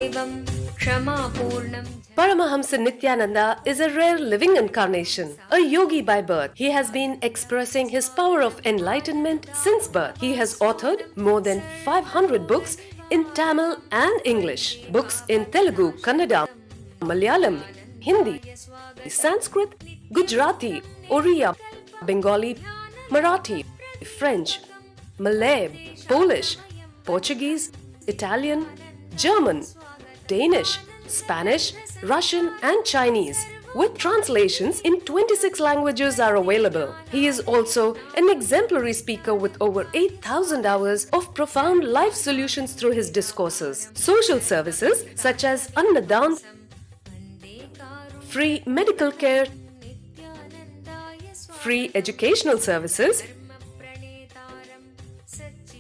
Paramahamsa Nithyananda is a rare living incarnation, a yogi by birth. He has been expressing his power of enlightenment since birth. He has authored more than 500 books in Tamil and English, books in Telugu, Kannada, Malayalam, Hindi, Sanskrit, Gujarati, Oriya, Bengali, Marathi, French, Malay, Polish, Portuguese, Italian, German, Danish, Spanish, Russian and Chinese, with translations in 26 languages are available. He is also an exemplary speaker with over 8,000 hours of profound life solutions through his discourses. Social services such as Annadan, free medical care, free educational services,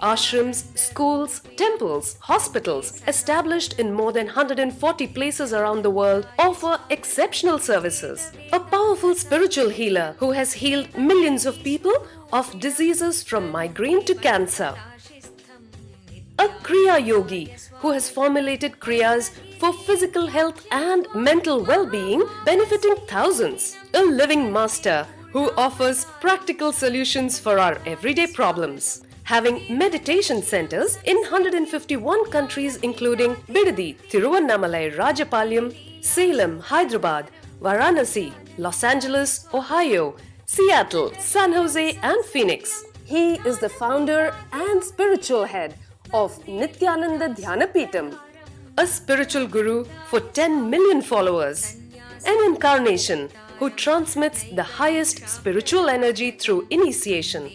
ashrams, schools, temples, hospitals, established in more than 140 places around the world, offer exceptional services. A powerful spiritual healer who has healed millions of people of diseases from migraine to cancer. A Kriya Yogi who has formulated Kriyas for physical health and mental well-being, benefiting thousands. A living master who offers practical solutions for our everyday problems. Having meditation centers in 151 countries including Bidadi, Tiruvannamalai, Rajapalyam, Salem, Hyderabad, Varanasi, Los Angeles, Ohio, Seattle, San Jose and Phoenix. He is the founder and spiritual head of Nithyananda Dhyanapitham, a spiritual guru for 10 million followers, an incarnation who transmits the highest spiritual energy through initiation.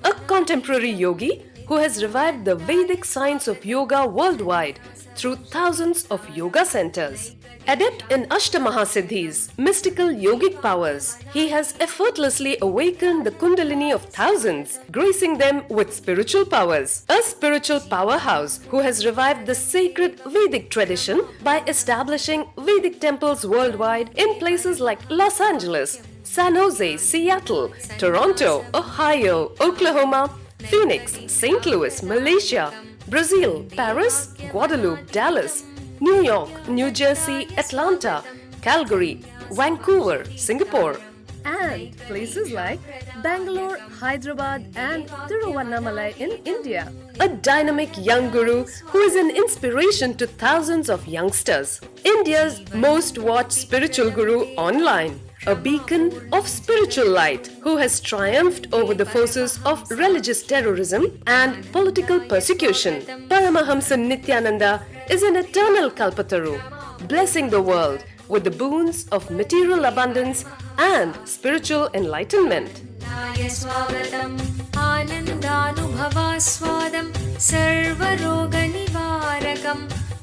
A contemporary yogi who has revived the Vedic science of yoga worldwide through thousands of yoga centers. Adept in Ashtamahasiddhis, mystical yogic powers, he has effortlessly awakened the Kundalini of thousands, gracing them with spiritual powers. A spiritual powerhouse who has revived the sacred Vedic tradition by establishing Vedic temples worldwide in places like Los Angeles, San Jose, Seattle, Toronto, Ohio, Oklahoma, Phoenix, St. Louis, Malaysia, Brazil, Paris, Guadeloupe, Dallas, New York, New Jersey, Atlanta, Calgary, Vancouver, Singapore, and places like Bangalore, Hyderabad, and Tiruvannamalai in India. A dynamic young guru who is an inspiration to thousands of youngsters. India's most watched spiritual guru online. A beacon of spiritual light who has triumphed over the forces of religious terrorism and political persecution. Paramahamsa Nithyananda is an eternal Kalpataru, blessing the world with the boons of material abundance and spiritual enlightenment.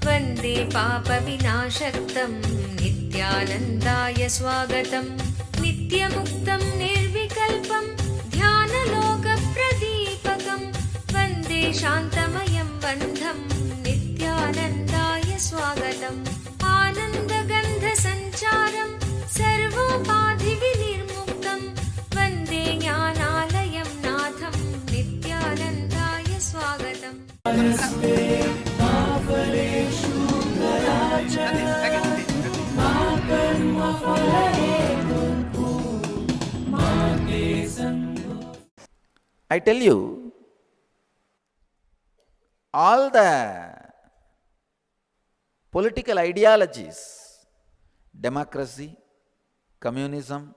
वन्दे पापविनाशक्तं नित्यानन्दाय स्वागतं नित्यमुक्तं निर्विकल्पं ध्यानलोकप्रदीपकं वन्दे शान्तमयं बन्धं नित्यानन्दाय स्वागतम् आनन्दगन्धसञ्चारं सर्वोपाधिविनिर्मुक्तं वन्दे ज्ञानालयं नाथं नित्यानन्दाय स्वागतम् I tell you, all the political ideologies, democracy, communism,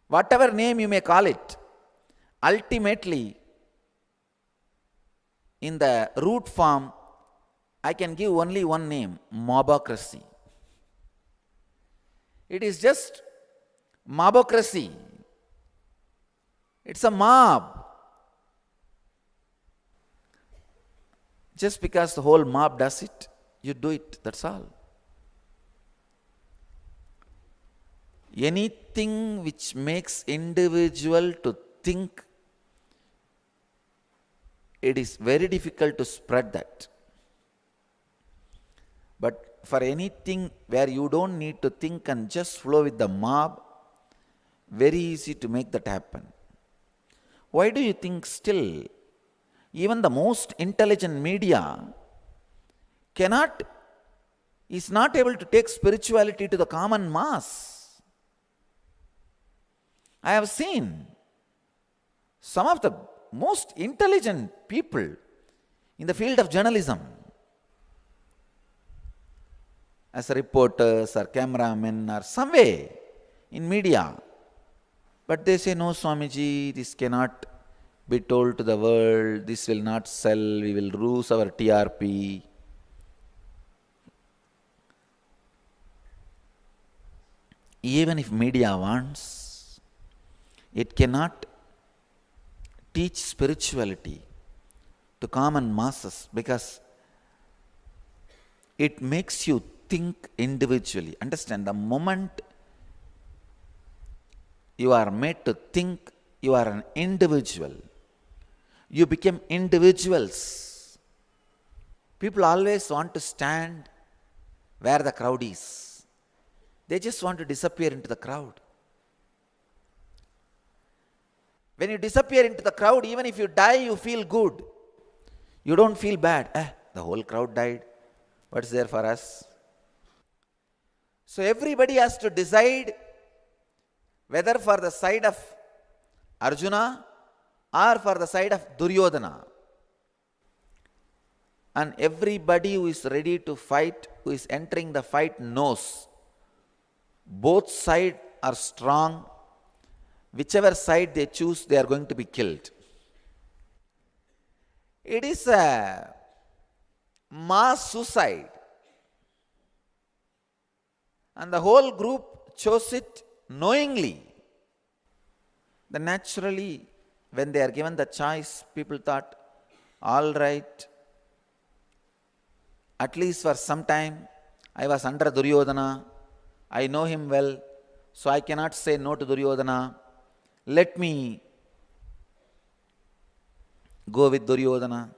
whatever name you may call it, ultimately, in the root form, I can give only one name, mobocracy. It is just mobocracy. It's a mob. Just because the whole mob does it, you do it, that's all. Anything which makes individual to think, it is very difficult to spread that. But for anything where you don't need to think and just flow with the mob, very easy to make that happen. Why do you think still, even the most intelligent media is not able to take spirituality to the common mass. I have seen some of the most intelligent people in the field of journalism, as reporters or cameramen or some way in media. But they say, no Swamiji, this cannot be told to the world, this will not sell, we will lose our TRP. Even if media wants, it cannot teach spirituality to common masses because it makes you think individually. Understand, the moment you are made to think, you are an individual. You become individuals. People always want to stand where the crowd is. They just want to disappear into the crowd. When you disappear into the crowd, even if you die, you feel good. You don't feel bad. The whole crowd died. What's there for us? So everybody has to decide whether for the side of Arjuna or for the side of Duryodhana. And everybody who is ready to fight, who is entering the fight, knows both sides are strong. Whichever side they choose, they are going to be killed. It is a mass suicide. And the whole group chose it knowingly. Then naturally, when they are given the choice, people thought, all right, at least for some time, I was under Duryodhana, I know him well, so I cannot say no to Duryodhana. Let me go with Duryodhana.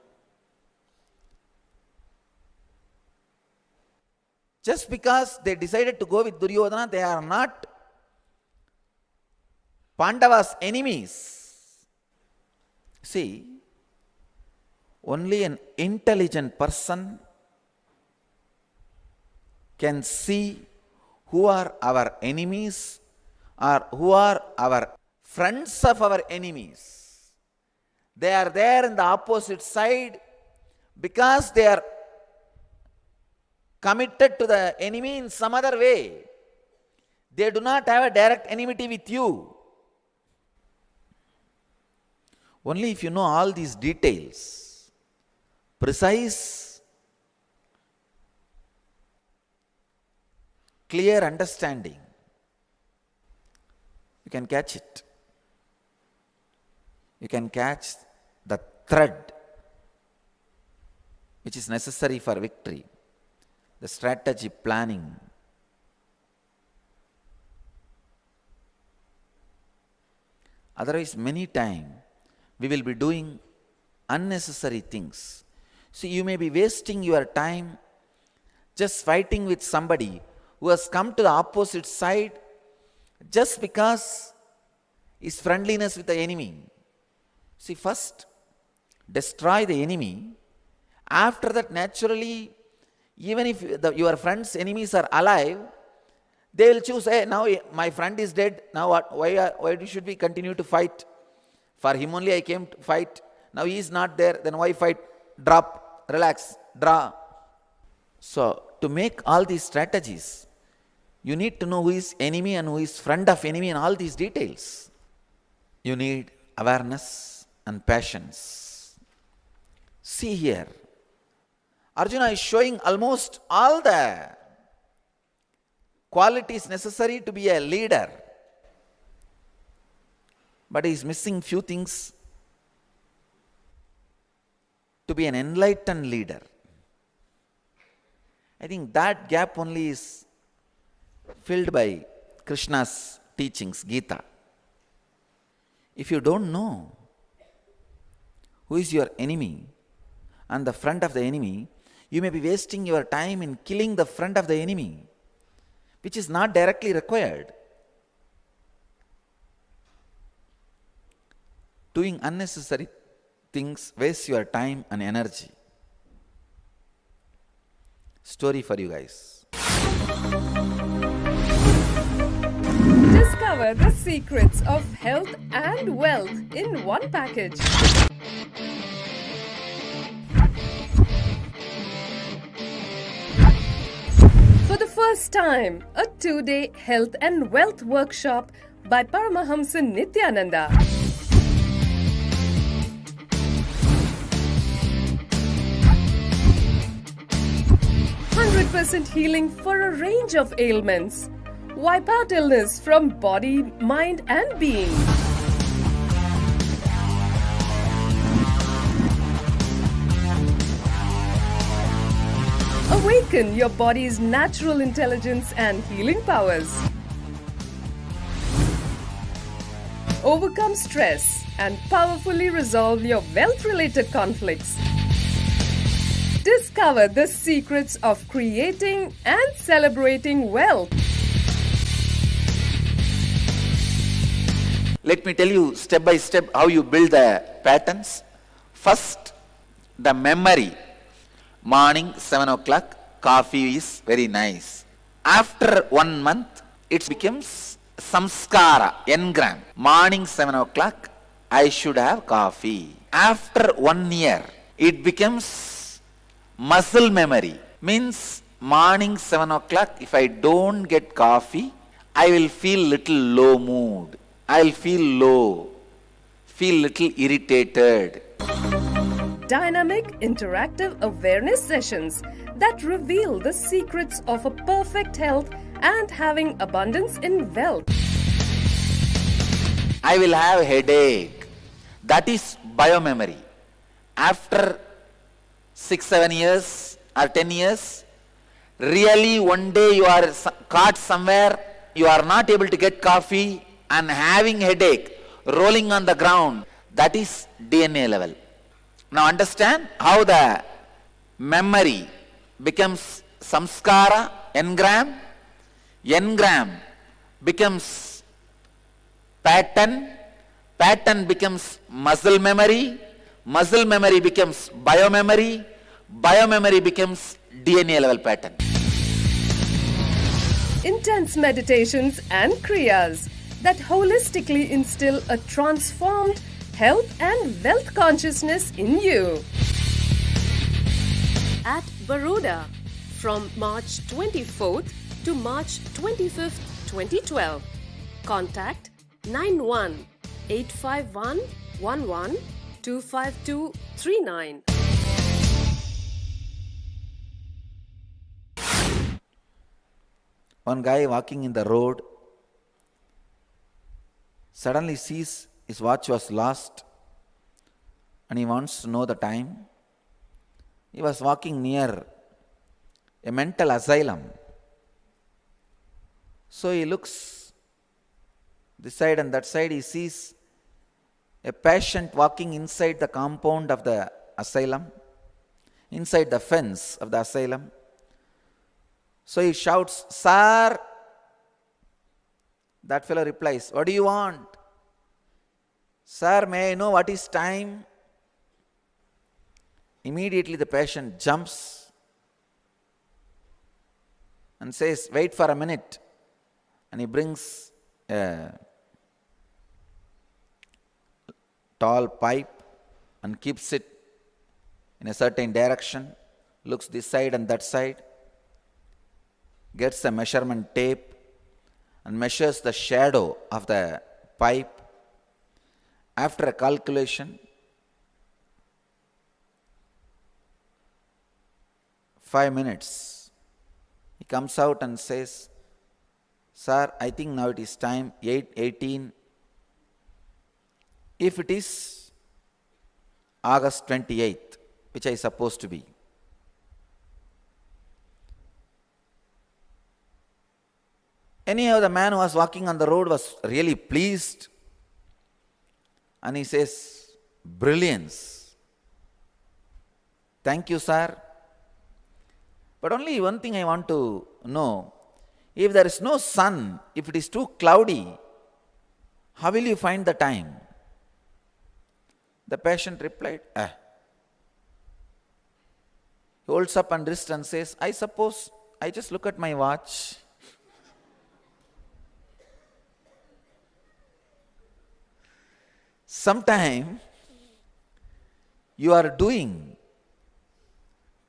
Just because they decided to go with Duryodhana, they are not Pandava's enemies. See, only an intelligent person can see who are our enemies or who are our friends of our enemies. They are there in the opposite side because they are committed to the enemy in some other way. They do not have a direct enmity with you. Only if you know all these details, precise, clear understanding, you can catch it. You can catch the thread which is necessary for victory, the strategy planning. Otherwise, many times we will be doing unnecessary things. So you may be wasting your time just fighting with somebody who has come to the opposite side just because his friendliness with the enemy. See, first destroy the enemy. After that, naturally, even if your friend's enemies are alive, they will choose, hey, now my friend is dead, now what? Why should we continue to fight? For him only I came to fight. Now he is not there, then why fight? Drop, relax, draw. So, to make all these strategies, you need to know who is enemy and who is friend of enemy and all these details. You need awareness and patience. See here, Arjuna is showing almost all the qualities necessary to be a leader. But he is missing few things to be an enlightened leader. I think that gap only is filled by Krishna's teachings, Gita. If you don't know who is your enemy and the friend of the enemy, you may be wasting your time in killing the friend of the enemy, which is not directly required. Doing unnecessary things wastes your time and energy. story for you guys. Discover the secrets of health and wealth in one package. For the first time, a 2-day health and wealth workshop by Paramahamsa Nithyananda. 100% healing for a range of ailments. Wipe out illness from body, mind, and being. Awaken your body's natural intelligence and healing powers. Overcome stress and powerfully resolve your wealth-related conflicts. Discover the secrets of creating and celebrating wealth. Let me tell you step by step how you build the patterns. First, the memory. Morning 7 o'clock, coffee is very nice. After 1 month, it becomes samskara, engram. Morning 7 o'clock, I should have coffee. After 1 year, it becomes muscle memory. Means morning 7 o'clock, if I don't get coffee, I will feel little low mood. I will feel low, feel little irritated. Dynamic interactive awareness sessions that reveal the secrets of a perfect health and having abundance in wealth. I will have headache. That is biomemory. After 6-7 years or 10 years, really one day you are caught somewhere, you are not able to get coffee and having headache, rolling on the ground. That is DNA level. Now understand how the memory becomes samskara, engram. Engram becomes pattern. Pattern becomes muscle memory. Muscle memory becomes biomemory. Biomemory becomes DNA level pattern. Intense meditations and kriyas that holistically instill a transformed health and wealth consciousness in you. At Baroda, from March 24th to March 25th, 2012. Contact 91-851-11-25239. One guy walking in the road suddenly sees his watch was lost and he wants to know the time. He was walking near a mental asylum. So he looks this side and that side. He sees a patient walking inside the compound of the asylum, inside the fence of the asylum. So he shouts, "Sir!" That fellow replies, "What do you want?" "Sir, may I know what is time?" Immediately the patient jumps and says, "Wait for a minute." And he brings a tall pipe and keeps it in a certain direction, looks this side and that side, gets a measurement tape and measures the shadow of the pipe. After a calculation, 5 minutes, he comes out and says, "Sir, I think now it is time, 8:18. If it is August 28th, which I supposed to be." Anyhow, the man who was walking on the road was really pleased. And he says, "Brilliance. Thank you, sir. But only one thing I want to know. If there is no sun, if it is too cloudy, how will you find the time?" The patient replied, He holds up and wrist and says, I suppose I just look at my watch. Sometime you are doing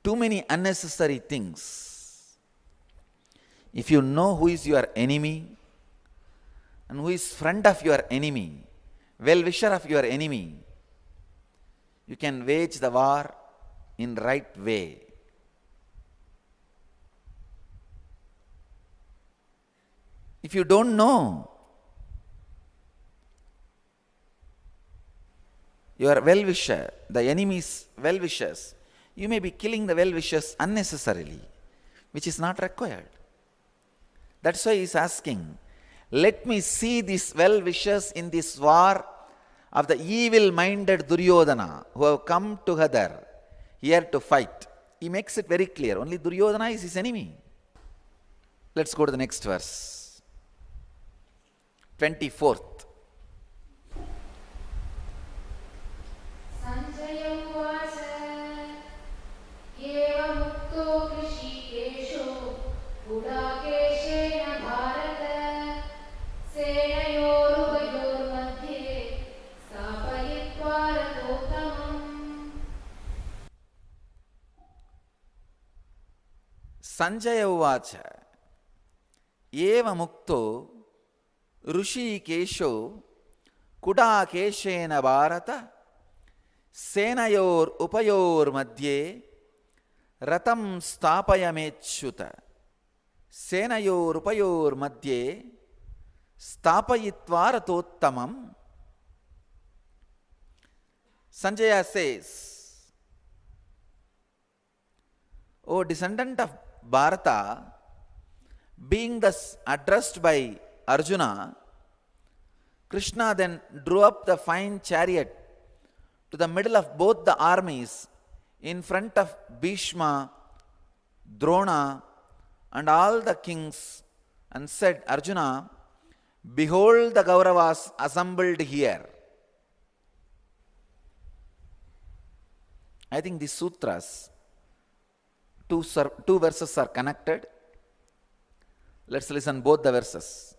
too many unnecessary things. If you know who is your enemy and who is friend of your enemy, well-wisher of your enemy, you can wage the war in right way. If you don't know your well-wisher, the enemy's well-wishers, you may be killing the well-wishers unnecessarily, which is not required. That's why he is asking, let me see these well-wishers in this war of the evil-minded Duryodhana who have come together here to fight. He makes it very clear, only Duryodhana is his enemy. Let's go to the next verse. 24th. Sanjaya uvacha eva mukto ऋषिकेशो कुडाकेशेन Bharat सेनयोर उपयोर मध्ये रथं स्थापयमेच्युत सेनयोर उपयोर मध्ये स्थापयित्वा रथोत्तमम्. Sanjaya says, O descendant of Bharata, being thus addressed by Arjuna, Krishna then drew up the fine chariot to the middle of both the armies in front of Bhishma, Drona, and all the kings, and said, Arjuna, behold the Kauravas assembled here. I think these sutras, two verses are connected. Let's listen both the verses.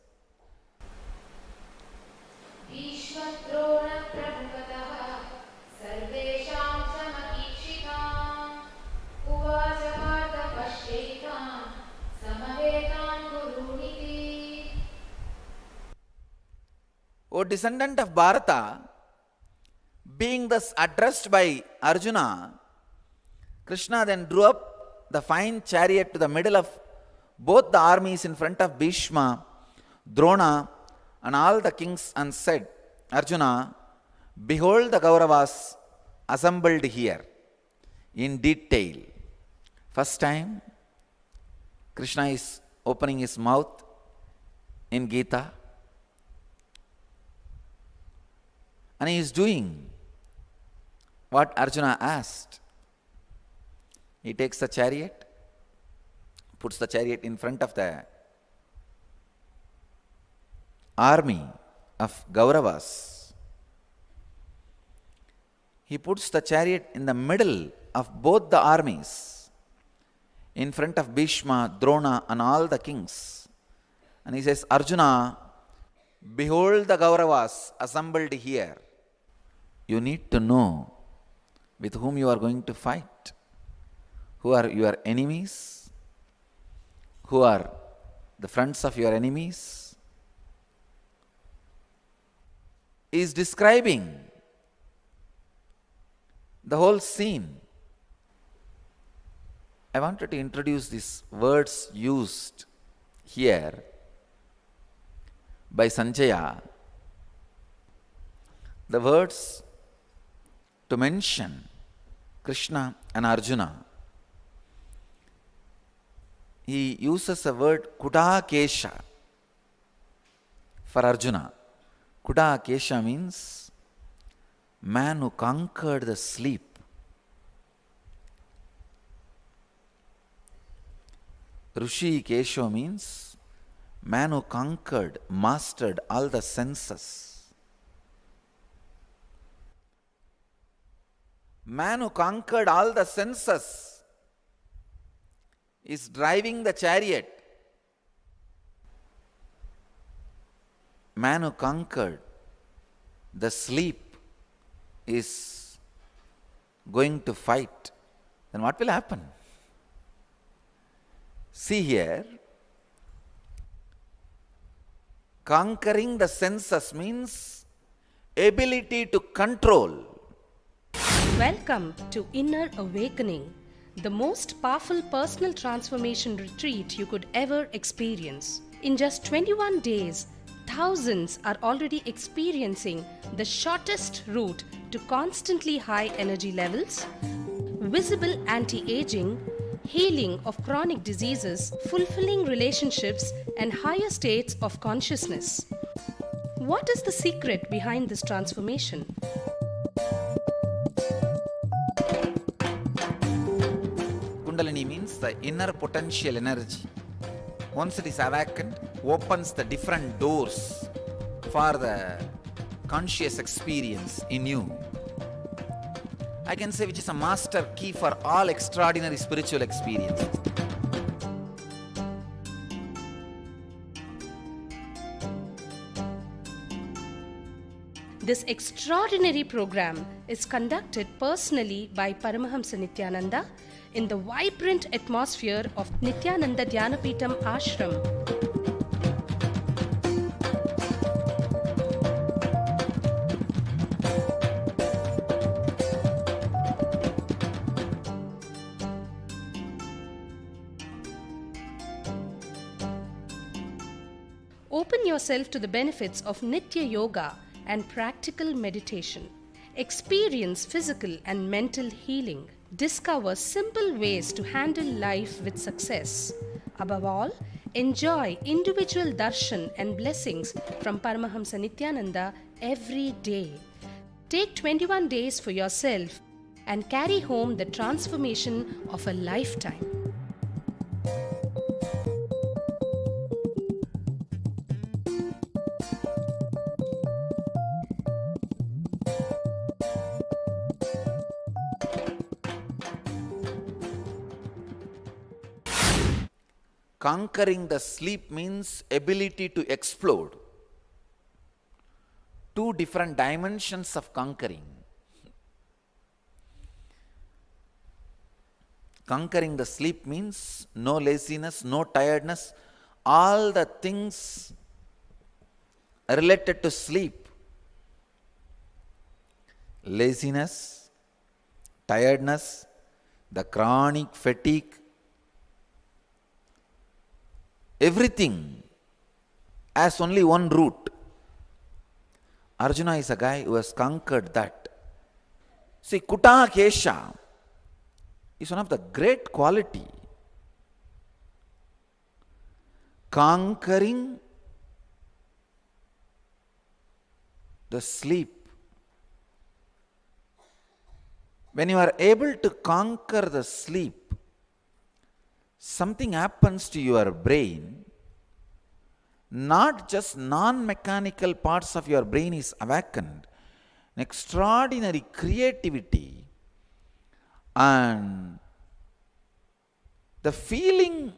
O descendant of Bharata, being thus addressed by Arjuna, Krishna then drew up the fine chariot to the middle of both the armies in front of Bhishma, Drona, and all the kings, and said, Arjuna, behold the Kauravas assembled here in detail. First time, Krishna is opening his mouth in Gita, and he is doing what Arjuna asked. He takes the chariot, puts the chariot in front of the army of Kauravas. He puts the chariot in the middle of both the armies, in front of Bhishma, Drona, and all the kings. And he says, Arjuna, behold the Kauravas assembled here. You need to know with whom you are going to fight. Who are your enemies? Who are the friends of your enemies? He is describing the whole scene. I wanted to introduce these words used here by Sanjaya. The words to mention Krishna and Arjuna. He uses the word Kudakesha for Arjuna. Kudakesha means man who conquered the sleep. Hrishikesha means man who conquered, mastered all the senses. Man who conquered all the senses is driving the chariot. Man who conquered the sleep is going to fight. Then what will happen? See here, conquering the senses means ability to control. Welcome to Inner Awakening, the most powerful personal transformation retreat you could ever experience. In just 21 days, thousands are already experiencing the shortest route to constantly high energy levels, visible anti-aging, healing of chronic diseases, fulfilling relationships, and higher states of consciousness. What is the secret behind this transformation? Kundalini means the inner potential energy. Once it is awakened, opens the different doors for the conscious experience in you. I can say which is a master key for all extraordinary spiritual experiences. This extraordinary program is conducted personally by Paramahamsa Nithyananda in the vibrant atmosphere of Nithyananda Dhyanapitham Ashram. Open yourself to the benefits of Nitya Yoga and practical meditation. Experience physical and mental healing. Discover simple ways to handle life with success. Above all, enjoy individual darshan and blessings from Paramahamsa Nithyananda every day. Take 21 days for yourself and carry home the transformation of a lifetime. Conquering the sleep means ability to explode. Two different dimensions of conquering. Conquering the sleep means no laziness, no tiredness, all the things related to sleep. Laziness, tiredness, the chronic fatigue, everything has only one route. Arjuna is a guy who has conquered that. See, Kuta Kesha is one of the great quality. Conquering the sleep. When you are able to conquer the sleep, something happens to your brain. Not just non-mechanical parts of your brain is awakened. An extraordinary creativity and the feeling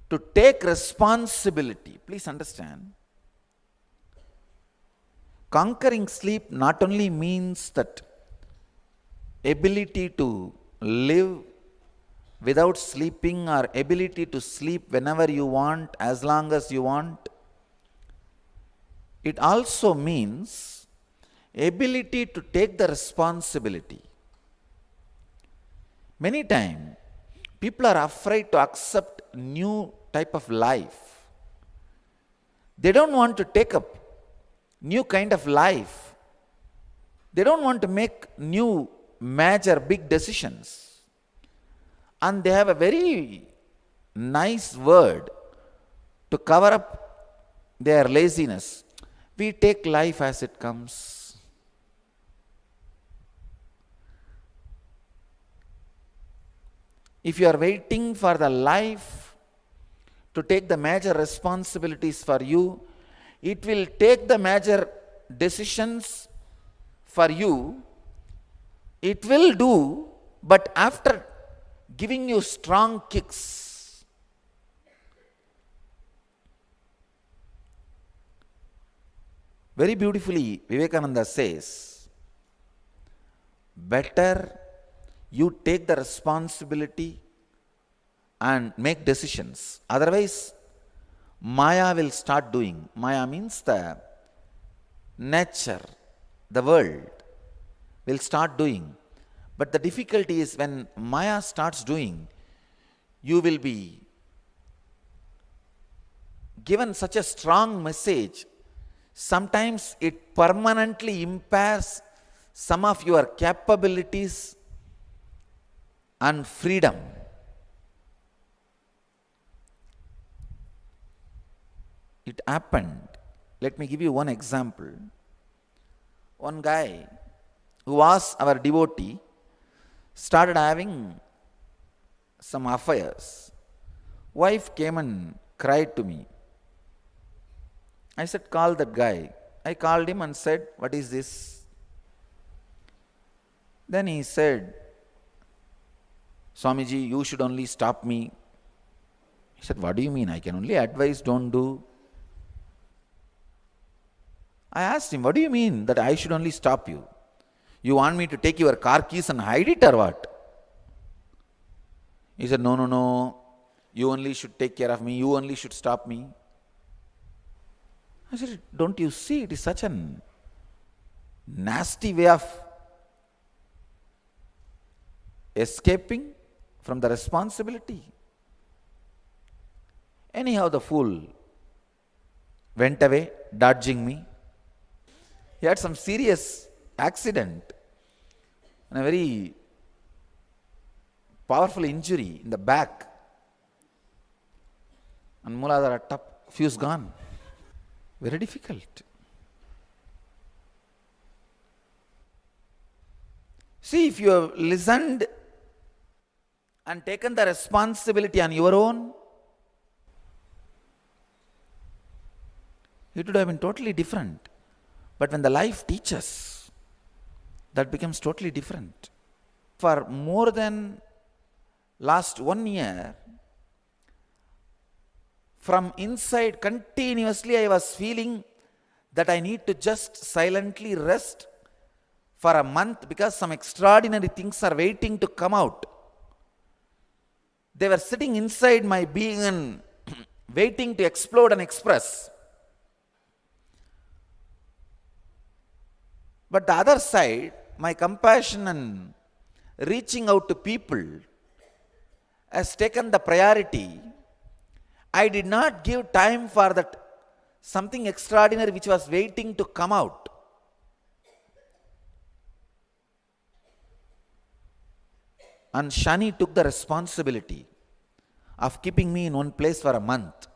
to take responsibility. Please understand. Conquering sleep not only means that ability to live without sleeping or ability to sleep whenever you want, as long as you want. It also means ability to take the responsibility. Many times, people are afraid to accept new type of life. They don't want to take up new kind of life. They don't want to make new major big decisions. And they have a very nice word to cover up their laziness. We take life as it comes. If you are waiting for the life to take the major responsibilities for you, it will take the major decisions for you. It will do, but after giving you strong kicks. Very beautifully, Vivekananda says, better you take the responsibility and make decisions. Otherwise, Maya will start doing. Maya means the nature, the world will start doing. But the difficulty is when Maya starts doing, you will be given such a strong message. Sometimes it permanently impairs some of your capabilities and freedom. It happened. Let me give you one example. One guy who was our devotee started having some affairs. Wife came and cried to me. I said, call that guy. I called him and said, what is this? Then he said, Swamiji, you should only stop me. He said, what do you mean? I can only advise, don't do. I asked him, what do you mean that I should only stop you? You want me to take your car keys and hide it or what? He said, no. You only should take care of me. You only should stop me. I said, don't you see it is such a nasty way of escaping from the responsibility? Anyhow, the fool went away, dodging me. He had some serious accident and a very powerful injury in the back. And Mooladhara top, fuse gone. Very difficult. See, if you have listened and taken the responsibility on your own, it would have been totally different. But when the life teaches, that becomes totally different. For more than last 1 year, from inside continuously I was feeling that I need to just silently rest for a month because some extraordinary things are waiting to come out. They were sitting inside my being and waiting to explode and express. But the other side, my compassion and reaching out to people has taken the priority. I did not give time for that something extraordinary which was waiting to come out. And Shani took the responsibility of keeping me in one place for a month,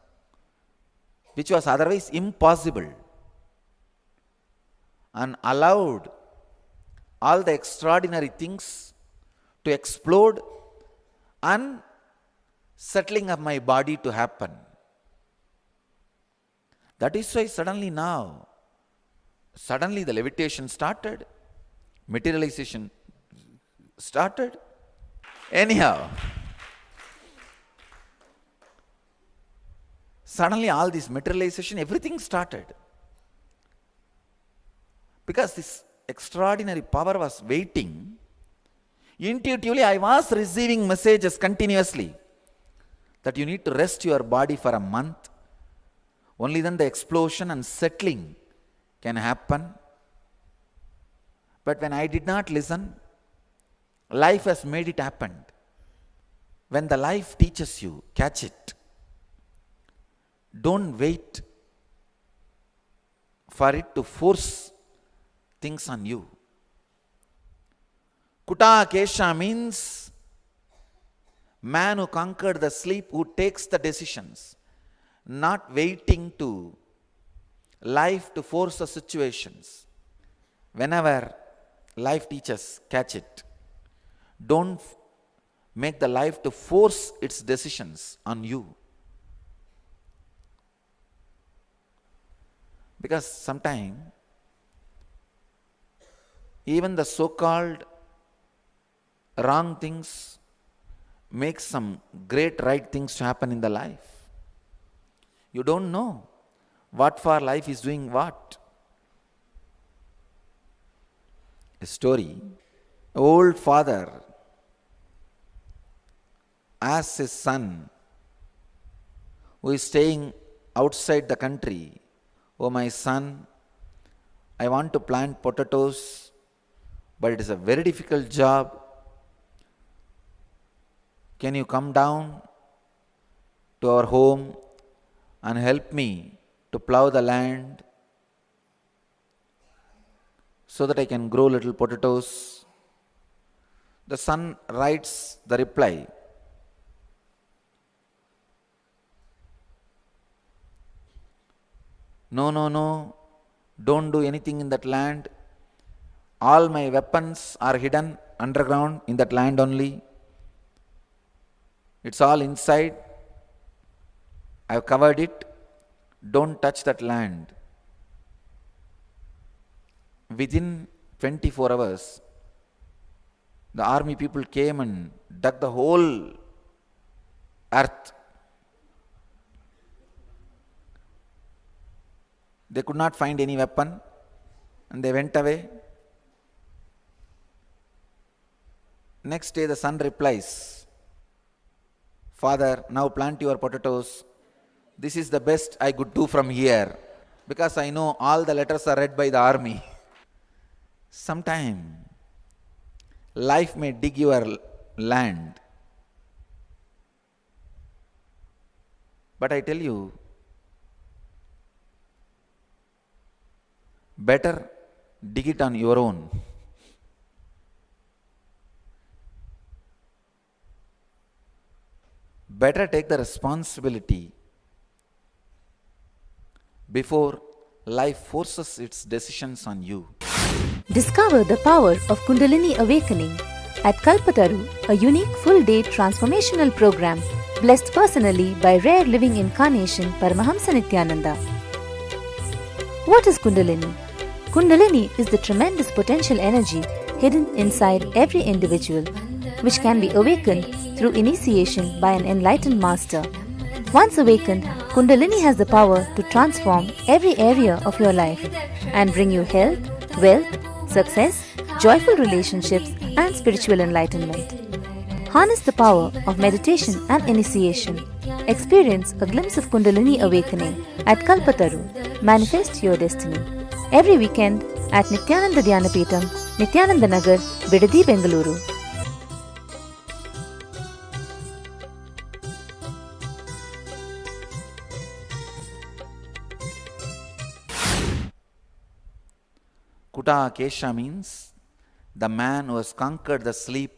which was otherwise impossible, and allowed all the extraordinary things to explode and settling of my body to happen. That is why suddenly the levitation started, materialization started. Anyhow, suddenly all this materialization, everything started. Because this extraordinary power was waiting, intuitively I was receiving messages continuously that you need to rest your body for a month. Only then the explosion and settling can happen. But when I did not listen, life has made it happen. When the life teaches you, catch it. Don't wait for it to force things on you. Kuta Kesha means man who conquered the sleep, who takes the decisions, not waiting to life to force the situations. Whenever life teaches, catch it. Don't make the life to force its decisions on you. Because sometimes even the so-called wrong things make some great right things to happen in the life. You don't know what for life is doing what. a story. An old father asks his son, who is staying outside the country, "Oh, my son, I want to plant potatoes, but it is a very difficult job. Can you come down to our home and help me to plow the land so that I can grow little potatoes?" The son writes the reply, "No, no, no, don't do anything in that land. All my weapons are hidden underground in that land only. It's all inside. I've covered it. Don't touch that land." Within 24 hours, the army people came and dug the whole earth. They could not find any weapon and they went away. Next day, the son replies, "Father, now plant your potatoes. This is the best I could do from here because I know all the letters are read by the army." Sometime life may dig your land, but I tell you, better dig it on your own. Better take the responsibility before life forces its decisions on you. Discover the power of Kundalini Awakening at Kalpataru, a unique full-day transformational program blessed personally by rare living incarnation Paramahamsa Nithyananda. What is Kundalini? Kundalini is the tremendous potential energy hidden inside every individual, which can be awakened through initiation by an enlightened master. Once awakened, Kundalini has the power to transform every area of your life and bring you health, wealth, success, joyful relationships, and spiritual enlightenment. Harness the power of meditation and initiation. Experience a glimpse of Kundalini awakening at Kalpataru. Manifest your destiny. Every weekend at Nithyananda Dhyanapeetham, Nithyananda Nagar, Bidadi, Bengaluru. Kuta Kesha means the man who has conquered the sleep,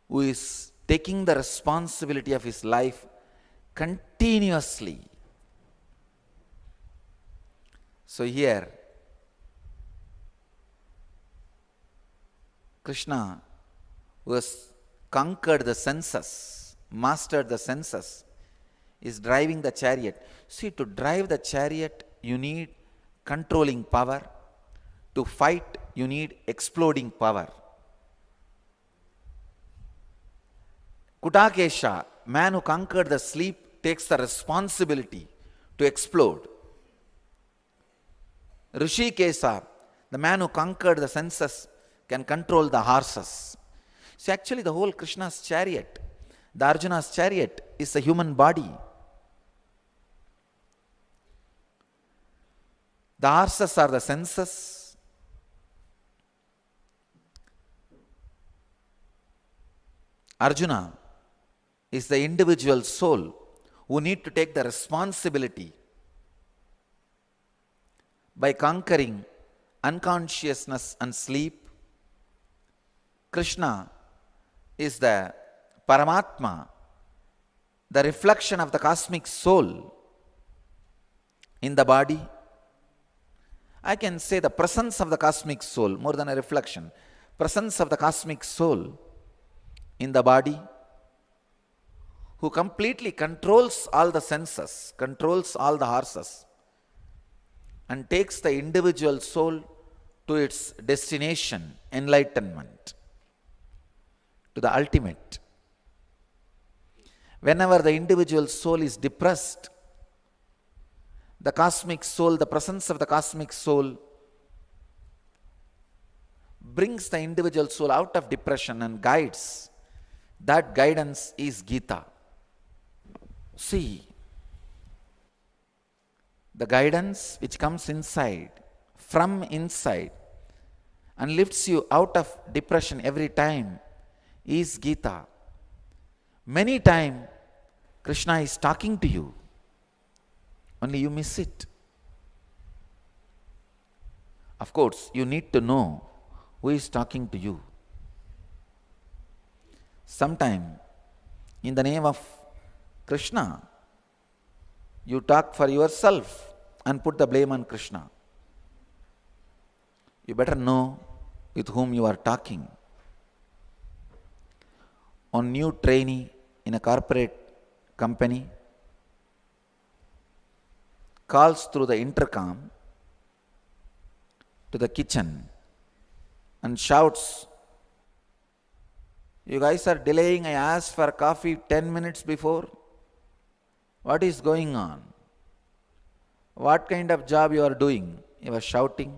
who is taking the responsibility of his life continuously. So here, Krishna, who has conquered the senses, mastered the senses, is driving the chariot. See, to drive the chariot, you need controlling power. To fight, you need exploding power. Kutakesha, man who conquered the sleep, takes the responsibility to explode. Rishikesa, the man who conquered the senses, can control the horses. See, actually the whole Krishna's chariot, the Arjuna's chariot, is the human body. The horses are the senses. Arjuna is the individual soul who need to take the responsibility by conquering unconsciousness and sleep. Krishna is the Paramatma, the reflection of the cosmic soul in the body. I can say the presence of the cosmic soul, more than a reflection, presence of the cosmic soul in the body, who completely controls all the senses, controls all the horses, and takes the individual soul to its destination, enlightenment, to the ultimate. Whenever the individual soul is depressed, the cosmic soul, the presence of the cosmic soul, brings the individual soul out of depression and guides. That guidance is Gita. See, the guidance which comes inside, from inside, and lifts you out of depression every time is Gita. Many times Krishna is talking to you, only you miss it. Of course, you need to know who is talking to you. Sometime, in the name of Krishna, you talk for yourself and put the blame on Krishna. You better know with whom you are talking. On new trainee in a corporate company calls through the intercom to the kitchen and shouts, "You guys are delaying, I asked for coffee 10 minutes before. What is going on? What kind of job you are doing?" He was shouting.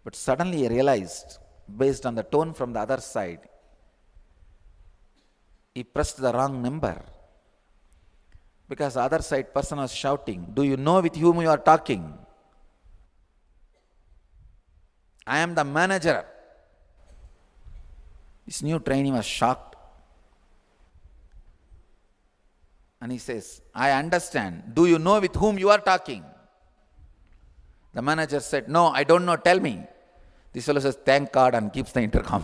But suddenly he realized, based on the tone from the other side, he pressed the wrong number. Because the other side person was shouting, "Do you know with whom you are talking? I am the manager." This new trainee was shocked. And he says, "I understand. Do you know with whom you are talking?" The manager said, "No, I don't know. Tell me." This fellow says, "Thank God," and keeps the intercom.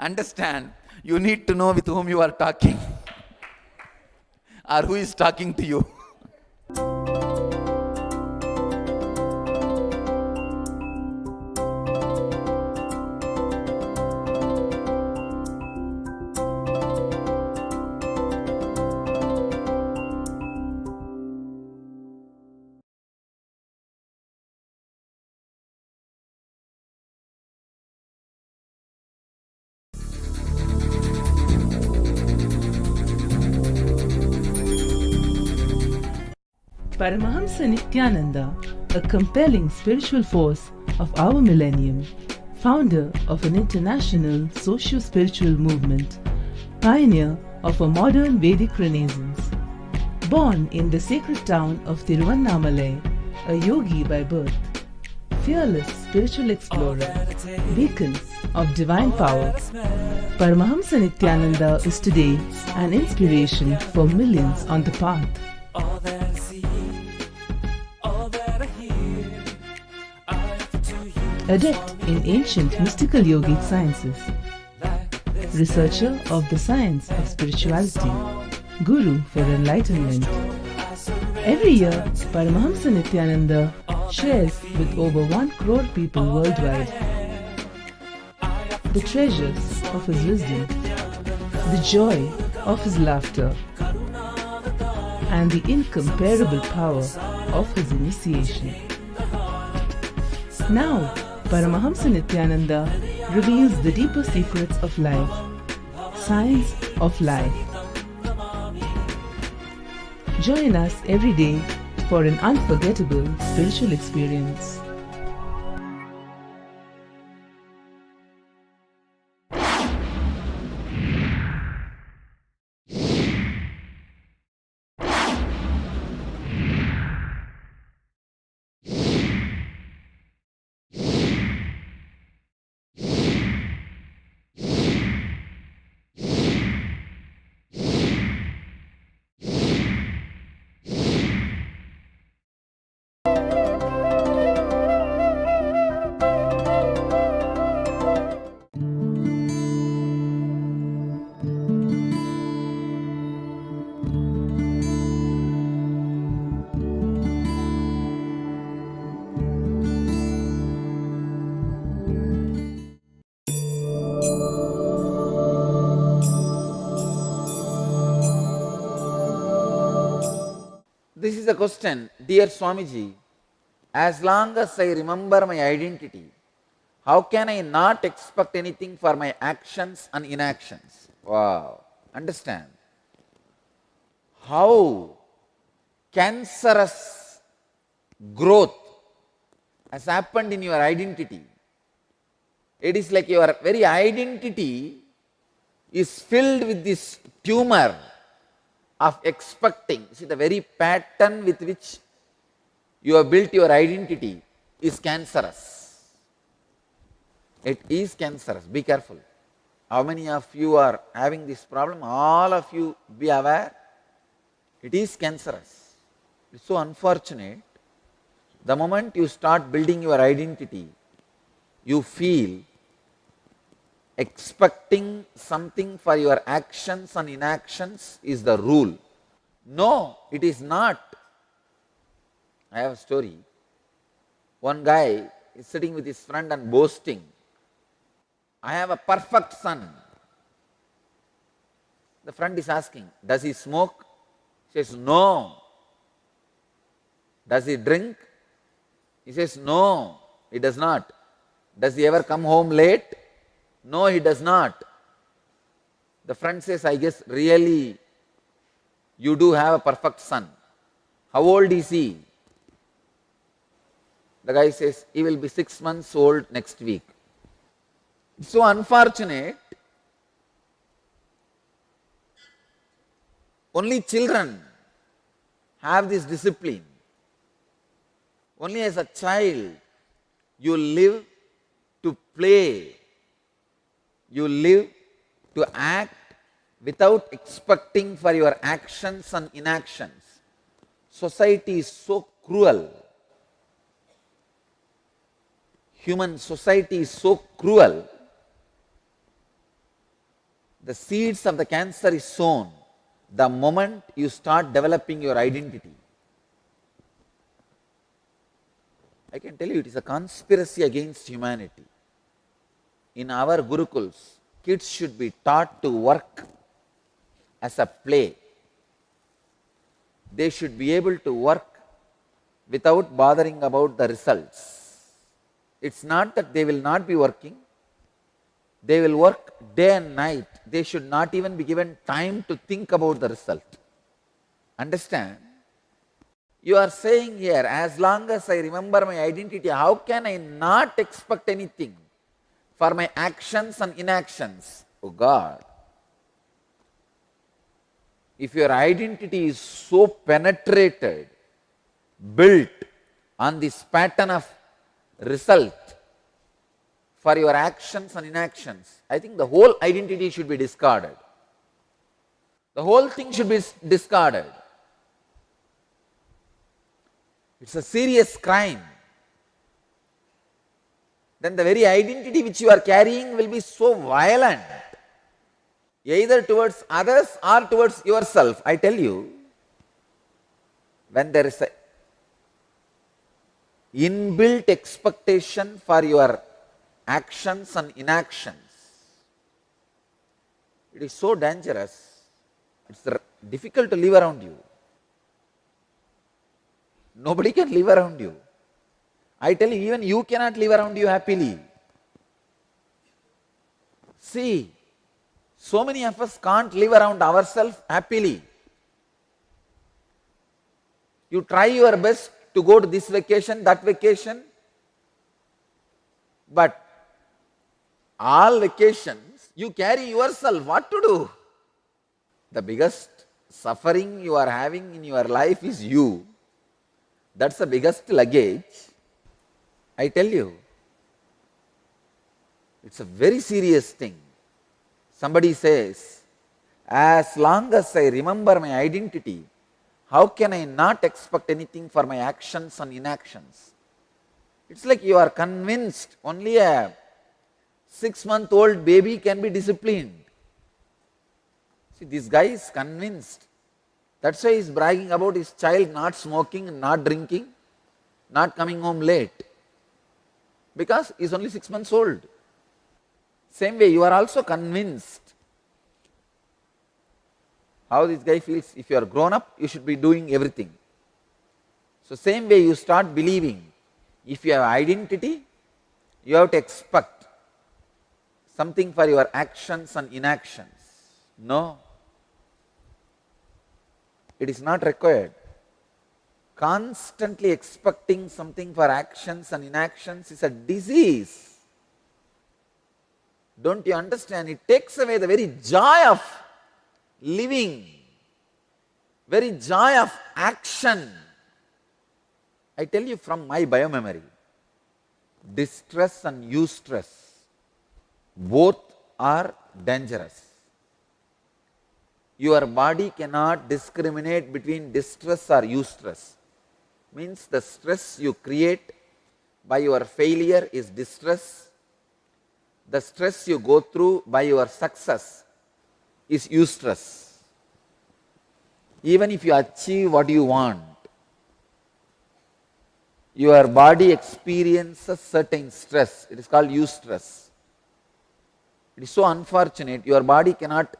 Understand, you need to know with whom you are talking or who is talking to you. Paramahamsa Nithyananda, a compelling spiritual force of our millennium, founder of an international socio-spiritual movement, pioneer of a modern Vedic renaissance. Born in the sacred town of Tiruvannamalai, a yogi by birth, fearless spiritual explorer, beacon of divine power, Paramahamsa Nithyananda is today an inspiration for millions on the path. Adept in ancient mystical yogic sciences, researcher of the science of spirituality, guru for enlightenment. Every year, Paramahamsa Nithyananda shares with over 1 crore people worldwide the treasures of his wisdom, the joy of his laughter, and the incomparable power of his initiation. Now, Paramahamsa Nithyananda reveals the deeper secrets of life, science of life. Join us every day for an unforgettable spiritual experience. This is a question, dear Swamiji. As long as I remember my identity, how can I not expect anything for my actions and inactions? Wow. Understand? How cancerous growth has happened in your identity. It is like your very identity is filled with this tumor of expecting. See, the very pattern with which you have built your identity is cancerous. It is cancerous. Be careful. How many of you are having this problem? All of you be aware. It is cancerous. It's so unfortunate. The moment you start building your identity, you feel expecting something for your actions and inactions is the rule. No, it is not. I have a story. One guy is sitting with his friend and boasting, I have a perfect son. The friend is asking, does he smoke? He says, no. Does he drink? He says, no, he does not. Does he ever come home late? No, he does not. The friend says, I guess really you do have a perfect son. How old is he? The guy says, he will be 6 months old next week. It's so unfortunate. Only children have this discipline. Only as a child you live to play. You live to act without expecting for your actions and inactions. Society is so cruel. Human society is so cruel. The seeds of the cancer is sown the moment you start developing your identity. I can tell you it is a conspiracy against humanity. In our Gurukuls, kids should be taught to work as a play. They should be able to work without bothering about the results. It's not that they will not be working. They will work day and night. They should not even be given time to think about the result. Understand? You are saying here, as long as I remember my identity, how can I not expect anything for my actions and inactions? Oh God. If your identity is so penetrated, built on this pattern of result for your actions and inactions, I think the whole identity should be discarded. The whole thing should be discarded. It's a serious crime. Then the very identity which you are carrying will be so violent, either towards others or towards yourself. I tell you, when there is a inbuilt expectation for your actions and inactions, it is so dangerous. It's difficult to live around you. Nobody can live around you. I tell you, even you cannot live around you happily. See, so many of us can't live around ourselves happily. You try your best to go to this vacation, that vacation, but all vacations you carry yourself. What to do? The biggest suffering you are having in your life is you. That's the biggest luggage. I tell you, it's a very serious thing. Somebody says, as long as I remember my identity, how can I not expect anything for my actions and inactions? It's like you are convinced only a 6-month-old baby can be disciplined. See, this guy is convinced. That's why he is bragging about his child not smoking, not drinking, not coming home late. Because he is only 6 months old. Same way, you are also convinced. How this guy feels, if you are grown up, you should be doing everything. So same way you start believing, if you have identity, you have to expect something for your actions and inactions. No. It is not required. Constantly expecting something for actions and inactions is a disease. Don't you understand? It takes away the very joy of living, very joy of action. I tell you from my biomemory, distress and eustress, both are dangerous. Your body cannot discriminate between distress or eustress. Means the stress you create by your failure is distress. The stress you go through by your success is eustress. Even if you achieve what you want, your body experiences certain stress. It is called eustress. It is so unfortunate. Your body cannot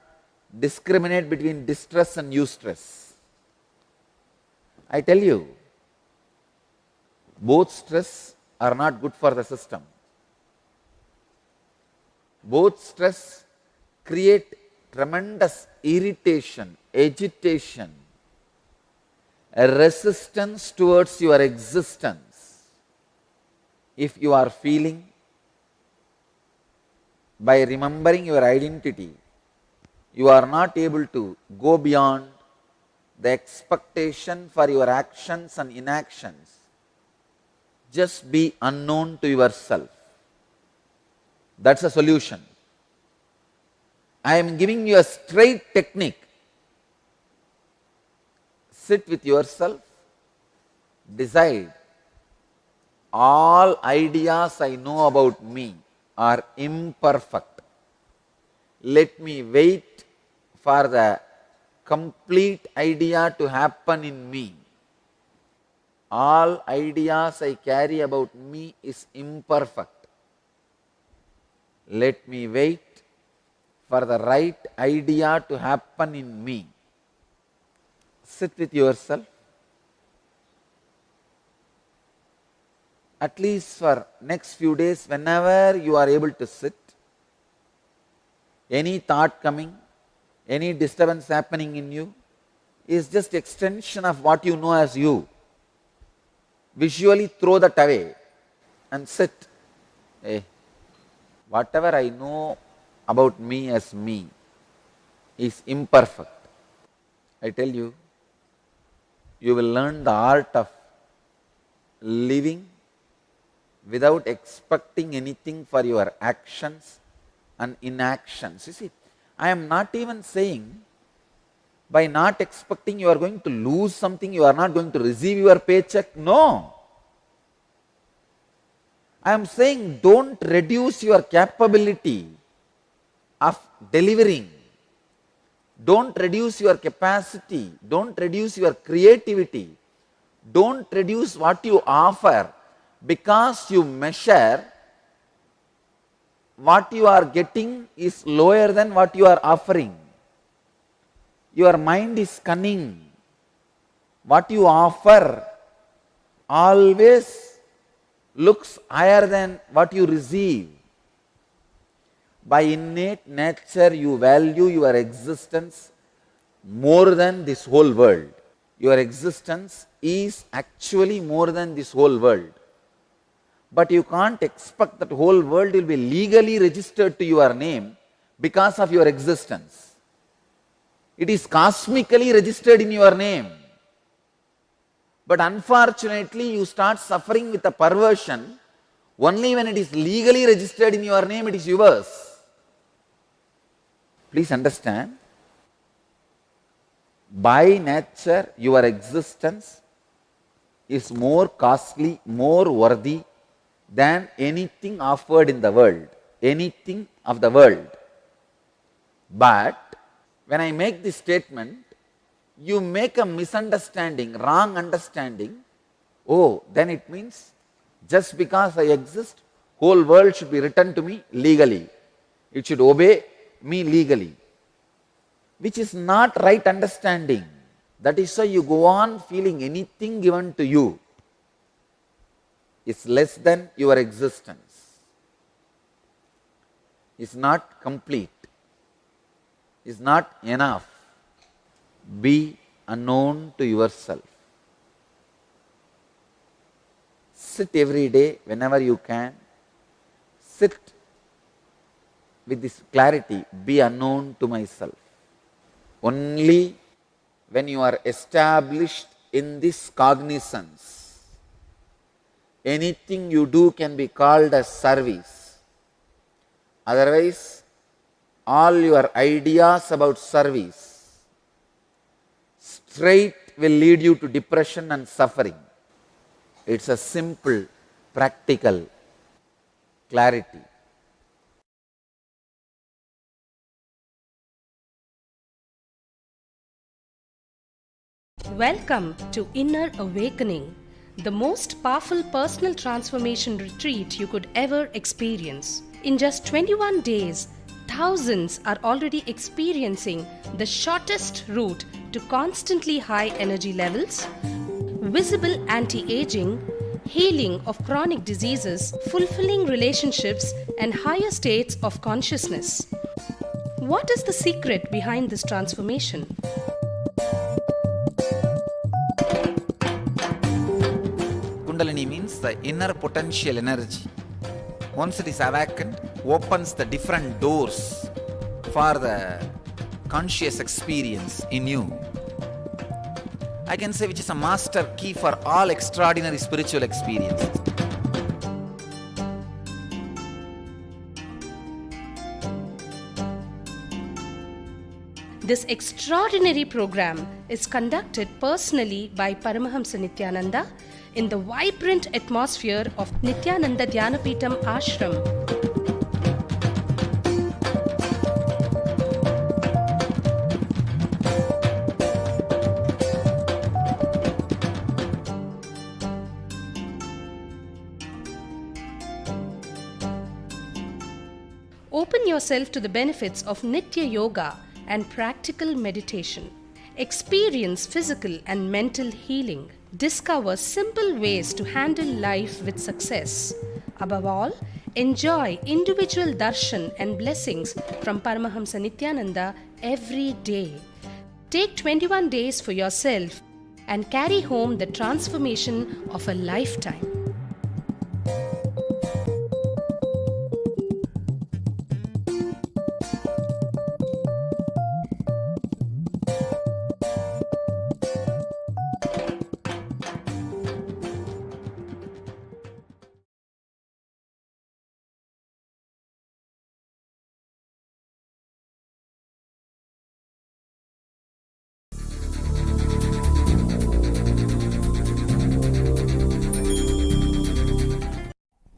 discriminate between distress and eustress. I tell you, both stress are not good for the system. Both stress create tremendous irritation, agitation, a resistance towards your existence. If you are feeling, by remembering your identity, you are not able to go beyond the expectation for your actions and inactions, just be unknown to yourself. That's a solution. I am giving you a straight technique. Sit with yourself, decide, all ideas I know about me are imperfect. Let me wait for the complete idea to happen in me. All ideas I carry about me is imperfect. Let me wait for the right idea to happen in me. Sit with yourself. At least for next few days, whenever you are able to sit, any thought coming, any disturbance happening in you is just extension of what you know as you. Visually throw that away and sit. Hey, whatever I know about me as me is imperfect. I tell you, you will learn the art of living without expecting anything for your actions and inactions. You see, I am not even saying by not expecting you are going to lose something, you are not going to receive your paycheck. No. I am saying don't reduce your capability of delivering. Don't reduce your capacity. Don't reduce your creativity. Don't reduce what you offer because you measure what you are getting is lower than what you are offering. Your mind is cunning. What you offer always looks higher than what you receive. By innate nature, you value your existence more than this whole world. Your existence is actually more than this whole world. But you can't expect that whole world will be legally registered to your name because of your existence. It is cosmically registered in your name. But unfortunately, you start suffering with a perversion only when it is legally registered in your name, it is yours. Please understand, by nature, your existence is more costly, more worthy than anything offered in the world, anything of the world. But when I make this statement, you make a misunderstanding, wrong understanding. Oh, then it means just because I exist, whole world should be written to me legally. It should obey me legally, which is not right understanding. That is why you go on feeling anything given to you is less than your existence, is not complete, is not enough. Be unknown to yourself. sit every day whenever you can. Sit with this clarity, be unknown to myself. Only when you are established in this cognizance, anything you do can be called as service. Otherwise, all your ideas about service straight will lead you to depression and suffering. It's a simple, practical clarity. Welcome to Inner Awakening, the most powerful personal transformation retreat you could ever experience. In just 21 days, thousands are already experiencing the shortest route to constantly high energy levels, visible anti-aging, healing of chronic diseases, fulfilling relationships, and higher states of consciousness. What is the secret behind this transformation? Kundalini means the inner potential energy. Once it is awakened, opens the different doors for the conscious experience in you. I can say which is a master key for all extraordinary spiritual experiences. This extraordinary program is conducted personally by Paramahamsa Nithyananda in the vibrant atmosphere of Nithyananda Dhyanapeetham Ashram. Open yourself to the benefits of Nitya Yoga and practical meditation. Experience physical and mental healing. Discover simple ways to handle life with success. Above all, enjoy individual darshan and blessings from Paramahamsa Nithyananda every day. Take 21 days for yourself and carry home the transformation of a lifetime.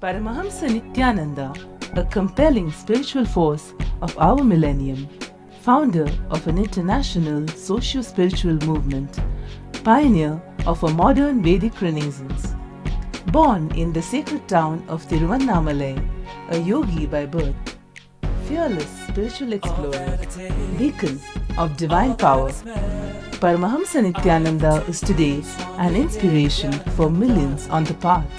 Paramahamsa Nithyananda, a compelling spiritual force of our millennium, founder of an international socio-spiritual movement, pioneer of a modern Vedic renaissance. Born in the sacred town of Tiruvannamalai, a yogi by birth, fearless spiritual explorer, beacon of divine power, Paramahamsa Nithyananda is today an inspiration for millions on the path.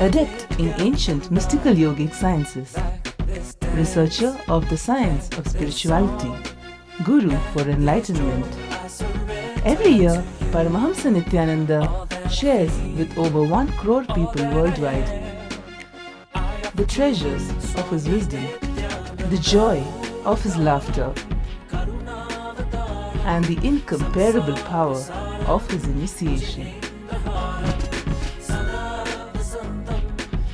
Adept in ancient mystical yogic sciences, researcher of the science of spirituality, guru for enlightenment. Every year, Paramahamsa Nithyananda shares with over 1 crore people worldwide the treasures of his wisdom, the joy of his laughter, and the incomparable power of his initiation.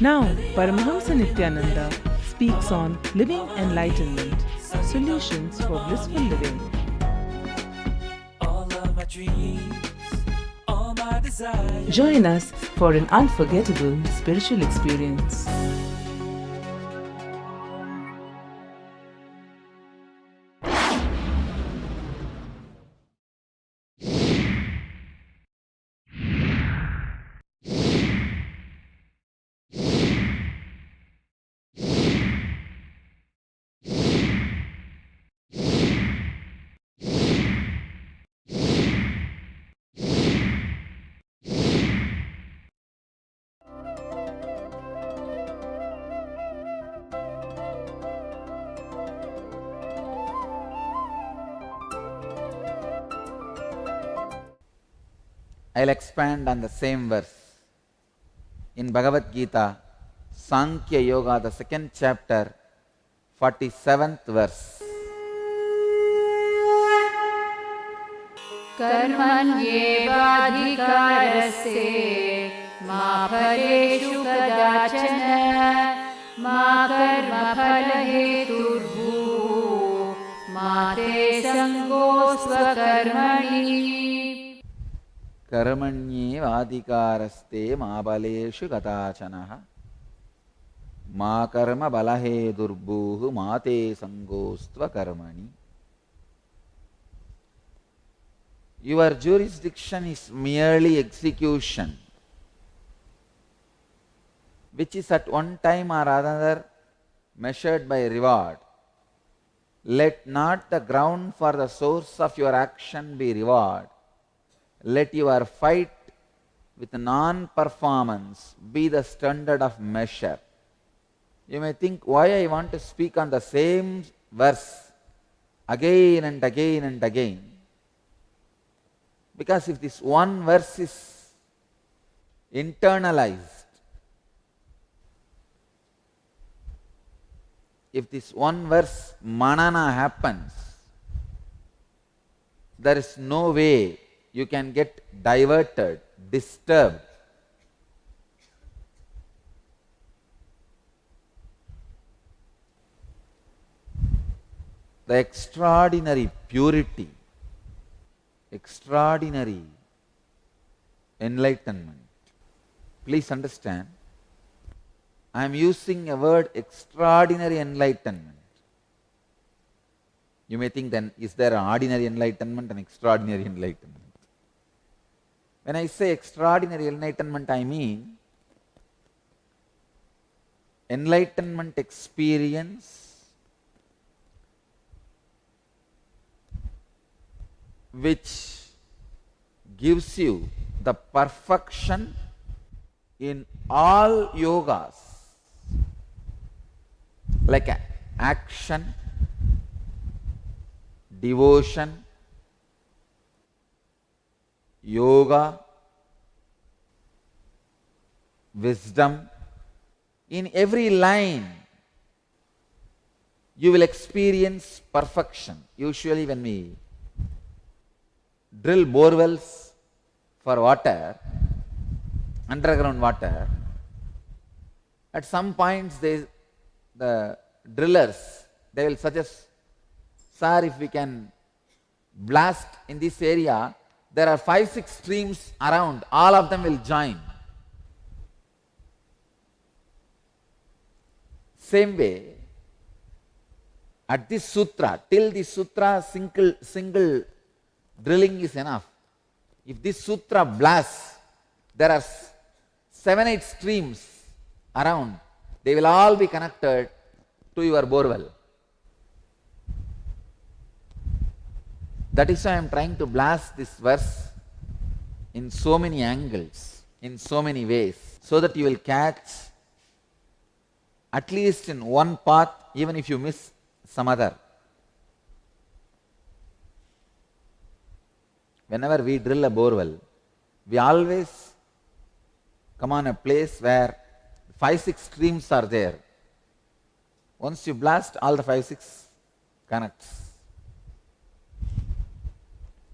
Now, Paramahamsa Nithyananda speaks on living enlightenment, solutions for blissful living. Join us for an unforgettable spiritual experience. I'll expand on the same verse. In Bhagavad Gita, Sankhya Yoga, the second chapter, 47th verse. कर्मण्येवाधिकारस्ते मा फलेषु कदाचन मा कर्मफलहेतुर्भूः मा ते सङ्गोऽस्त्वकर्मणि कर्मण्येवाधिकारस्ते मा बलेषु कदाचनः मा कर्म बलहेतुर्भूः मा ते संगोस्त्वकर्मणि. Your jurisdiction is merely execution, which is at one time or another measured by reward. Let not the ground for the source of your action be reward. Let your fight with non-performance be the standard of measure. You may think, why I want to speak on the same verse again and again and again. Because if this one verse is internalized, if this one verse manana happens, there is no way you can get diverted, disturbed. The extraordinary purity, extraordinary enlightenment. Please understand, I am using a word extraordinary enlightenment. You may think, then is there an ordinary enlightenment and extraordinary enlightenment? When I say extraordinary enlightenment, I mean enlightenment experience which gives you the perfection in all yogas, like action, devotion, yoga, wisdom. In every line, you will experience perfection. Usually when we drill bore wells for water, underground water, at some points the drillers, they will suggest, sir, if we can blast in this area, there are 5-6 streams around, all of them will join. Same way, at this sutra, till this sutra single drilling is enough. If this sutra blasts, there are 7-8 streams around, they will all be connected to your borewell. That is why I am trying to blast this verse in so many angles, in so many ways, so that you will catch at least in one path, even if you miss some other. Whenever we drill a borewell, we always come on a place where 5-6 streams are there. Once you blast, all the 5-6 connects.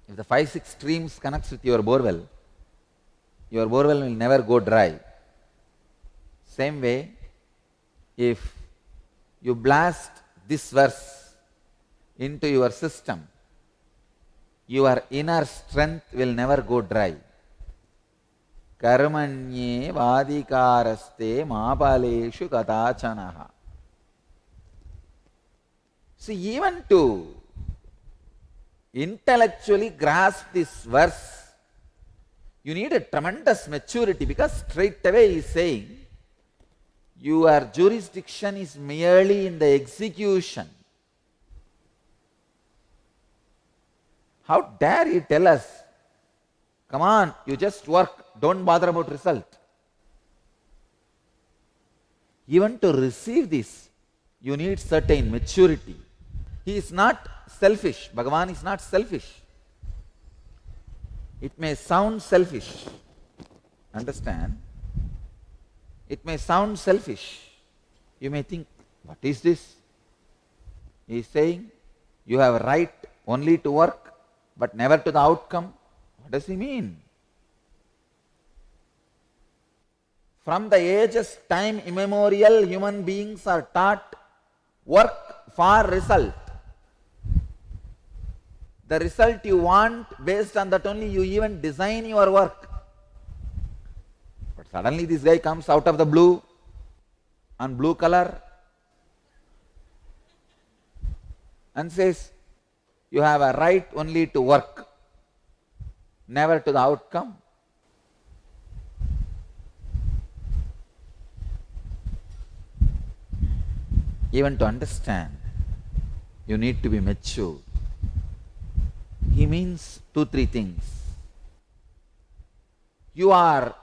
If the 5-6 streams connects with your borewell will never go dry. Same way, if you blast this verse into your system, your inner strength will never go dry. Karmanye vadikaraste mapaleshu kadachanaha. See, even to intellectually grasp this verse, you need a tremendous maturity, because straight away he is saying, your jurisdiction is merely in the execution. How dare he tell us, come on, you just work, don't bother about result. Even to receive this, you need certain maturity. He is not selfish. Bhagavan is not selfish. It may sound selfish. Understand? It may sound selfish. You may think, what is this? He is saying, you have a right only to work, but never to the outcome. What does he mean? From the ages time immemorial, human beings are taught work for result. The result you want, based on that only you even design your work. But suddenly this guy comes out of the blue, on blue color, and says, you have a right only to work, never to the outcome. Even to understand, you need to be mature. He means 2-3 things. You are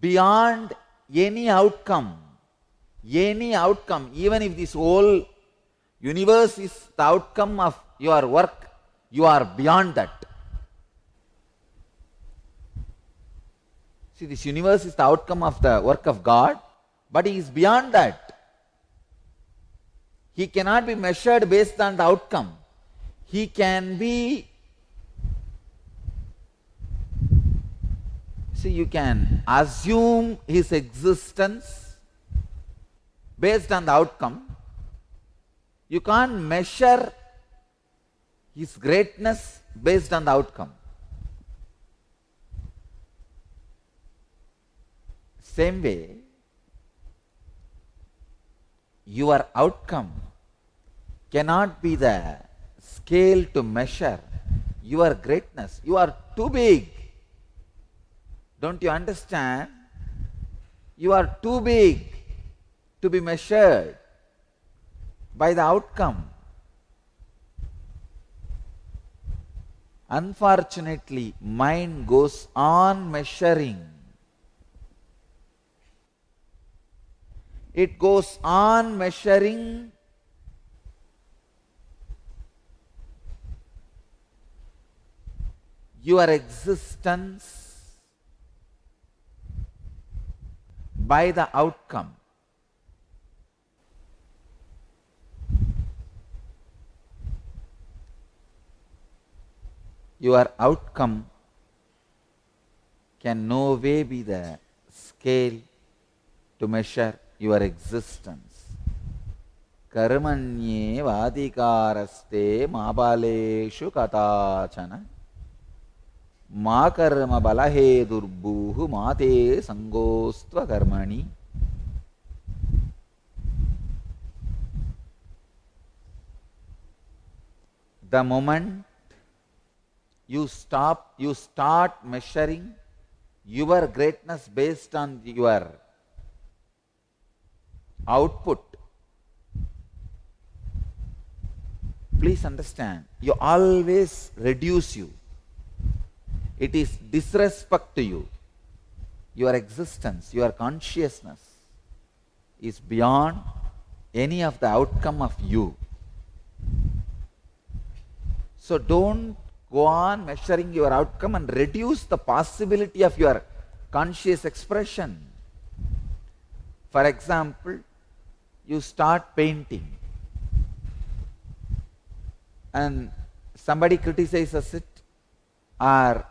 beyond any outcome, even if this whole universe is the outcome of your work, you are beyond that. See, this universe is the outcome of the work of God, but He is beyond that. He cannot be measured based on the outcome. He can be, see, you can assume His existence based on the outcome. You can't measure His greatness based on the outcome. Same way, your outcome cannot be the scale to measure your greatness. You are too big. Don't you understand? You are too big to be measured by the outcome. Unfortunately, mind goes on measuring. It goes on measuring your existence by the outcome. Your outcome can no way be the scale to measure your existence. Karmanye vadikaraste mabaleshu katachana ma karma balahe durbuhu mate sangostva karmani. The moment you start measuring your greatness based on your output. Please understand, you always reduce you. It is disrespect to you. Your existence, your consciousness is beyond any of the outcome of you. So don't go on measuring your outcome and reduce the possibility of your conscious expression. For example, you start painting and somebody criticizes it or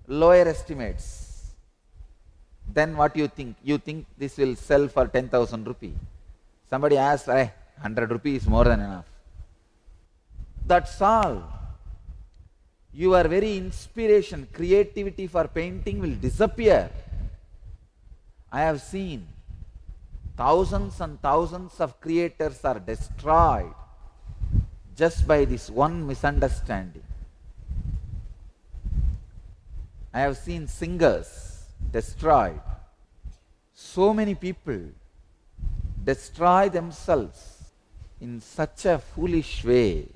lower estimates. Then what you think? You think this will sell for 10,000 rupees. Somebody asks, 100 rupees is more than enough. That's all. Your very inspiration, creativity for painting will disappear. I have seen thousands and thousands of creators are destroyed just by this one misunderstanding. I have seen singers destroyed. So many people destroy themselves in such a foolish way.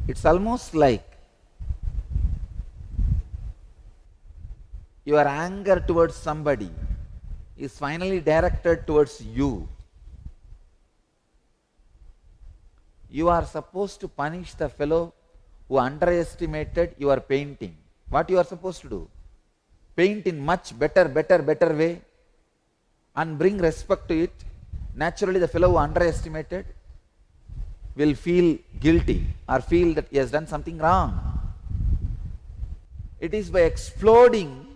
It's almost like your anger towards somebody is finally directed towards you. You are supposed to punish the fellow who underestimated your painting. What you are supposed to do? Paint in much better way and bring respect to it. Naturally, the fellow who underestimated will feel guilty or feel that he has done something wrong. It is by exploding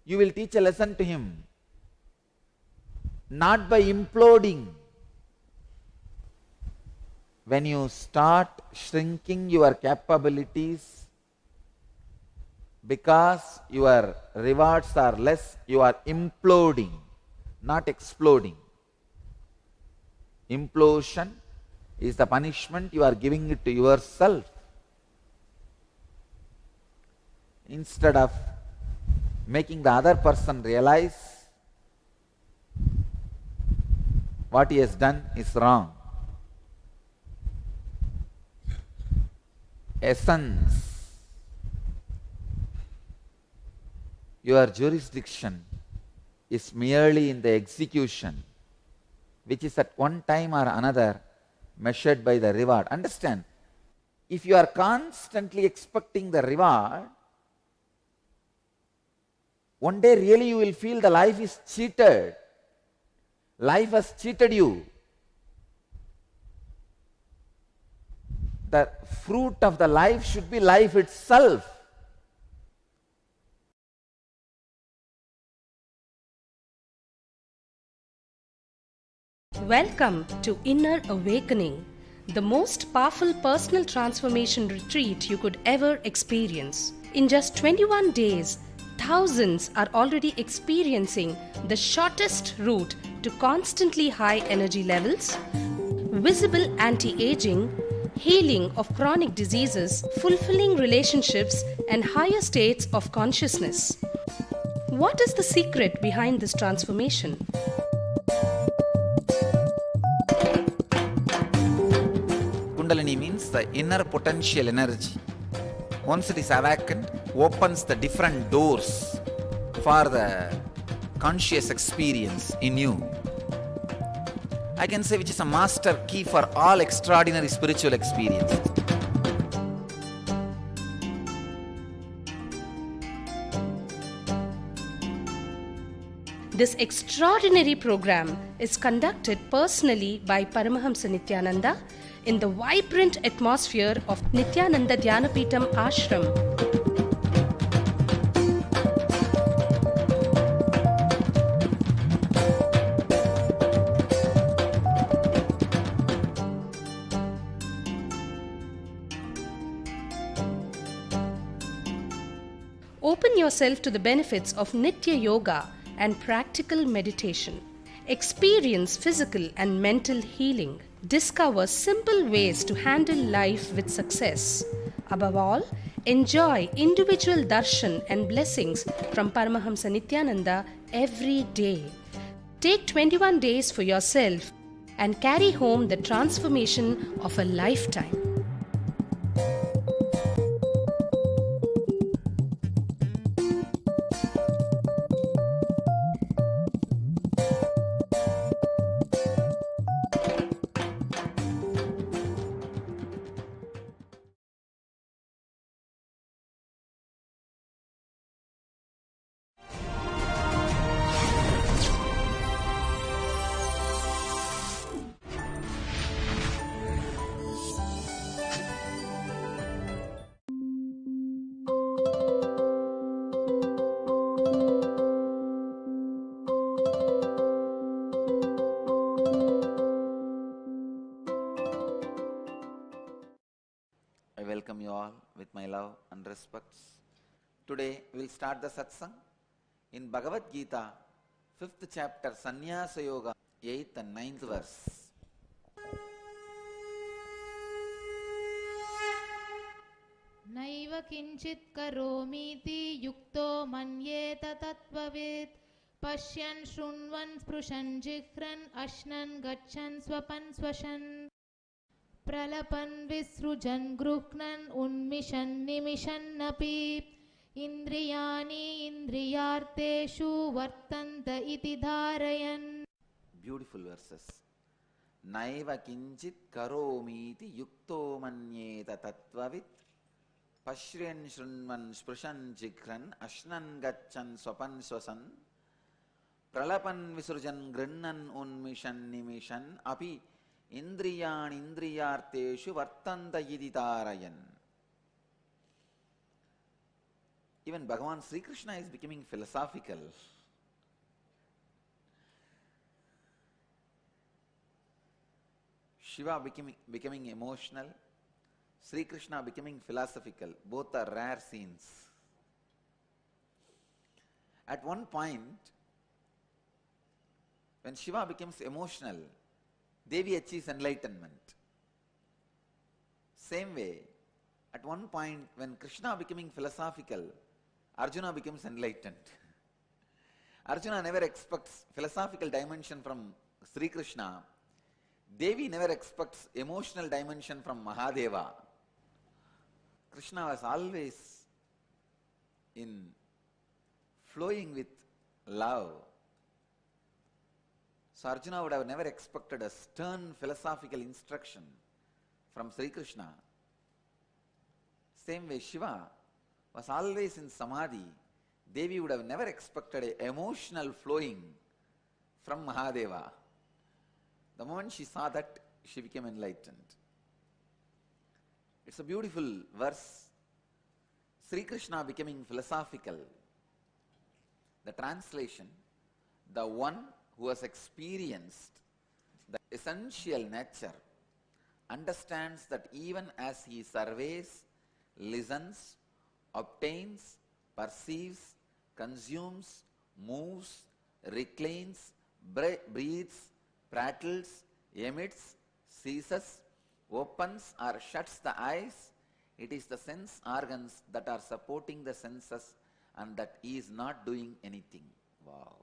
you will teach a lesson to him, not by imploding. When you start shrinking your capabilities because your rewards are less, you are imploding, not exploding. Implosion is the punishment you are giving it to yourself. Instead of making the other person realize what he has done is wrong. Essence. Your jurisdiction is merely in the execution, which is at one time or another measured by the reward. Understand, if you are constantly expecting the reward, one day really you will feel the life is cheated. Life has cheated you. The fruit of the life should be life itself. Welcome to Inner Awakening, the most powerful personal transformation retreat you could ever experience. In just 21 days, thousands are already experiencing the shortest route to constantly high energy levels, visible anti-aging, healing of chronic diseases, fulfilling relationships, and higher states of consciousness. What is the secret behind this transformation? Kundalini means the inner potential energy. Once it is awakened, opens the different doors for the conscious experience in you. I can say which is a master key for all extraordinary spiritual experiences. This extraordinary program is conducted personally by Paramahamsa Nithyananda in the vibrant atmosphere of Nithyananda Dhyanapitham Ashram. Open yourself to the benefits of Nitya Yoga and practical meditation. Experience physical and mental healing. Discover simple ways to handle life with success. Above all, enjoy individual darshan and blessings from Paramahamsa Nithyananda every day. Take 21 days for yourself and carry home the transformation of a lifetime. I welcome you all with my love and respects. Today we will start the satsang in Bhagavad Gita, 5th chapter, Sannyasa Yoga, 8th and 9th verse. नैव किञ्चित् करोमीति युक्तो मन्येत तत्त्ववित् पश्यन् शृण्वन् स्पृशन् जिह्रन् अश्नन् गच्छन् स्वपन् स्वशन् प्रलपन् विसृजन् गृह्णन् उन्मिषन् निमिषन्नपि इन्द्रियाणि इन्द्रियार्थेषु वर्तन्त इति धारयन्. Beautiful verses. naiva kinchit karomiti yukto manyeta tattvavit pashryan shrunvan sprishan jikran ashnan gachan swapan swasan pralapan visrujan grinnan unmishan nimishan api indriyan indriyarteshu vartanta iditarayan. Even Bhagavan Sri Krishna is becoming philosophical. Shiva becoming emotional, Sri Krishna becoming philosophical. Both are rare scenes. At one point, when Shiva becomes emotional, Devi achieves enlightenment. Same way, at one point when Krishna becoming philosophical, Arjuna becomes enlightened. Arjuna never expects philosophical dimension from Sri Krishna. Devi never expects emotional dimension from Mahadeva. Krishna was always in flowing with love. So Arjuna would have never expected a stern philosophical instruction from Sri Krishna. Same way Shiva was always in Samadhi. Devi would have never expected an emotional flowing from Mahadeva. The moment she saw that, she became enlightened. It's a beautiful verse. Sri Krishna becoming philosophical. The translation, the one who has experienced the essential nature understands that even as he surveys, listens, obtains, perceives, consumes, moves, reclines, breathes, prattles, emits, ceases, opens or shuts the eyes, it is the sense organs that are supporting the senses and that he is not doing anything. Wow.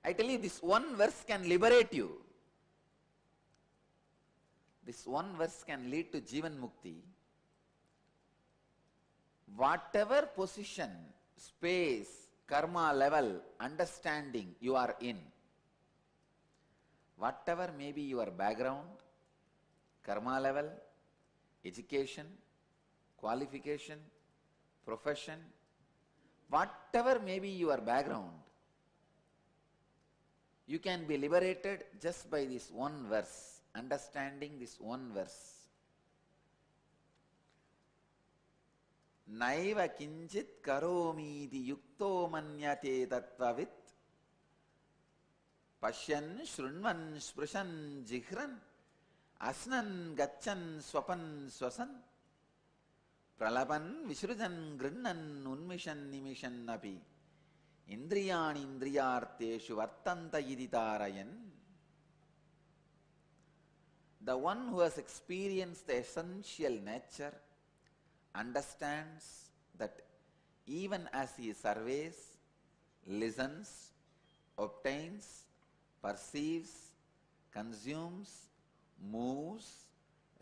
I tell you, this one verse can liberate you. This one verse can lead to Jivan Mukti. Whatever position, space, karma level, understanding you are in, whatever may be your background, karma level, education, qualification, profession, whatever may be your background, you can be liberated just by this one verse, understanding this one verse. Naiva kinchit karomiti yukto manyate tattvavit pashyan shrunvan sprishan jihran asnan gachan swapan swasan pralapan visrujan grinnan unmishan nimishan api indriyan indriyarteshu vartanta iditarayan. The one who has experienced the essential nature understands that even as he surveys, listens, obtains, perceives, consumes, moves,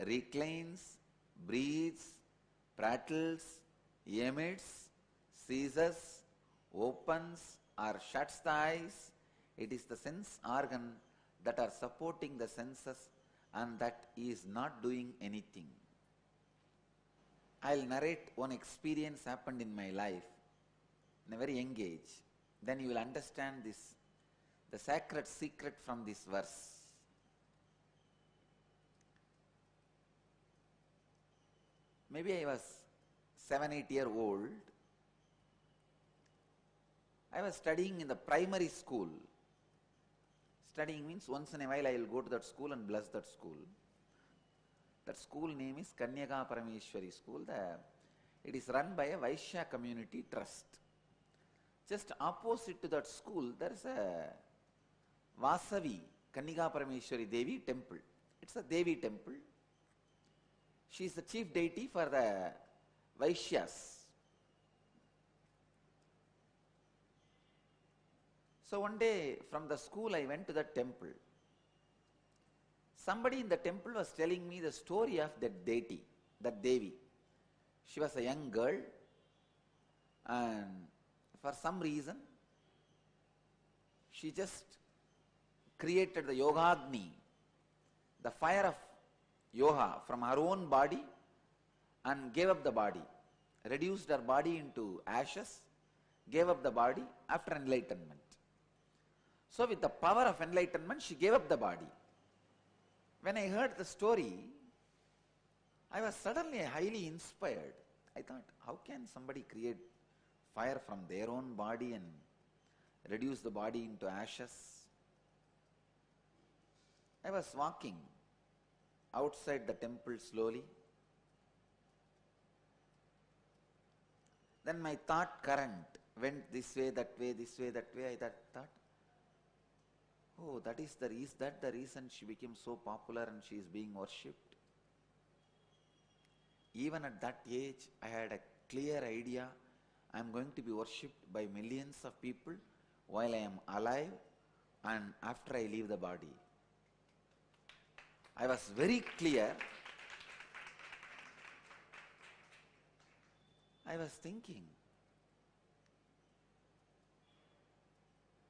reclines, breathes, prattles, emits, ceases, opens or shuts the eyes, it is the sense organ that are supporting the senses and that he is not doing anything. I'll narrate one experience happened in my life in a very young age. Then you will understand this, the sacred secret from this verse. Maybe I was 7-8 years old. I was studying in the primary school. Studying means once in a while I will go to that school and bless that school. That school name is Kanyaka Parameshwari School. It is run by a Vaishya Community Trust. Just opposite to that school, there is a Vasavi Kanyaka Parameshwari Devi temple. It's a Devi temple. She is the chief deity for the Vaishyas. So one day from the school I went to that temple. Somebody in the temple was telling me the story of that deity, that Devi. She was a young girl and for some reason she just created the Yogagni, the fire of yoga from her own body and gave up the body, reduced her body into ashes, gave up the body after enlightenment. So with the power of enlightenment, she gave up the body. When I heard the story, I was suddenly highly inspired. I thought, how can somebody create fire from their own body and reduce the body into ashes? I was walking outside the temple slowly. Then my thought current went this way, that way, this way, that way. I thought, oh, that is the reason she became so popular and she is being worshipped. Even at that age, I had a clear idea, I am going to be worshipped by millions of people while I am alive and after I leave the body. I was very clear. I was thinking,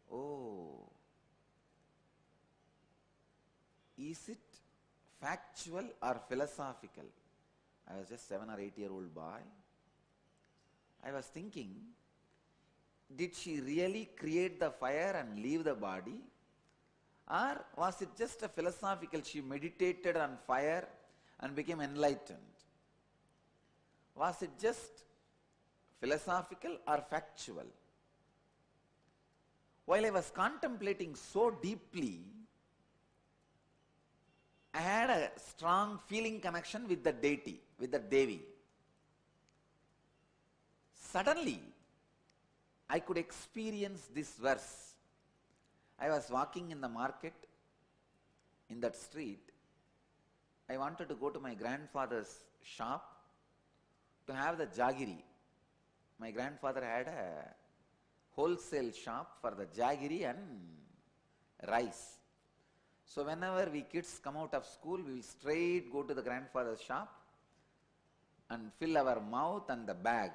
oh, is it factual or philosophical? I was just 7 or 8-year-old boy. I was thinking, did she really create the fire and leave the body? Or was it just a philosophical, she meditated on fire and became enlightened? Was it just philosophical or factual? While I was contemplating so deeply, I had a strong feeling connection with the deity, with the Devi. Suddenly, I could experience this verse. I was walking in the market, in that street. I wanted to go to my grandfather's shop to have the jaggery. My grandfather had a wholesale shop for the jaggery and rice. So whenever we kids come out of school, we will straight go to the grandfather's shop and fill our mouth and the bag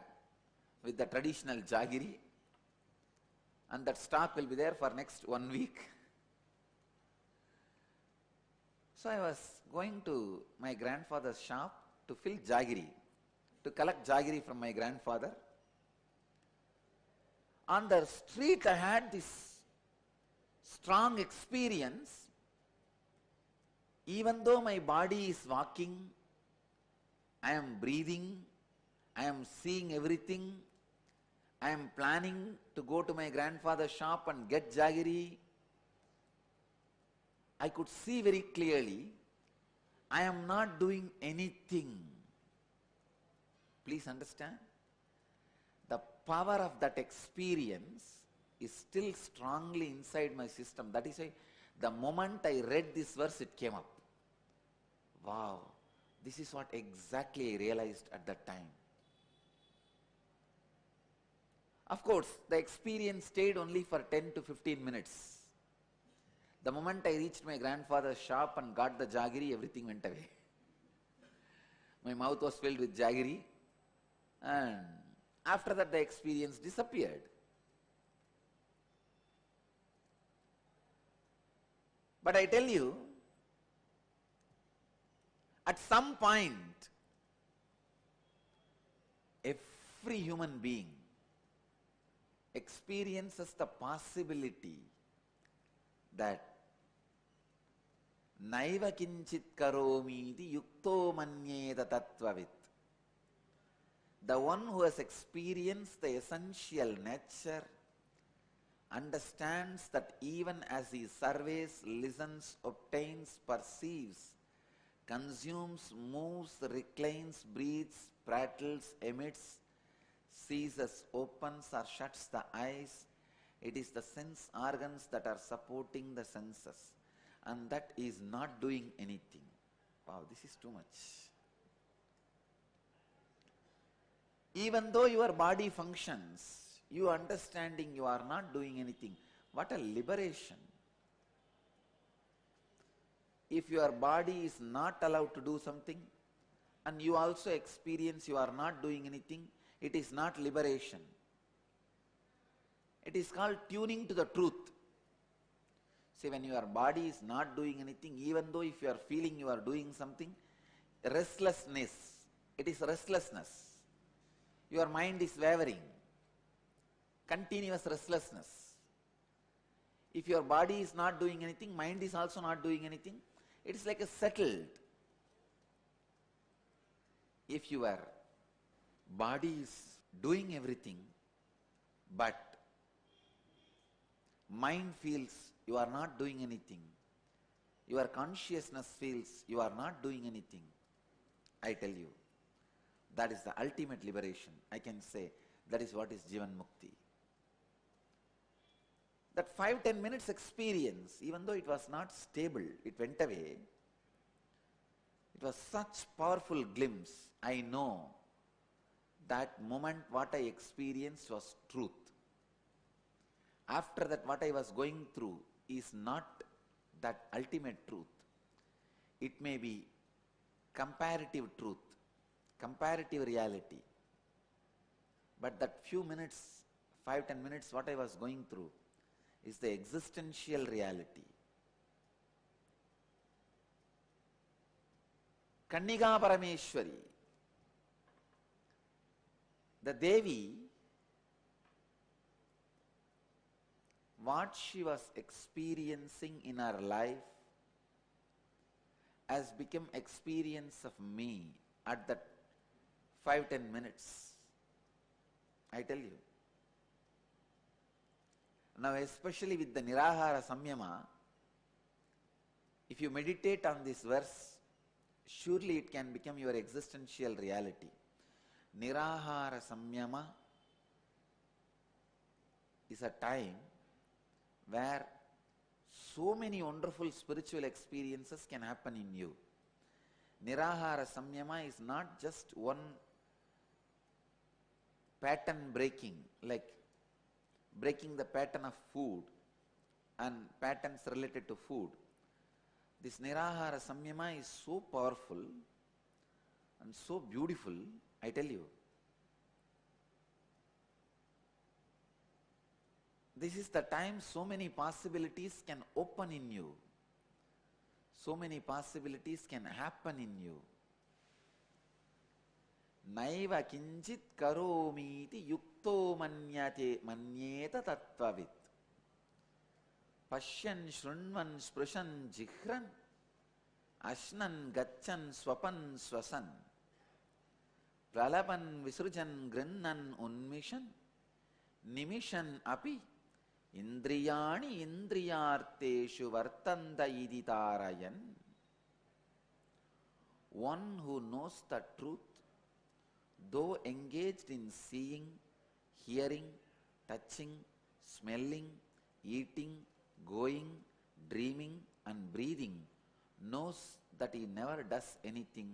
with the traditional jaggery, and that stock will be there for next 1 week. So I was going to my grandfather's shop to fill jaggery, to collect jaggery from my grandfather. On the street I had this strong experience. Even though my body is walking, I am breathing, I am seeing everything, I am planning to go to my grandfather's shop and get jaggery, I could see very clearly, I am not doing anything. Please understand? The power of that experience is still strongly inside my system. That is why the moment I read this verse, it came up. Wow, this is what exactly I realized at that time. Of course, the experience stayed only for 10 to 15 minutes. The moment I reached my grandfather's shop and got the jaggery, everything went away. My mouth was filled with jaggery, and after that the experience disappeared. But I tell you, at some point, every human being experiences the possibility that naiva kinchit karomiti yukto manyeta tattvavit. The one who has experienced the essential nature understands that even as he surveys, listens, obtains, perceives, consumes, moves, reclines, breathes, prattles, emits, seizes, opens or shuts the eyes, it is the sense organs that are supporting the senses, and that is not doing anything. Wow, this is too much. Even though your body functions, you understanding you are not doing anything. What a liberation. If your body is not allowed to do something and you also experience you are not doing anything, it is not liberation. It is called tuning to the truth. See, when your body is not doing anything, even though if you are feeling you are doing something, restlessness, it is restlessness. Your mind is wavering, continuous restlessness. If your body is not doing anything, mind is also not doing anything. It is like a settled. If your body is doing everything, but mind feels you are not doing anything, your consciousness feels you are not doing anything, I tell you, that is the ultimate liberation. I can say that is what is Jivan Mukti. That 5-10 minutes experience, even though it was not stable, it went away. It was such powerful glimpse. I know that moment what I experienced was truth. After that, what I was going through is not that ultimate truth. It may be comparative truth, comparative reality. But that few minutes, 5-10 minutes, what I was going through is the existential reality. Kanniga Parameshwari, the Devi, what she was experiencing in her life has become experience of me at that 5-10 minutes. I tell you. Now, especially with the Nirahara Samyama, if you meditate on this verse, surely it can become your existential reality. Nirahara Samyama is a time where so many wonderful spiritual experiences can happen in you. Nirahara Samyama is not just one pattern breaking, like breaking the pattern of food and patterns related to food. This Nirahara Samyama is so powerful and so beautiful, I tell you. This is the time so many possibilities can open in you. So many possibilities can happen in you. Naiva kinchit karomiti yukto manyeta tattvavit. Pashyan shrunvan sprushan jihran. Ashnan gachan swapan swasan. Pralapan visrujan grinnan unmishan. Nimishan api. Indriyani indriyarteshu vartanda iditarayan. One who knows the truth, though engaged in seeing, hearing, touching, smelling, eating, going, dreaming and breathing, knows that he never does anything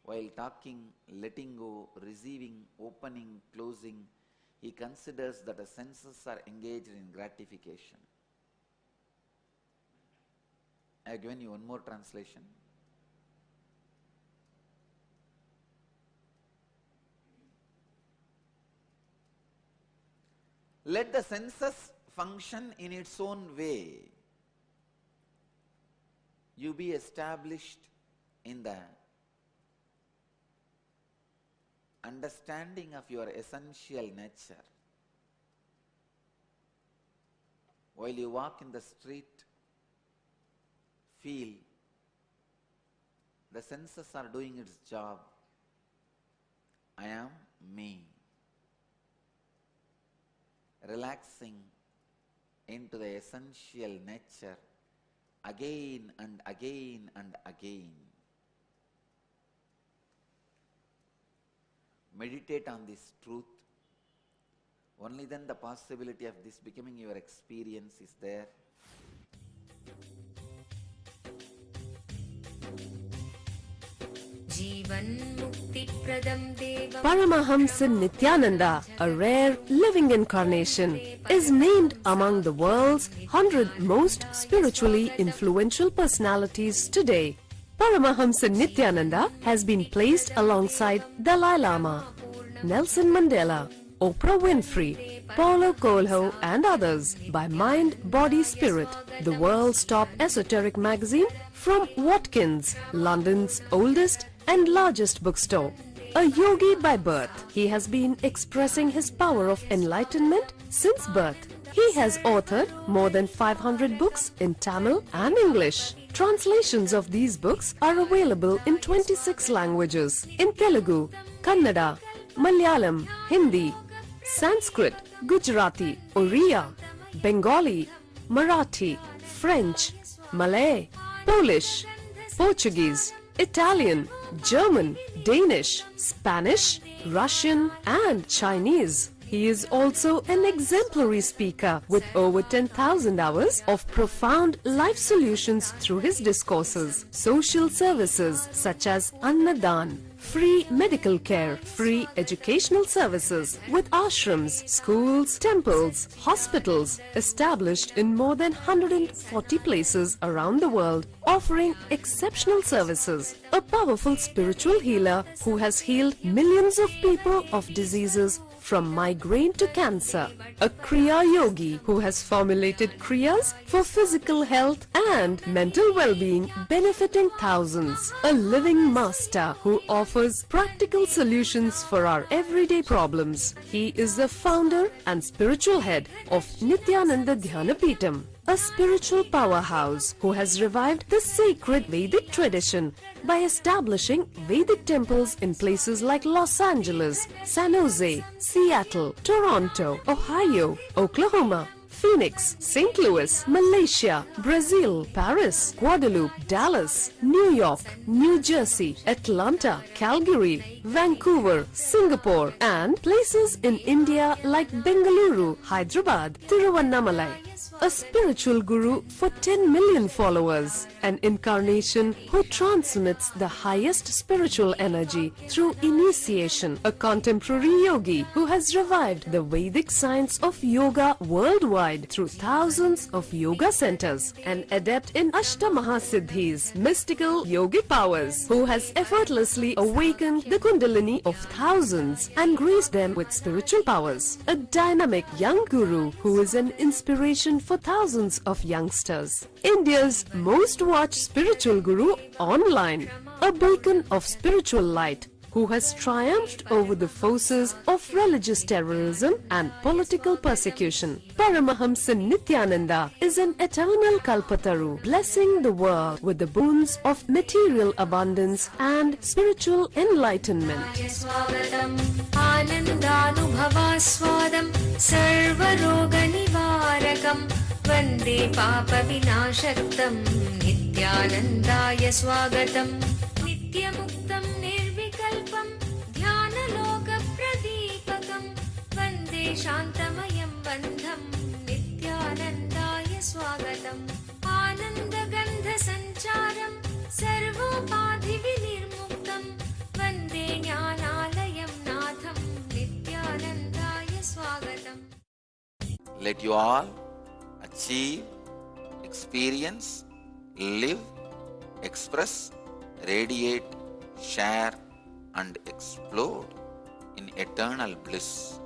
while talking, letting go, receiving, opening, closing. He considers that the senses are engaged in gratification. I have given you one more translation. Let the senses function in its own way. You be established in the understanding of your essential nature. While you walk in the street, feel the senses are doing its job. I am me. Relaxing into the essential nature again and again and again. Meditate on this truth. Only then the possibility of this becoming your experience is there. Paramahamsa Nithyananda, a rare living incarnation, is named among the world's 100 most spiritually influential personalities today. Paramahamsa Nithyananda has been placed alongside Dalai Lama, Nelson Mandela, Oprah Winfrey, Paulo Coelho and others by Mind, Body, Spirit, the world's top esoteric magazine from Watkins, London's oldest and largest bookstore. A yogi by birth, he has been expressing his power of enlightenment since birth. He has authored more than 500 books in Tamil and English. Translations of these books are available in 26 languages in Telugu, Kannada, Malayalam, Hindi, Sanskrit, Gujarati, Oriya, Bengali, Marathi, French, Malay, Polish, Portuguese, Italian, German, Danish, Spanish, Russian and Chinese. He is also an exemplary speaker with over 10,000 hours of profound life solutions through his discourses. Social services such as Annadan, free medical care, free educational services with ashrams, schools, temples, hospitals established in more than 140 places around the world, offering exceptional services. A powerful spiritual healer who has healed millions of people of diseases from migraine to cancer. A Kriya Yogi who has formulated Kriyas for physical health and mental well-being, benefiting thousands. A living master who offers practical solutions for our everyday problems. He is the founder and spiritual head of Nithyananda Dhanapeetham, a spiritual powerhouse who has revived the sacred Vedic tradition by establishing Vedic temples in places like Los Angeles, San Jose, Seattle, Toronto, Ohio, Oklahoma, Phoenix, St. Louis, Malaysia, Brazil, Paris, Guadeloupe, Dallas, New York, New Jersey, Atlanta, Calgary, Vancouver, Singapore, and places in India like Bengaluru, Hyderabad, Tiruvannamalai. A spiritual guru for 10 million followers, an incarnation who transmits the highest spiritual energy through initiation, a contemporary yogi who has revived the Vedic science of yoga worldwide through thousands of yoga centers, an adept in Ashtamahasiddhis, mystical yogic powers, who has effortlessly awakened the Kundalini of thousands and graced them with spiritual powers, a dynamic young guru who is an inspiration for thousands of youngsters. India's most watched spiritual guru online, a beacon of spiritual light who has triumphed over the forces of religious terrorism and political persecution. Paramahamsa Nithyananda is an eternal Kalpataru, blessing the world with the boons of material abundance and spiritual enlightenment. स्वागतम् आनन्दानुभवास्वादं सर्वरोगनिवारकं वन्दे पापविनाशक्तं नित्यानन्दाय स्वागतं नित्यमुक्तं निर्विकल्पं ध्यानलोकप्रदीपकं वन्दे शान्तमयं बन्धं नित्यानन्दाय स्वागतम् आनन्दगन्धसञ्चारं सर्वोपाधिविनिर्मुक्तं वन्दे ज्ञानालयं नाथं नित्यानन्दाय स्वागतम्. Let you all achieve, experience, live, express, radiate, share and explode in eternal bliss.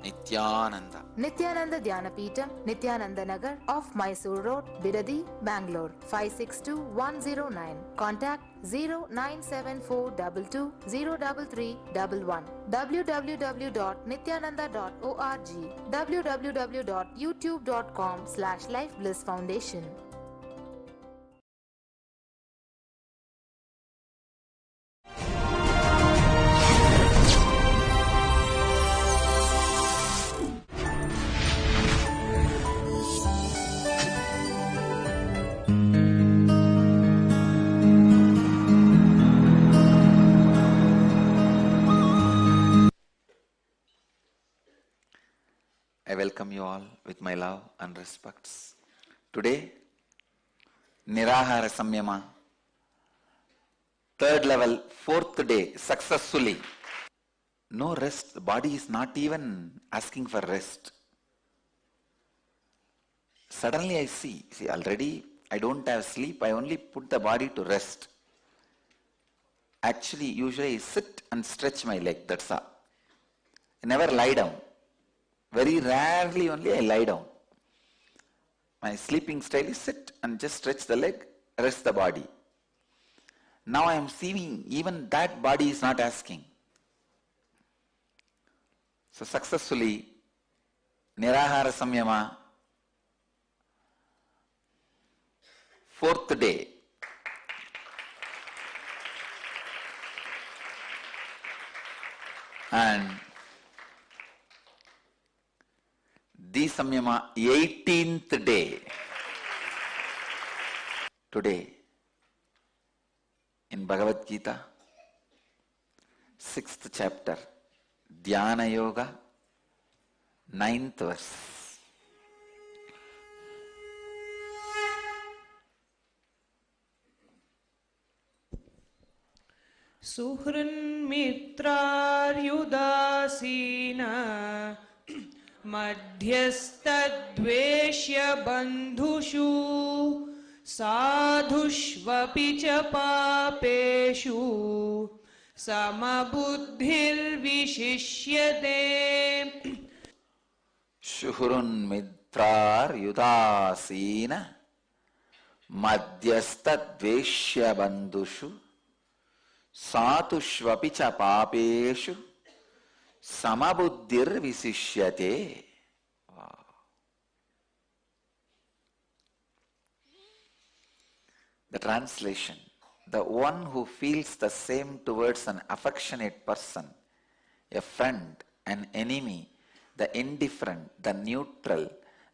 Nithyananda. Nithyananda Dhanapeetham, Nithyananda Nagar off Mysore Road, Bidadi, Bangalore 562109. Contact 097422033111. www.nithyananda.org. www.youtube.com/lifeblissfoundation. I welcome you all with my love and respects. Today, Nirahara Samyama, third level, fourth day, successfully. No rest, the body is not even asking for rest. Suddenly I see already I don't have sleep, I only put the body to rest. Actually, usually I sit and stretch my leg, that's all. I never lie down. Very rarely only I lie down. My sleeping style is sit and just stretch the leg, rest the body. Now I am seeing even that body is not asking. So successfully, Nirahara Samyama, 4th day. And the Samyama, 18th day. Today, in Bhagavad Gita, 6th chapter, Dhyana Yoga, 9th verse. सुहृन्मित्रार्युदासीना मध्यस्तद्वेष्य बन्धुषु साधुष्वपि च पापेषु समबुद्धिर्विशिष्यते Shuhurunmitraryudasena madhyastadveshya bandhushu satushvapi cha papeshu samabuddhir visishyate. Wow. The translation: the one who feels the same towards an affectionate person, a friend, an enemy, the indifferent, the neutral,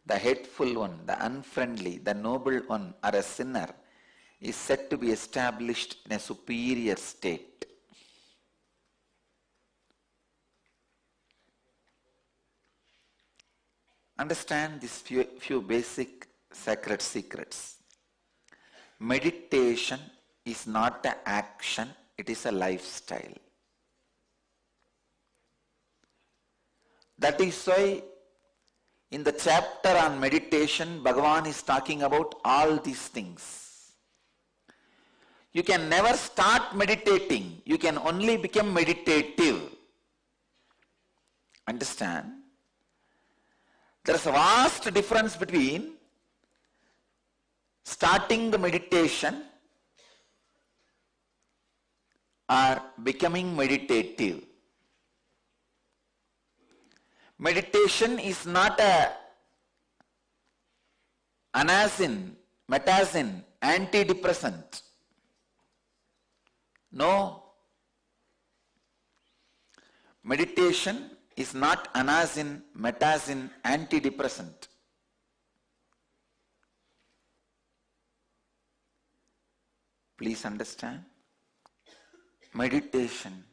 the hateful one, the unfriendly, the noble one, or a sinner, is said to be established in a superior state. Understand these few basic sacred secrets. Meditation is not an action, it is a lifestyle. That is why in the chapter on meditation, Bhagavan is talking about all these things. You can never start meditating. You can only become meditative. Understand? There is a vast difference between starting the meditation or becoming meditative. Meditation is not a anacin, metacin, antidepressant. No. Meditation is not anacin, metacin, antidepressant. Please understand. Meditation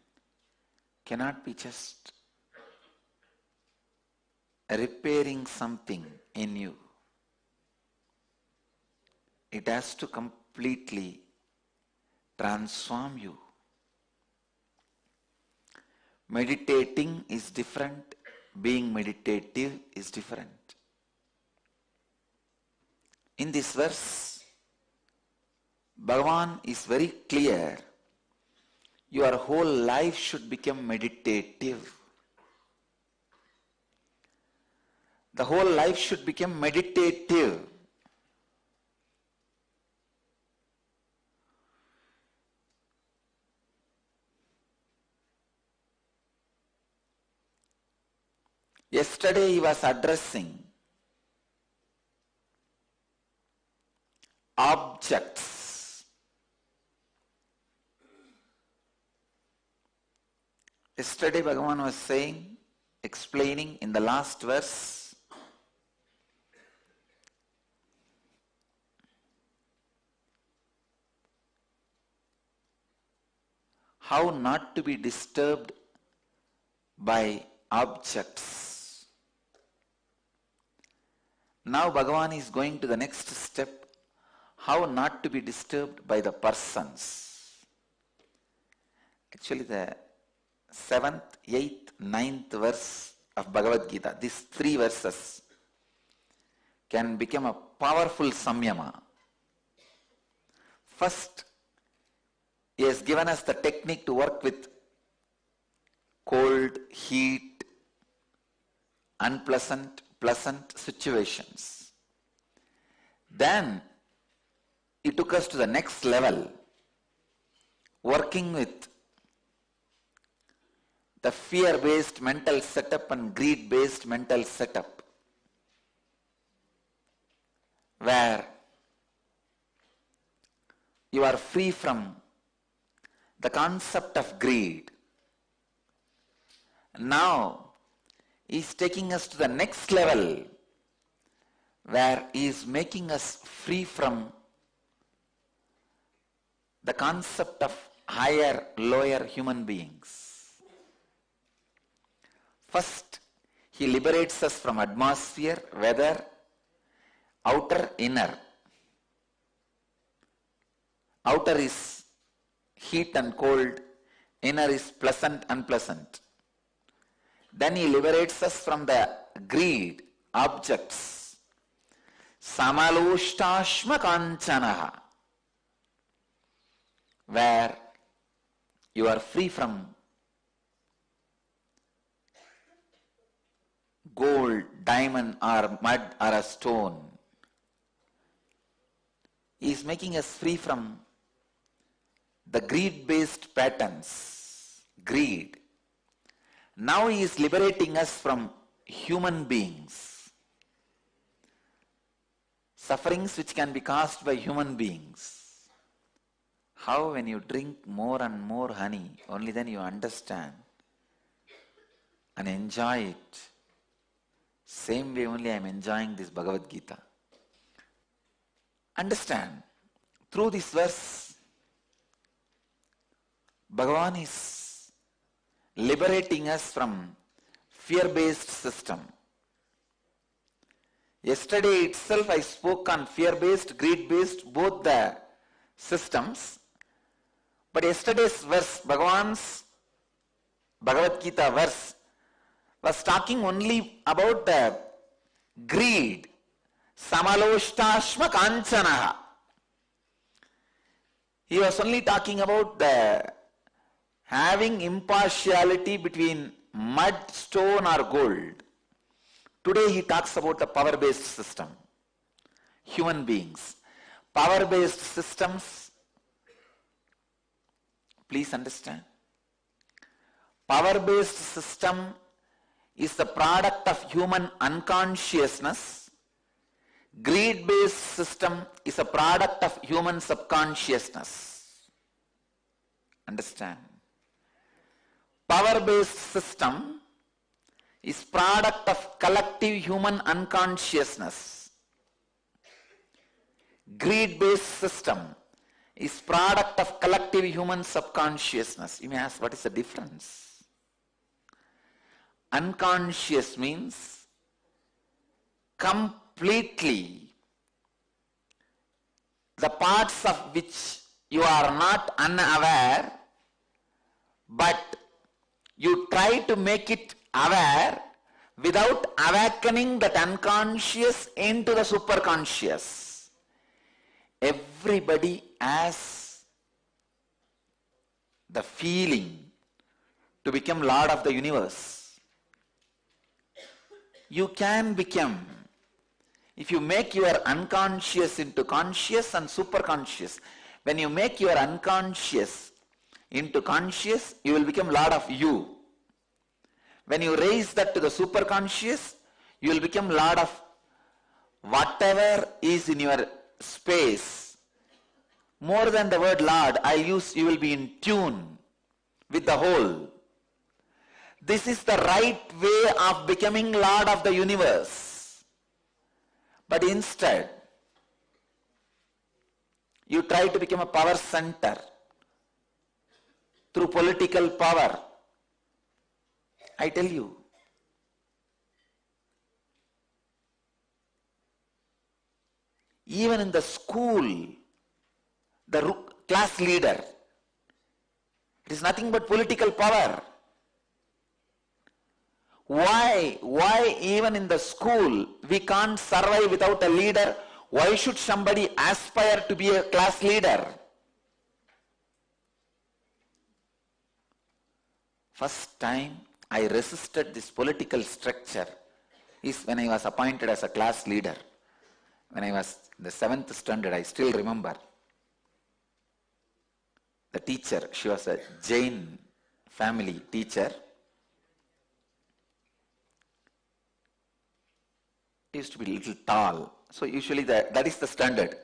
cannot be just repairing something in you. It has to completely transform you. Meditating is different, being meditative is different. In this verse, Bhagavan is very clear. Your whole life should become meditative. The whole life should become meditative. Yesterday he was addressing objects. Yesterday Bhagavan was saying, explaining in the last verse, how not to be disturbed by objects. Now Bhagavan is going to the next step, how not to be disturbed by the persons. Actually the 7th, 8th, 9th verse of Bhagavad Gita, these 3 verses can become a powerful samyama. First, he has given us the technique to work with cold, heat, unpleasant, pleasant situations. Then he took us to the next level, working with the fear-based mental setup and greed-based mental setup, where you are free from the concept of greed. Now, he is taking us to the next level, where he is making us free from the concept of higher, lower human beings. First, he liberates us from atmosphere, weather, outer, inner. Outer is heat and cold, inner is pleasant, unpleasant. Then he liberates us from the greed, objects. Samalushtashma kanchanaha, where you are free from gold, diamond or mud or a stone. He is making us free from the greed-based patterns, greed. Now he is liberating us from human beings, sufferings which can be caused by human beings. How when you drink more and more honey, only then you understand and enjoy it. Same way only I am enjoying this Bhagavad Gita. Understand, through this verse, Bhagavan is liberating us from fear-based system. Yesterday itself I spoke on fear-based, greed-based, both the systems. But yesterday's verse, Bhagavan's Bhagavad Gita verse, was talking only about the greed. Samaloshtashma kanchanaha. He was only talking about the having impartiality between mud, stone or gold. Today he talks about the power-based system. Human beings. Power-based systems, please understand. Power-based system is the product of human unconsciousness. Greed-based system is a product of human subconsciousness. Understand? Power-based system is product of collective human unconsciousness. Greed-based system is product of collective human subconsciousness. You may ask, what is the difference? Unconscious means completely the parts of which you are not unaware, but you try to make it aware without awakening that unconscious into the superconscious. Everybody has the feeling to become Lord of the universe. You can become, if you make your unconscious into conscious and superconscious. When you make your unconscious into conscious, you will become Lord of you. When you raise that to the superconscious, you will become Lord of whatever is in your space. More than the word Lord, I use you will be in tune with the whole. This is the right way of becoming Lord of the universe. But instead, you try to become a power center through political power. I tell you, even in the school, the class leader, it is nothing but political power. Why even in the school we can't survive without a leader? Why should somebody aspire to be a class leader? First time I resisted this political structure is when I was appointed as a class leader. When I was in the 7th standard, I still remember the teacher. She was a Jain family teacher. Used to be a little tall. So usually that is the standard.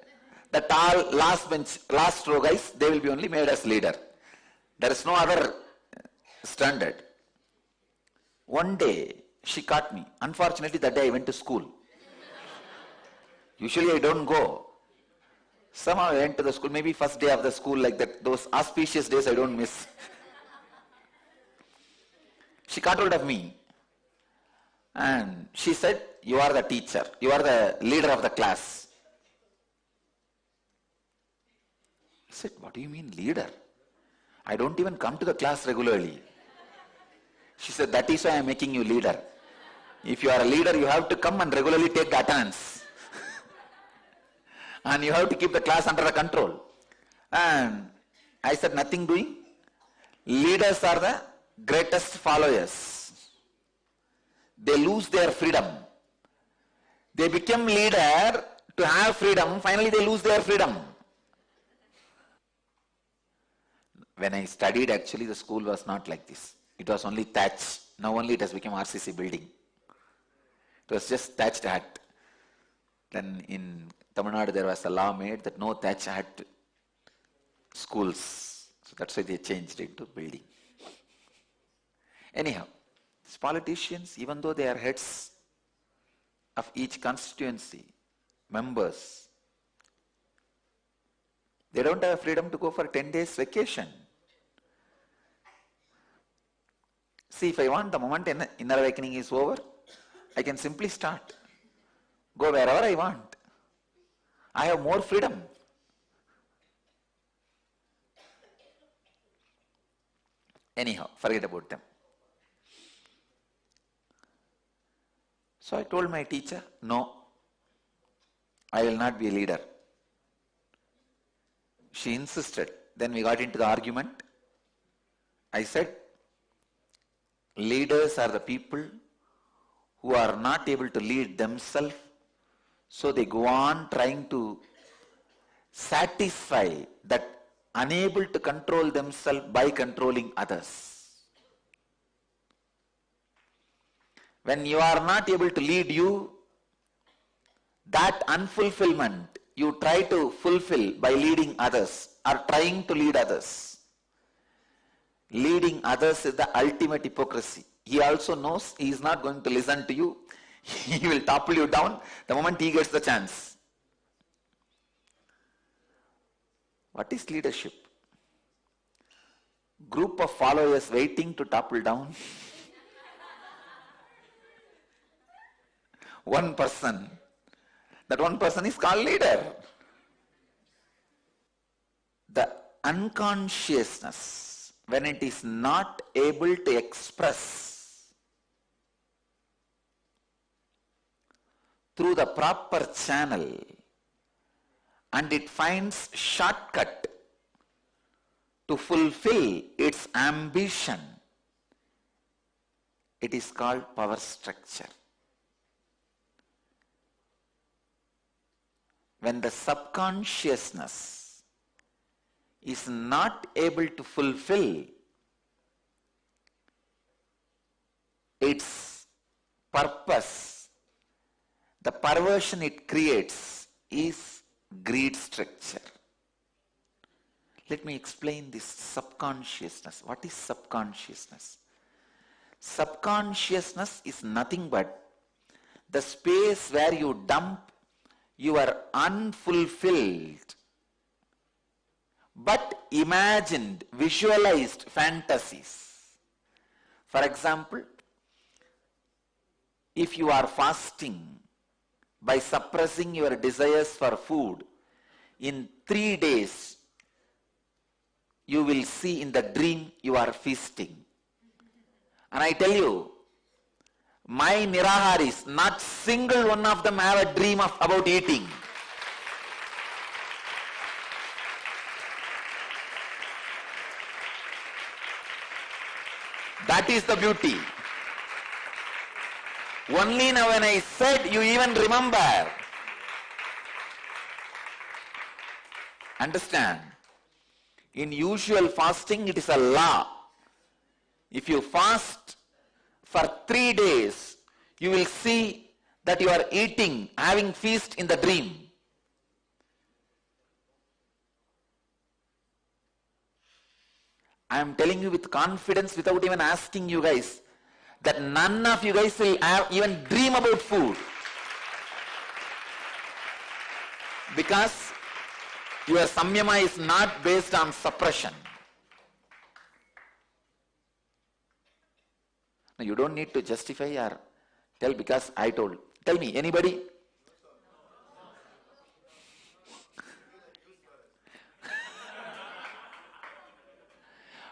The tall last bench, last row guys, they will be only made as leader. There is no other standard. One day she caught me. Unfortunately that day I went to school. Usually I don't go. Somehow I went to the school, maybe first day of the school, like that. Those auspicious days I don't miss. She caught hold of me and she said, "You are the teacher. You are the leader of the class." I said, "What do you mean leader? I don't even come to the class regularly." She said, "That is why I am making you leader. If you are a leader, you have to come and regularly take the attendance. And you have to keep the class under the control." And I said, "Nothing doing. Leaders are the greatest followers. They lose their freedom. They become leader to have freedom. Finally, they lose their freedom." When I studied, actually, the school was not like this. It was only thatch. Now only it has become RCC building. It was just thatched hut. Then in Tamil Nadu, there was a law made that no thatch hut schools. So that's why they changed it to building. Anyhow, these politicians, even though they are heads of each constituency, members, they don't have freedom to go for 10 days vacation. See, if I want, the moment inner awakening is over, I can simply start. Go wherever I want. I have more freedom. Anyhow, forget about them. So I told my teacher, "No, I will not be a leader." She insisted. Then we got into the argument. I said, leaders are the people who are not able to lead themselves, so they go on trying to satisfy that unable to control themselves by controlling others. When you are not able to lead you, that unfulfillment you try to fulfill by leading others or trying to lead others. Leading others is the ultimate hypocrisy. He also knows he is not going to listen to you. He will topple you down the moment he gets the chance. What is leadership? Group of followers waiting to topple down one person. That one person is called leader. The unconsciousness, when it is not able to express through the proper channel, and it finds shortcut to fulfill its ambition, it is called power structure. When the subconsciousness is not able to fulfill its purpose, the perversion it creates is greed structure. Let me explain this subconsciousness. What is subconsciousness? Subconsciousness is nothing but the space where you dump your unfulfilled but imagined, visualized fantasies. For example, if you are fasting by suppressing your desires for food, in 3 days you will see in the dream you are feasting. And I tell you, my Niraharis, not single one of them have a dream about eating. That is the beauty. Only now when I said, you even remember. Understand? In usual fasting, it is a law. If you fast for 3 days, you will see that you are eating, having feast in the dream. I am telling you with confidence without even asking you guys that none of you guys will even dream about food. Because your samyama is not based on suppression. Now you don't need to justify or tell because I told. Tell me, anybody?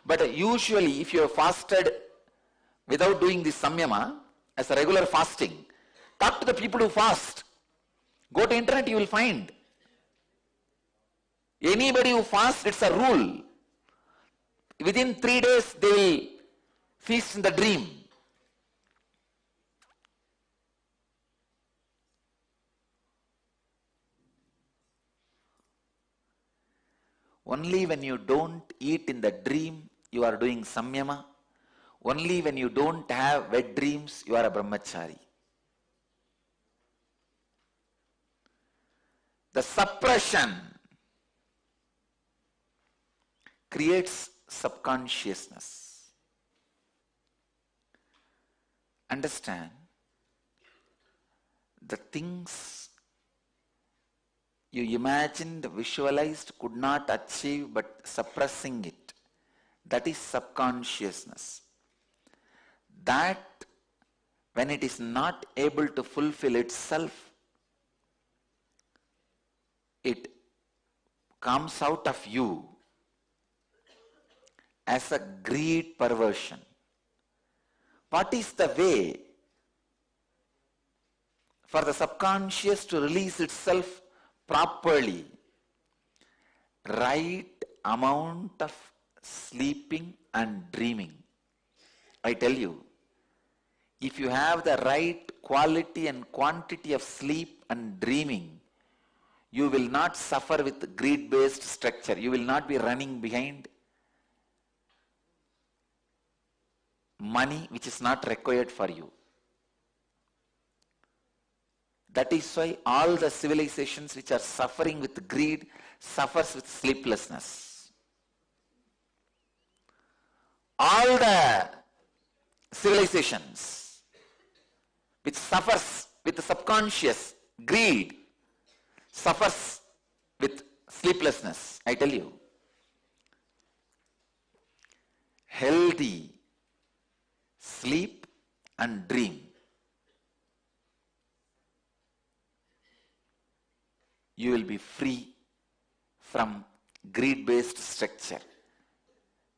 But usually if you have fasted without doing this samyama as a regular fasting, talk to the people who fast. Go to internet, you will find. Anybody who fasts, it's a rule. Within 3 days, they will feast in the dream. Only when you don't eat in the dream, you are doing samyama. Only when you don't have wet dreams, you are a brahmachari. The suppression creates subconsciousness. Understand, the things you imagined, visualized, could not achieve but suppressing it. That is subconsciousness. That when it is not able to fulfill itself, it comes out of you as a greed perversion. What is the way for the subconscious to release itself properly? Right amount of sleeping and dreaming. I tell you, if you have the right quality and quantity of sleep and dreaming, you will not suffer with greed-based structure. You will not be running behind money which is not required for you. That is why all the civilizations which are suffering with greed suffers with sleeplessness. All the civilizations which suffers with the subconscious greed suffers with sleeplessness. I tell you, healthy sleep and dream, you will be free from greed-based structure.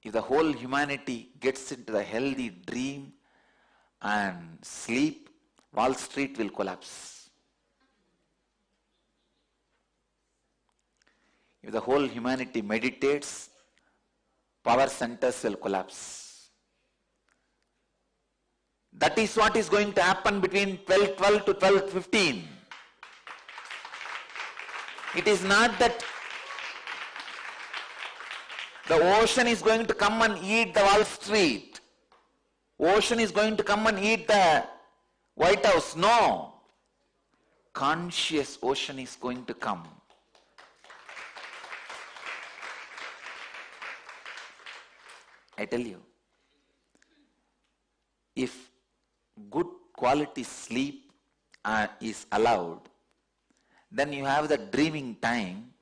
If the whole humanity gets into the healthy dream and sleep, Wall Street will collapse. If the whole humanity meditates, power centers will collapse. That is what is going to happen between 12:12 to 12:15. It is not that the ocean is going to come and eat the Wall Street. Ocean is going to come and eat the White House. No. Conscious ocean is going to come. I tell you, if good quality sleep is allowed, then you have the dreaming time.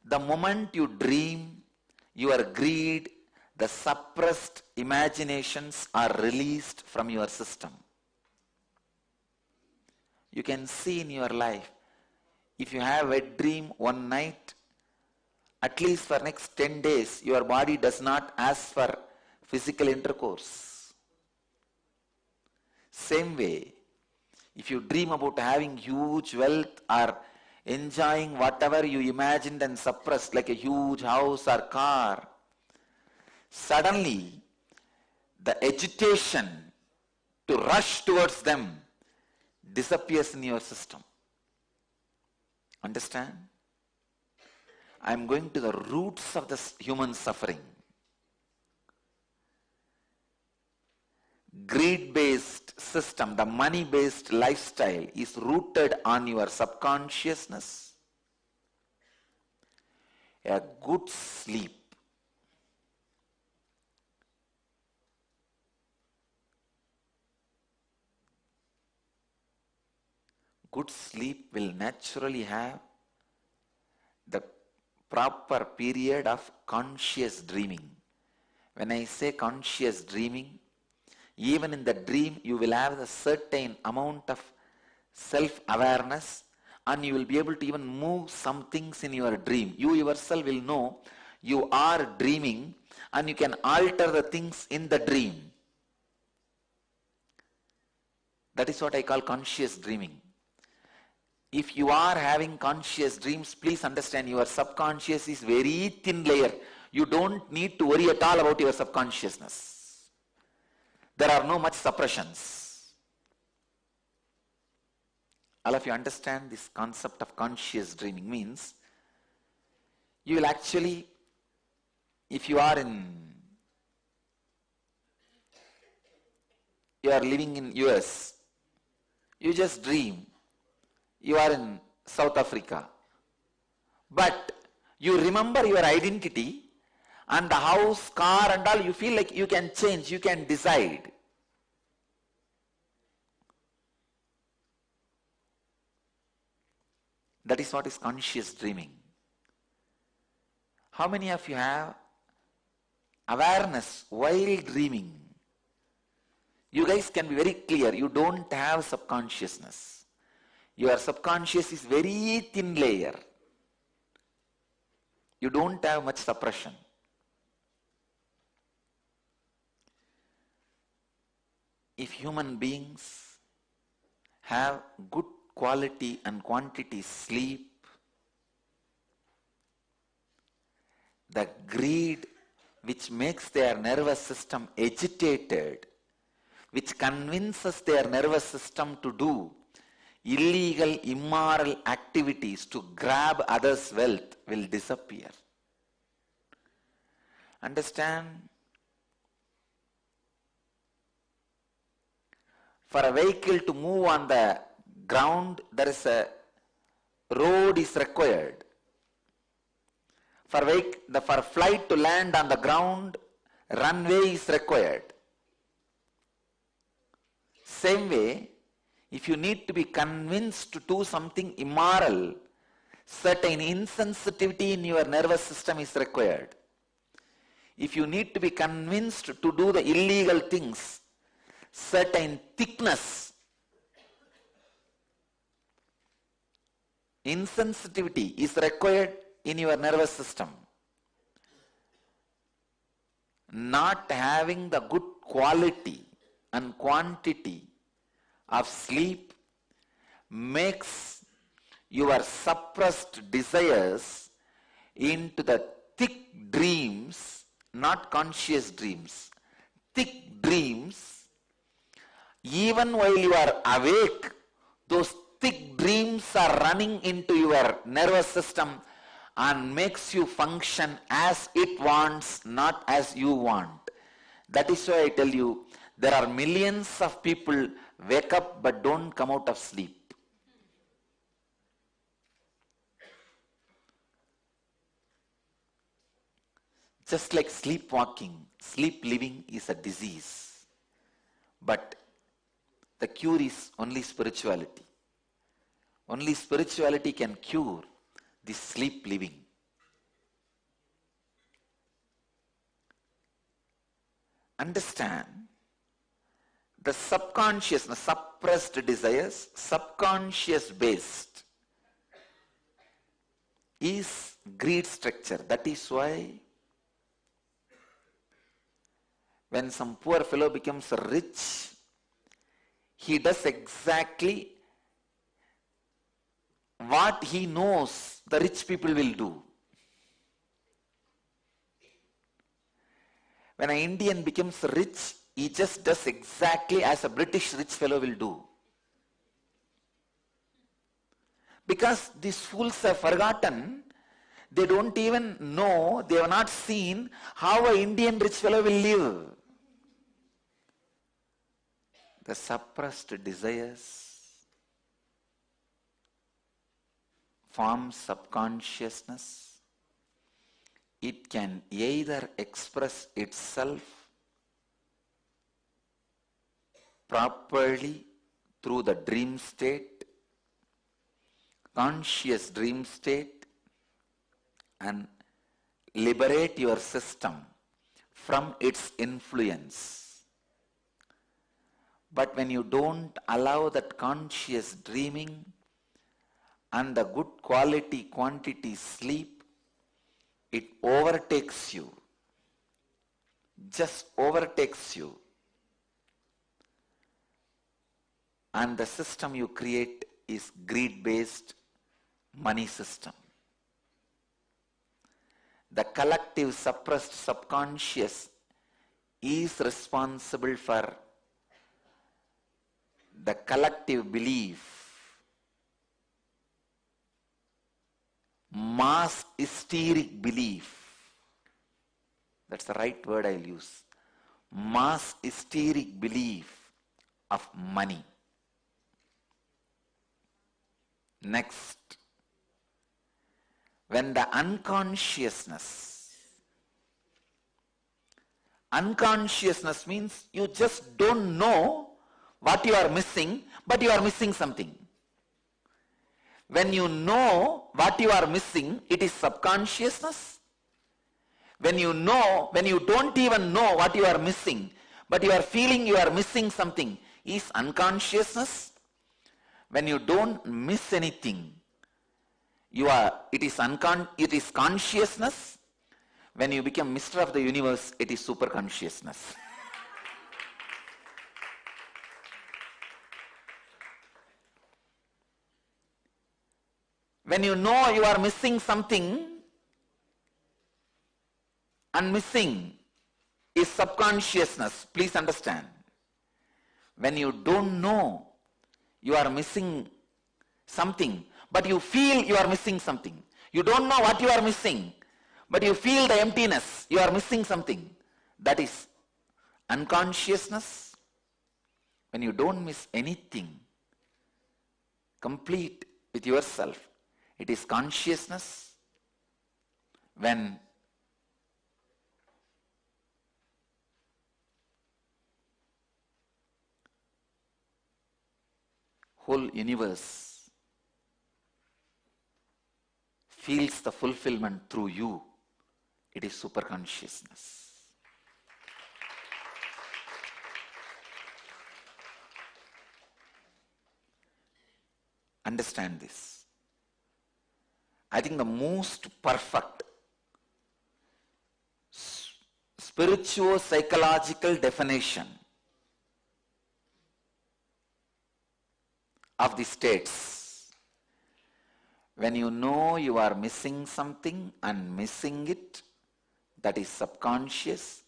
The moment you dream, your greed, the suppressed imaginations are released from your system. You can see in your life, if you have a dream one night, at least for next 10 days, your body does not ask for physical intercourse. Same way, if you dream about having huge wealth or enjoying whatever you imagined and suppressed, like a huge house or car, suddenly the agitation to rush towards them disappears in your system. Understand? I am going to the roots of the human suffering. Greed-based system, the money-based lifestyle is rooted on your subconsciousness. A good sleep will naturally have the proper period of conscious dreaming. When I say conscious dreaming, even in the dream you will have a certain amount of self-awareness, and you will be able to even move some things in your dream. You yourself will know you are dreaming, and you can alter the things in the dream. That is what I call conscious dreaming. If you are having conscious dreams, please understand your subconscious is very thin layer. You don't need to worry at all about your subconsciousness. There are no much suppressions. All of you understand this concept of conscious dreaming means you will actually, if you are living in US, you just dream you are in South Africa, but you remember your identity and the house, car and all. You feel like you can change, you can decide. That is what is conscious dreaming. How many of you have awareness while dreaming? You guys can be very clear, you don't have subconsciousness. Your subconscious is very thin layer. You don't have much suppression. If human beings have good quality and quantity sleep, the greed which makes their nervous system agitated, which convinces their nervous system to do illegal, immoral activities to grab others' wealth, will disappear. Understand? For a vehicle to move on the ground, there is a road is required. For flight to land on the ground, runway is required. Same way, if you need to be convinced to do something immoral, certain insensitivity in your nervous system is required. If you need to be convinced to do the illegal things, certain thickness, insensitivity is required in your nervous system. Not having the good quality and quantity of sleep makes your suppressed desires into the thick dreams, not conscious dreams, thick dreams. Even while you are awake, those thick dreams are running into your nervous system and makes you function as it wants, not as you want. That is why I tell you, there are millions of people wake up but don't come out of sleep. Just like sleepwalking, sleep living is a disease. But the cure is only spirituality. Only spirituality can cure this sleep living. Understand, the subconscious, the suppressed desires, subconscious based, is greed structure. That is why when some poor fellow becomes rich, he does exactly what he knows the rich people will do. When an Indian becomes rich, he just does exactly as a British rich fellow will do. Because these fools have forgotten, they don't even know, they have not seen how an Indian rich fellow will live. The suppressed desires form subconsciousness. It can either express itself properly through the dream state, conscious dream state, and liberate your system from its influence. But when you don't allow that conscious dreaming and the good quality quantity sleep, it overtakes you, just overtakes you. And the system you create is greed-based money system. The collective suppressed subconscious is responsible for the collective belief, mass hysteric belief. That's the right word I'll use. Mass hysteric belief of money. Next, when the unconsciousness means you just don't know what you are missing, but you are missing something. When you know what you are missing, it is subconsciousness. When you don't even know what you are missing, but you are feeling you are missing something, is unconsciousness. When you don't miss anything, it is consciousness. When you become Mr. of the universe, it is super consciousness. When you know you are missing something, and missing is subconsciousness, please understand. When you don't know you are missing something, but you feel you are missing something. You don't know what you are missing, but you feel the emptiness, you are missing something. That is unconsciousness. When you don't miss anything, complete with yourself, it is consciousness. When whole universe feels the fulfillment through you, it is super consciousness. Understand this. I think the most perfect spiritual-psychological definition of the states, when you know you are missing something and missing it, that is subconscious.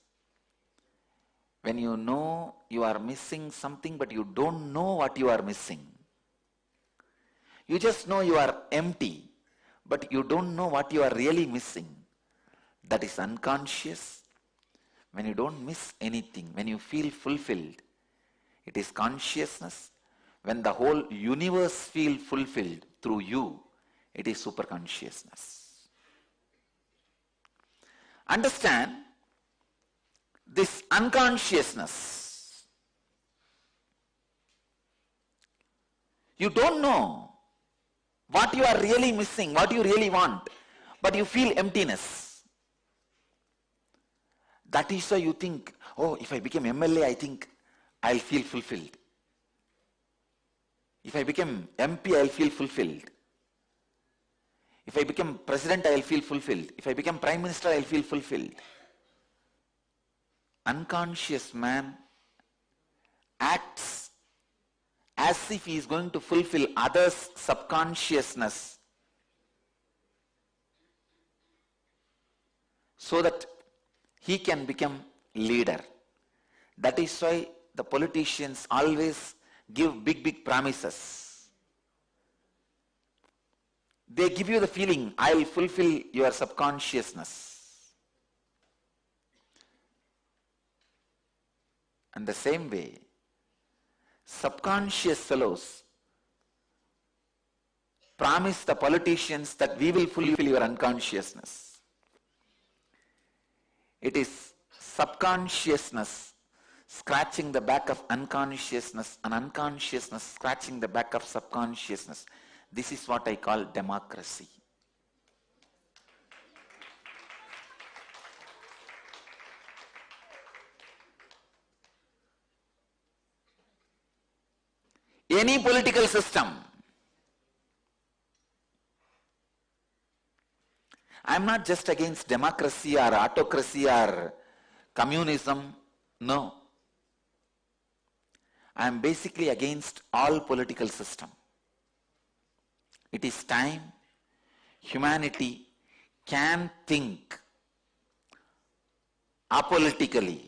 When you know you are missing something but you don't know what you are missing, you just know you are empty, but you don't know what you are really missing, that is unconscious. When you don't miss anything, when you feel fulfilled, it is consciousness. When the whole universe feels fulfilled through you, it is super consciousness. Understand this unconsciousness. You don't know what you are really missing, what you really want, but you feel emptiness. That is why you think, oh, if I become MLA, I think I'll feel fulfilled. If I become MP, I'll feel fulfilled. If I become president, I'll feel fulfilled. If I become prime minister, I'll feel fulfilled. Unconscious man acts as if he is going to fulfill others' subconsciousness so that he can become leader. That is why the politicians always give big promises. They give you the feeling, I will fulfill your subconsciousness. And the same way, subconscious fellows promise the politicians that we will fulfill your unconsciousness. It is subconsciousness scratching the back of unconsciousness and unconsciousness scratching the back of subconsciousness. This is what I call democracy. Any political system, I am not just against democracy or autocracy or communism, no. I am basically against all political system. It is time humanity can think apolitically.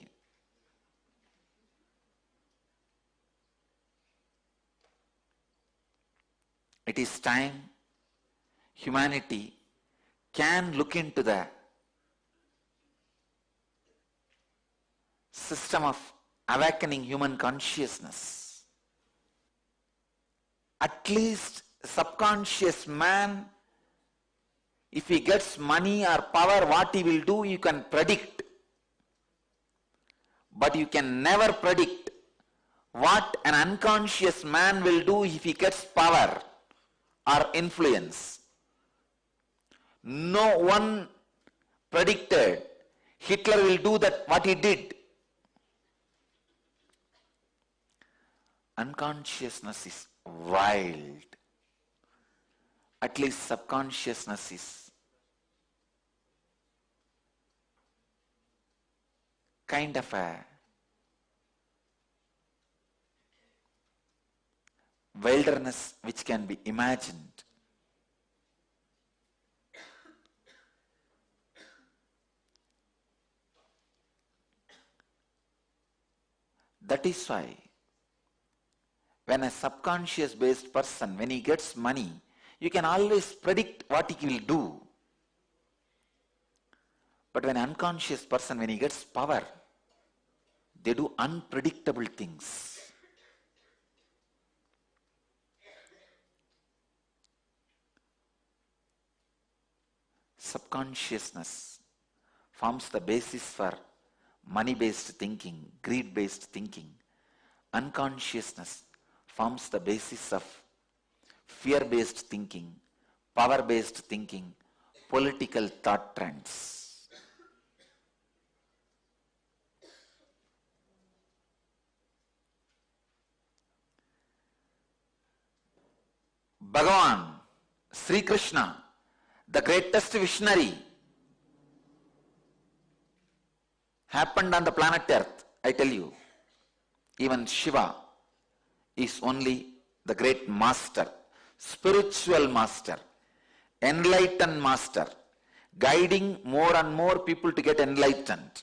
It is time humanity can look into the system of awakening human consciousness. At least subconscious man, if he gets money or power, what he will do, you can predict. But you can never predict what an unconscious man will do if he gets power or influence. No one predicted Hitler will do that what he did. Unconsciousness is wild. At least subconsciousness is kind of a wilderness which can be imagined. That is why when a subconscious based person, when he gets money, you can always predict what he will do. But when an unconscious person, when he gets power, they do unpredictable things. Subconsciousness forms the basis for money-based thinking, greed-based thinking. Unconsciousness forms the basis of fear-based thinking, power-based thinking, political thought trends. Bhagavan, Sri Krishna, the greatest visionary, happened on the planet Earth, I tell you. Even Shiva is only the great master, spiritual master, enlightened master, guiding more and more people to get enlightened.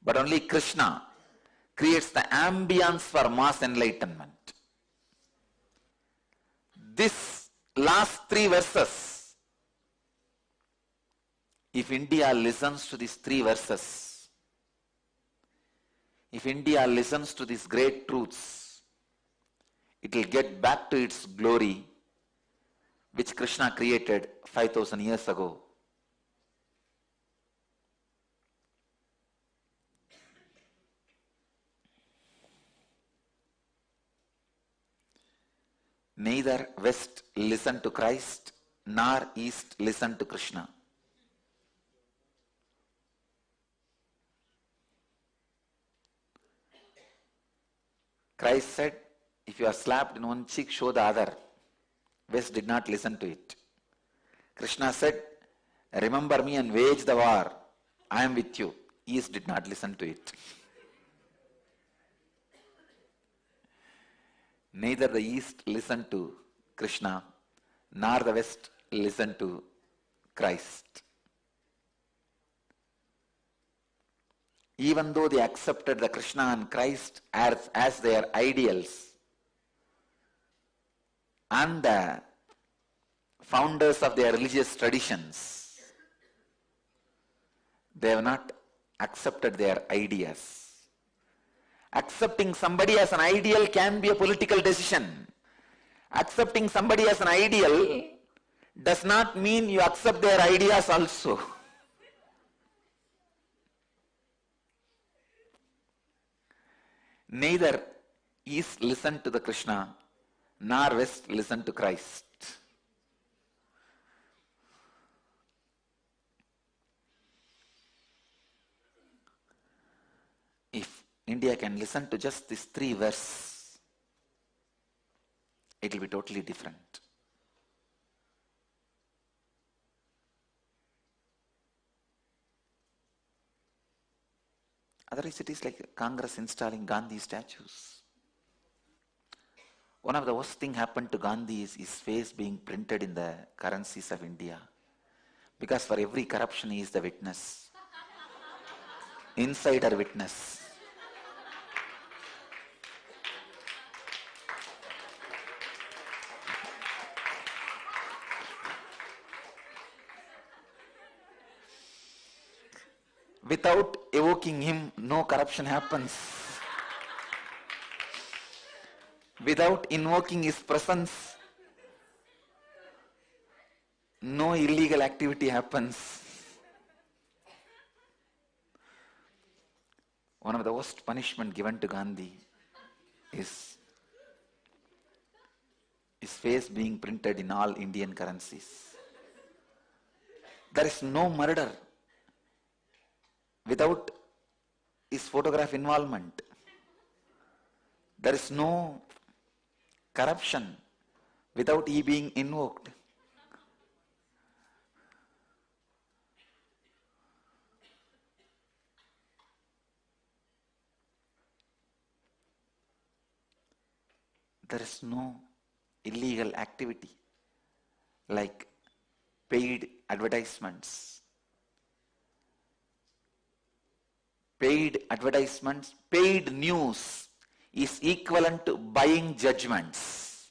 But only Krishna creates the ambience for mass enlightenment. This last three verses, if India listens to these three verses, if India listens to these great truths, it will get back to its glory which Krishna created 5,000 years ago. Neither West listened to Christ, nor East listened to Krishna. Christ said, if you are slapped in one cheek, show the other. West did not listen to it. Krishna said, remember me and wage the war. I am with you. East did not listen to it. Neither the East listened to Krishna, nor the West listened to Christ. even though they accepted the Krishna and Christ as their ideals and the founders of their religious traditions, they have not accepted their ideas. Accepting somebody as an ideal can be a political decision. Accepting somebody as an ideal does not mean you accept their ideas also. Neither East listened to the Krishna, nor West listened to Christ. If India can listen to just these three verses, it will be totally different. Otherwise, it is like Congress installing Gandhi statues. One of the worst things happened to Gandhi is his face being printed in the currencies of India. Because for every corruption, he is the witness. Insider witness. Without evoking him, no corruption happens. Without invoking his presence, no illegal activity happens. One of the worst punishment given to Gandhi is his face being printed in all Indian currencies. There is no murder without his photograph involvement. There is no corruption without he being invoked. There is no illegal activity like paid advertisements. Paid advertisements, paid news is equivalent to buying judgments.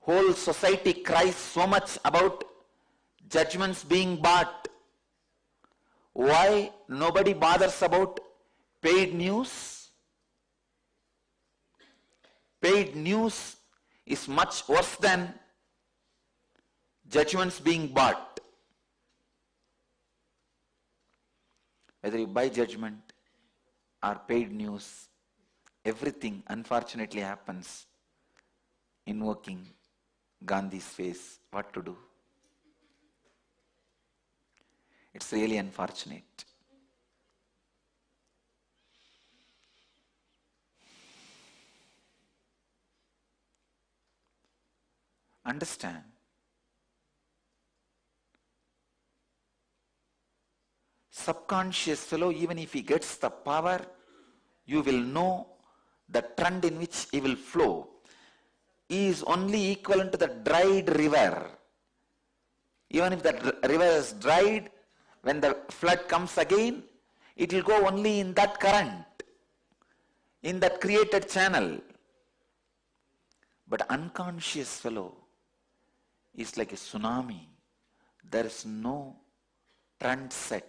Whole society cries so much about judgments being bought. Why nobody bothers about paid news? Paid news is much worse than judgments being bought. Whether you buy judgment or paid news, everything unfortunately happens invoking Gandhi's face. What to do? It's really unfortunate. Understand. Subconscious fellow, even if he gets the power, you will know the trend in which he will flow. He is only equivalent to the dried river. Even if that river is dried, when the flood comes again, it will go only in that current, in that created channel. But unconscious fellow is like a tsunami. There is no trend set.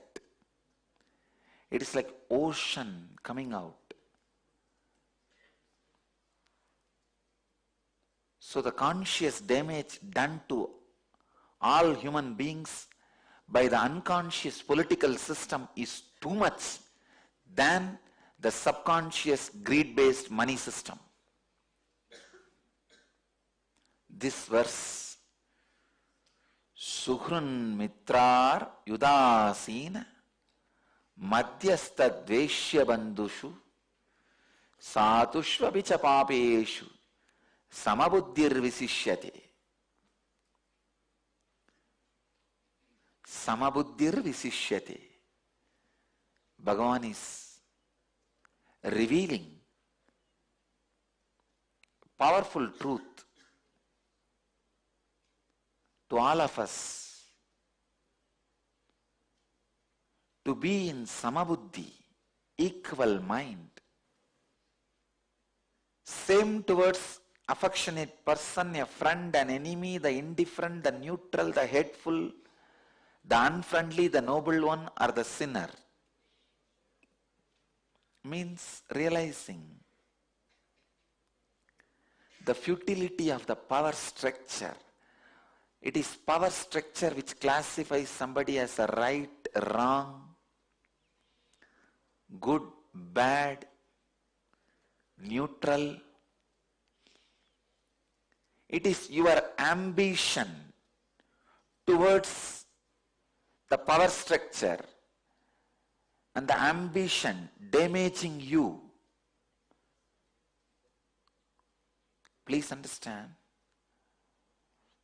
It is like ocean coming out. So the conscious damage done to all human beings by the unconscious political system is too much than the subconscious greed-based money system. This verse, Suhrun Mitrar Yudasina Madhyastha Dveshya Bandhushu Satushva Vicha Papeshu Samabuddhir Visishyate. Samabuddhir Visishyate. Bhagavan is revealing powerful truth to all of us. to be in samabuddhi, equal mind, same towards affectionate person, a friend, an enemy, the indifferent, the neutral, the hateful, the unfriendly, the noble one, or the sinner. Means realizing the futility of the power structure. It is power structure which classifies somebody as a right, wrong, good, bad, neutral. It is your ambition towards the power structure and the ambition damaging you. Please understand,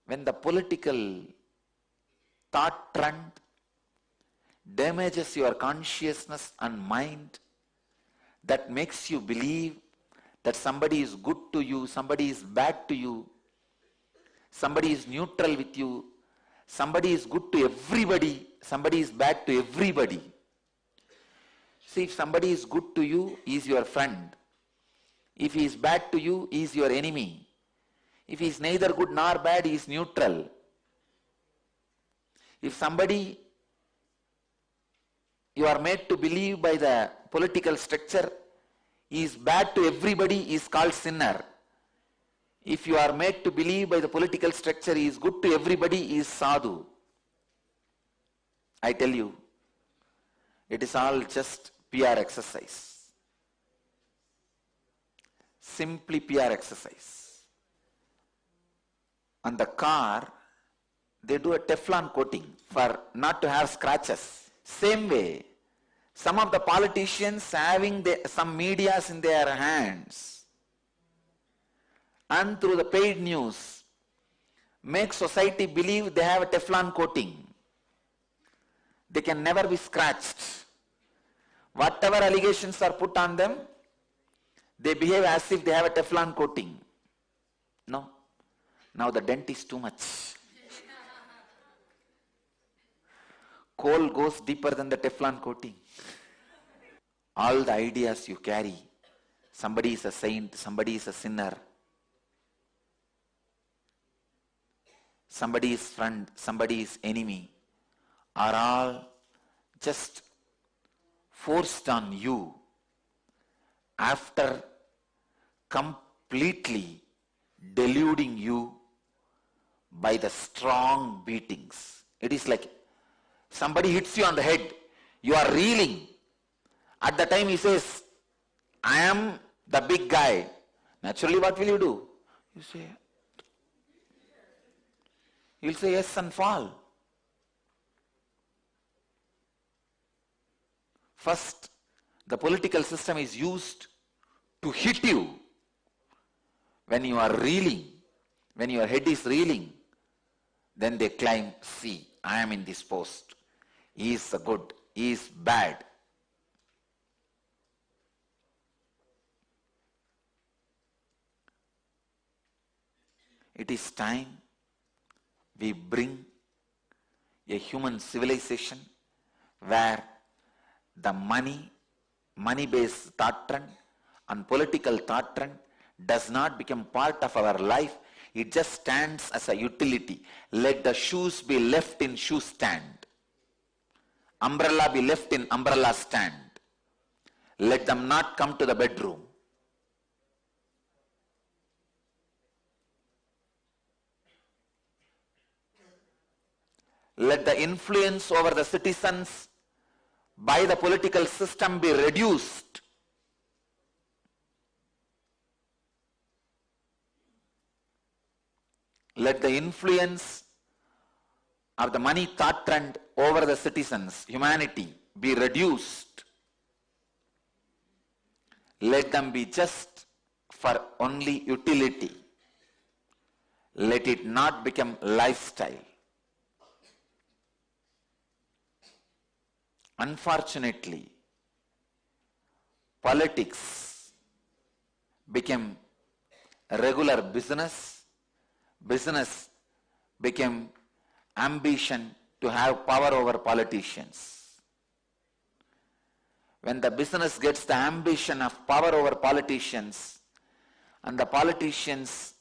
when the political thought trend damages your consciousness and mind, that makes you believe that somebody is good to you, somebody is bad to you, somebody is neutral with you, somebody is good to everybody, somebody is bad to everybody. See, if somebody is good to you, he is your friend. If he is bad to you, he is your enemy. If he is neither good nor bad, he is neutral. If somebody you are made to believe by the political structure, he is bad to everybody, he is called sinner. If you are made to believe by the political structure, he is good to everybody, he is sadhu. I tell you, it is all just PR exercise. Simply PR exercise. On the car, they do a Teflon coating for not to have scratches. Same way, some of the politicians having some medias in their hands and through the paid news make society believe they have a Teflon coating. They can never be scratched. Whatever allegations are put on them, they behave as if they have a Teflon coating. No. Now the dent is too much. Coal goes deeper than the Teflon coating. All the ideas you carry, somebody is a saint, somebody is a sinner, somebody is friend, somebody is enemy, are all just forced on you after completely deluding you by the strong beatings. It is like somebody hits you on the head, you are reeling. At the time he says, I am the big guy. Naturally, what will you do? You'll say yes and fall. First, the political system is used to hit you when you are reeling, when your head is reeling. Then they claim, see, I am in this post. He is good, he is bad. It is time we bring a human civilization where the money-based thought trend and political thought trend does not become part of our life. It just stands as a utility. Let the shoes be left in shoe stand. Umbrella be left in umbrella stand. Let them not come to the bedroom. Let the influence over the citizens by the political system be reduced. Let the influence of the money thought trend over the citizens, humanity, be reduced. Let them be just for only utility. Let it not become lifestyle. Unfortunately, politics became a regular business. Business became ambition to have power over politicians. when the business gets the ambition of power over politicians, and the politicians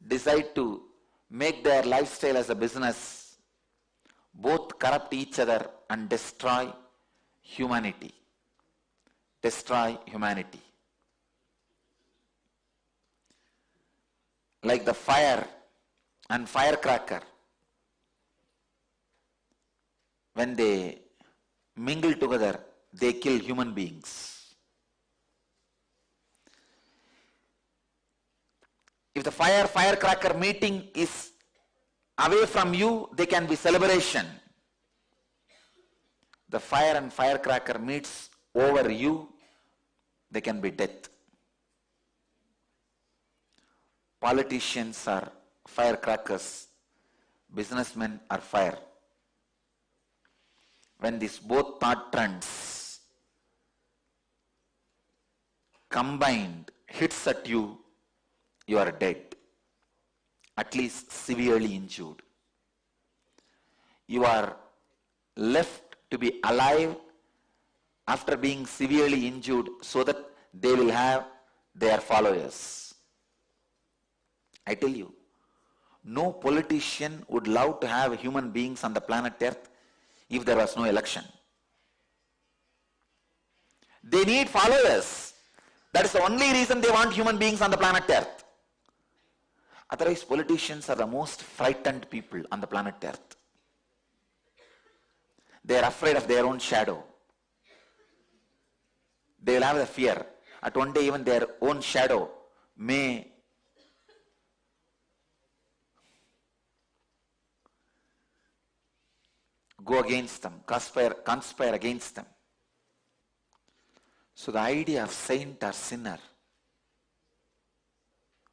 decide to make their lifestyle as a business, both corrupt each other and destroy humanity. Destroy humanity. Like the fire and firecracker, when they mingle together, they kill human beings. If the firecracker meeting is away from you, there can be celebration. The fire and firecracker meets over you, there can be death. Politicians are firecrackers, businessmen are fire. When these both thought trends combined hits at you, you are dead, at least severely injured. You are left to be alive after being severely injured so that they will have their followers. I tell you, no politician would love to have human beings on the planet Earth if there was no election. They need followers. That is the only reason they want human beings on the planet Earth. Otherwise, politicians are the most frightened people on the planet Earth. They are afraid of their own shadow. They will have the fear that one day even their own shadow may go against them, conspire against them. So the idea of saint or sinner.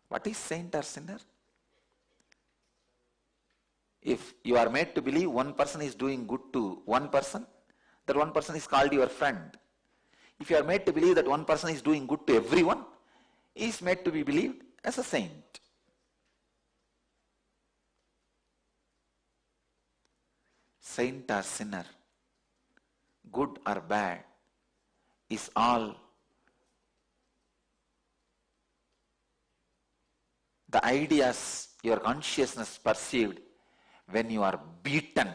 What is saint or sinner? If you are made to believe one person is doing good to one person, that one person is called your friend. If you are made to believe that one person is doing good to everyone, he is made to be believed as a saint. Saint or sinner, good or bad, is all the ideas your consciousness perceived when you are beaten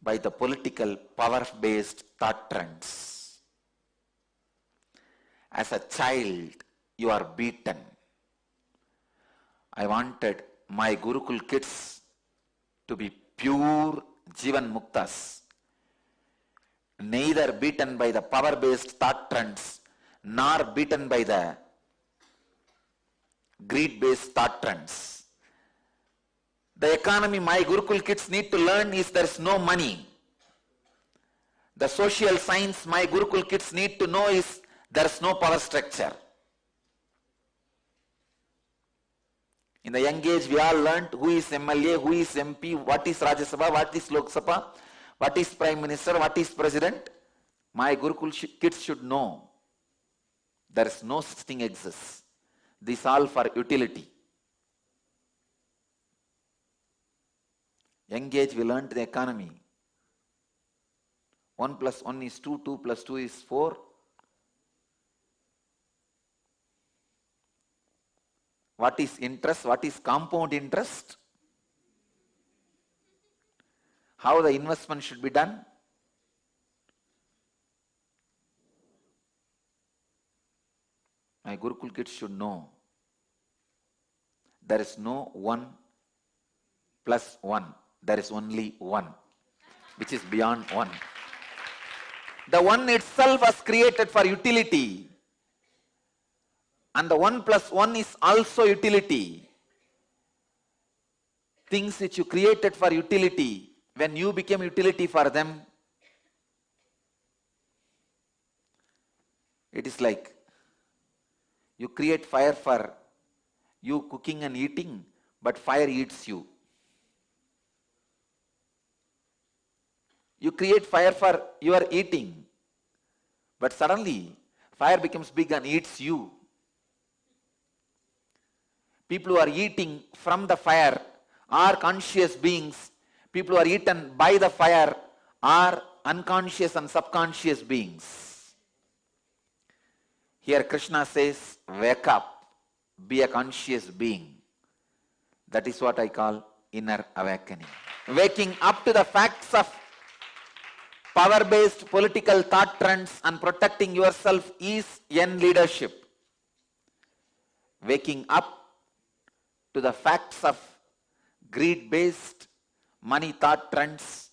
by the political power-based thought trends. As a child, you are beaten. I wanted my Gurukul kids to be pure Jivan Muktas, neither beaten by the power-based thought trends, nor beaten by the greed-based thought trends. The economy my Gurukul kids need to learn is there is no money. The social science my Gurukul kids need to know is there is no power structure. In the young age, we all learned who is MLA, who is MP, what is Rajya Sabha, what is Lok Sabha, what is Prime Minister, what is President. My Gurukul kids should know there is no such thing exists. This all for utility. Young age, we learned the economy. 1 plus 1 is 2, 2 plus 2 is 4. What is interest? What is compound interest? How the investment should be done? My Gurukul kids should know there is no 1 plus 1. There is only 1, which is beyond 1. The 1 itself was created for utility. And the 1 plus 1 is also utility. Things which you created for utility, when you became utility for them, it is like you create fire for you cooking and eating, but fire eats you. You create fire for your eating, but suddenly fire becomes big and eats you. People who are eating from the fire are conscious beings. People who are eaten by the fire are unconscious and subconscious beings. Here Krishna says, wake up, be a conscious being. That is what I call inner awakening. Waking up to the facts of power-based political thought trends and protecting yourself is yen leadership. Waking up to the facts of greed-based money thought trends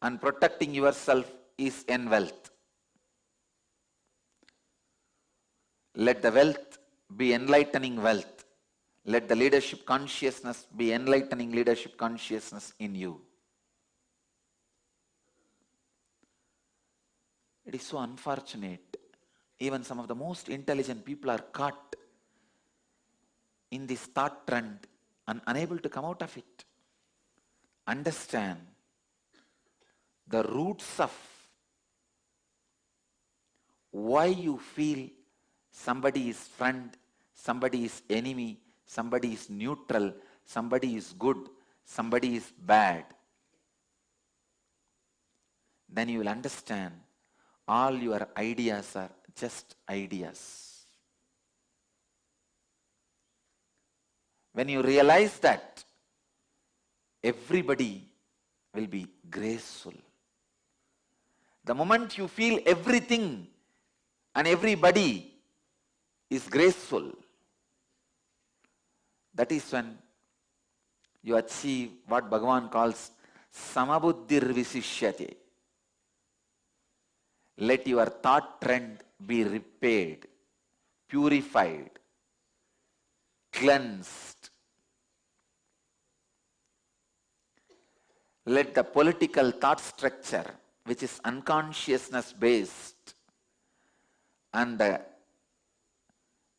and protecting yourself is yen wealth. Let the wealth be enlightening wealth. Let the leadership consciousness be enlightening leadership consciousness in you. It is so unfortunate. Even some of the most intelligent people are caught in this thought trend and unable to come out of it. Understand the roots of why you feel somebody is friend, somebody is enemy, somebody is neutral, somebody is good, somebody is bad. Then you will understand all your ideas are just ideas. When you realize that, everybody will be graceful. The moment you feel everything and everybody is graceful, that is when you achieve what Bhagavan calls samabuddhir visishyate. Let your thought trend be repaired, purified, cleansed. Let the political thought structure, which is unconsciousness based, and the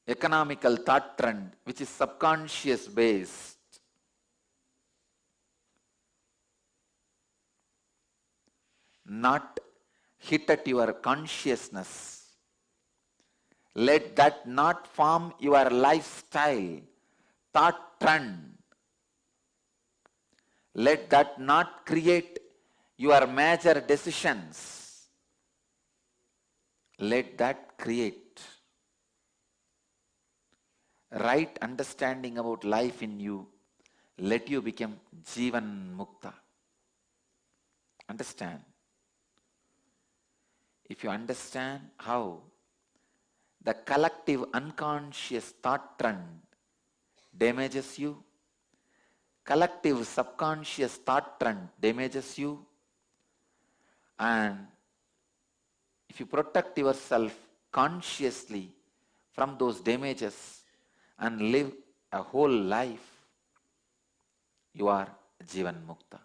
economical thought trend, which is subconscious based, not hit at your consciousness. Let that not form your lifestyle, thought trend. Let that not create your major decisions. Let that create right understanding about life in you. Let you become Jivan Mukta. Understand? If you understand how the collective unconscious thought trend damages you, collective subconscious thought trend damages you, and if you protect yourself consciously from those damages and live a whole life, you are Jivan Mukta.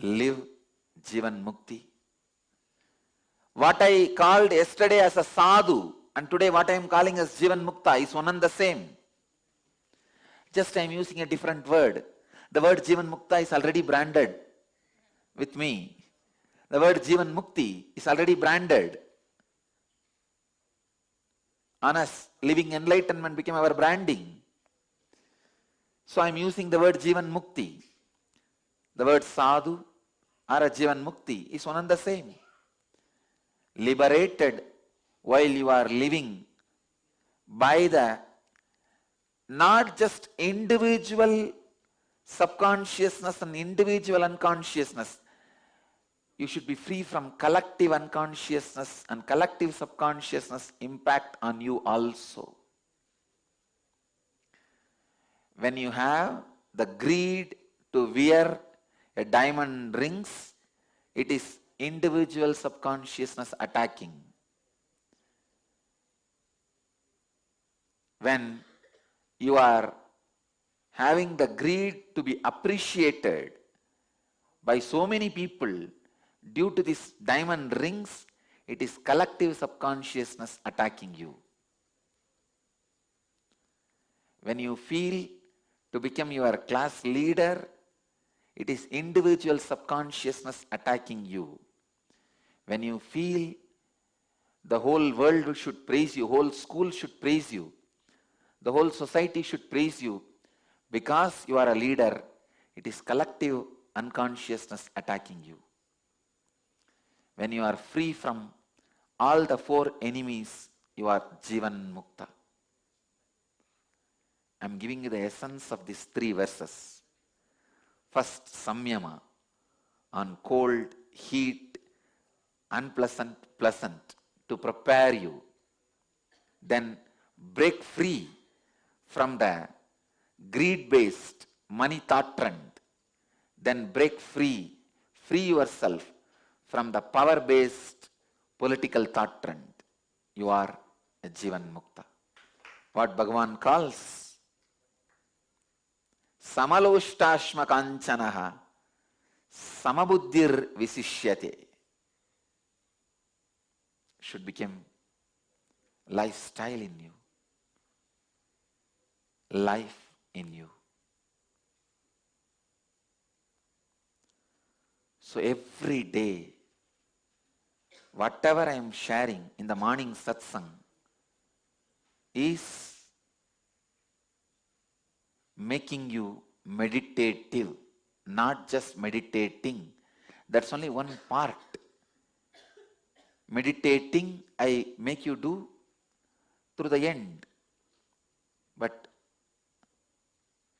Live Jivan Mukti. What I called yesterday as a sadhu and today what I am calling as Jivan Mukta is one and the same. Just I am using a different word. The word Jivan Mukta is already branded with me. The word Jivan Mukti is already branded on us. Living enlightenment became our branding. So I am using the word Jivan Mukti. The word sadhu or a Jivan Mukti is one and the same. Liberated while you are living by the not just individual subconsciousness and individual unconsciousness. You should be free from collective unconsciousness and collective subconsciousness impact on you also. When you have the greed to wear a diamond rings, it is individual subconsciousness attacking. When you are having the greed to be appreciated by so many people due to these diamond rings, it is collective subconsciousness attacking you. When you feel to become your class leader, it is individual subconsciousness attacking you. When you feel the whole world should praise you, whole school should praise you, the whole society should praise you because you are a leader, it is collective unconsciousness attacking you. When you are free from all the four enemies, you are Jivan Mukta. I am giving you the essence of these three verses. First, Samyama, on cold, heat, unpleasant, pleasant, to prepare you. Then break free from the greed-based money thought trend. Then break free yourself from the power-based political thought trend. You are a Jivan Mukta. What Bhagavan calls Samaloshtasma Kanchanaha Samabuddhir Visishyate should become lifestyle in you, life in you. So every day, whatever I am sharing in the morning satsang is making you meditative, not just meditating. That's only one part. Meditating, I make you do through the end. But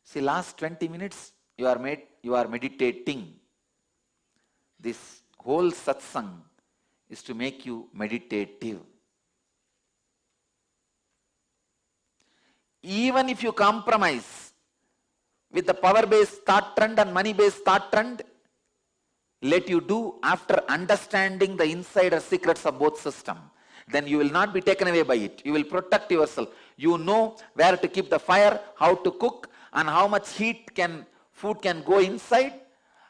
see, last 20 minutes you are meditating. This whole satsang is to make you meditative. Even if you compromise with the power-based thought trend and money-based thought trend, let you do after understanding the insider secrets of both systems. Then you will not be taken away by it. You will protect yourself. You know where to keep the fire, how to cook, and how much food can go inside,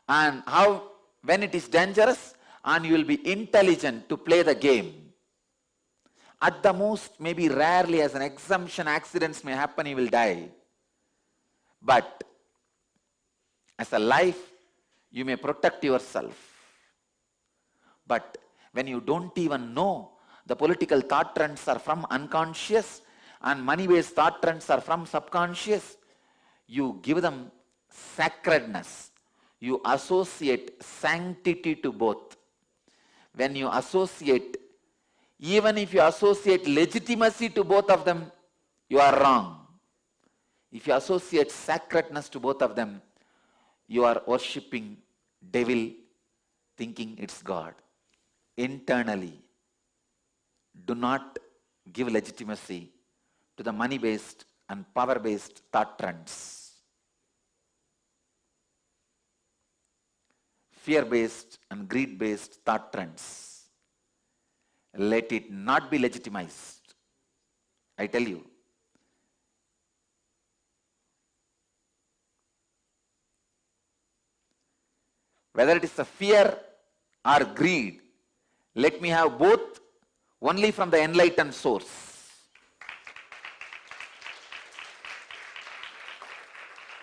and how when it is dangerous, and you will be intelligent to play the game. At the most, maybe rarely as an exemption, accidents may happen, you will die. But as a life, you may protect yourself. But when you don't even know the political thought trends are from unconscious and money-based thought trends are from subconscious, you give them sacredness. You associate sanctity to both. When you associate, even if you associate legitimacy to both of them, you are wrong. If you associate sacredness to both of them, you are worshipping devil, thinking it's God. Internally, do not give legitimacy to the money-based and power-based thought trends. Fear-based and greed-based thought trends. Let it not be legitimized. I tell you. Whether it is a fear or greed, let me have both only from the enlightened source.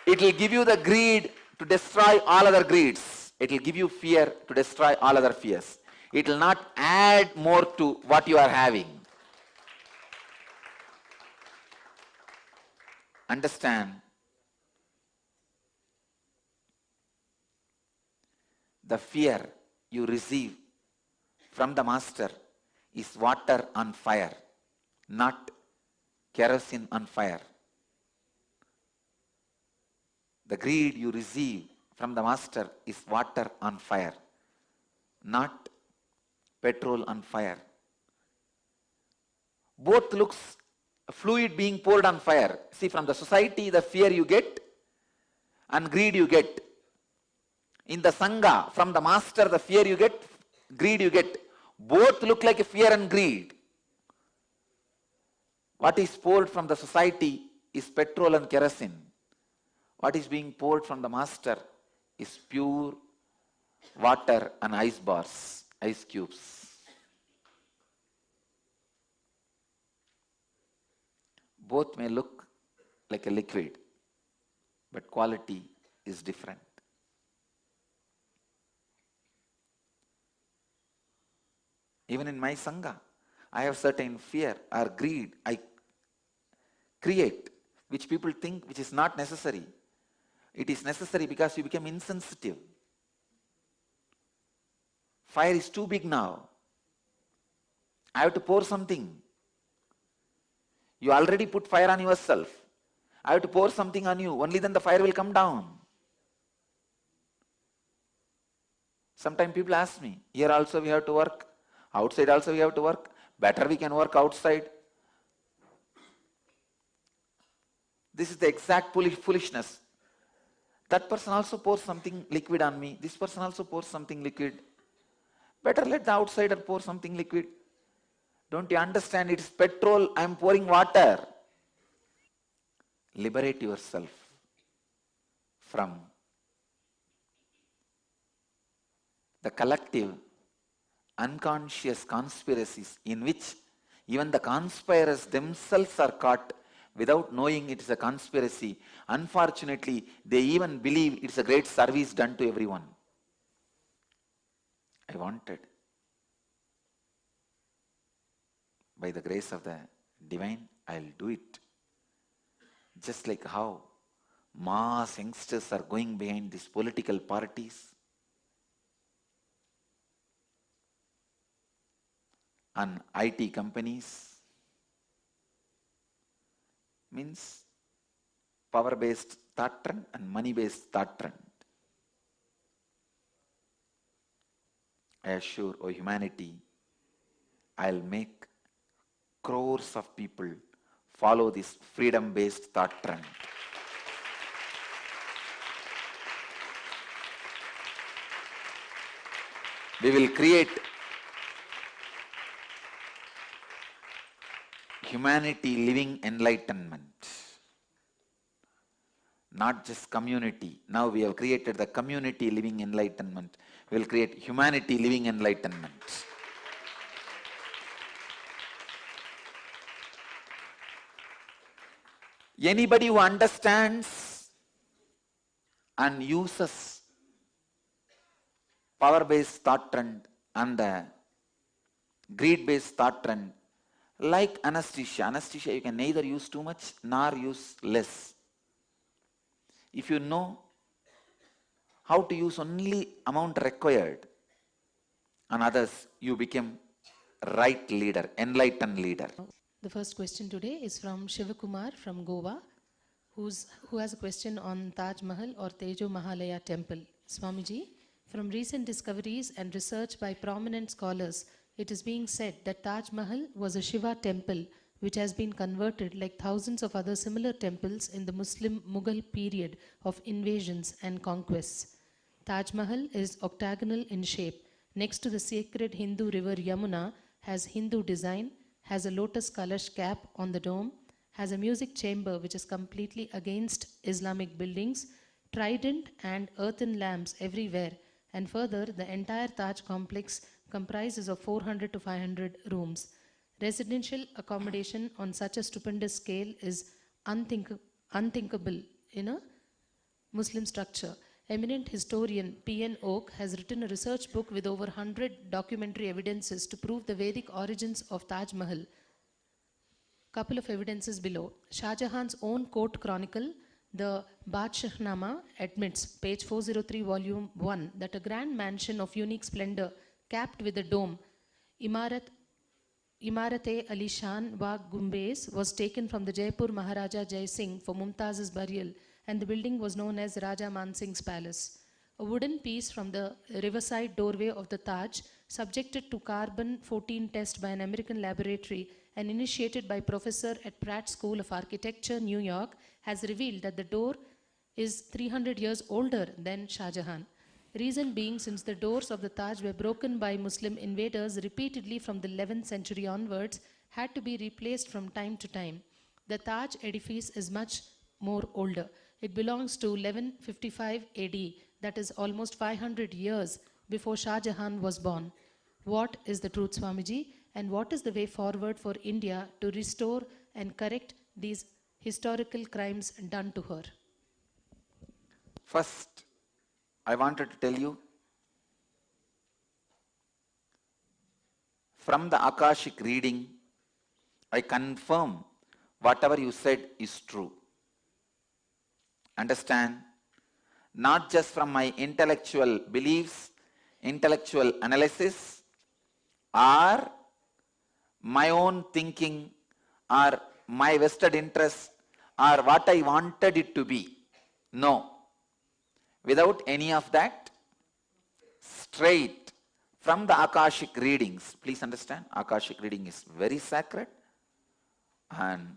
It will give you the greed to destroy all other greeds. It will give you fear to destroy all other fears. It will not add more to what you are having. Understand? The fear you receive from the master is water on fire, not kerosene on fire. The greed you receive from the master is water on fire, not petrol on fire. Both looks fluid being poured on fire. See, from the society, the fear you get and greed you get. In the Sangha, from the master, the fear you get, greed you get. Both look like a fear and greed. What is poured from the society is petrol and kerosene. What is being poured from the master is pure water and ice bars, ice cubes. Both may look like a liquid, but quality is different. Even in my Sangha, I have certain fear or greed I create, which people think which is not necessary. It is necessary because you become insensitive. Fire is too big now. I have to pour something. You already put fire on yourself. I have to pour something on you. Only then the fire will come down. Sometimes people ask me, here also we have to work. Outside also we have to work. Better we can work outside. This is the exact foolishness. That person also pours something liquid on me. This person also pours something liquid. Better let the outsider pour something liquid. Don't you understand? It's petrol, I am pouring water. Liberate yourself from the collective unconscious conspiracies in which even the conspirators themselves are caught without knowing it is a conspiracy. Unfortunately, they even believe it's a great service done to everyone. I wanted, by the grace of the divine, I'll do it. Just like how mass youngsters are going behind these political parties and IT companies, means power-based thought trend and money-based thought trend. I assure, O humanity, I'll make crores of people follow this freedom-based thought trend. We will create humanity living enlightenment. Not just community. Now we have created the community living enlightenment. We will create humanity living enlightenment. Anybody who understands and uses power-based thought trend and the greed-based thought trend, like anesthesia, you can neither use too much nor use less. If you know how to use only amount required on others, you become right leader, enlightened leader. The first question today is from Shivakumar from Goa, who has a question on Taj Mahal or Tejo Mahalaya temple. Swamiji, from recent discoveries and research by prominent scholars, it is being said that Taj Mahal was a Shiva temple which has been converted like thousands of other similar temples in the Muslim Mughal period of invasions and conquests. Taj Mahal is octagonal in shape. Next to the sacred Hindu river Yamuna, has Hindu design, has a lotus kalash cap on the dome, has a music chamber which is completely against Islamic buildings, trident and earthen lamps everywhere, and further the entire Taj complex comprises of 400 to 500 rooms. Residential accommodation on such a stupendous scale is unthinkable in a Muslim structure. Eminent historian P.N. Oak has written a research book with over 100 documentary evidences to prove the Vedic origins of Taj Mahal. Couple of evidences below. Shah Jahan's own court chronicle, the Badshahnama, admits, page 403, volume 1, that a grand mansion of unique splendor, capped with a dome, Imarate-Ali Shan wa Gumbez, was taken from the Jaipur Maharaja Jai Singh for Mumtaz's burial, and the building was known as Raja Man Singh's palace. A wooden piece from the riverside doorway of the Taj, subjected to carbon-14 test by an American laboratory and initiated by professor at Pratt School of Architecture, New York, has revealed that the door is 300 years older than Shah Jahan. Reason being, since the doors of the Taj were broken by Muslim invaders repeatedly from the 11th century onwards, had to be replaced from time to time. The Taj edifice is much more older. It belongs to 1155 AD, that is almost 500 years before Shah Jahan was born. What is the truth, Swamiji, and what is the way forward for India to restore and correct these historical crimes done to her? First, I wanted to tell you, from the Akashic reading, I confirm whatever you said is true. Understand, not just from my intellectual beliefs, intellectual analysis or my own thinking or my vested interest or what I wanted it to be. No. Without any of that, straight from the Akashic readings. Please understand, Akashic reading is very sacred and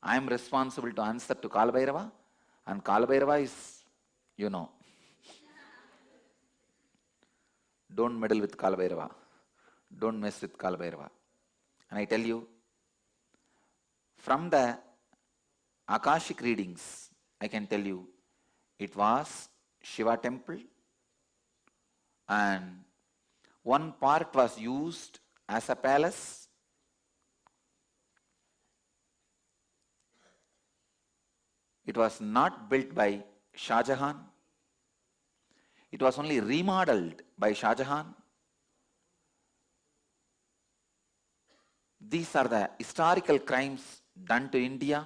I am responsible to answer to Kalabhairava, and Kalabhairava is, you know, don't meddle with Kalabhairava, don't mess with Kalabhairava. And I tell you, from the Akashic readings, I can tell you, it was Shiva temple and one part was used as a palace. It was not built by Shah Jahan. It was only remodeled by Shah Jahan. These are the historical crimes done to India.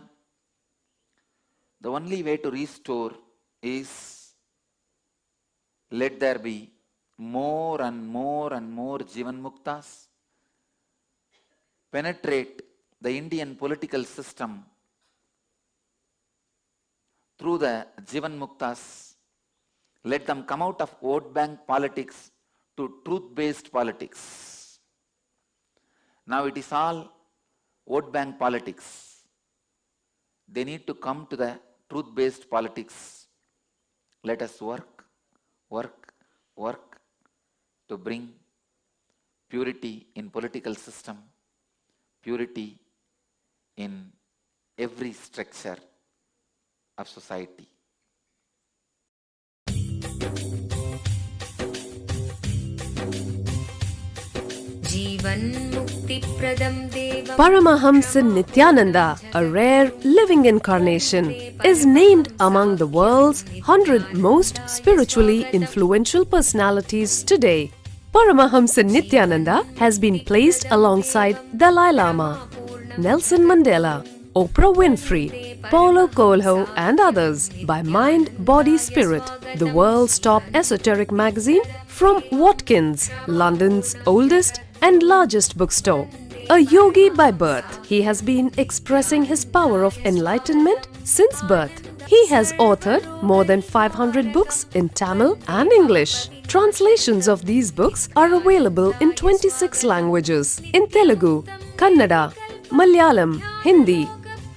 The only way to restore is let there be more and more and more Jivan Muktas, penetrate the Indian political system through the Jivan Muktas, let them come out of vote bank politics to truth-based politics. Now it is all vote bank politics. They need to come to the truth-based politics. Let us work to bring purity in political system, purity in every structure of society. Paramahamsa Nithyananda, a rare living incarnation, is named among the world's 100 most spiritually influential personalities today. Paramahamsa Nithyananda has been placed alongside Dalai Lama, Nelson Mandela, Oprah Winfrey, Paulo Coelho and others by Mind, Body, Spirit, the world's top esoteric magazine from Watkins, London's oldest and largest bookstore. A yogi by birth, he has been expressing his power of enlightenment since birth. He has authored more than 500 books in Tamil and English. Translations of these books are available in 26 languages in Telugu, Kannada, Malayalam, Hindi,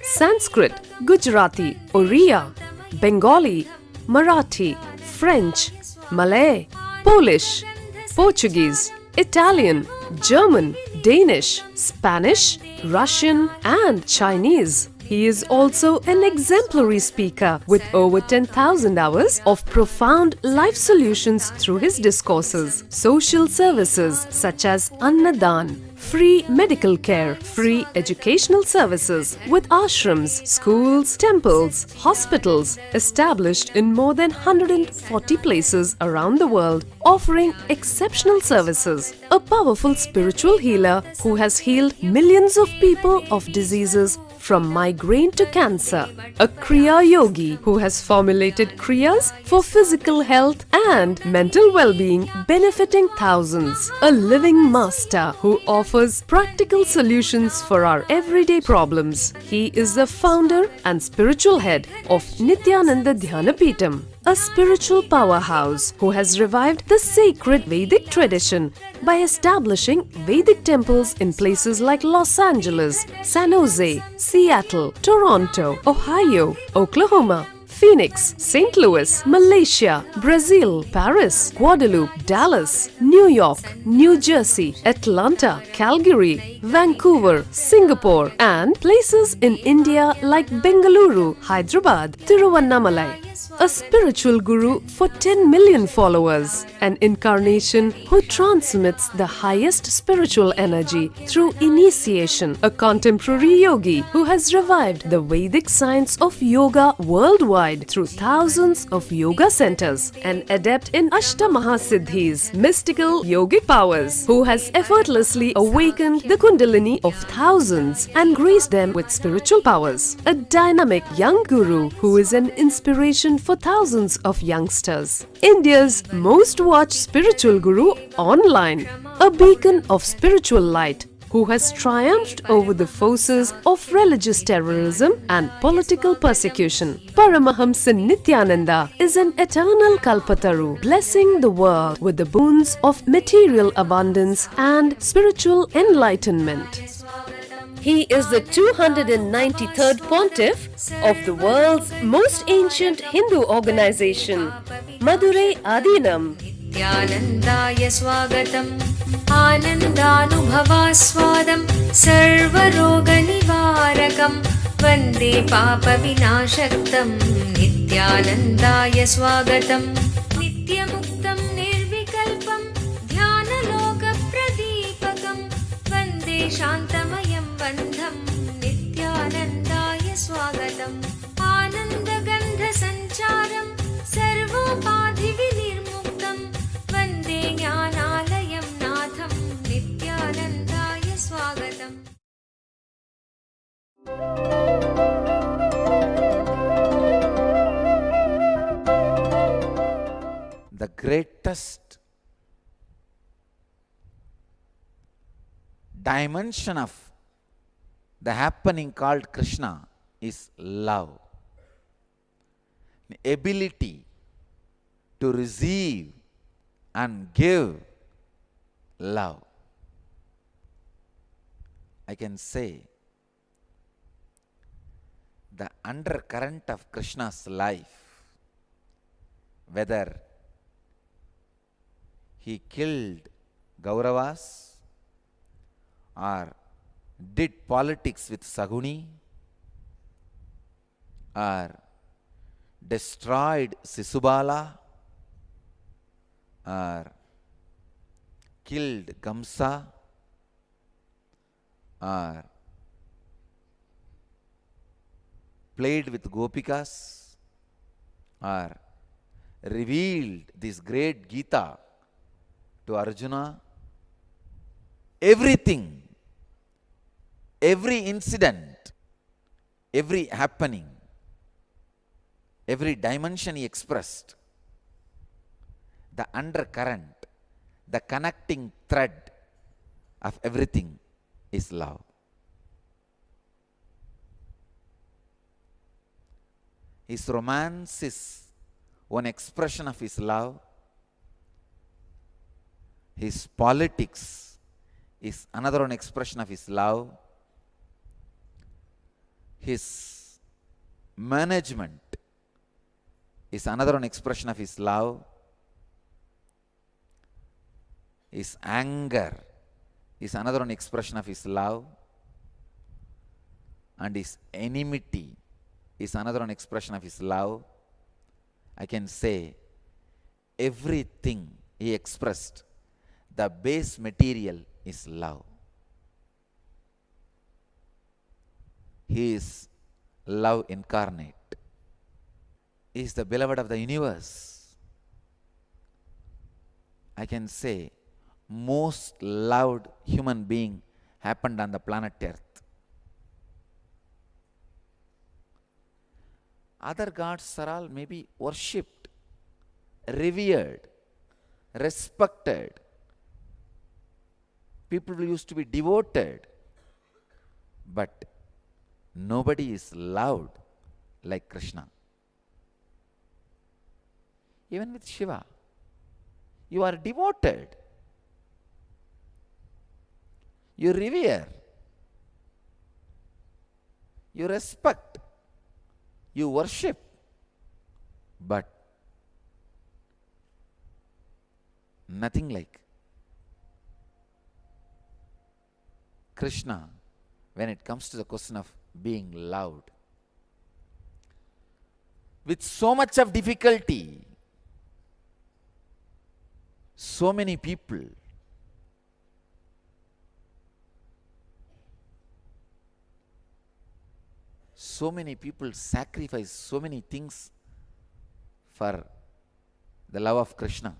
Sanskrit, Gujarati, Oriya, Bengali, Marathi, French, Malay, Polish, Portuguese, Italian, German, Danish, Spanish, Russian and Chinese. He is also an exemplary speaker with over 10,000 hours of profound life solutions through his discourses. Social services such as Annadan, free medical care, free educational services with ashrams, schools, temples, hospitals established in more than 140 places around the world, offering exceptional services. A powerful spiritual healer who has healed millions of people of diseases from migraine to cancer. A Kriya Yogi who has formulated Kriyas for physical health and mental well-being, benefiting thousands. A living master who offers practical solutions for our everyday problems. He is the founder and spiritual head of Nithyananda Dhyanapitham, a spiritual powerhouse who has revived the sacred Vedic tradition by establishing Vedic temples in places like Los Angeles, San Jose, Seattle, Toronto, Ohio, Oklahoma, Phoenix, St. Louis, Malaysia, Brazil, Paris, Guadeloupe, Dallas, New York, New Jersey, Atlanta, Calgary, Vancouver, Singapore, and places in India like Bengaluru, Hyderabad, Tiruvannamalai. A spiritual guru for 10 million followers, an incarnation who transmits the highest spiritual energy through initiation, a contemporary yogi who has revived the Vedic science of yoga worldwide through thousands of yoga centers, an adept in Ashtamahasiddhis, mystical yogic powers, who has effortlessly awakened the Kundalini of thousands and graced them with spiritual powers, a dynamic young guru who is an inspiration for for thousands of youngsters. India's most watched spiritual guru online, a beacon of spiritual light who has triumphed over the forces of religious terrorism and political persecution. Paramahamsa Nithyananda is an eternal Kalpataru, blessing the world with the boons of material abundance and spiritual enlightenment. He is the 293rd pontiff of the world's most ancient Hindu organization, Madurai Adinam. नित्यानन्दाय स्वागतम् आनन्दानुभवास्वादं सर्वरोगनिवारकं वन्दे पापविनाशक्तं नित्यानन्दाय स्वागतम् नित्यमुक्तं निर्विकल्पं ध्यानलोकप्रदीपकं वन्दे शान्तमयं बन्धं नित्यानन्दाय स्वागतम् आनन्दगन्धसञ्चारं सर्वोपाधिविनिर्मुक्तं वन्दे ज्ञानालयं नाथं नित्यानन्दाय स्वागतम् The greatest dimension of the happening called Krishna is love. The ability to receive and give love. I can say the undercurrent of Krishna's life, whether he killed Kauravas or did politics with Saguni or destroyed Sisubala or killed Kamsa or played with Gopikas or revealed this great Gita to Arjuna, everything, every incident, every happening, every dimension he expressed, the undercurrent, the connecting thread of everything is love. His romance is one expression of his love. His politics is another one expression of his love. His management is another one expression of his love. His anger is another one expression of his love. And his enmity is another one expression of his love. I can say everything he expressed, the base material is love. He is love incarnate. He is the beloved of the universe. I can say most loved human being happened on the planet Earth. Other gods are all maybe worshipped, revered, respected. People used to be devoted. But nobody is loved like Krishna. Even with Shiva, you are devoted. You revere. You respect. You worship. But nothing like Krishna when it comes to the question of being loved. With so much of difficulty, so many people sacrifice so many things for the love of Krishna.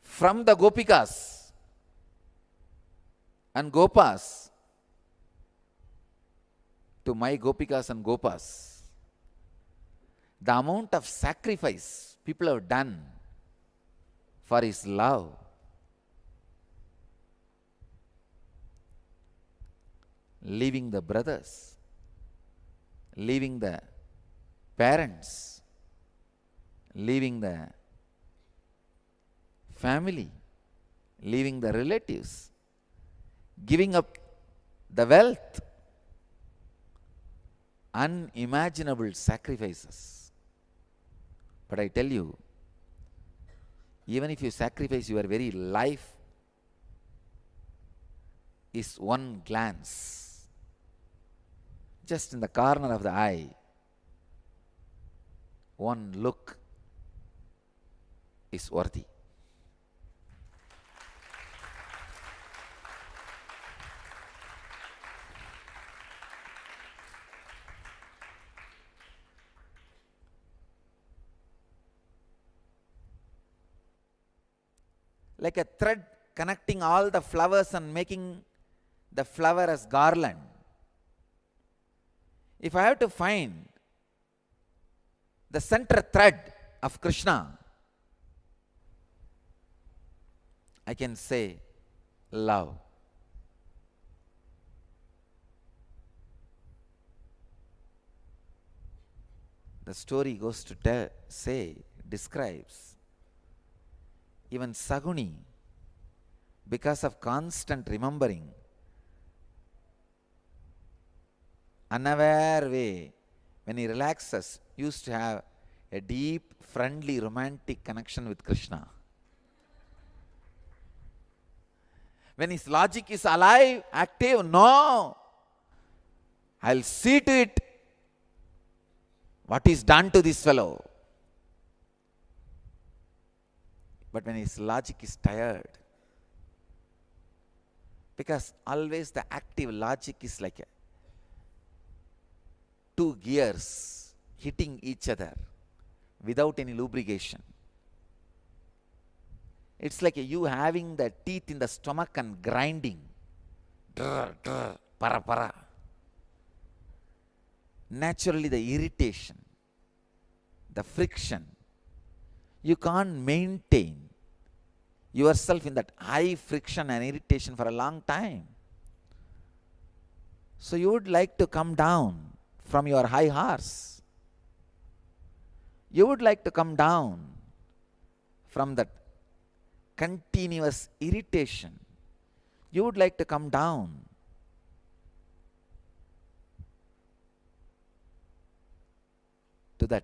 From the Gopikas and Gopas to my Gopikas and Gopas, the amount of sacrifice people have done for his love. Leaving the brothers, leaving the parents, leaving the family, leaving the relatives, giving up the wealth, unimaginable sacrifices. But I tell you, even if you sacrifice your very life, is one glance, just in the corner of the eye, one look is worthy. Like a thread connecting all the flowers and making the flower as garland. If I have to find the center thread of Krishna, I can say love. The story goes to describes even Saguni, because of constant remembering, unaware way, when he relaxes, used to have a deep, friendly, romantic connection with Krishna. When his logic is alive, active, no, I'll see to it what is done to this fellow. But when his logic is tired, because always the active logic is like two gears hitting each other without any lubrication. It's like you having the teeth in the stomach and grinding. Drr, drr, para, para. Naturally, the irritation, the friction, you can't maintain yourself in that high friction and irritation for a long time. So you would like to come down from your high horse. You would like to come down from that continuous irritation. You would like to come down to that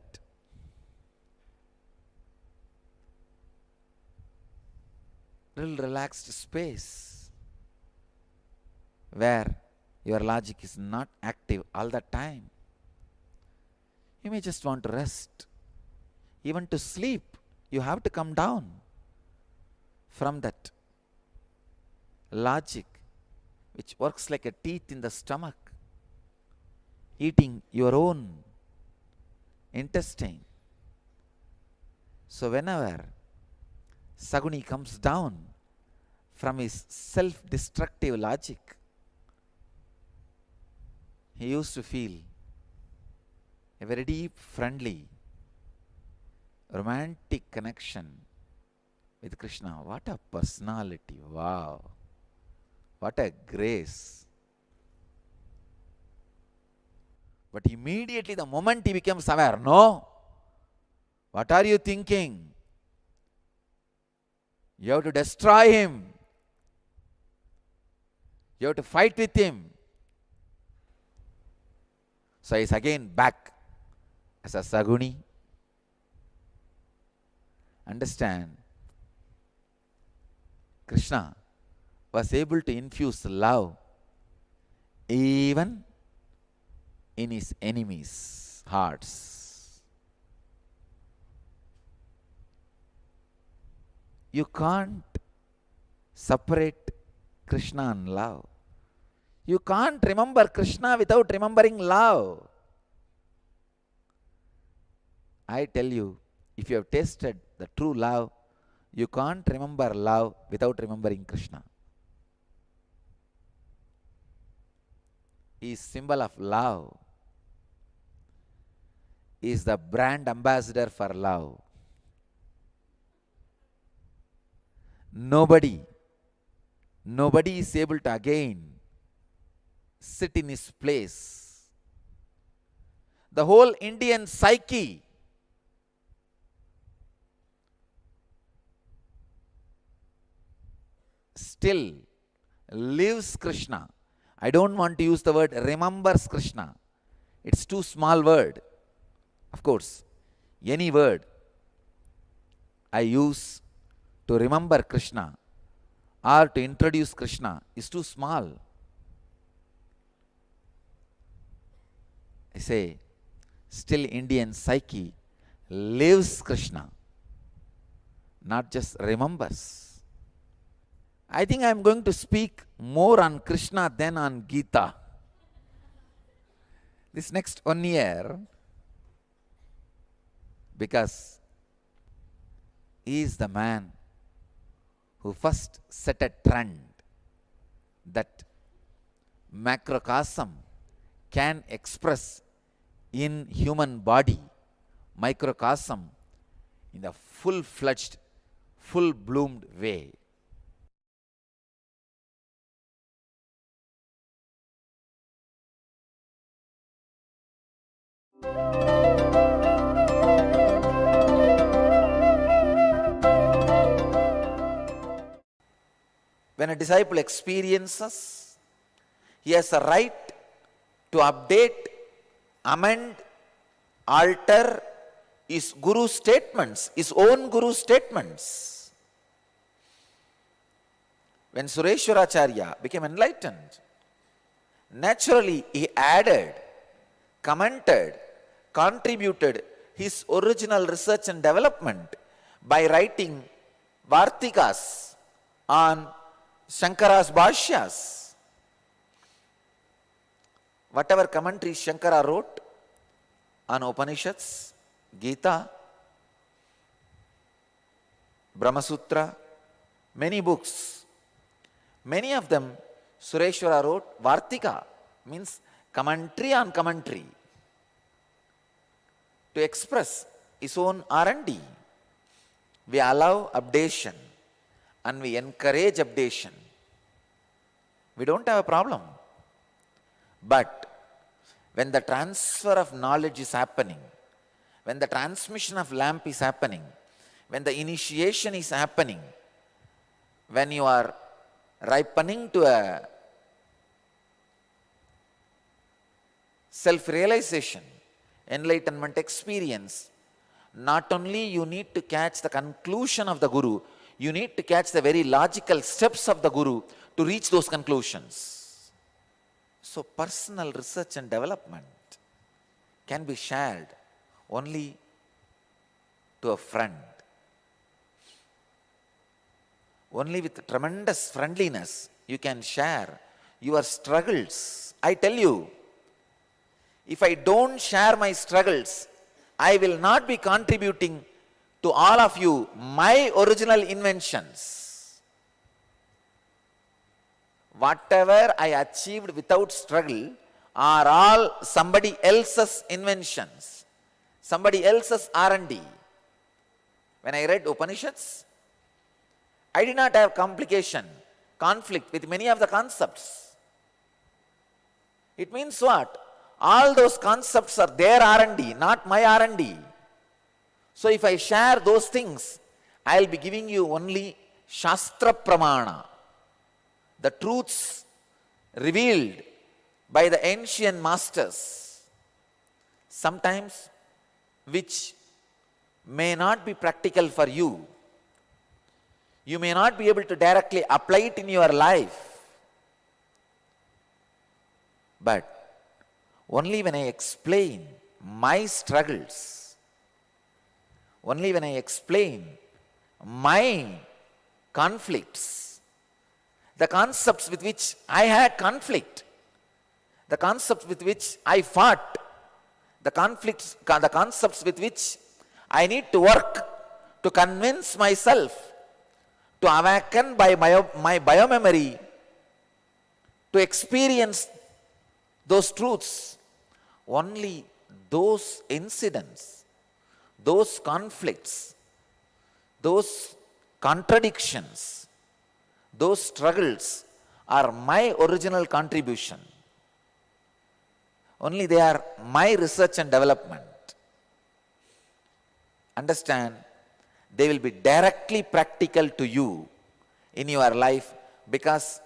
little relaxed space where your logic is not active all the time. You may just want to rest. Even to sleep, you have to come down from that logic which works like a teeth in the stomach, eating your own intestine. So whenever Saguni comes down from his self-destructive logic, he used to feel a very deep, friendly, romantic connection with Krishna. What a personality! Wow! What a grace! But immediately, the moment he becomes aware, no, what are you thinking? You have to destroy him. You have to fight with him. So he's again back as a Saguni. Understand, Krishna was able to infuse love even in his enemies' hearts. You can't separate Krishna and love. You can't remember Krishna without remembering love. I tell you, if you have tasted the true love, you can't remember love without remembering Krishna. He is symbol of love. is the brand ambassador for love. Nobody is able to again sit in his place. The whole Indian psyche still lives Krishna. I don't want to use the word remembers Krishna. It's too small word. Of course, any word I use to remember Krishna or to introduce Krishna is too small. I say, still Indian psyche lives Krishna, not just remembers. I think I am going to speak more on Krishna than on Gita. This next 1 year, because he is the man who first set a trend that macrocosm can express in human body, microcosm in the full-fledged, full-bloomed way. When a disciple experiences, he has a right to update, amend, alter his guru statements, his own guru statements. When Sureshwaracharya became enlightened, naturally he added, commented, contributed his original research and development by writing Vartikas on Shankara's Bhashyas. Whatever commentaries Shankara wrote on Upanishads, Gita, Brahma Sutra, many books, many of them Sureshwara wrote Vartika, means commentary on commentary, to express his own R&D. We allow updation and we encourage updation. We don't have a problem. But when the transfer of knowledge is happening, when the transmission of lamp is happening, when the initiation is happening, when you are ripening to a self-realization, enlightenment experience, not only you need to catch the conclusion of the Guru, you need to catch the very logical steps of the Guru to reach those conclusions. So personal research and development can be shared only to a friend. Only with tremendous friendliness you can share your struggles. I tell you, if I don't share my struggles, I will not be contributing to all of you my original inventions. Whatever I achieved without struggle are all somebody else's inventions, somebody else's R&D. When I read Upanishads, I did not have conflict with many of the concepts. It means what? All those concepts are their R&D, not my R&D. So if I share those things, I'll be giving you only Shastra Pramana, the truths revealed by the ancient masters, sometimes which may not be practical for you. You may not be able to directly apply it in your life. But only when I explain my struggles, only when I explain my conflicts, the concepts with which I had conflict, the concepts with which I fought, the concepts with which I need to work to convince myself, to awaken by my biomemory, to experience those truths, only those incidents, those conflicts, those contradictions, those struggles are my original contribution. Only they are my research and development. Understand, they will be directly practical to you in your life because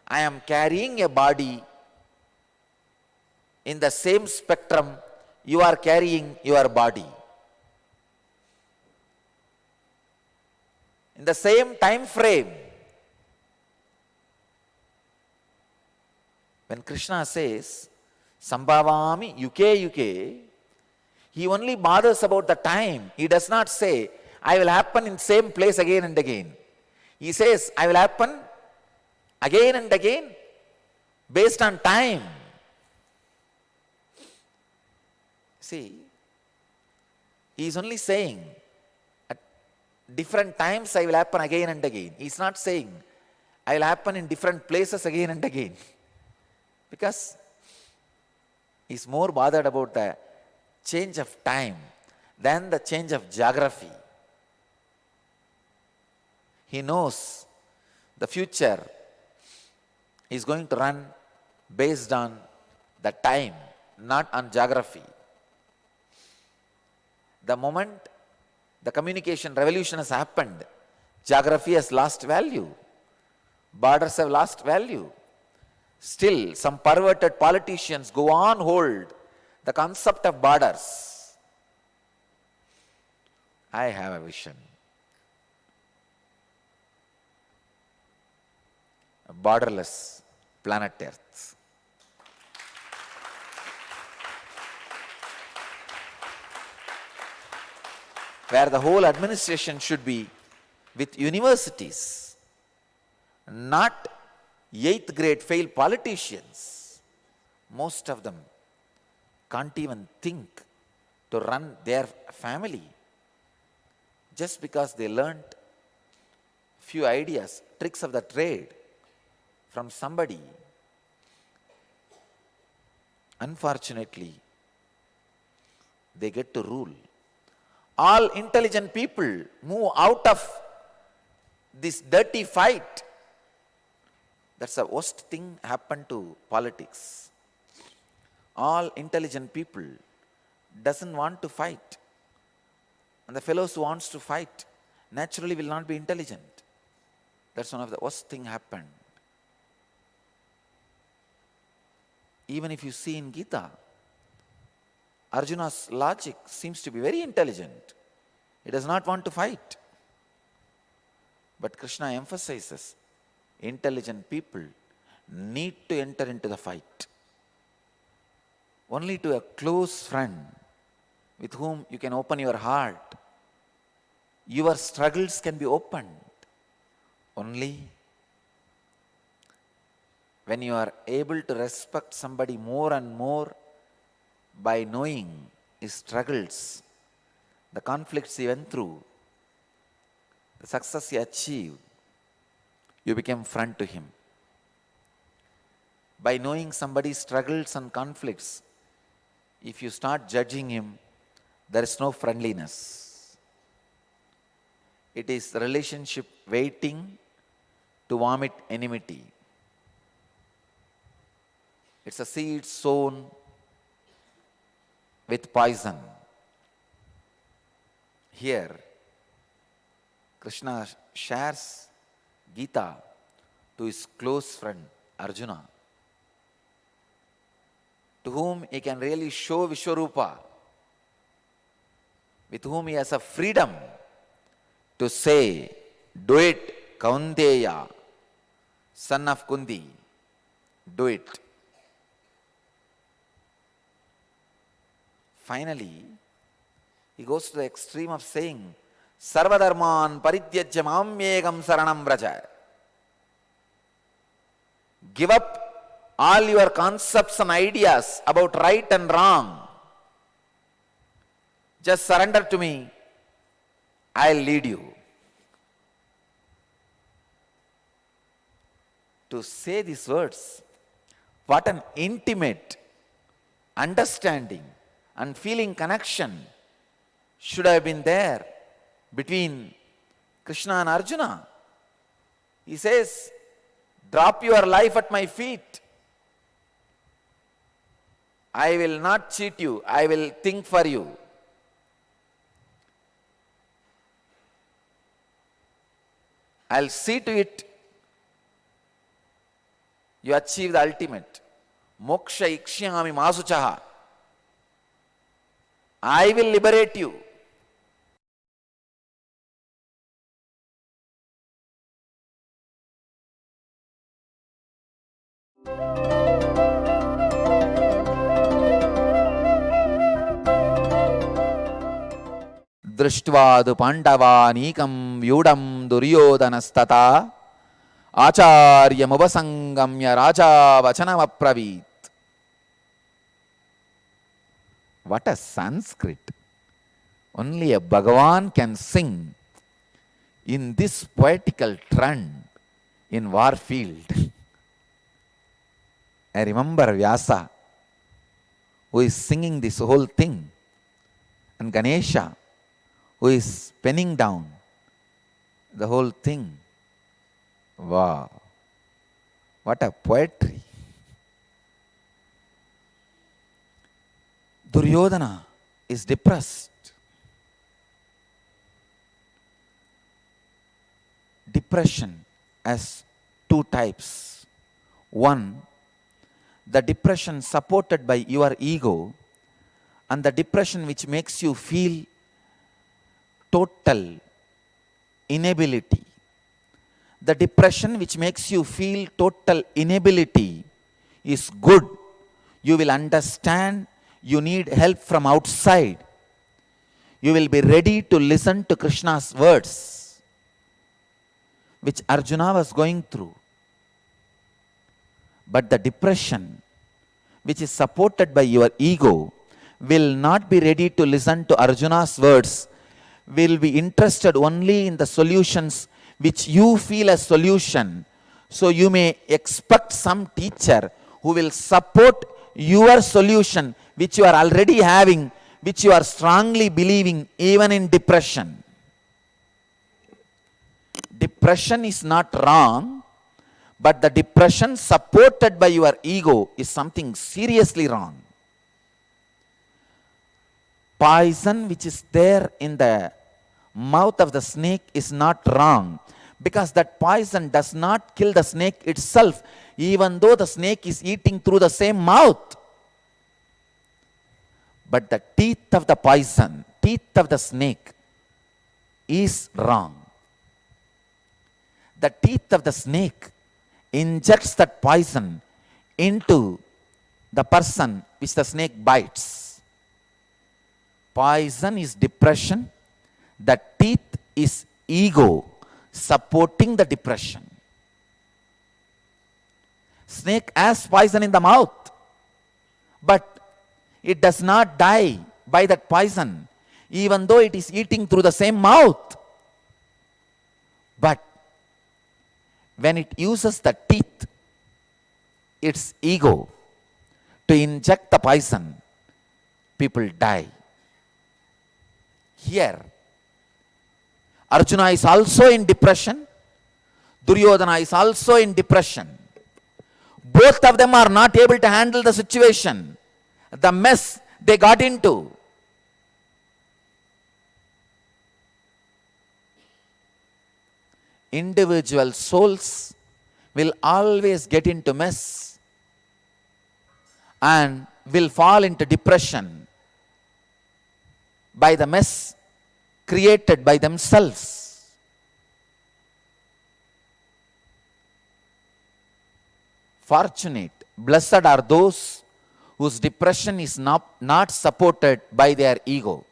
I am carrying a body in the same spectrum you are carrying your body. In the same time frame. When Krishna says, Sambhavami yuke yuke, he only bothers about the time. He does not say, I will happen in same place again and again. He says, I will happen again and again based on time. See, he is only saying, at different times I will happen again and again. He is not saying, I will happen in different places again and again. Because he is more bothered about the change of time than the change of geography. He knows the future is going to run based on the time, not on geography. The moment the communication revolution has happened, geography has lost value. Borders have lost value. Still, some perverted politicians go on hold the concept of borders. I have a vision. A borderless planet Earth. Where the whole administration should be with universities, not 8th grade failed politicians. Most of them can't even think to run their family just because they learnt few ideas, tricks of the trade from somebody. Unfortunately, they get to rule. All intelligent people move out of this dirty fight. That's the worst thing happened to politics. All intelligent people doesn't want to fight. And the fellows who wants to fight naturally will not be intelligent. That's one of the worst thing happened. Even if you see in Gita, Arjuna's logic seems to be very intelligent. He does not want to fight. But Krishna emphasizes, intelligent people need to enter into the fight. Only to a close friend with whom you can open your heart, your struggles can be opened. Only when you are able to respect somebody more and more by knowing his struggles, the conflicts he went through, the success he achieved, you became friend to him. By knowing somebody's struggles and conflicts, if you start judging him, there is no friendliness. It is relationship waiting to vomit enmity. It's a seed sown with poison. Here, Krishna shares Gita to his close friend Arjuna, to whom he can really show Vishwarupa, with whom he has a freedom to say, do it, Kaunteya, son of Kundi, do it. Finally, he goes to the extreme of saying, Sarvadharman parityajya mamyekam saranam vraja. Give up all your concepts and ideas about right and wrong. Just surrender to me. I'll lead you. To say these words, what an intimate understanding and feeling connection should have been there between Krishna and Arjuna. He says, drop your life at my feet. I will not cheat you. I will think for you. I'll see to it you achieve the ultimate. Moksha ikshyami masuchaha. I will liberate you. दृष्ट्वादु पांडवानीकं व्यूढं दुर्योधनस्तथा आचार्यमुपसंगम्य Raja वचनमब्रवीत्. What a Sanskrit! Only a Bhagavan can sing in this poetical trend in war field. I remember Vyasa, who is singing this whole thing, and Ganesha, who is penning down the whole thing. Wow, what a poetry. Duryodhana is depressed. Depression has two types. One, the depression supported by your ego, and the depression which makes you feel total inability. The depression which makes you feel total inability is good. You will understand you need help from outside. You will be ready to listen to Krishna's words, which Arjuna was going through. But the depression which is supported by your ego will not be ready to listen to Arjuna's words, will be interested only in the solutions which you feel as solution. So you may expect some teacher who will support your solution which you are already having, which you are strongly believing even in depression. Depression is not wrong, but the depression supported by your ego is something seriously wrong. Poison which is there in the mouth of the snake is not wrong, because that poison does not kill the snake itself, even though the snake is eating through the same mouth. But the teeth of the poison, teeth of the snake is wrong. The teeth of the snake injects that poison into the person which the snake bites. Poison is depression. The teeth is ego supporting the depression. Snake has poison in the mouth, but it does not die by that poison, even though it is eating through the same mouth. But when it uses the teeth, its ego, to inject the poison, people die. Here, Arjuna is also in depression. Duryodhana is also in depression. Both of them are not able to handle the situation, the mess they got into. Individual souls will always get into mess and will fall into depression by the mess created by themselves. Fortunate, blessed are those whose depression is not supported by their ego.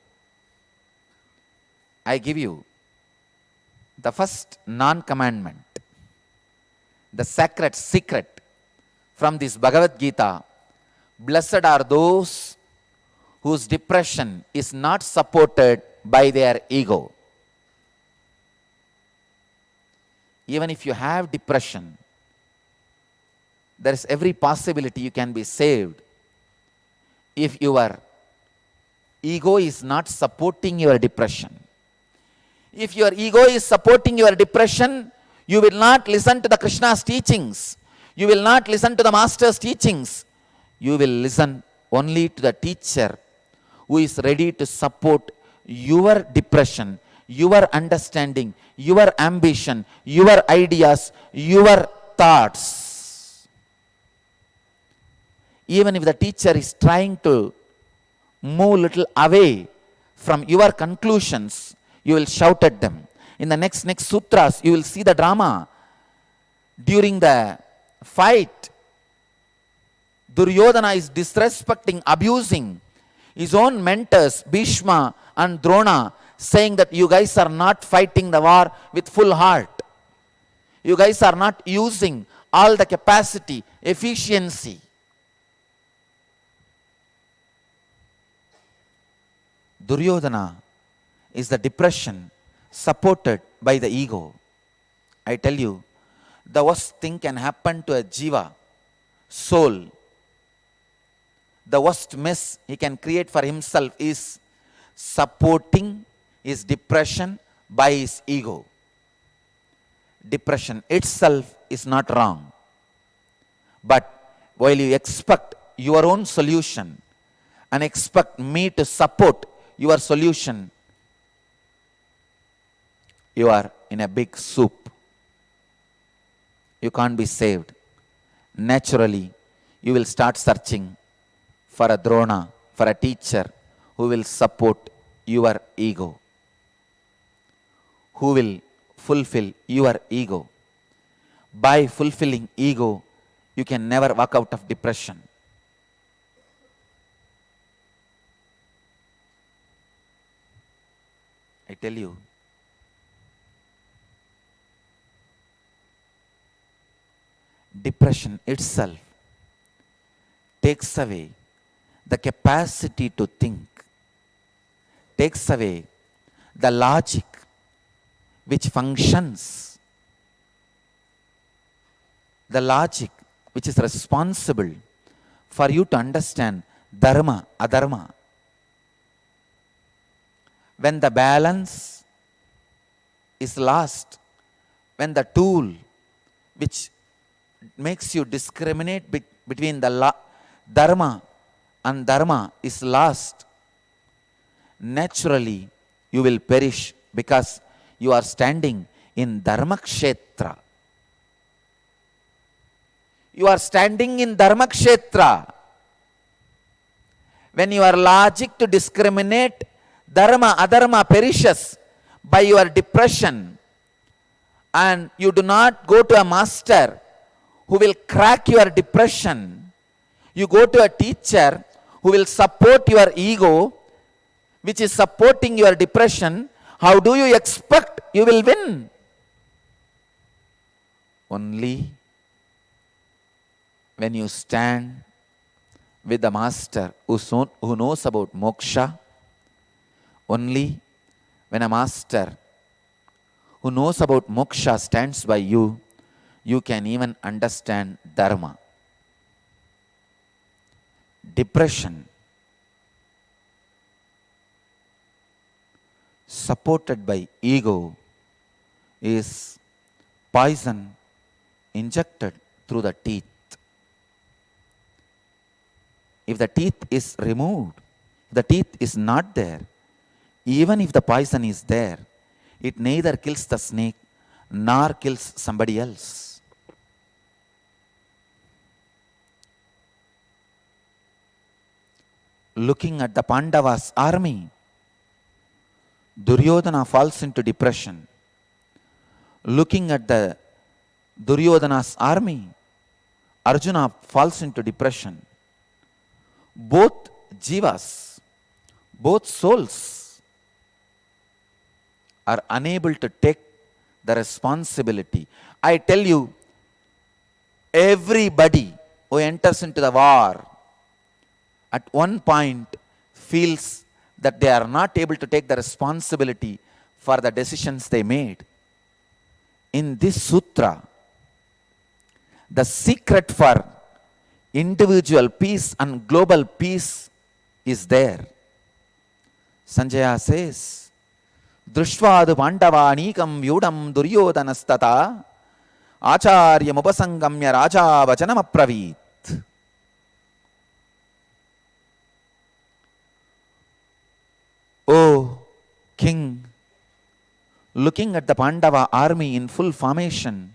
I give you the first non-commandment, the sacred secret from this Bhagavad Gita. Blessed are those whose depression is not supported by their ego. Even if you have depression, there is every possibility you can be saved if your ego is not supporting your depression. If your ego is supporting your depression, you will not listen to the Krishna's teachings. You will not listen to the Master's teachings. You will listen only to the teacher who is ready to support your depression, your understanding, your ambition, your ideas, your thoughts. Even if the teacher is trying to move a little away from your conclusions, you will shout at them. In the next sutras, you will see the drama. During the fight, Duryodhana is disrespecting, abusing his own mentors, Bhishma and Drona, saying that you guys are not fighting the war with full heart. You guys are not using all the capacity, efficiency. Duryodhana is the depression supported by the ego. I tell you, the worst thing can happen to a jiva, soul. The worst mess he can create for himself is supporting his depression by his ego. Depression itself is not wrong. But while you expect your own solution and expect me to support your solution, you are in a big soup. You can't be saved. Naturally, you will start searching for a Drona, for a teacher who will support your ego, who will fulfill your ego. By fulfilling ego, you can never walk out of depression. I tell you, depression itself takes away the capacity to think, takes away the logic which functions, the logic which is responsible for you to understand dharma, adharma. When the balance is lost, when the tool which makes you discriminate between the dharma and dharma is lost, naturally you will perish because you are standing in dharma kshetra. You are standing in dharma kshetra. When your logic to discriminate dharma, adharma perishes by your depression, and you do not go to a master who will crack your depression, you go to a teacher who will support your ego, which is supporting your depression, how do you expect you will win? Only when you stand with the master who knows about moksha, only when a master who knows about moksha stands by you, you can even understand dharma. Depression supported by ego is poison injected through the teeth. If the teeth is removed, the teeth is not there, even if the poison is there, it neither kills the snake nor kills somebody else. Looking at the Pandavas' army, Duryodhana falls into depression. Looking at the Duryodhana's army, Arjuna falls into depression. Both jivas, both souls are unable to take the responsibility. I tell you, everybody who enters into the war at one point feels that they are not able to take the responsibility for the decisions they made. In this sutra, the secret for individual peace and global peace is there. Sanjaya says, Drushvadu Pandavanikam Vyudam Duryodhanastata Acharyam Upasangamya Raja Vachanam Apravit. O king, looking at the Pandava army in full formation,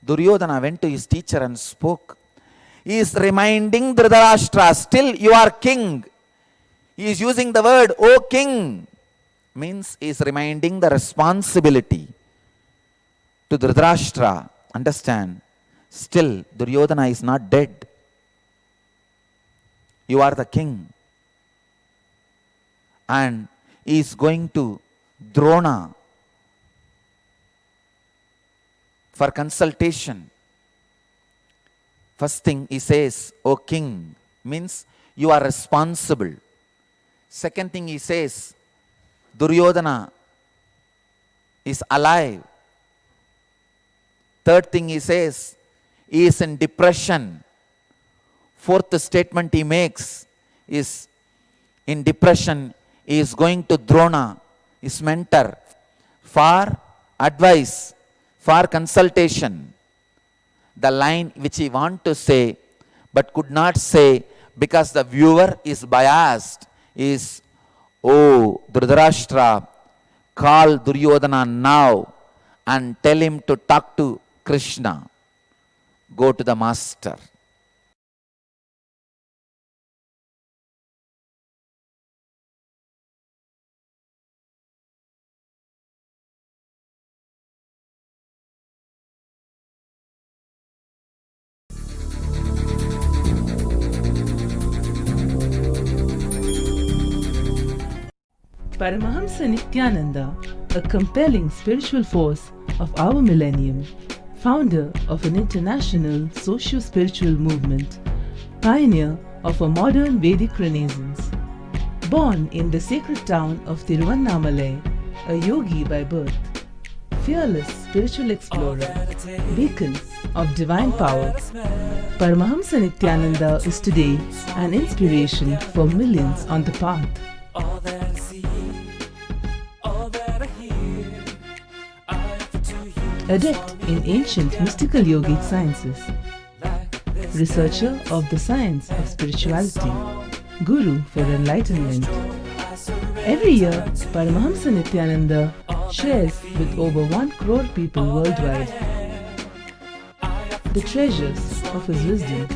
Duryodhana went to his teacher and spoke. He is reminding Dhritarashtra, still you are king. He is using the word, O king, means he is reminding the responsibility to Dhritarashtra. Understand, still Duryodhana is not dead. You are the king. And he is going to Drona for consultation. First thing he says, O king, means you are responsible. Second thing he says, Duryodhana is alive. Third thing he says, he is in depression. Fourth statement he makes is, in depression, he is going to Drona, his mentor, for advice, for consultation. The line which he want to say but could not say because the viewer is biased is, O Dhritarashtra, call Duryodhana now and tell him to talk to Krishna. Go to the master. Paramahamsa Nithyananda, a compelling spiritual force of our millennium, founder of an international socio-spiritual movement, pioneer of a modern Vedic renaissance. Born in the sacred town of Tiruvannamalai, a yogi by birth, fearless spiritual explorer, beacon of divine power, Paramahamsa Nithyananda is today an inspiration for millions on the path. Adept in ancient mystical yogic sciences, researcher of the science of spirituality, guru for enlightenment. Every year, Paramahamsa Nithyananda shares with over 1 crore people worldwide the treasures of his wisdom,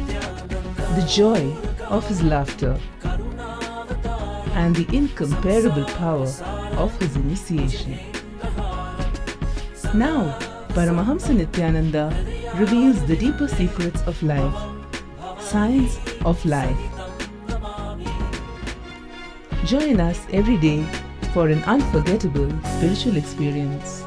the joy of his laughter, and the incomparable power of his initiation. Now, Paramahamsa Nithyananda reveals the deeper secrets of life, science of life. Join us every day for an unforgettable spiritual experience.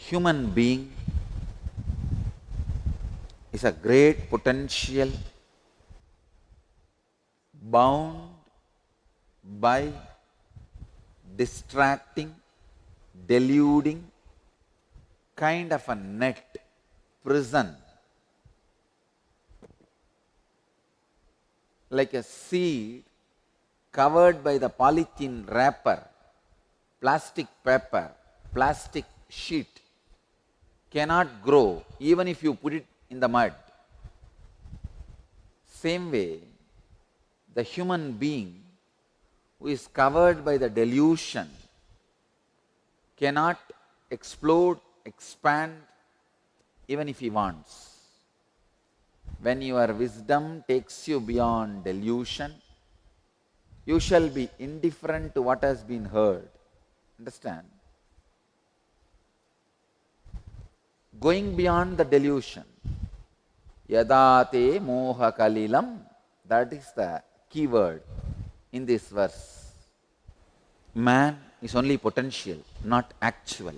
Human being is a great potential bound by distracting, deluding kind of a net, prison, like a seed covered by the polythene wrapper, plastic paper, plastic sheet, cannot grow even if you put it in the mud. Same way, the human being who is covered by the delusion cannot explode, expand even if he wants. When your wisdom takes you beyond delusion, you shall be indifferent to what has been heard. Understand? Going beyond the delusion. Yadate moha kalilam. That is the key word in this verse. Man is only potential, not actual.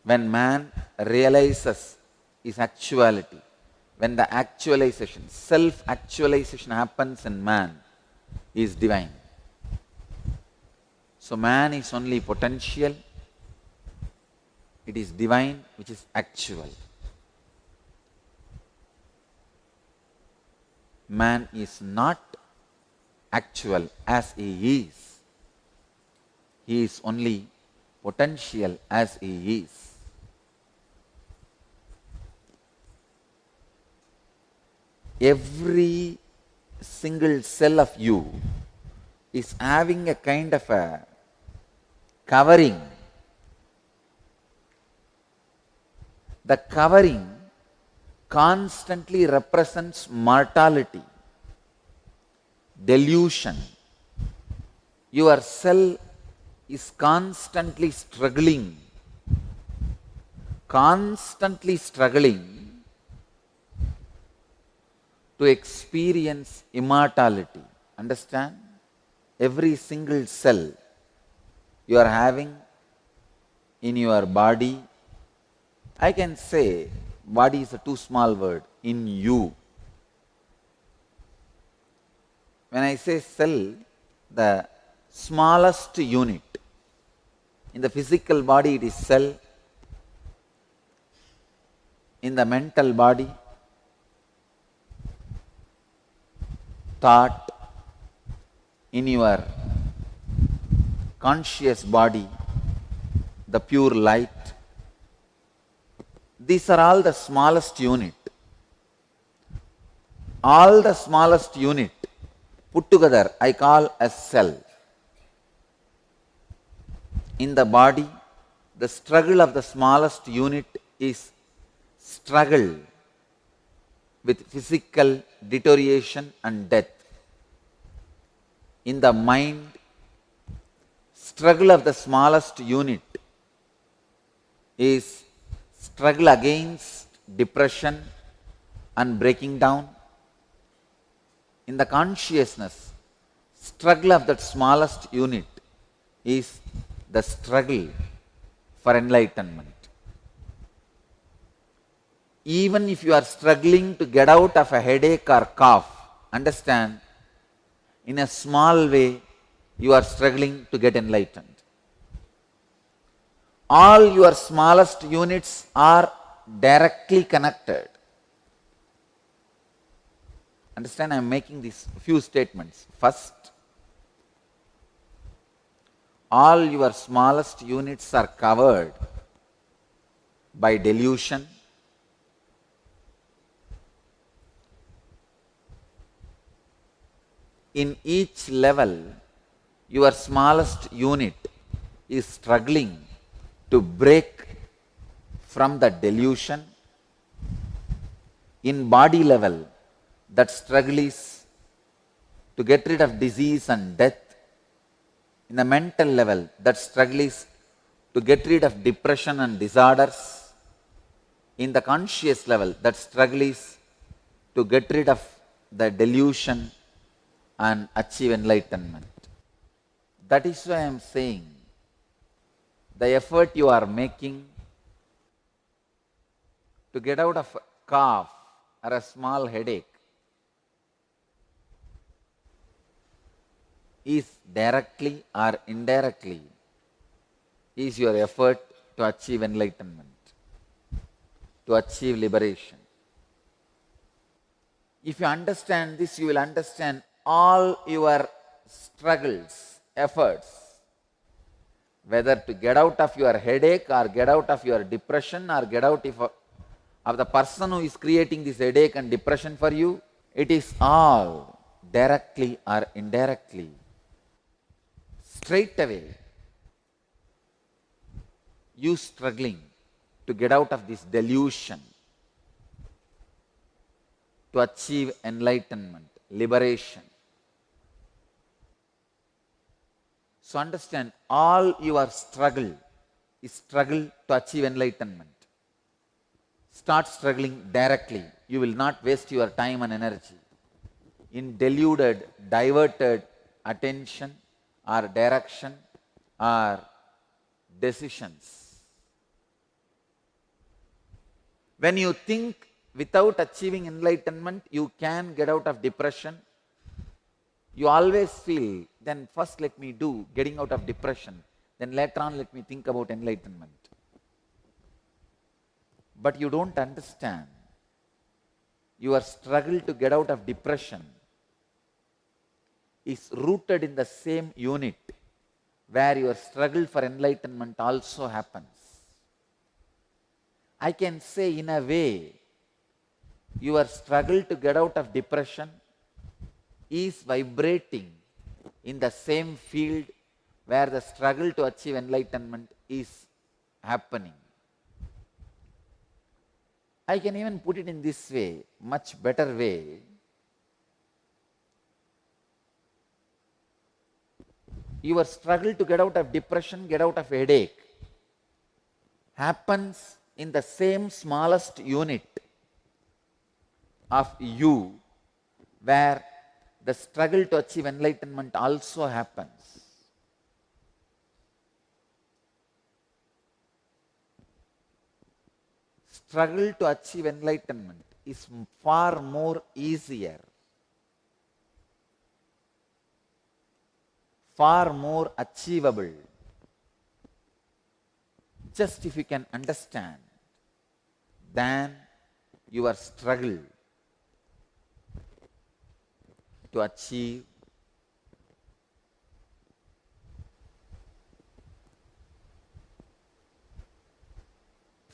When man realizes his actuality, when the actualization, self-actualization happens in man, he is divine. So man is only potential, it is divine which is actual. Man is not actual as he is. He is only potential as he is. Every single cell of you is having a kind of a covering. The covering constantly represents mortality, delusion. Your cell is constantly struggling to experience immortality. Understand? Every single cell you are having in your body, I can say body is a too small word, in you. When I say cell, the smallest unit. In the physical body it is cell. In the mental body, thought. In your conscious body, the pure light. These are all the smallest unit. All the smallest unit put together I call a cell. In the body, the struggle of the smallest unit is struggle with physical deterioration and death. In the mind, struggle of the smallest unit is struggle against depression and breaking down. In the consciousness, struggle of that smallest unit is the struggle for enlightenment. Even if you are struggling to get out of a headache or cough, understand, in a small way, you are struggling to get enlightened. All your smallest units are directly connected. Understand, I am making these few statements. First, all your smallest units are covered by delusion. In each level, your smallest unit is struggling to break from the delusion. In body level, that struggle is to get rid of disease and death. In the mental level, that struggle is to get rid of depression and disorders. In the conscious level, that struggle is to get rid of the delusion and achieve enlightenment. That is why I am saying, the effort you are making to get out of a cough or a small headache is directly or indirectly is your effort to achieve enlightenment, to achieve liberation. If you understand this, you will understand all your struggles, efforts, whether to get out of your headache or get out of your depression or get out of the person who is creating this headache and depression for you, it is all directly or indirectly, straight away, you struggling to get out of this delusion, to achieve enlightenment, liberation. So understand, all your struggle is struggle to achieve enlightenment. Start struggling directly. You will not waste your time and energy in deluded, diverted attention or direction or decisions. When you think without achieving enlightenment, you can get out of depression. You always feel, then first let me do getting out of depression, then later on let me think about enlightenment. But you don't understand. Your struggle to get out of depression is rooted in the same unit where your struggle for enlightenment also happens. I can say, in a way, your struggle to get out of depression is vibrating in the same field where the struggle to achieve enlightenment is happening. I can even put it in this way, much better way. Your struggle to get out of depression, get out of headache, happens in the same smallest unit of you where the struggle to achieve enlightenment also happens. Struggle to achieve enlightenment is far more easier, far more achievable, just if you can understand, than your struggle to achieve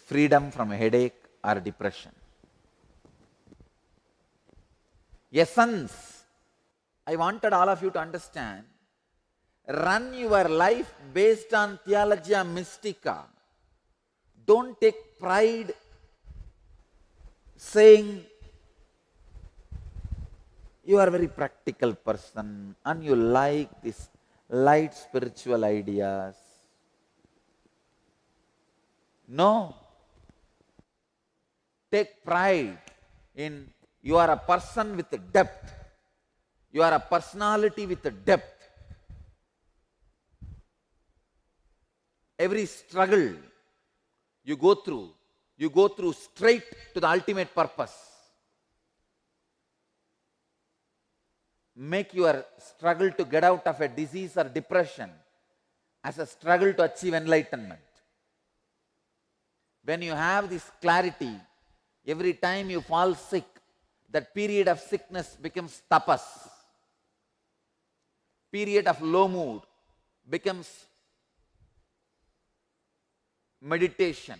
freedom from a headache or depression. Essence, I wanted all of you to understand, run your life based on theologia mystica. Don't take pride saying you are a very practical person and you like this light spiritual ideas. No. Take pride in you are a person with depth. You are a personality with depth. Every struggle you go through straight to the ultimate purpose. Make your struggle to get out of a disease or depression as a struggle to achieve enlightenment. When you have this clarity, every time you fall sick, that period of sickness becomes tapas. Period of low mood becomes meditation.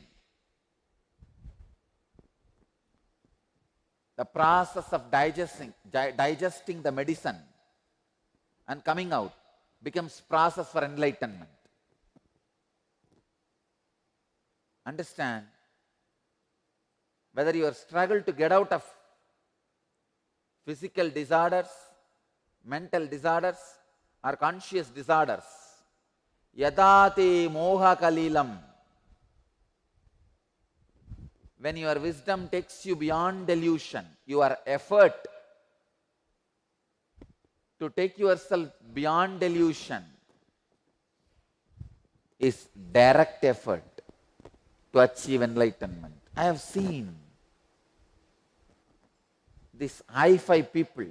The process of digesting the medicine and coming out becomes process for enlightenment. Understand, whether your struggle to get out of physical disorders, mental disorders, or conscious disorders, yadate moha kalilam, when your wisdom takes you beyond delusion, your effort to take yourself beyond delusion is direct effort to achieve enlightenment. I have seen these hi-fi people,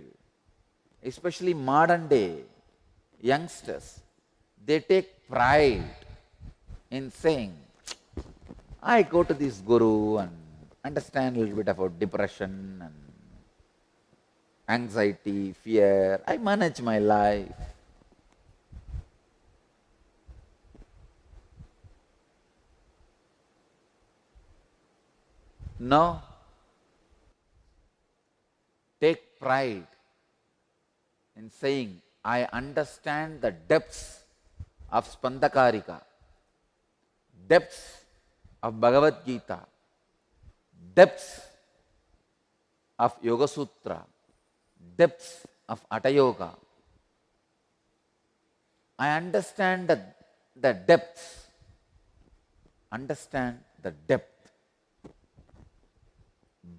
especially modern day youngsters, they take pride in saying, I go to this guru and understand a little bit about depression and anxiety, fear. I manage my life. No. Take pride in saying, I understand the depths of Spandakarika, depths of Bhagavad Gita, depths of Yoga Sutra, depths of Hatha Yoga. I understand the depth. Understand the depth.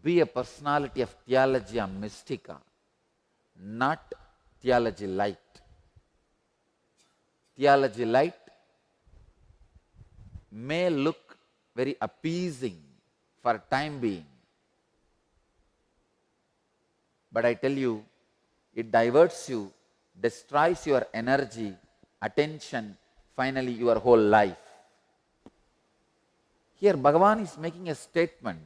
Be a personality of Theologia Mystica, not theology light. Theology light may look very appeasing for time being, but I tell you, it diverts you, destroys your energy, attention, finally your whole life. Here Bhagavan is making a statement.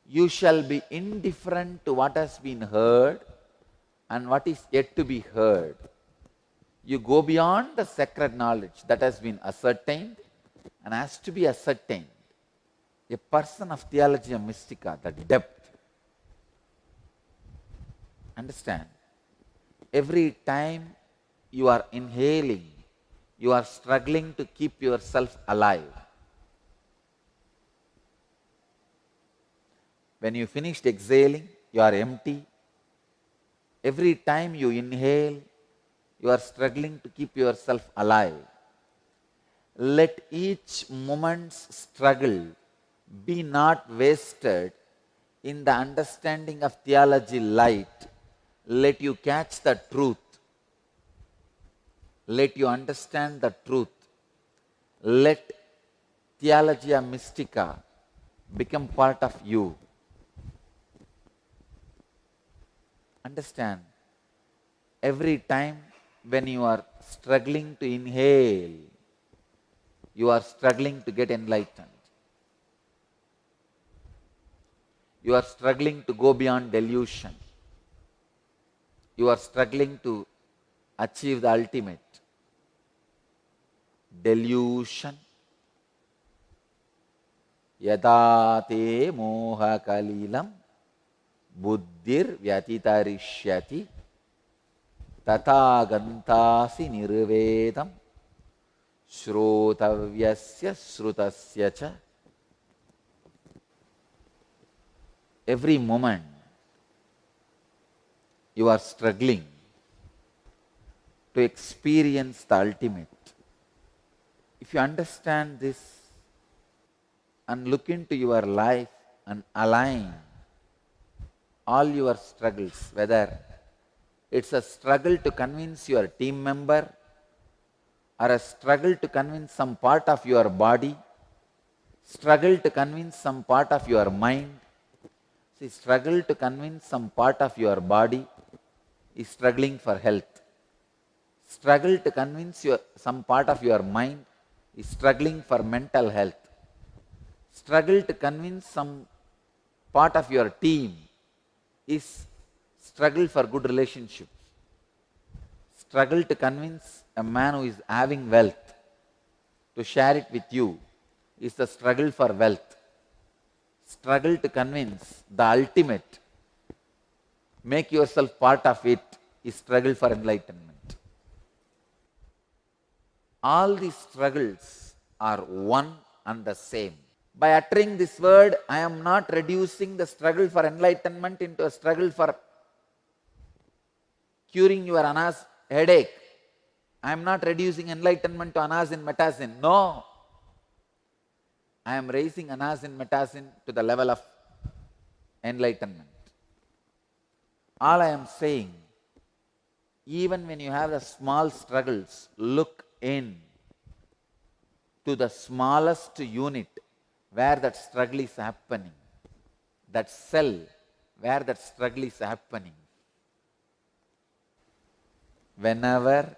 You shall be indifferent to what has been heard and what is yet to be heard. You go beyond the sacred knowledge that has been ascertained and has to be ascertained. A person of Theologia Mystica, the depth. Understand? Every time you are inhaling, you are struggling to keep yourself alive. When you finished exhaling, you are empty. Every time you inhale, you are struggling to keep yourself alive. Let each moment's struggle be not wasted in the understanding of theology light. Let you catch the truth. Let you understand the truth. Let Theologia Mystica become part of you. Understand, every time when you are struggling to inhale, you are struggling to get enlightened. You are struggling to go beyond delusion. You are struggling to achieve the ultimate. Delusion. Yada te moha kalilam buddhir vyatitarishyati tata gantasi nirvedam shrotavyasya srutasya cha. Every moment you are struggling to experience the ultimate. If you understand this and look into your life and align all your struggles, whether it's a struggle to convince your team member or a struggle to convince some part of your body, struggle to convince some part of your mind. See, struggle to convince some part of your body is struggling for health. Struggle to convince some part of your mind is struggling for mental health. Struggle to convince some part of your team is struggle for good relationships. Struggle to convince a man who is having wealth to share it with you is the struggle for wealth. Struggle to convince the ultimate, make yourself part of it, is struggle for enlightenment. All these struggles are one and the same. By uttering this word, I am not reducing the struggle for enlightenment into a struggle for curing your anas headache. I am not reducing enlightenment to anas in metasin. No. I am raising anas in metasin to the level of enlightenment. All I am saying, even when you have the small struggles, look in to the smallest unit where that struggle is happening, that cell where that struggle is happening. Whenever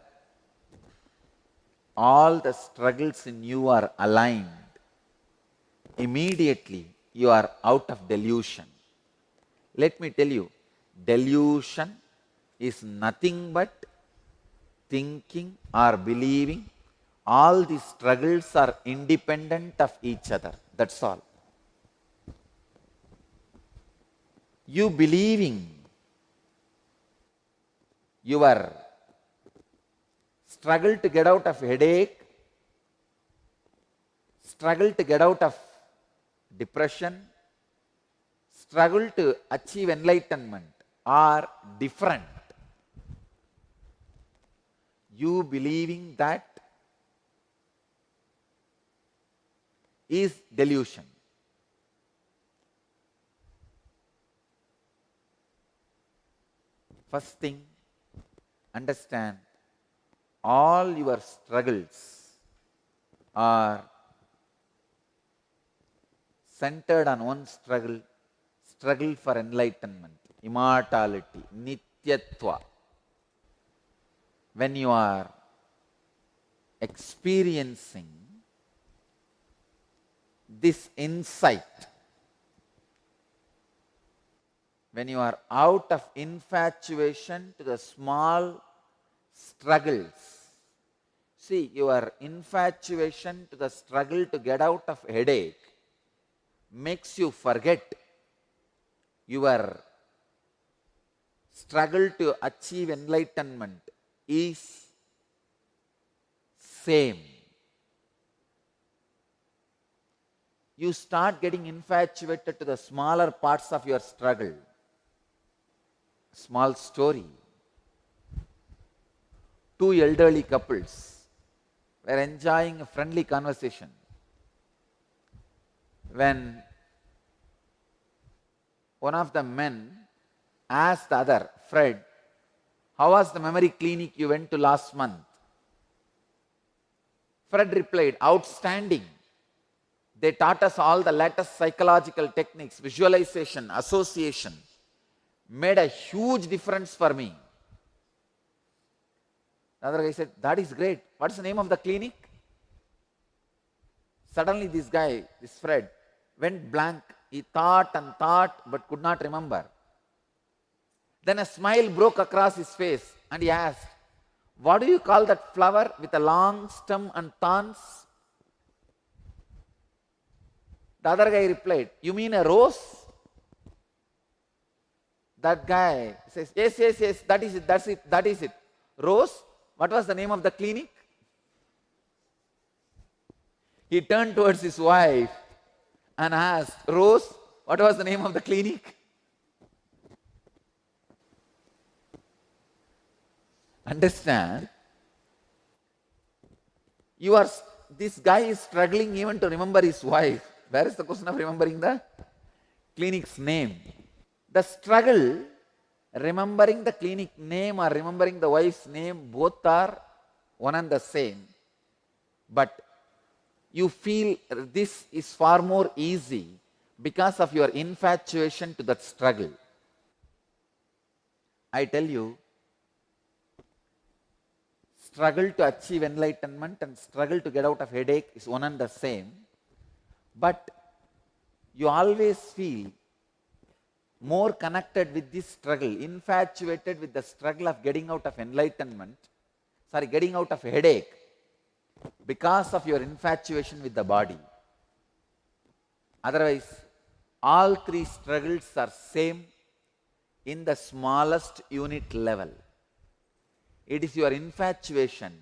all the struggles in you are aligned, immediately you are out of delusion. Let me tell you, delusion is nothing but thinking or believing all these struggles are independent of each other. That's all. You believing your struggle to get out of headache, struggle to get out of depression, struggle to achieve enlightenment are different. You believing that is delusion. First thing, understand all your struggles are centered on one struggle for enlightenment, immortality, nityatva. When you are experiencing this insight, when you are out of infatuation to the small struggles, see, your infatuation to the struggle to get out of headache makes you forget your struggle to achieve enlightenment is same. You start getting infatuated to the smaller parts of your struggle. Small story. Two elderly couples were enjoying a friendly conversation when one of the men asked the other, Fred, how was the memory clinic you went to last month? Fred replied, outstanding. They taught us all the latest psychological techniques, visualization, association. Made a huge difference for me. The other guy said, that is great. What's the name of the clinic? Suddenly this guy, this Fred, went blank. He thought and thought but could not remember. Then a smile broke across his face and he asked, what do you call that flower with a long stem and thorns? The other guy replied, you mean a rose? That guy says, yes, that is it, that is it. Rose, what was the name of the clinic? He turned towards his wife and asked, Rose, what was the name of the clinic? Understand? This guy is struggling even to remember his wife. Where is the question of remembering the clinic's name? The struggle, remembering the clinic name or remembering the wife's name, both are one and the same. But you feel this is far more easy because of your infatuation to that struggle. I tell you, struggle to achieve enlightenment and struggle to get out of headache is one and the same. But you always feel more connected with this struggle, infatuated with the struggle of getting out of getting out of headache because of your infatuation with the body. Otherwise, all three struggles are same in the smallest unit level. It is your infatuation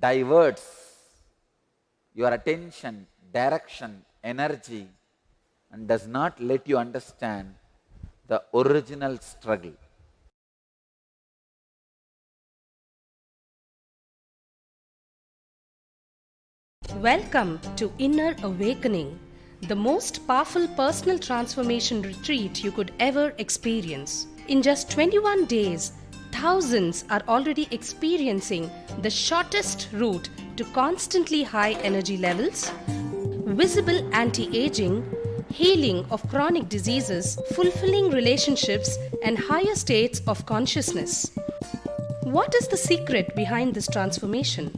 diverts your attention, direction, energy, and does not let you understand the original struggle. Welcome to Inner Awakening, the most powerful personal transformation retreat you could ever experience. In just 21 days, thousands are already experiencing the shortest route to constantly high energy levels, visible anti-aging, healing of chronic diseases, fulfilling relationships, and higher states of consciousness. What is the secret behind this transformation?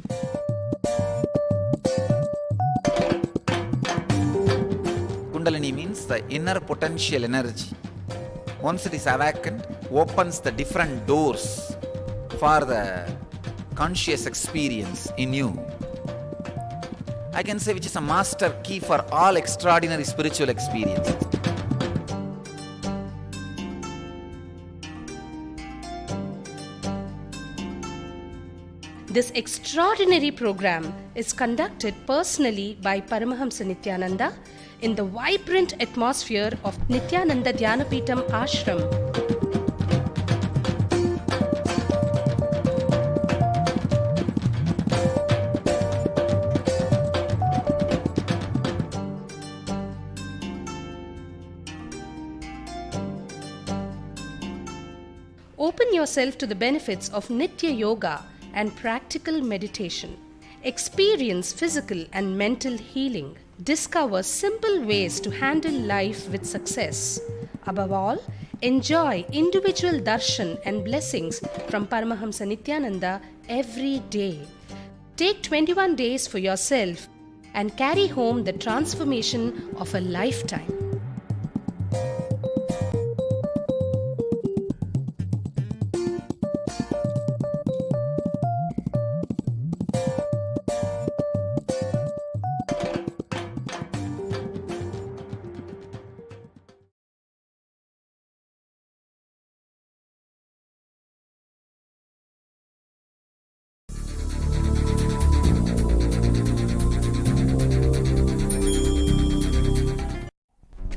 Kundalini means the inner potential energy. Once it is awakened, opens the different doors for the conscious experience in you. I can say which is a master key for all extraordinary spiritual experiences. This extraordinary program is conducted personally by Paramahamsa Nithyananda in the vibrant atmosphere of Nithyananda Dhyanapitham Ashram. yourself to the benefits of Nitya Yoga and practical meditation. Experience physical and mental healing. Discover simple ways to handle life with success. Above all, enjoy individual darshan and blessings from Paramahamsa Nithyananda every day. Take 21 days for yourself and carry home the transformation of a lifetime.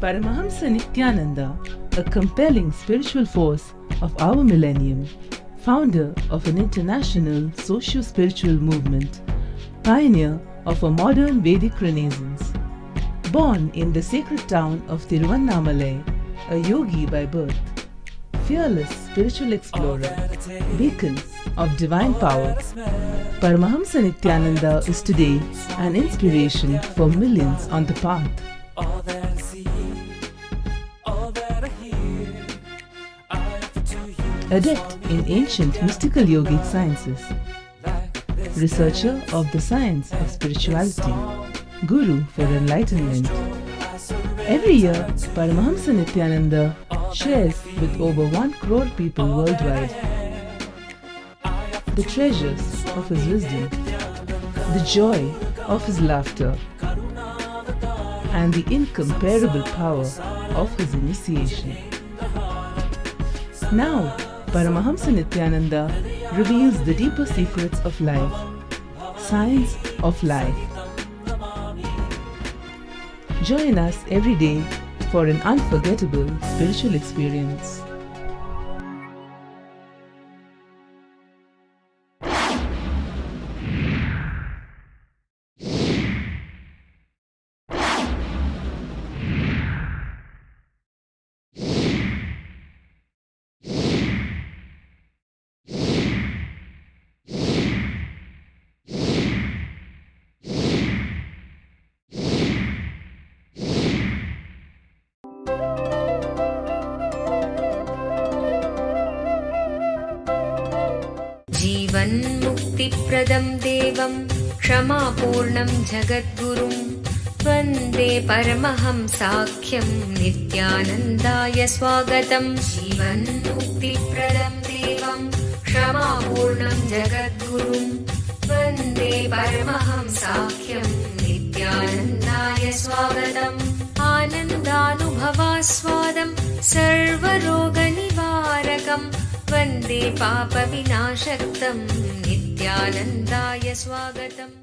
Paramahamsa Nithyananda, a compelling spiritual force of our millennium, founder of an international socio-spiritual movement, pioneer of a modern Vedic renaissance. Born in the sacred town of Tiruvannamalai, a yogi by birth, fearless spiritual explorer, beacon of divine power, Paramahamsa Nithyananda is today an inspiration for millions on the path. Adept in ancient mystical yogic sciences, researcher of the science of spirituality, guru for enlightenment. Every year, Paramahamsa Nithyananda shares with over 1 crore people worldwide the treasures of his wisdom, the joy of his laughter, and the incomparable power of his initiation. Now, Paramahamsa Nithyananda reveals the deeper secrets of life, science of life. Join us every day for an unforgettable spiritual experience. जीवन्मुक्तिप्रदं देवं क्षमापूर्णं जगद्गुरुं वन्दे परमहंसाख्यं नित्यानन्दाय स्वागतं। जीवन्मुक्तिप्रदं देवं क्षमापूर्णं जगद्गुरुं वन्दे परमहंसाख्यं नित्यानन्दाय स्वागतम्। आनन्दानुभवास्वादं सर्वरोगनिवारकं वन्दे पापविनाशक्तं नित्यानन्दाय स्वागतम्।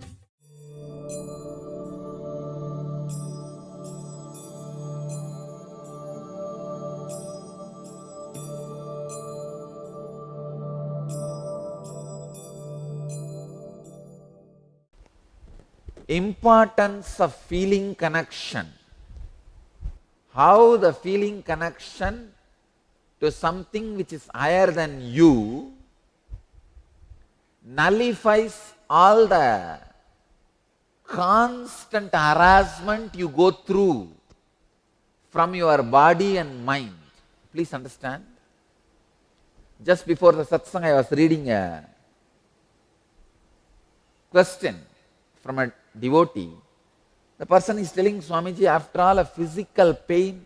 Importance of feeling connection. How the feeling connection to something which is higher than you nullifies all the constant harassment you go through from your body and mind. Please understand. Just before the satsang, I was reading a question from a devotee. The person is telling, Swamiji, after all, a physical pain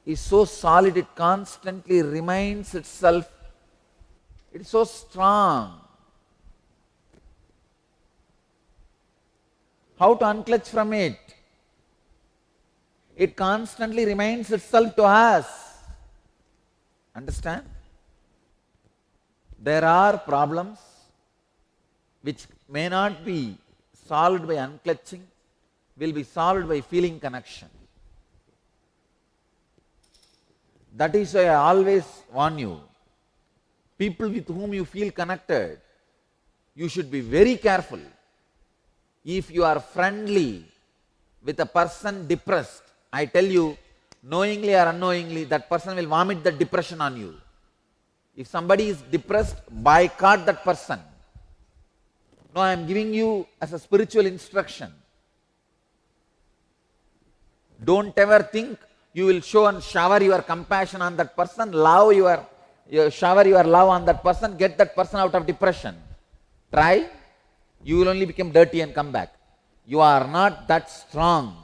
is so solid, it constantly reminds itself, it is so strong. How to unclutch from it? It constantly reminds itself to us. Understand? There are problems which may not be solved by unclutching, will be solved by feeling connection. That is why I always warn you, people with whom you feel connected, you should be very careful. If you are friendly with a person depressed, I tell you, knowingly or unknowingly, that person will vomit the depression on you. If somebody is depressed, boycott that person. No, I am giving you as a spiritual instruction. Don't ever think you will show and shower your compassion on that person, shower your love on that person, get that person out of depression. Try, you will only become dirty and come back. You are not that strong.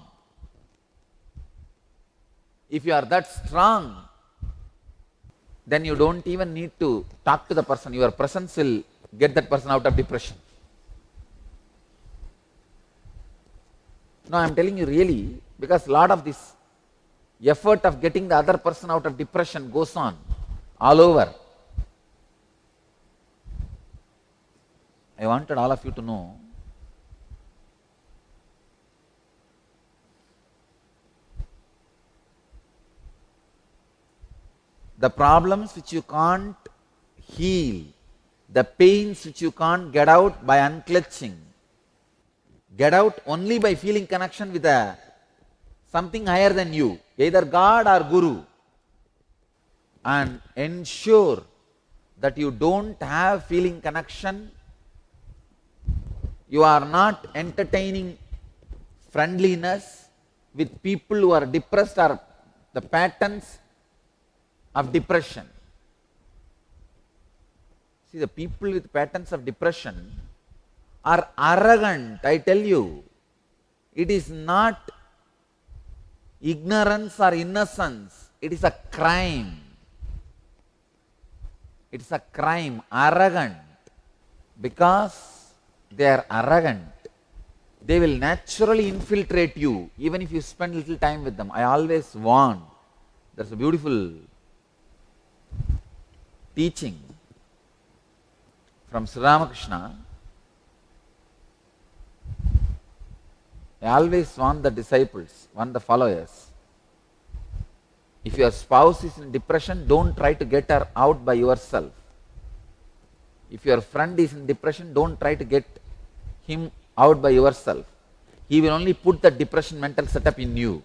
If you are that strong, then you don't even need to talk to the person. Your presence will get that person out of depression. No, I am telling you really, because a lot of this effort of getting the other person out of depression goes on all over. I wanted all of you to know the problems which you can't heal, the pains which you can't get out by unclenching, get out only by feeling connection with something higher than you, either God or Guru, and ensure that you don't have feeling connection, you are not entertaining friendliness with people who are depressed or the patterns of depression. See, the people with patterns of depression are arrogant, I tell you. It is not ignorance or innocence, it is a crime. It is a crime, arrogant. Because they are arrogant, they will naturally infiltrate you, even if you spend little time with them. I always warn, there's a beautiful teaching from Sri Ramakrishna. I always warn the disciples, warn the followers. If your spouse is in depression, don't try to get her out by yourself. If your friend is in depression, don't try to get him out by yourself. He will only put the depression mental setup in you.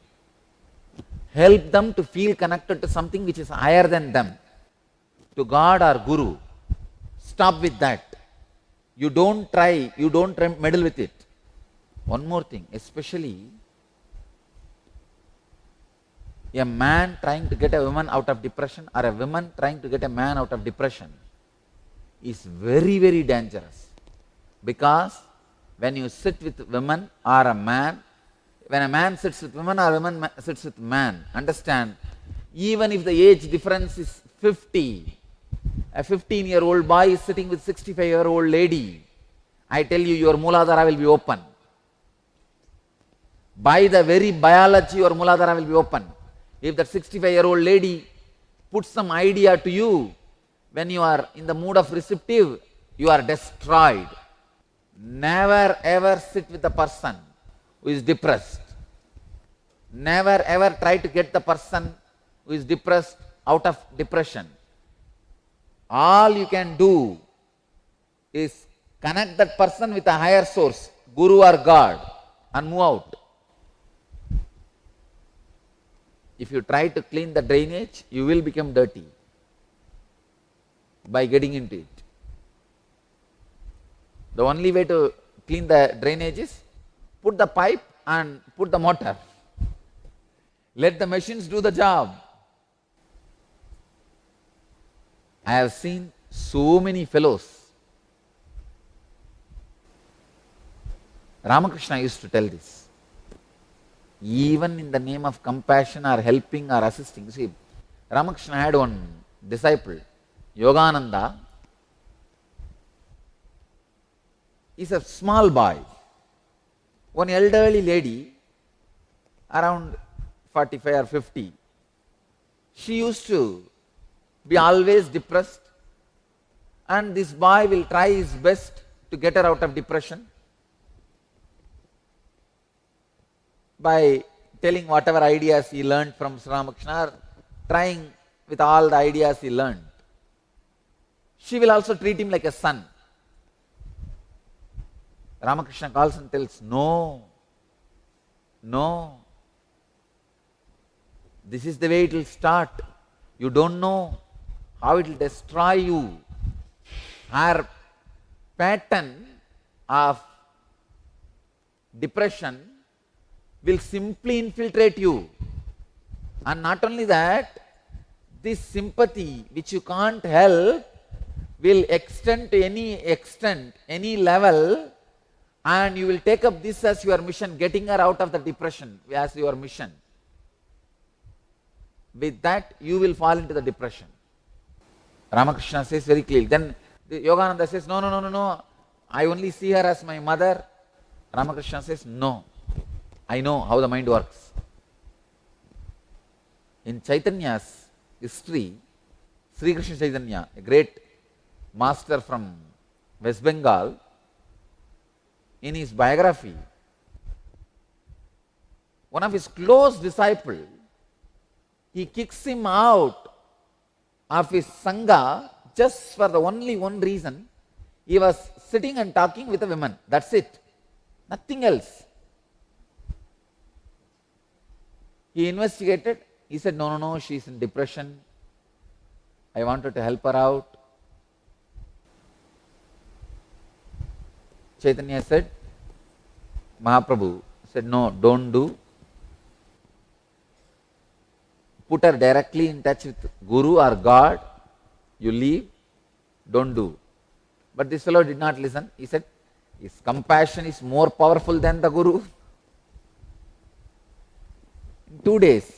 Help them to feel connected to something which is higher than them, to God or Guru. Stop with that. You don't meddle with it. One more thing, especially a man trying to get a woman out of depression or a woman trying to get a man out of depression is very, very dangerous. Because when you sit with women or a man, when a man sits with women or a woman sits with man, understand, even if the age difference is 50, a 15-year-old boy is sitting with 65-year-old lady, I tell you, your Mooladhara will be open. By the very biology, your Mooladhara will be open. If that 65-year-old lady puts some idea to you, when you are in the mood of receptive, you are destroyed. Never ever sit with a person who is depressed. Never ever try to get the person who is depressed out of depression. All you can do is connect that person with a higher source, Guru or God, and move out. If you try to clean the drainage, you will become dirty by getting into it. The only way to clean the drainage is put the pipe and put the motor. Let the machines do the job. I have seen so many fellows. Ramakrishna used to tell this. Even in the name of compassion or helping or assisting. See, Ramakrishna had one disciple, Yogananda. He's a small boy. One elderly lady, around 45 or 50, she used to be always depressed, and this boy will try his best to get her out of depression by telling whatever ideas he learned from Sri Ramakrishna, or trying with all the ideas he learned. She will also treat him like a son. Ramakrishna calls and tells, no, this is the way it will start. You don't know how it will destroy you. Her pattern of depression will simply infiltrate you. And not only that, this sympathy which you can't help will extend to any extent, any level, and you will take up this as your mission, getting her out of the depression as your mission. With that, you will fall into the depression. Ramakrishna says very clearly. Then Yogananda says, no, I only see her as my mother. Ramakrishna says, no, I know how the mind works. In Chaitanya's history, Sri Krishna Chaitanya, a great master from West Bengal, in his biography, one of his close disciples, he kicks him out of his Sangha just for the only one reason. He was sitting and talking with a woman. That's it. Nothing else. He investigated. He said, no, she's in depression. I wanted to help her out. Chaitanya said, Mahaprabhu said, no, don't do. Put her directly in touch with Guru or God. You leave. Don't do. But this fellow did not listen. He said, his compassion is more powerful than the Guru. In 2 days,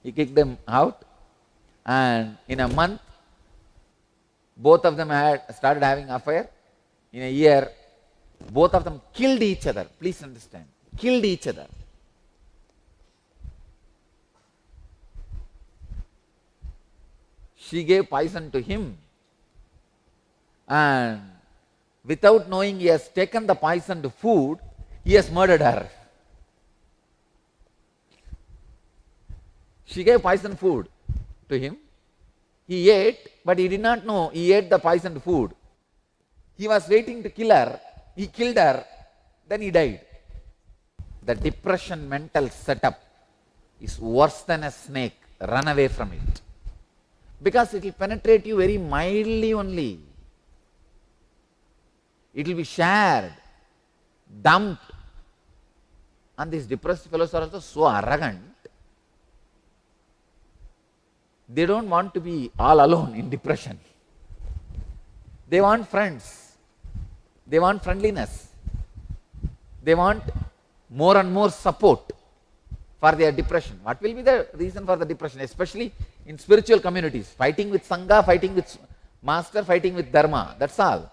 he kicked them out, and in a month, both of them had started having affair. In a year, both of them killed each other. Please understand. Killed each other. She gave poison to him, and without knowing he has taken the poisoned food, he has murdered her. She gave poisoned food to him. He ate, but he did not know he ate the poisoned food. He was waiting to kill her. He killed her, then he died. The depression mental setup is worse than a snake. Run away from it. Because it will penetrate you very mildly only. It will be shared, dumped. And these depressed fellows are also so arrogant. They don't want to be all alone in depression. They want friends. They want friendliness. They want more and more support for their depression. What will be the reason for the depression? Especially in spiritual communities. Fighting with Sangha, fighting with Master, fighting with Dharma. That's all.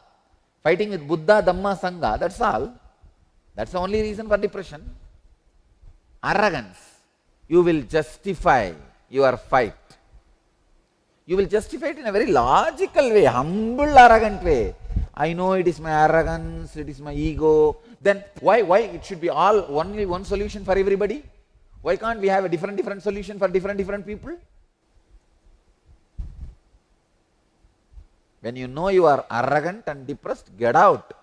Fighting with Buddha, Dhamma, Sangha. That's all. That's the only reason for depression. Arrogance. You will justify your fight. You will justify it in a very logical way, humble, arrogant way. I know it is my arrogance, it is my ego. Then why it should be all only one solution for everybody? Why can't we have a different solution for different people? When you know you are arrogant and depressed, get out.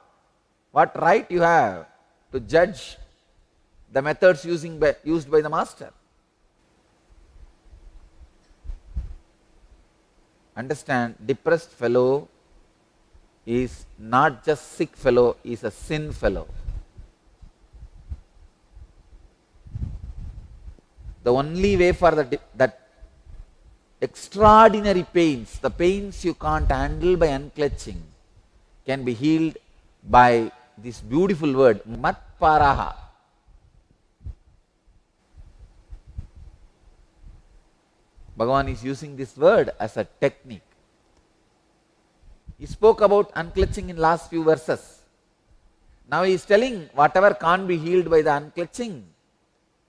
What right you have to judge the methods used by the Master? Understand, depressed fellow is not just sick fellow, is a sin fellow. The only way for that extraordinary pains, the pains you can't handle by unclenching, can be healed by this beautiful word, matparaha. Bhagavan is using this word as a technique. He spoke about unclenching in last few verses. Now he is telling whatever can't be healed by the unclenching,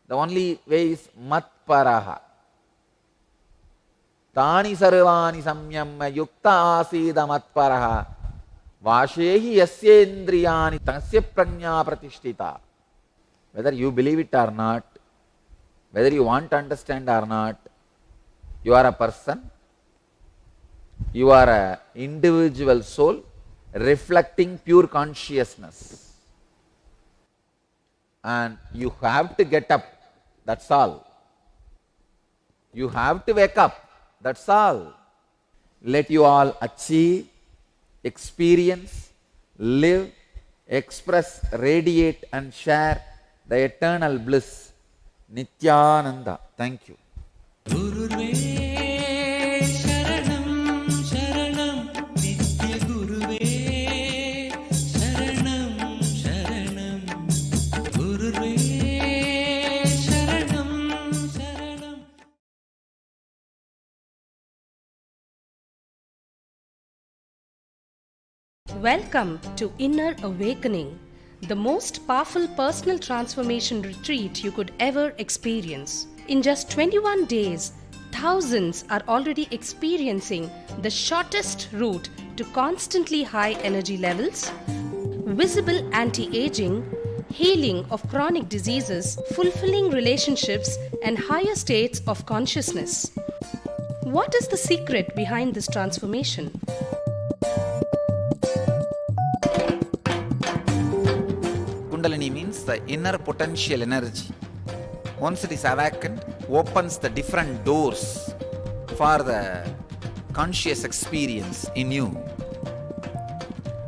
the only way is matparaha. Tani sarvani samyamya yukta asida matparaha vashehi yasyendriyani tasya prajna pratishtita. Whether you believe it or not, whether you want to understand or not, you are a person, you are an individual soul reflecting pure consciousness. And you have to get up, that's all. You have to wake up, that's all. let you all achieve, experience, live, express, radiate and share the eternal bliss. Nithyananda. Thank you. गुरुर्वे शरणं शरणं नित्यगुरुवे शरणं शरणं गुरुर्वे शरणं शरणं. Welcome to Inner Awakening, the most powerful personal transformation retreat you could ever experience. In just 21 days, thousands are already experiencing the shortest route to constantly high energy levels, visible anti-aging, healing of chronic diseases, fulfilling relationships, and higher states of consciousness. What is the secret behind this transformation? Kundalini means the inner potential energy. Once it is awakened, opens the different doors for the conscious experience in you.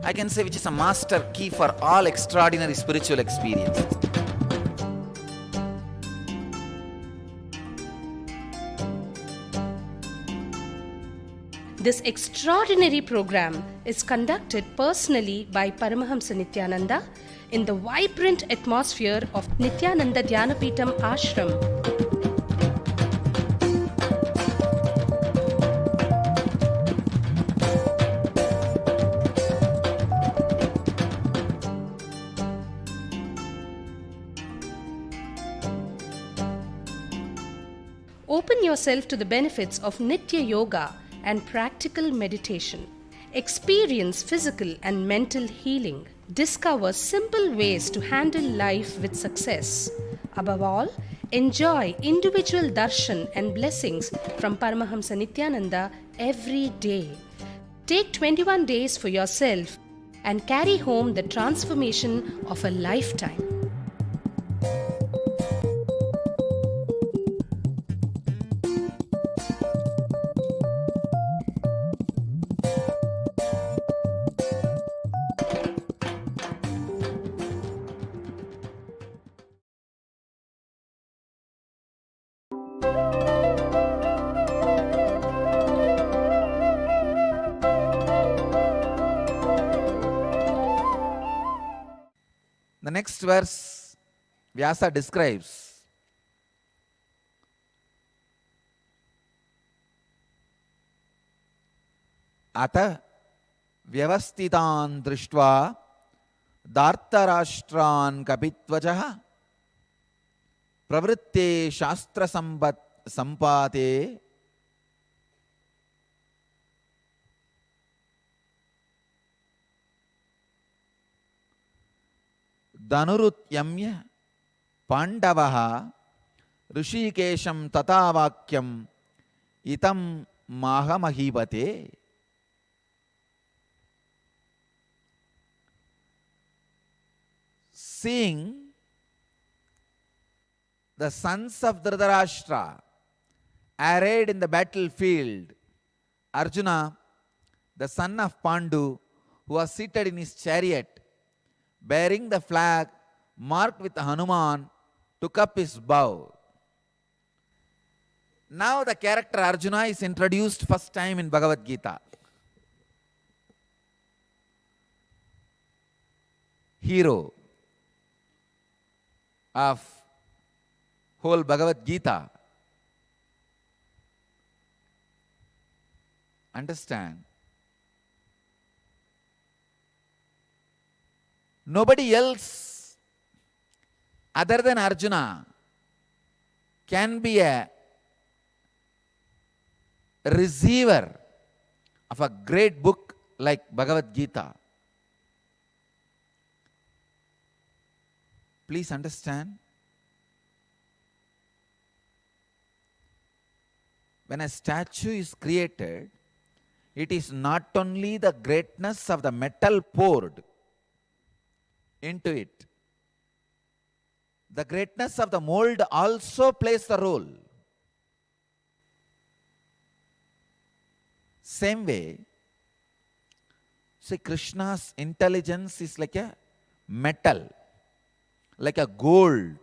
I can say which is a master key for all extraordinary spiritual experiences. This extraordinary program is conducted personally by Paramahamsa Nithyananda in the vibrant atmosphere of Nithyananda Dhyanapitham Ashram. Open yourself to the benefits of Nitya Yoga and practical meditation. Experience physical and mental healing. Discover simple ways to handle life with success. Above all, enjoy individual darshan and blessings from Paramahamsa Nithyananda every day. Take 21 days for yourself and carry home the transformation of a lifetime. The next verse, Vyasa describes Ata vyavastitan drishtva dartarashtran kapitvajaha pravritte shastra sampate Dhanurutyamya Pandavaha Rishikesham Tatavakyam Itam Mahamahibate. Seeing the sons of Dhritarashtra arrayed in the battlefield, Arjuna, the son of Pandu, who was seated in his chariot, bearing the flag marked with Hanuman, took up his bow. Now the character Arjuna is introduced first time in Bhagavad Gita. Hero of whole Bhagavad Gita. Understand? Nobody else other than Arjuna can be a receiver of a great book like Bhagavad Gita. Please understand. When a statue is created, it is not only the greatness of the metal poured into it. The greatness of the mold also plays the role. Same way, see, Krishna's intelligence is like a metal, like a gold,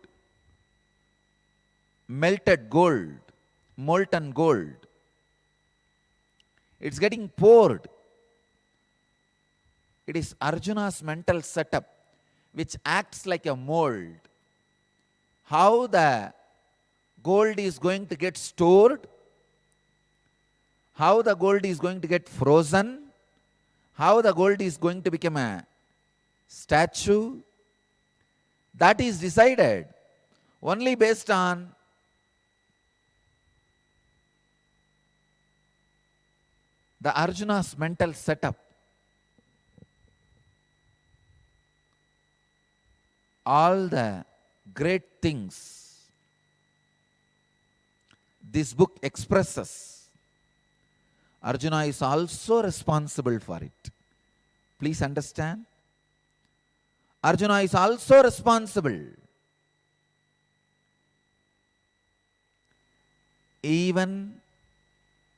melted gold, molten gold. It's getting poured. It is Arjuna's mental setup which acts like a mold. How the gold is going to get stored, how the gold is going to get frozen, how the gold is going to become a statue, that is decided only based on the Arjuna's mental setup. All the great things this book expresses, Arjuna is also responsible for it. Please understand. Arjuna is also responsible. Even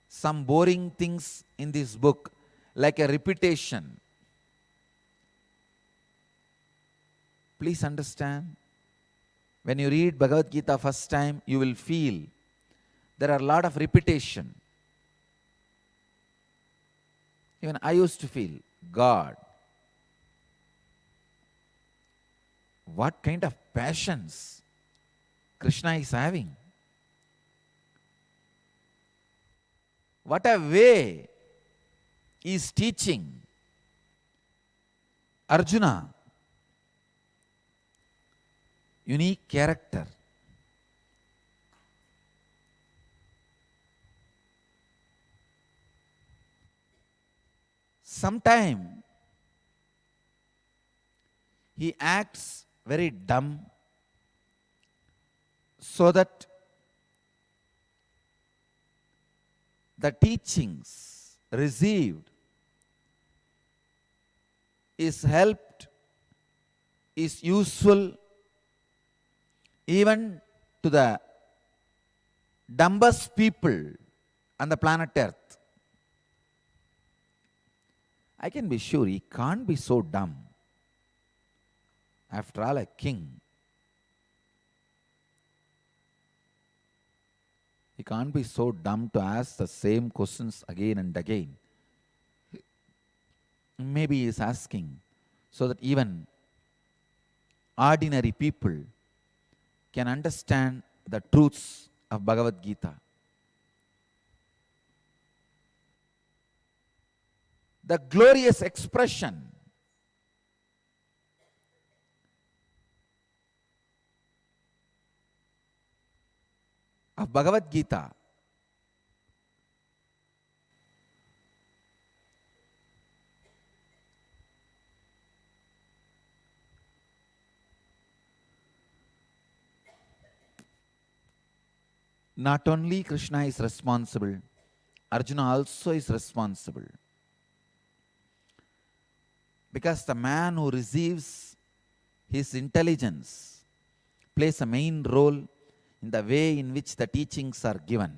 some boring things in this book, like a repetition. Please understand. When you read Bhagavad Gita first time, you will feel there are a lot of repetition. Even I used to feel, God, what kind of passions Krishna is having? What a way he is teaching Arjuna. Unique character. Sometimes he acts very dumb so that the teachings received is helped, is useful even to the dumbest people on the planet Earth. I can be sure he can't be so dumb. After all, a king. He can't be so dumb to ask the same questions again and again. Maybe he is asking so that even ordinary people can understand the truths of Bhagavad Gita. The glorious expression of Bhagavad Gita not only Krishna is responsible, Arjuna also is responsible. Because the man who receives his intelligence plays a main role in the way in which the teachings are given.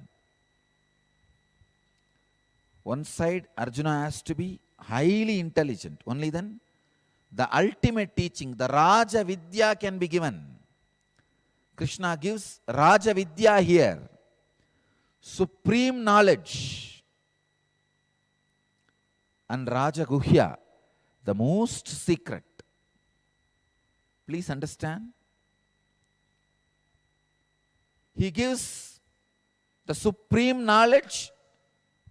One side, Arjuna has to be highly intelligent. Only then the ultimate teaching, the Raja Vidya, can be given. Krishna gives Raja Vidya here, supreme knowledge, and Raja Guhya, the most secret. Please understand. He gives the supreme knowledge,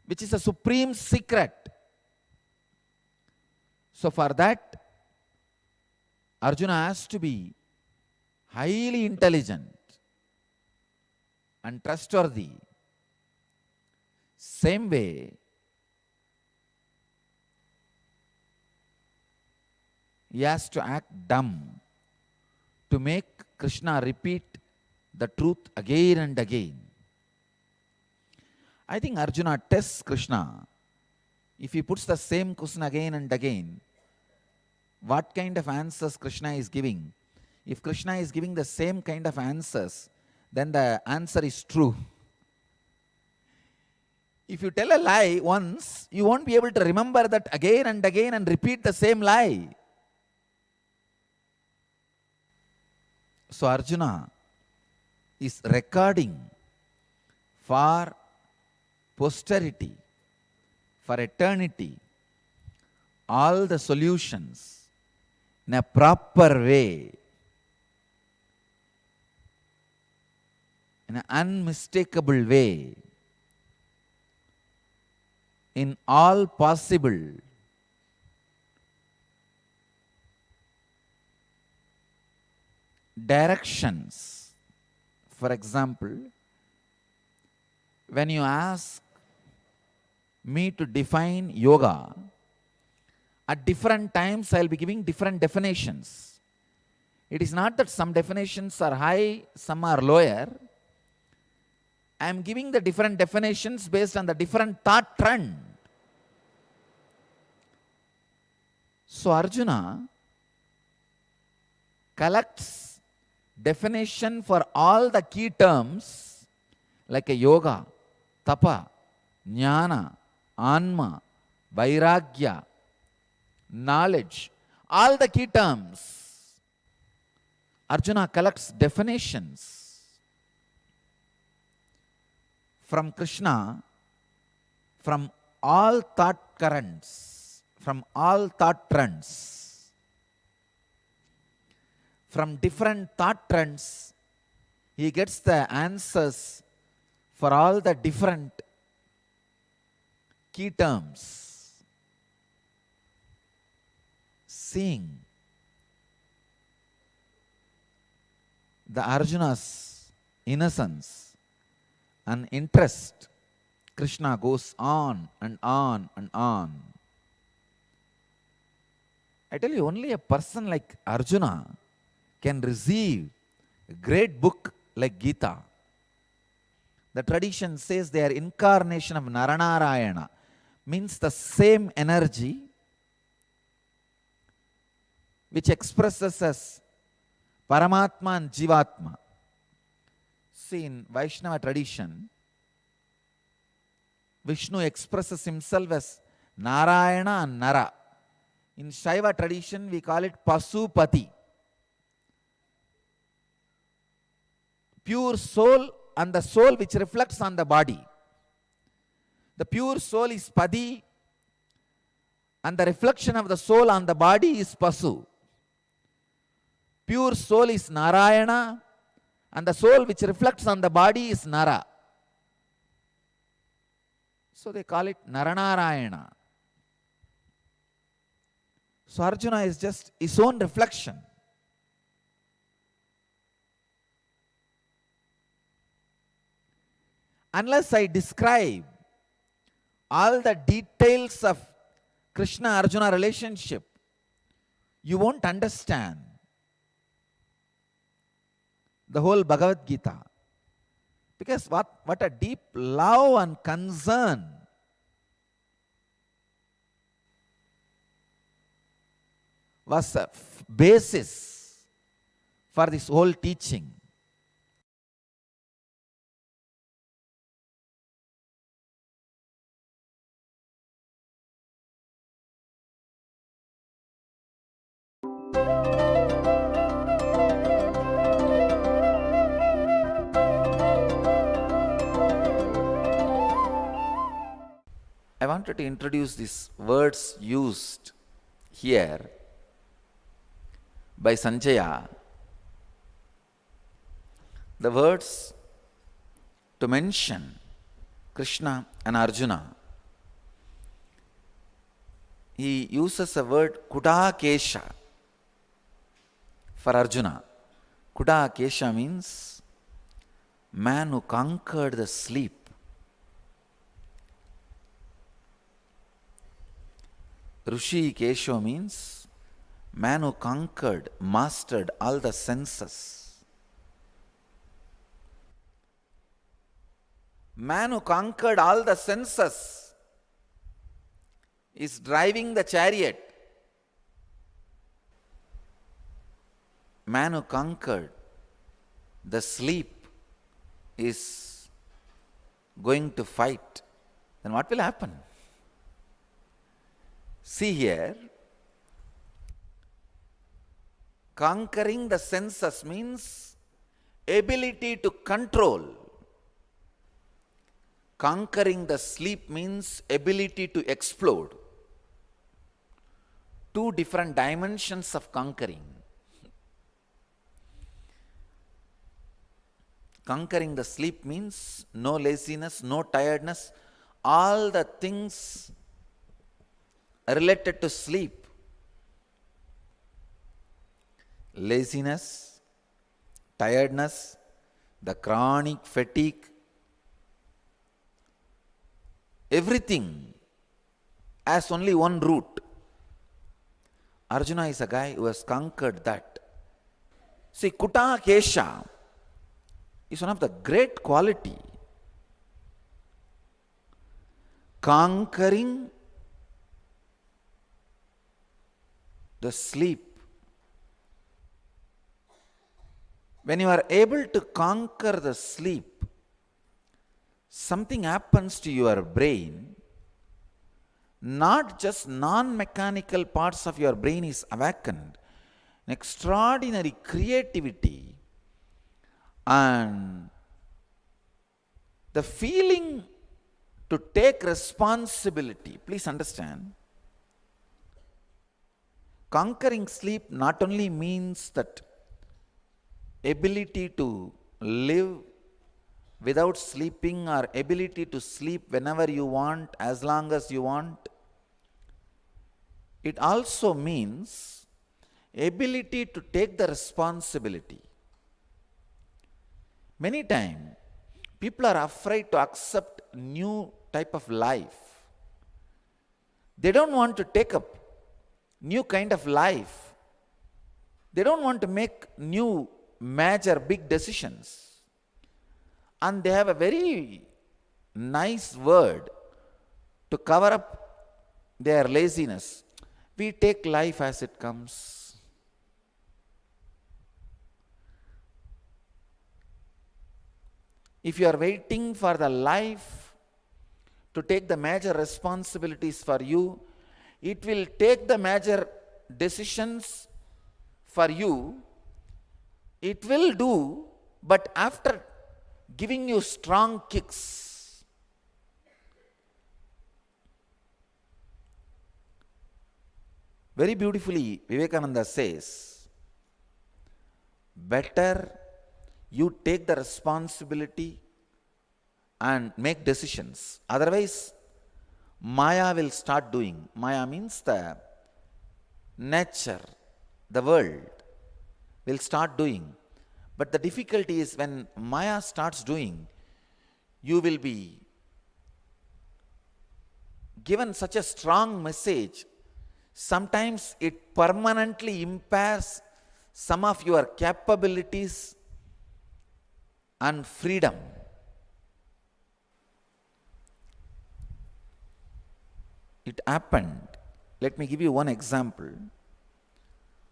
which is a supreme secret. So for that, Arjuna has to be highly intelligent and trustworthy. Same way, he has to act dumb to make Krishna repeat the truth again and again. I think Arjuna tests Krishna. If he puts the same question again and again, what kind of answers Krishna is giving? If Krishna is giving the same kind of answers, then the answer is true. If you tell a lie once, you won't be able to remember that again and again and repeat the same lie. So Arjuna is recording for posterity, for eternity, all the solutions in a proper way, in an unmistakable way, in all possible directions. For example, when you ask me to define yoga, at different times I'll be giving different definitions. It is not that some definitions are high, some are lower. I am giving the different definitions based on the different thought trend. So Arjuna collects definition for all the key terms like a yoga, tapa, jnana, anma, vairagya, knowledge, all the key terms. Arjuna collects definitions from Krishna, from all thought currents, from all thought trends. From different thought trends, he gets the answers for all the different key terms. Seeing the Arjuna's innocence and interest, Krishna goes on and on and on. I tell you, only a person like Arjuna can receive a great book like Gita. The tradition says they are incarnation of Naranarayana, means the same energy which expresses as Paramatma and Jivatma. See, in Vaishnava tradition, Vishnu expresses himself as Narayana and Nara. In Shaiva tradition, we call it Pasupati. Pure soul and the soul which reflects on the body. The pure soul is Padi, and the reflection of the soul on the body is Pasu. Pure soul is Narayana, and the soul which reflects on the body is Nara. So they call it Naranarayana. So Arjuna is just his own reflection. Unless I describe all the details of Krishna-Arjuna relationship, you won't understand the whole Bhagavad Gita. Because what a deep love and concern was a basis for this whole teaching. I wanted to introduce these words used here by Sanjaya. The words to mention Krishna and Arjuna. He uses a word Kudakesha for Arjuna. Kudakesha means man who conquered the sleep. Rishi Kesho means man who conquered, mastered all the senses. Man who conquered all the senses is driving the chariot. Man who conquered the sleep is going to fight. then what will happen? See here, conquering the senses means ability to control. Conquering the sleep means ability to explode. Two different dimensions of conquering. Conquering the sleep means no laziness, no tiredness, all the things related to sleep. Laziness, tiredness, the chronic fatigue, everything has only one root. Arjuna is a guy who has conquered that. See, Kuta Kesha is one of the great quality. Conquering the sleep. When you are able to conquer the sleep, something happens to your brain. Not just non-mechanical parts of your brain is awakened. An extraordinary creativity and the feeling to take responsibility. Please understand, conquering sleep not only means that ability to live without sleeping or ability to sleep whenever you want, as long as you want. It also means ability to take the responsibility. Many times, people are afraid to accept new type of life. They don't want to take up new kind of life. They don't want to make new major big decisions. And they have a very nice word to cover up their laziness. We take life as it comes. If you are waiting for the life to take the major responsibilities for you, it will take the major decisions for you. It will do, but after giving you strong kicks. Very beautifully, Vivekananda says, better you take the responsibility and make decisions. Otherwise, Maya will start doing. Maya means the nature, the world will start doing. But the difficulty is when Maya starts doing, you will be given such a strong message. Sometimes it permanently impairs some of your capabilities and freedom. It happened. Let me give you one example.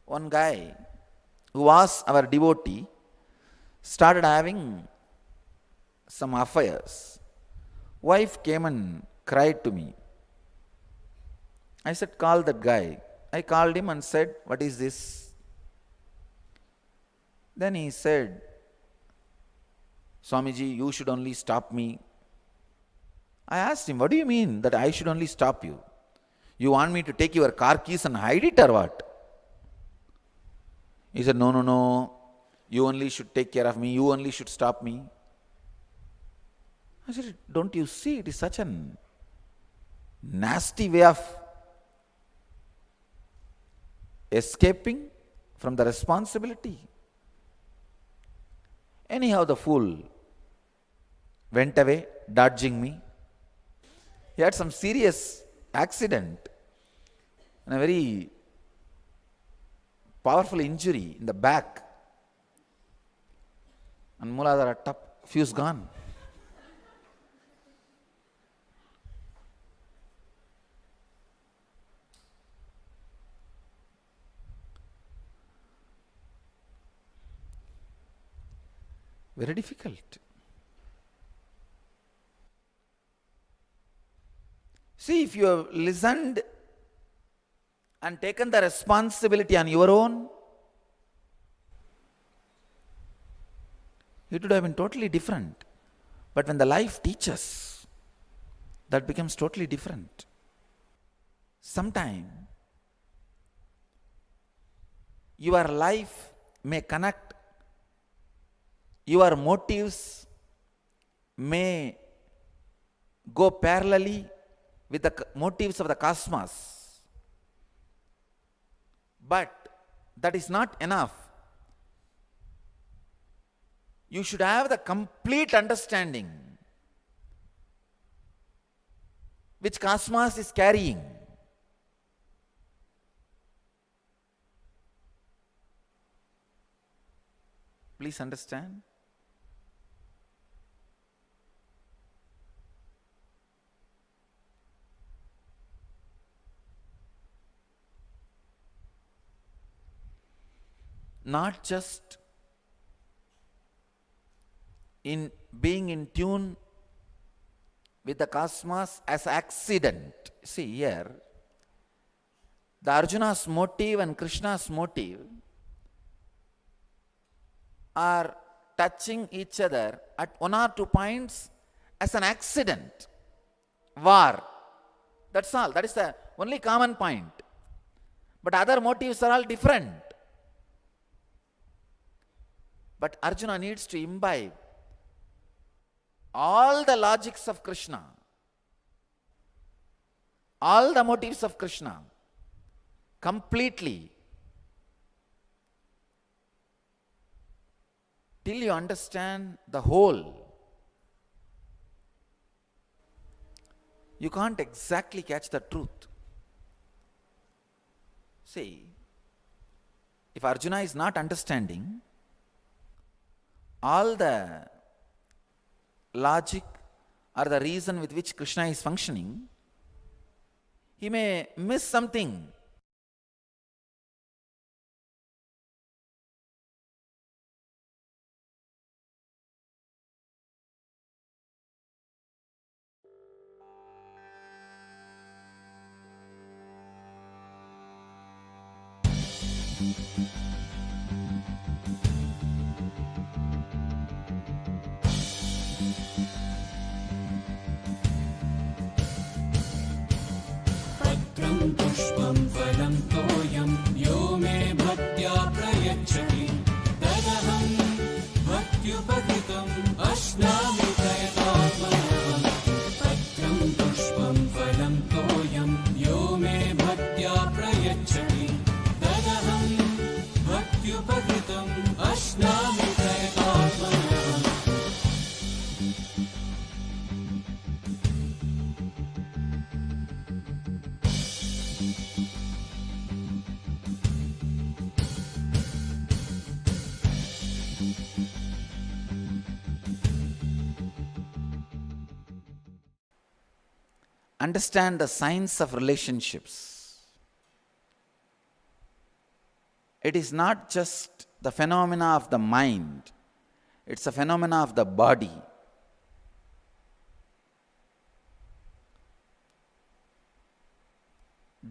One guy who was our devotee started having some affairs. Wife came and cried to me. I said, call that guy. I called him and said, what is this? Then he said, Swamiji, you should only stop me. I asked him, what do you mean that I should only stop you? You want me to take your car keys and hide it or what? He said, no. You only should take care of me. You only should stop me. I said, don't you see it is such a nasty way of escaping from the responsibility? Anyhow, the fool went away, dodging me. He had some serious accident and a very powerful injury in the back. And Mooladhara top, fuse gone. Very difficult. See, if you have listened and taken the responsibility on your own, it would have been totally different. But when the life teaches, that becomes totally different. Sometime, your life may connect, your motives may go parallelly with the motives of the cosmos. But that is not enough. You should have the complete understanding which cosmos is carrying. Please understand. Not just in being in tune with the cosmos as accident. See here, the Arjuna's motive and Krishna's motive are touching each other at one or two points as an accident. War. That's all. That is the only common point. But other motives are all different. But Arjuna needs to imbibe all the logics of Krishna, all the motives of Krishna, completely, till you understand the whole. You can't exactly catch the truth. See, if Arjuna is not understanding all the logic or the reason with which Krishna is functioning, he may miss something. पुष्पं फलं तोयं यो मे भक्त्या प्रयच्छति तदहं भक्त्युपकृतम् अश्नामि प्रयतात्मनः पत्रं पुष्पं फलं तोयं यो मे भक्त्या प्रयच्छति तदहं भक्त्युपकृतम् अश्नामि प्रयतात्मनः Understand the science of relationships. It is not just the phenomena of the mind, it's a phenomena of the body.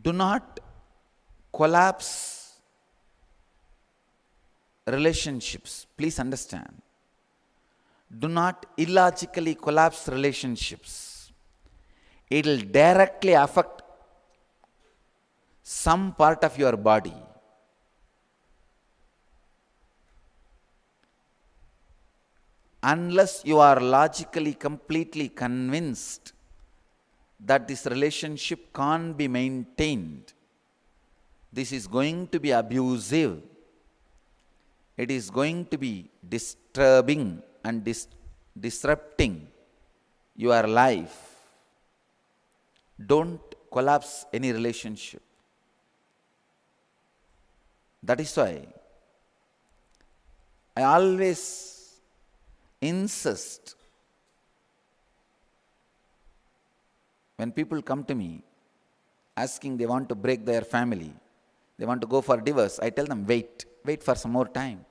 Do not collapse relationships. Please understand. Do not illogically collapse relationships. It will directly affect some part of your body. Unless you are logically completely convinced that this relationship can't be maintained, this is going to be abusive, it is going to be disturbing and disrupting your life, don't collapse any relationship. That is why I always insist when people come to me asking they want to break their family, they want to go for divorce, I tell them wait for some more time.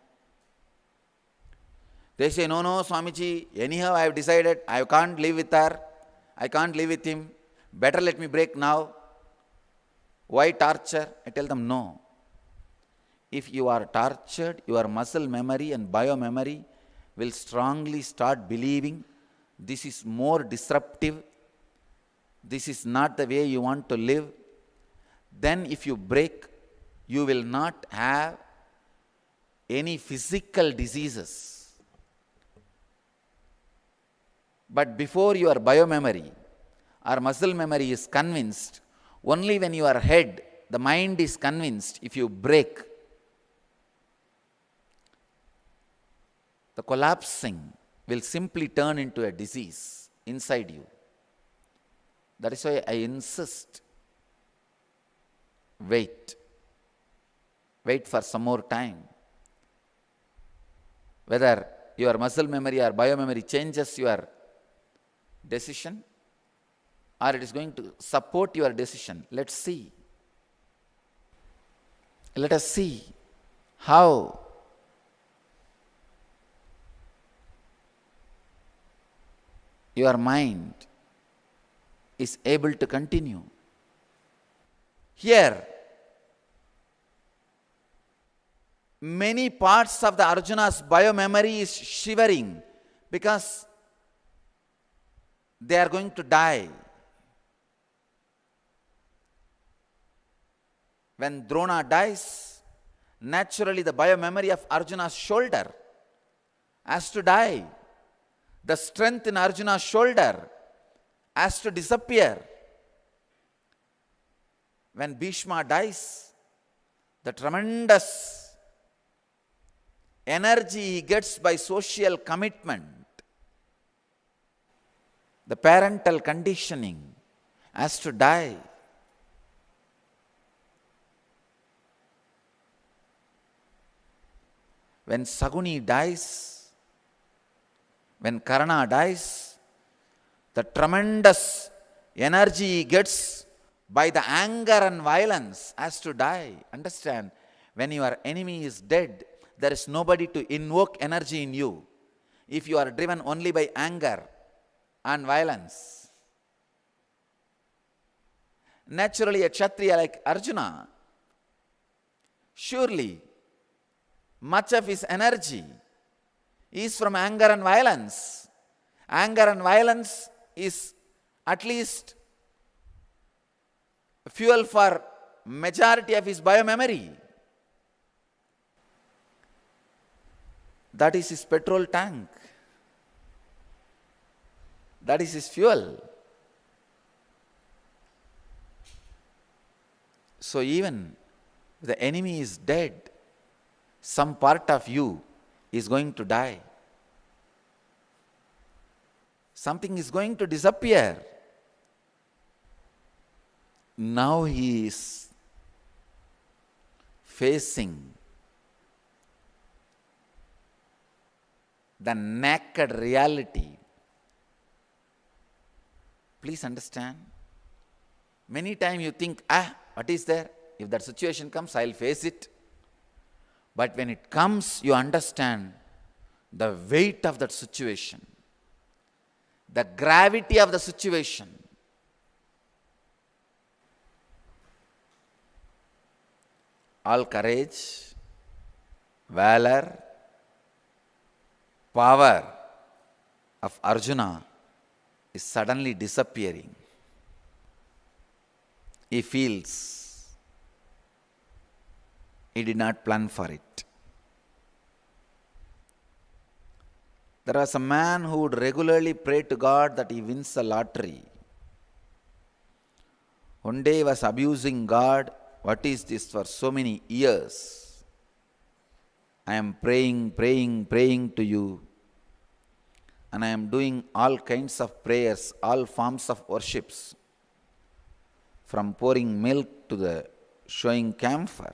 They say, no, Swamiji, anyhow I have decided I can't live with her, I can't live with him, Better let me break now. Why torture? I tell them no. If you are tortured, your muscle memory and biomemory will strongly start believing this is more disruptive, this is not the way you want to live. Then if you break, you will not have any physical diseases. But before your biomemory or muscle memory is convinced, only when your head, the mind is convinced, if you break, the collapsing will simply turn into a disease inside you. That is why I insist, wait for some more time. Whether your muscle memory or biomemory changes your decision or it is going to support your decision. Let's see. Let us see how your mind is able to continue. Here, many parts of the Arjuna's biomemory is shivering because they are going to die. When Drona dies, naturally the biomemory of Arjuna's shoulder has to die. The strength in Arjuna's shoulder has to disappear. When Bhishma dies, the tremendous energy he gets by social commitment, the parental conditioning has to die. When Saguni dies, when Karna dies, the tremendous energy he gets by the anger and violence has to die. Understand, when your enemy is dead, there is nobody to invoke energy in you. If you are driven only by anger and violence. Naturally, a Kshatriya like Arjuna, surely much of his energy is from anger and violence. Anger and violence is at least fuel for majority of his biomemory. That is his petrol tank. That is his fuel. So even if the enemy is dead, some part of you is going to die. Something is going to disappear. Now he is facing the naked reality. Please understand. Many times you think, what is there? If that situation comes, I'll face it. But when it comes, you understand the weight of that situation, the gravity of the situation. All courage, valor, power of Arjuna is suddenly disappearing. He feels he did not plan for it. There was a man who would regularly pray to God that he wins the lottery. One day he was abusing God. What is this for so many years? I am praying to you. And I am doing all kinds of prayers, all forms of worships. From pouring milk to the showing camphor.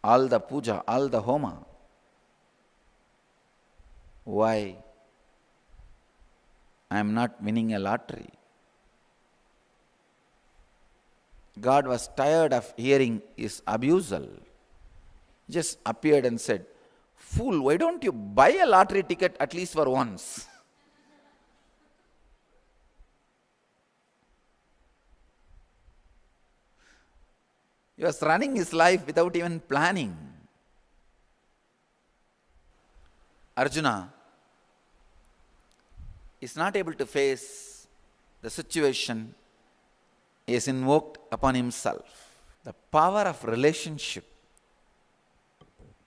All the puja, all the homa. Why? I am not winning a lottery. God was tired of hearing his abusal. He just appeared and said, "Fool, why don't you buy a lottery ticket at least for once?" He was running his life without even planning. Arjuna is not able to face the situation he has invoked upon himself. The power of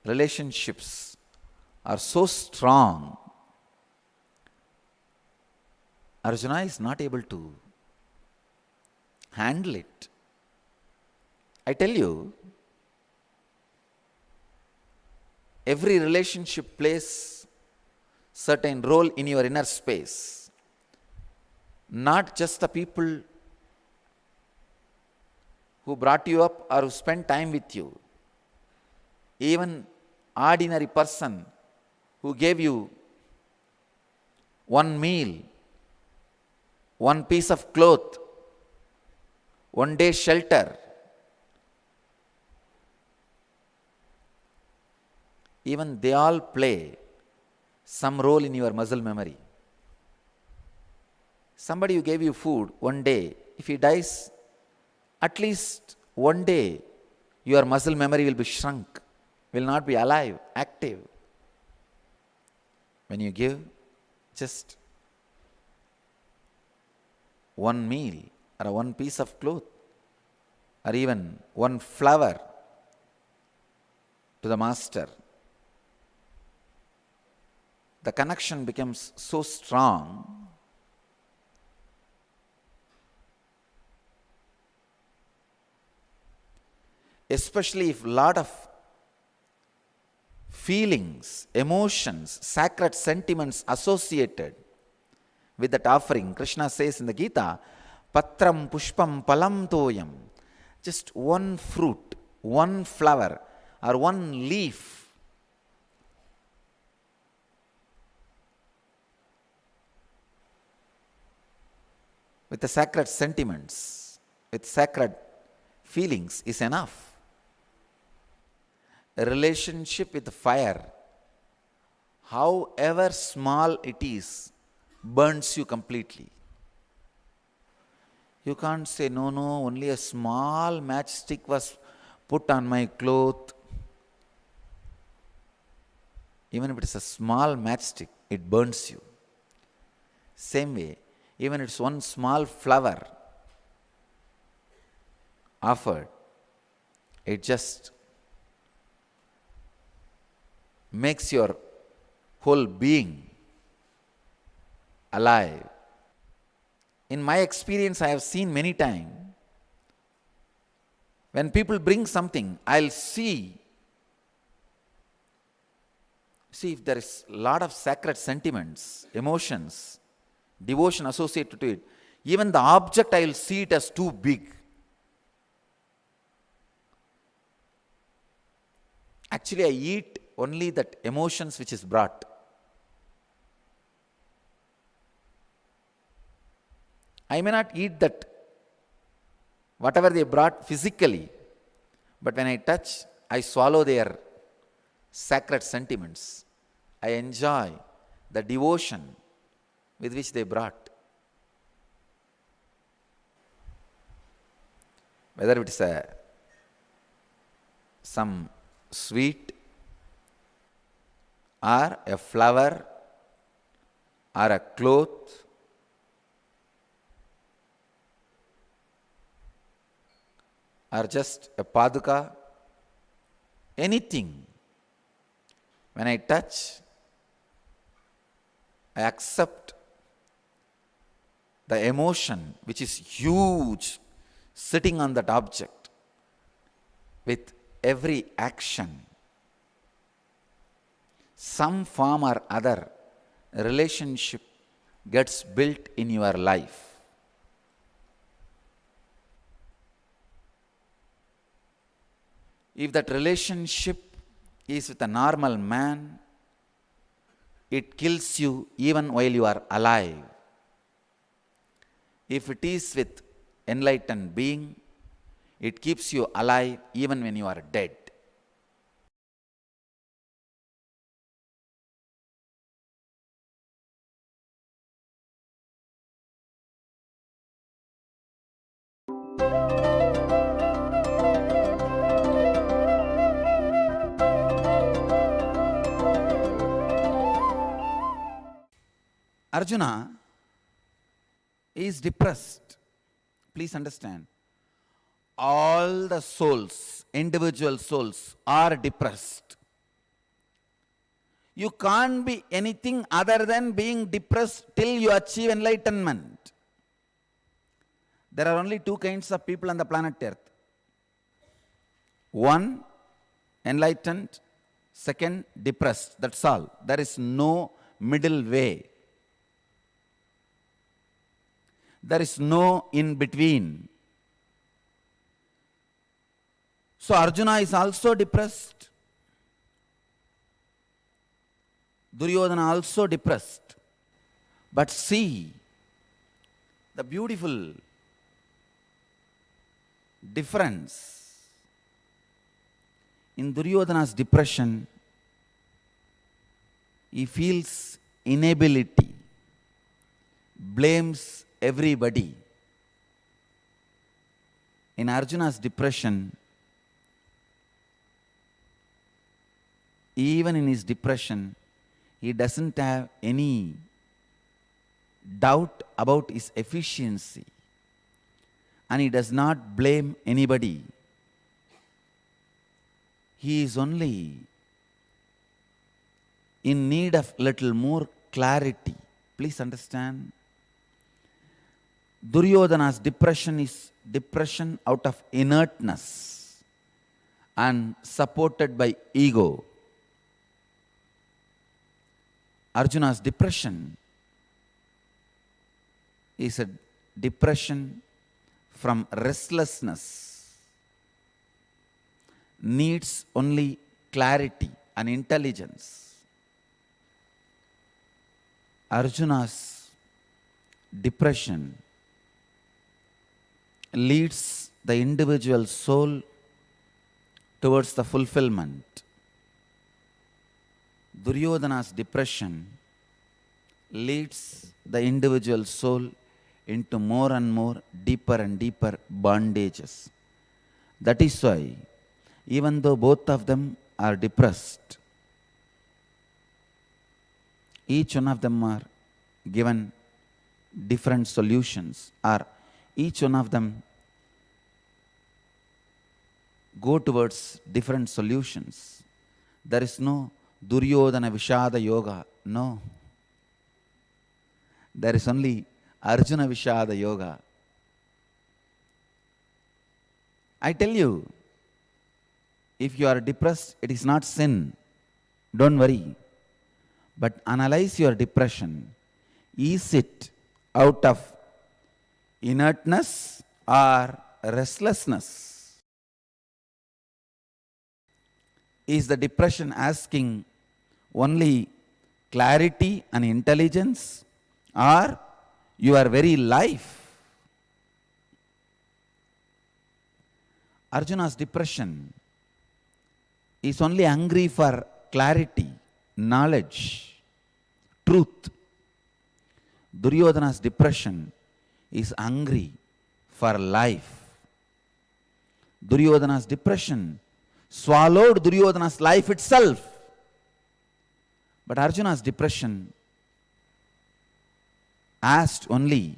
relationships are so strong. Arjuna is not able to handle it. I tell you, every relationship plays certain role in your inner space. Not just the people who brought you up or who spent time with you. Even ordinary person who gave you one meal, one piece of cloth, one day shelter. Even they all play some role in your muscle memory. Somebody who gave you food one day, if he dies, at least one day your muscle memory will be shrunk, will not be alive, active. When you give just one meal or one piece of cloth or even one flower to the master, the connection becomes so strong. Especially if a lot of feelings, emotions, sacred sentiments associated with that offering. Krishna says in the Gita, Patram Pushpam Palam Toyam. Just one fruit, one flower, or one leaf. With the sacred sentiments, with sacred feelings is enough. A relationship with fire, however small it is, burns you completely. You can't say, no, only a small matchstick was put on my cloth. Even if it is a small matchstick, it burns you. Same way, even if it's one small flower offered, it just makes your whole being alive. In my experience, I have seen many times, when people bring something, I'll see if there is a lot of sacred sentiments, emotions, devotion associated to it. Even the object, I will see it as too big. Actually, I eat only that emotions which is brought. I may not eat that, whatever they brought physically, but when I touch, I swallow their sacred sentiments. I enjoy the devotion with which they brought. Whether it is some sweet or a flower or a cloth or just a paduka, anything. When I touch, I accept the emotion which is huge sitting on that object with every action. Some form or other relationship gets built in your life. If that relationship is with a normal man, it kills you even while you are alive. If it is with enlightened being, it keeps you alive even when you are dead. Arjuna is depressed. Please understand. All the souls, individual souls, are depressed. You can't be anything other than being depressed till you achieve enlightenment. There are only two kinds of people on the planet Earth. One, enlightened. Second, depressed. That's all. There is no middle way. There is no in between. So Arjuna is also depressed. Duryodhana also depressed. But see the beautiful difference. In Duryodhana's depression, he feels inability, blames everybody. In Arjuna's depression, even in his depression, he doesn't have any doubt about his efficiency. And he does not blame anybody. He is only in need of little more clarity. Please understand. Duryodhana's depression is depression out of inertness and supported by ego. Arjuna's depression is a depression from restlessness, needs only clarity and intelligence. Arjuna's depression leads the individual soul towards the fulfillment. Duryodhana's depression leads the individual soul into more and more deeper and deeper bondages. That is why, even though both of them are depressed, each one of them are given different solutions, or each one of them go towards different solutions. There is no Duryodhana Vishada Yoga. No. There is only Arjuna Vishada Yoga. I tell you, if you are depressed, it is not sin. Don't worry. But analyze your depression. Is it out of inertness or restlessness? Is the depression asking only clarity and intelligence, or your very life? Arjuna's depression is only hungry for clarity, knowledge, truth. Duryodhana's depression is hungry for life. Duryodhana's depression swallowed Duryodhana's life itself. But Arjuna's depression asked only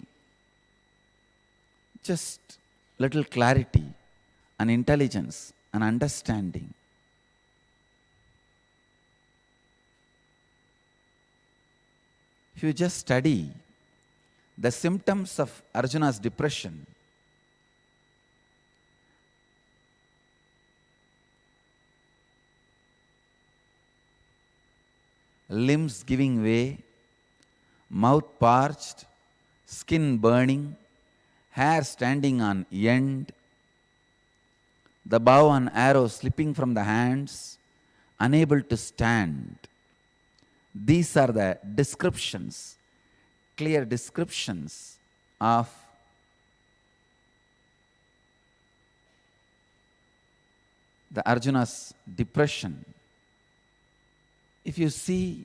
just little clarity and intelligence and understanding. If you just study the symptoms of Arjuna's depression, limbs giving way, mouth parched, skin burning, hair standing on end, the bow and arrow slipping from the hands, unable to stand. These are the descriptions, clear descriptions of the Arjuna's depression. If you see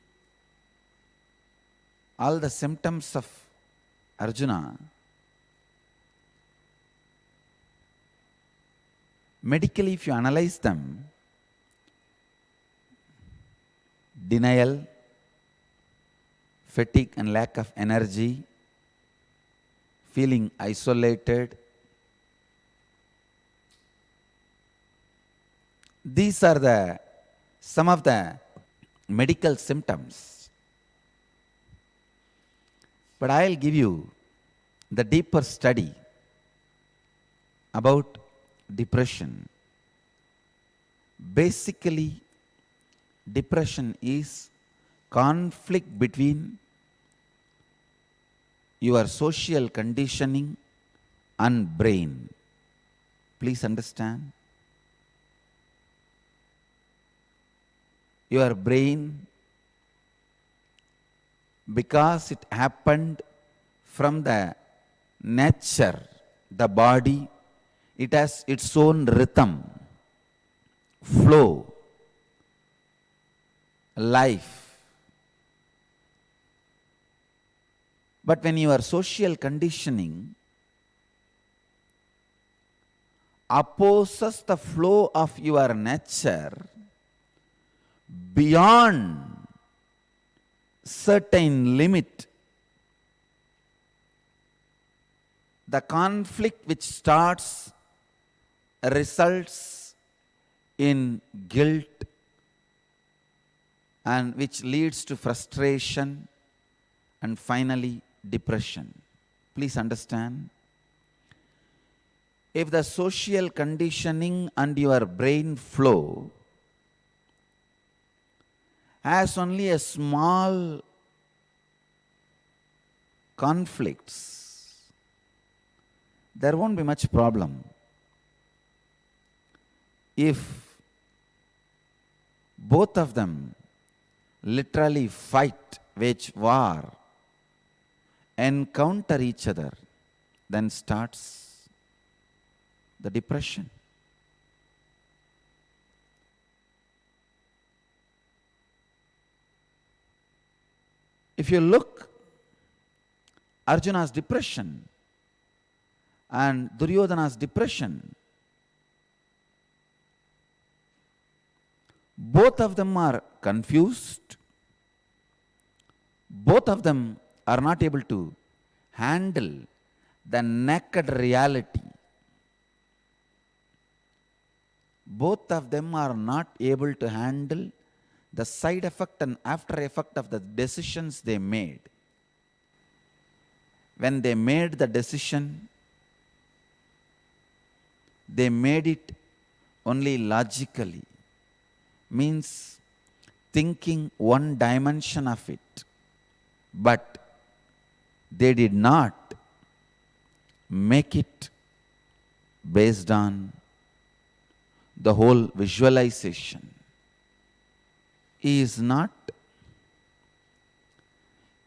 all the symptoms of Arjuna, medically if you analyze them, denial, fatigue and lack of energy, feeling isolated. These are some of the medical symptoms. But I'll give you the deeper study about depression. Basically, depression is conflict between your social conditioning and brain. Please understand. Your brain, because it happened from the nature, the body, it has its own rhythm, flow, life. But when your social conditioning opposes the flow of your nature beyond certain limit, the conflict which starts results in guilt and which leads to frustration and finally depression. Please understand. If the social conditioning and your brain flow has only a small conflicts, there won't be much problem. If both of them literally fight, wage war, encounter each other, then starts the depression. If you look Arjuna's depression and Duryodhana's depression, both of them are confused. Both of them are not able to handle the naked reality. Both of them are not able to handle the side effect and after effect of the decisions they made. When they made the decision, they made it only logically, means thinking one dimension of it, but they did not make it based on the whole visualization. He is not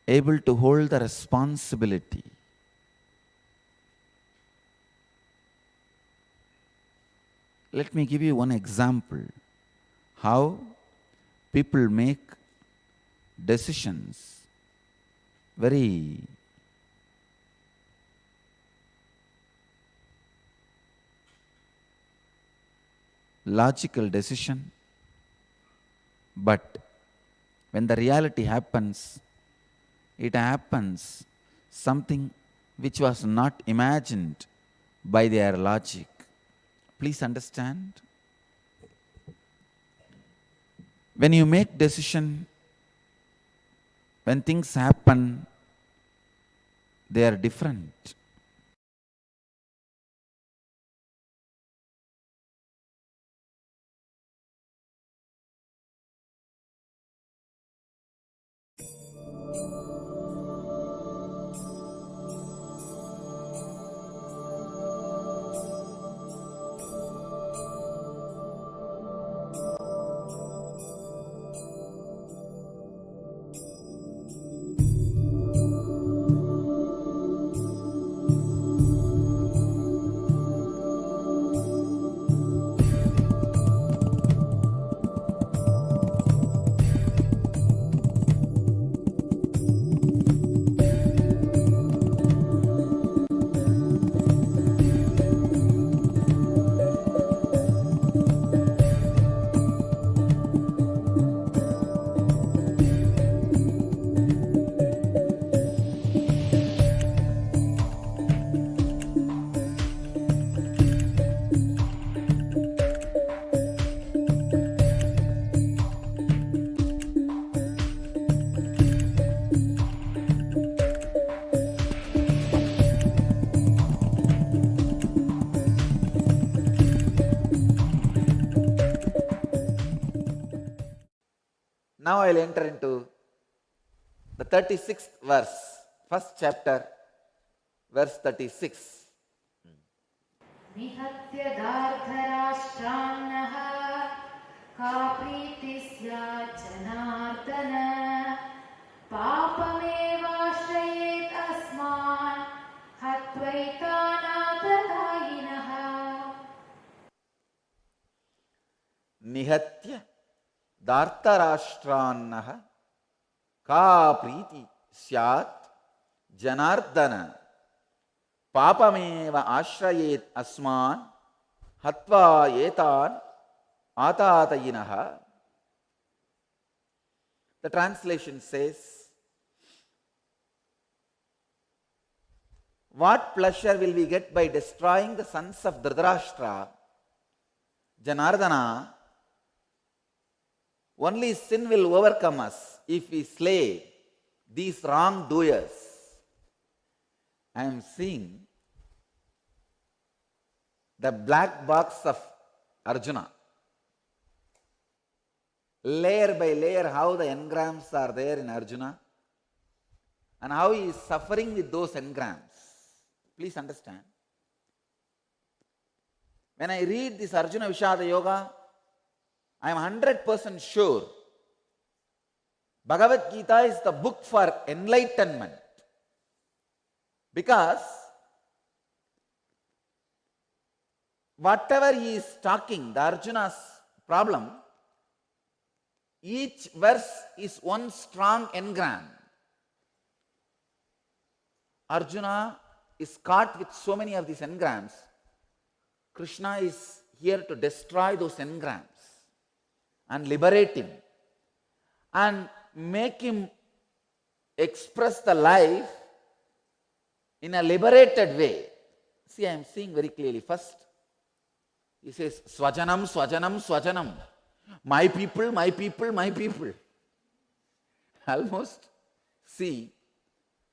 able to hold the responsibility. Let me give you one example how people make decisions very logical decision, but when the reality happens, it happens something which was not imagined by their logic. Please understand. When you make decision, when things happen, they are different. Now I will enter into the 36th verse, first chapter, verse 36. निहत्य दार्धराष्ट्रान्नः का प्रीतिः स्यात् जनार्दन पापमेवाश्रयेत् अस्मान् हत्वैतानाततायिनः निहत्य दार्तराष्ट्रान्नः का प्रीति स्यात् जनार्दन पापमेव आश्रयेत् अस्मान् हत्वा एतान् आतातयिनः. The translation says, what pleasure will we get by destroying the sons of Dhritarashtra, Janardana? Only sin will overcome us if we slay these wrongdoers. I am seeing the black box of Arjuna. Layer by layer, how the engrams are there in Arjuna and how he is suffering with those engrams. Please understand. When I read this Arjuna Vishada Yoga, I am 100% sure Bhagavad Gita is the book for enlightenment. Because whatever he is talking, the Arjuna's problem, each verse is one strong engram. Arjuna is caught with so many of these engrams. Krishna is here to destroy those engrams and liberate him and make him express the life in a liberated way. See, I am seeing very clearly. First, he says, Swajanam, Swajanam, Swajanam. My people, my people, my people. Almost see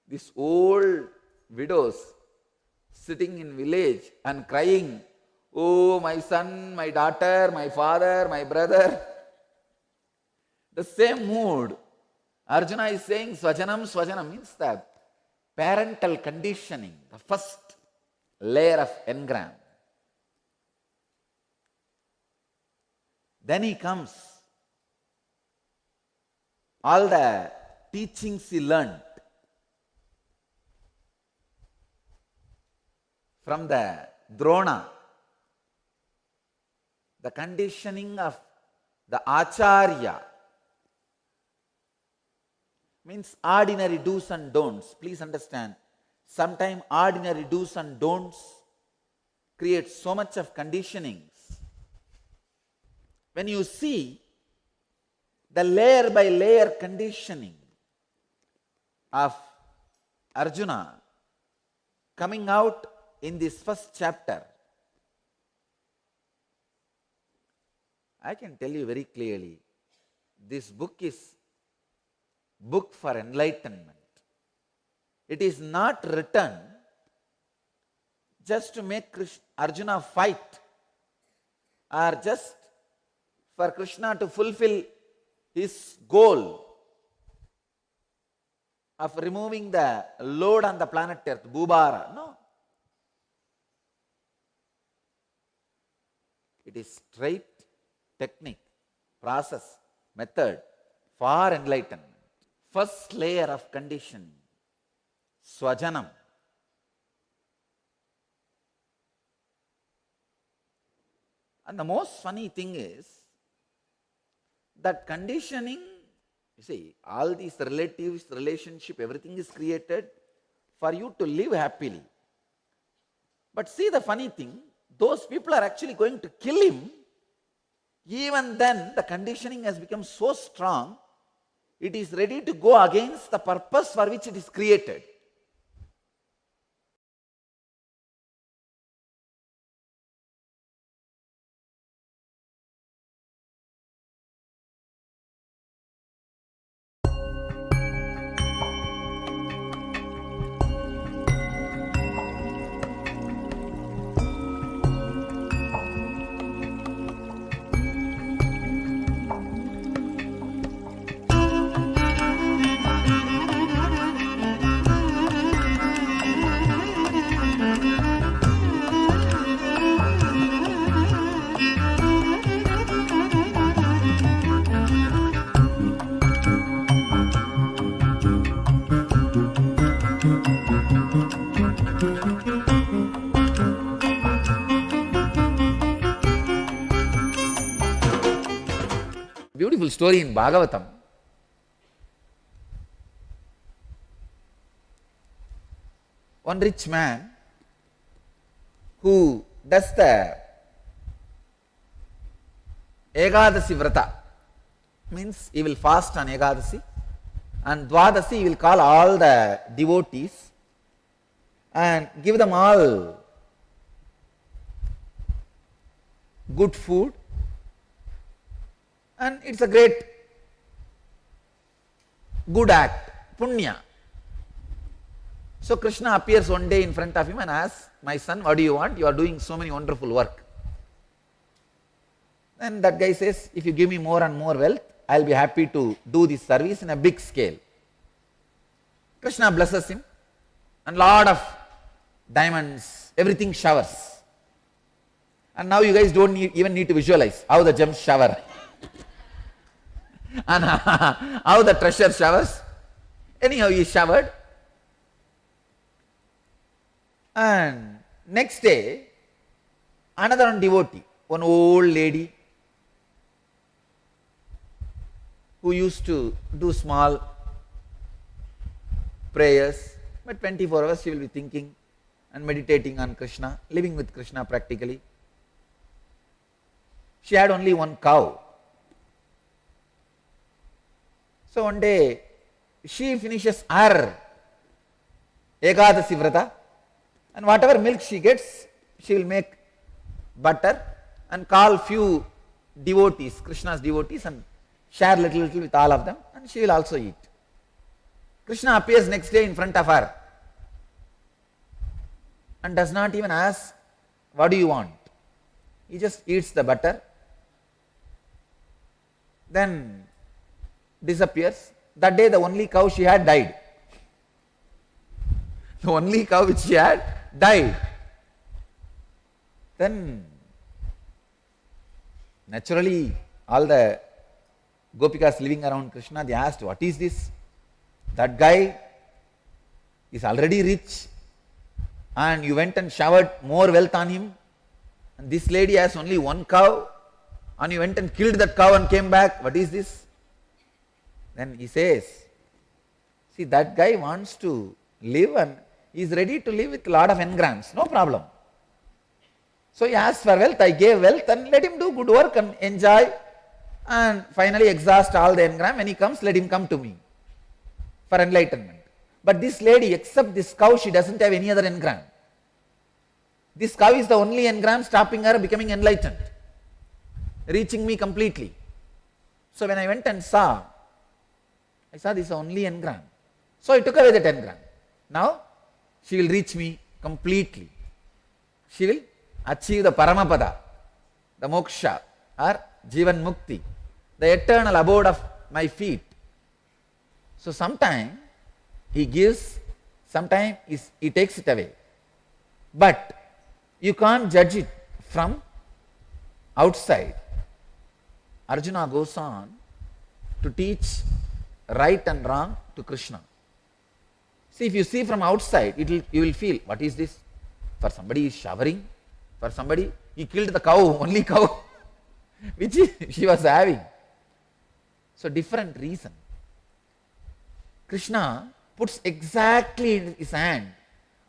these old widows sitting in village and crying, oh, my son, my daughter, my father, my brother. The same mood. Arjuna is saying Swajanam, Swajanam means that parental conditioning, the first layer of engram. Then he comes. All the teachings he learned from the Drona, the conditioning of the Acharya, means ordinary do's and don'ts. Please understand, sometimes ordinary do's and don'ts create so much of conditionings. When you see the layer by layer conditioning of Arjuna coming out in this first chapter, I can tell you very clearly, this book is book for enlightenment. It is not written just to make Arjuna fight or just for Krishna to fulfill his goal of removing the load on the planet Earth, Bhubara. No. It is straight technique, process, method for enlightenment. First layer of conditioning, Swajanam. And the most funny thing is that conditioning, you see, all these relatives, relationship, everything is created for you to live happily. But see the funny thing, those people are actually going to kill him. Even then, the conditioning has become so strong, it is ready to go against the purpose for which it is created. Beautiful story in Bhagavatam. One rich man who does the Ekadasi Vrata, means he will fast on Ekadasi, and Dwadasi he will call all the devotees and give them all good food, and it's a great good act, punya. So Krishna appears one day in front of him and asks, "My son, what do you want? You are doing so many wonderful work." Then that guy says, "If you give me more and more wealth, I will be happy to do this service in a big scale." Krishna blesses him, and lot of diamonds, everything showers. And now you guys don't even need to visualize how the gems shower and how the treasure showers. Anyhow, he showered. And next day, another one devotee, one old lady who used to do small prayers, but 24 hours she will be thinking and meditating on Krishna, living with Krishna practically. She had only one cow. So one day, she finishes her Ekadasi Vrata, and whatever milk she gets, she will make butter and call few devotees, Krishna's devotees, and share little with all of them, and she will also eat. Krishna appears next day in front of her and does not even ask, "What do you want?" He just eats the butter, then disappears. That day the only cow she had died. The only cow which she had died. Then naturally all the gopikas living around Krishna, they asked, "What is this? That guy is already rich and you went and showered more wealth on him, and this lady has only one cow and you went and killed that cow and came back. What is this?" Then he says, "See, that guy wants to live and he is ready to live with a lot of engrams, no problem. So he asked for wealth, I gave wealth, and let him do good work and enjoy and finally exhaust all the engram. When he comes, let him come to me for enlightenment. But this lady, except this cow, she doesn't have any other engram. This cow is the only engram stopping her becoming enlightened, reaching me completely. So when I went and saw, I saw this only engram. So I took away that engram. Now she will reach me completely. She will achieve the Paramapada, the moksha or Jivan Mukti, the eternal abode of my feet." So sometime he gives, sometime he takes it away. But you can't judge it from outside. Arjuna goes on to teach right and wrong to Krishna. See, if you see from outside, you will feel, what is this? For somebody is showering, for somebody, he killed the cow, only cow, which she was having. So different reason. Krishna puts exactly in his hand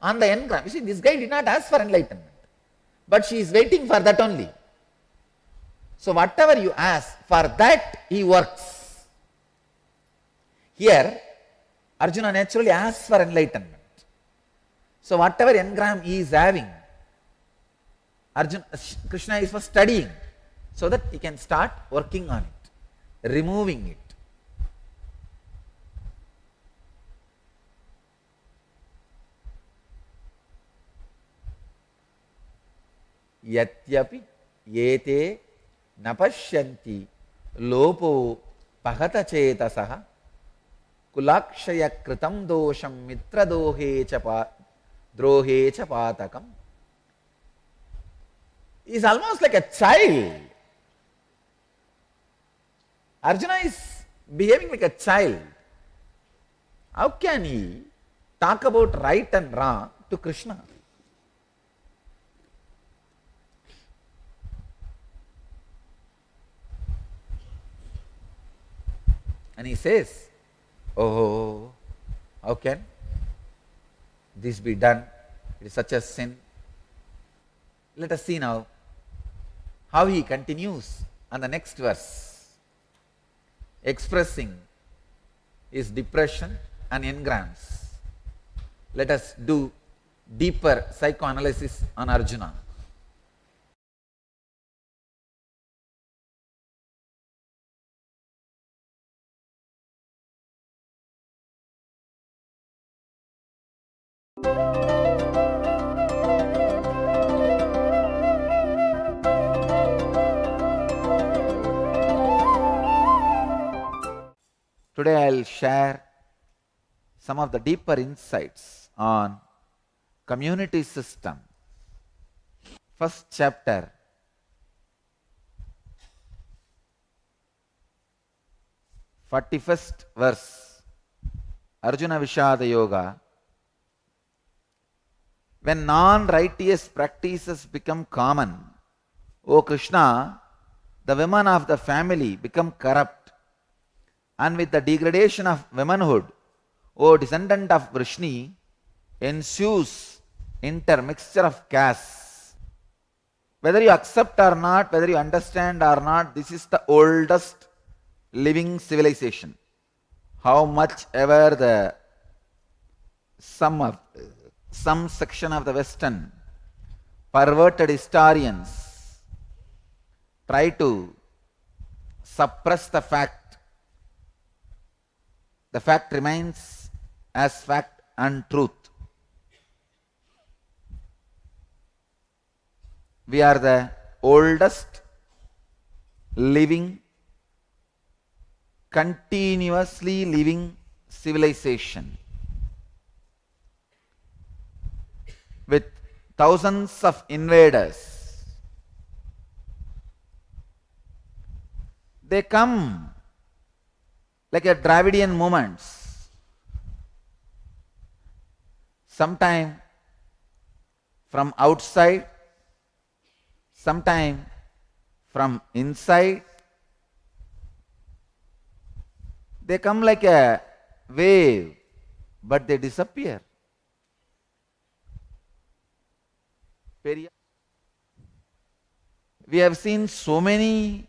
on the engram. You see, this guy did not ask for enlightenment, but she is waiting for that only. So whatever you ask, for that he works. Here, Arjuna naturally asks for enlightenment. So whatever engram he is having, Krishna is for studying, so that he can start working on it, removing it. Yatyapi yete napashyanti lopo pahata chetasaha kulakshaya kritam dosham mitra drohe cha patakam. He is almost like a child. Arjuna is behaving like a child. How can he talk about right and wrong to Krishna? And he says, oh, how can this be done? It is such a sin. Let us see now how he continues on the next verse, expressing his depression and engrams. Let us do deeper psychoanalysis on Arjuna. Today I will share some of the deeper insights on community system. First chapter, 41st verse, Arjuna Vishada Yoga. When non-righteous practices become common, O Krishna, the women of the family become corrupt, and with the degradation of womanhood, O descendant of Vrishni, ensues intermixture of castes. Whether you accept or not, whether you understand or not, this is the oldest living civilization. How much ever the some section of the Western perverted historians try to suppress the fact remains as fact and truth. We are the oldest living, continuously living civilization with thousands of invaders. They come like a Dravidian movements. Sometime from outside, sometime from inside. They come like a wave, but they disappear. We have seen so many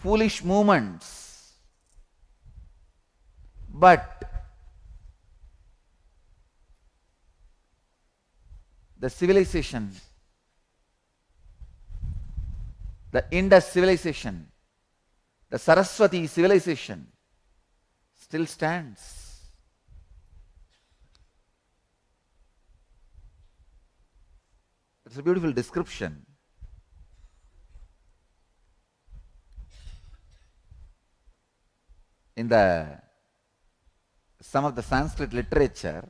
foolish movements, but the civilization, the Indus civilization, the Saraswati civilization still stands. It's a beautiful description. In some of the Sanskrit literature,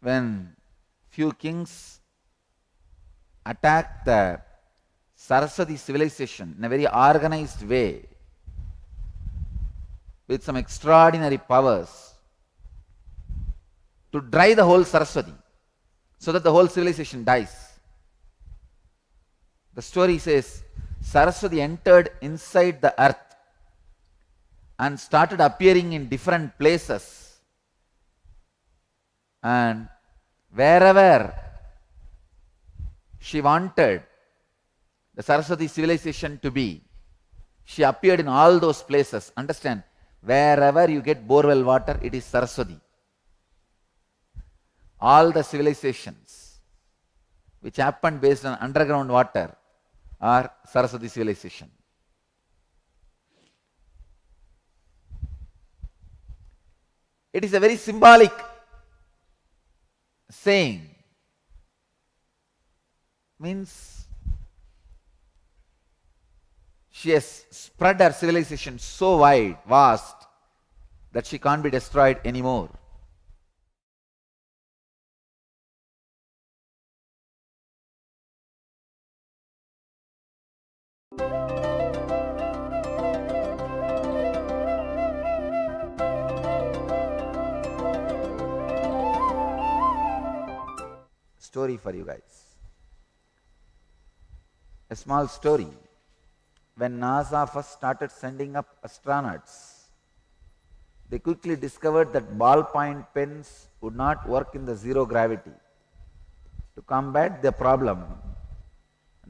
when few kings attacked the Saraswati civilization in a very organized way with some extraordinary powers to dry the whole Saraswati so that the whole civilization dies. The story says Saraswati entered inside the earth and started appearing in different places, and wherever she wanted the Saraswati civilization to be, she appeared in all those places. Understand, wherever you get borewell water, it is Saraswati. All the civilizations which happened based on underground water are Saraswati civilization. It is a very symbolic saying. Means she has spread her civilization so wide, vast, that she can't be destroyed anymore. story for you guys. A small story. When NASA first started sending up astronauts, they quickly discovered that ballpoint pens would not work in the zero gravity. To combat the problem,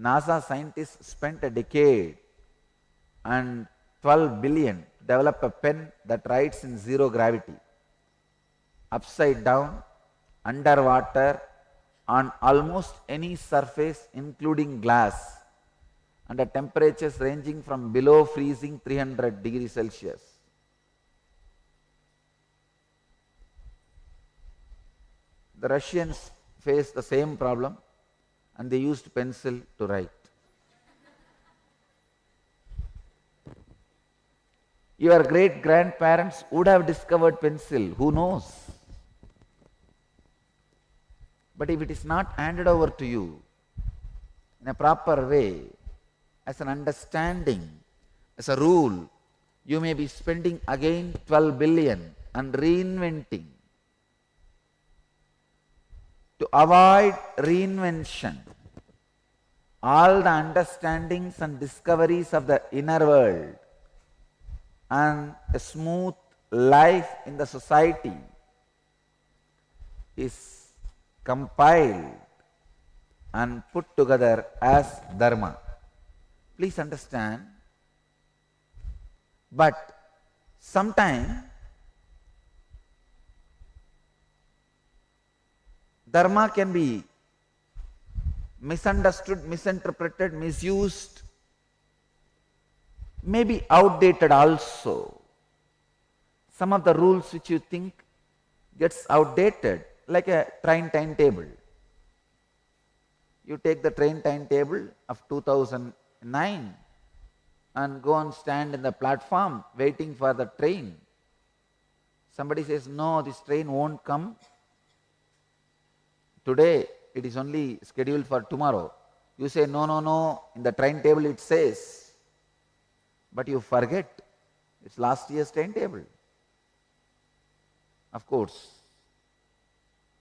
NASA scientists spent a decade and 12 billion to develop a pen that writes in zero gravity, upside down, underwater, on almost any surface including glass, and at temperatures ranging from below freezing 300 degrees Celsius. The Russians faced the same problem and they used pencil to write. Your great grandparents would have discovered pencil, who knows? But if it is not handed over to you in a proper way, as an understanding, as a rule, you may be spending again 12 billion and reinventing. To avoid reinvention, all the understandings and discoveries of the inner world and a smooth life in the society is compiled and put together as dharma. Please understand. But sometimes dharma can be misunderstood, misinterpreted, misused, maybe outdated also. Some of the rules which you think gets outdated, like a train timetable. You take the train timetable of 2009 and go and stand in the platform waiting for the train. Somebody says, no, this train won't come today, it is only scheduled for tomorrow. You say, no, no, no, in the timetable it says. But you forget, it's last year's timetable. Of course,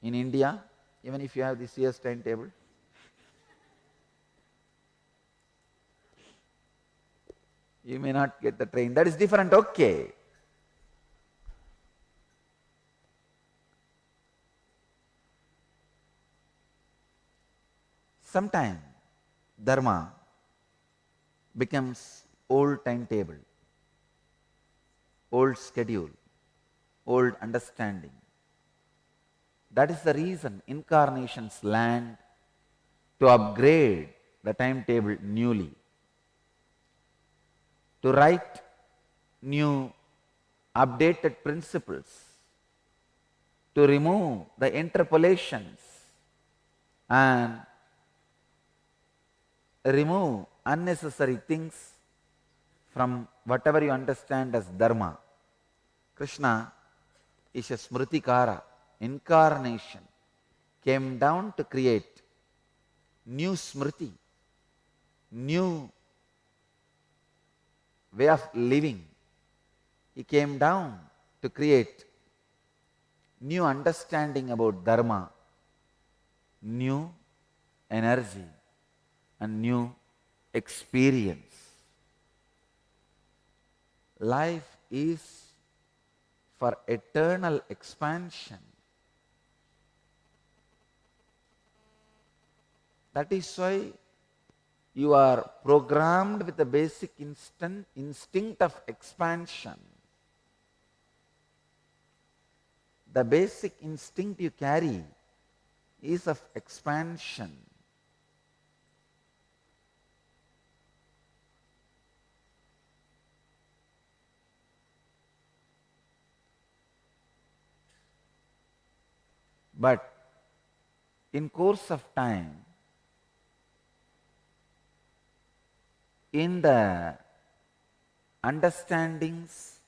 in India, even if you have this year's timetable, you may not get the train. That is different, okay. Sometimes dharma becomes old timetable, old schedule, old understanding. That is the reason incarnations land to upgrade the timetable newly, to write new updated principles, to remove the interpolations and remove unnecessary things from whatever you understand as dharma. Krishna is a smritikara, incarnation, came down to create new smriti, new way of living. He came down to create new understanding about dharma, new energy and new experience. Life is for eternal expansion. That is why you are programmed with the basic instinct of expansion. The basic instinct you carry is of expansion. But in course of time, in the understandings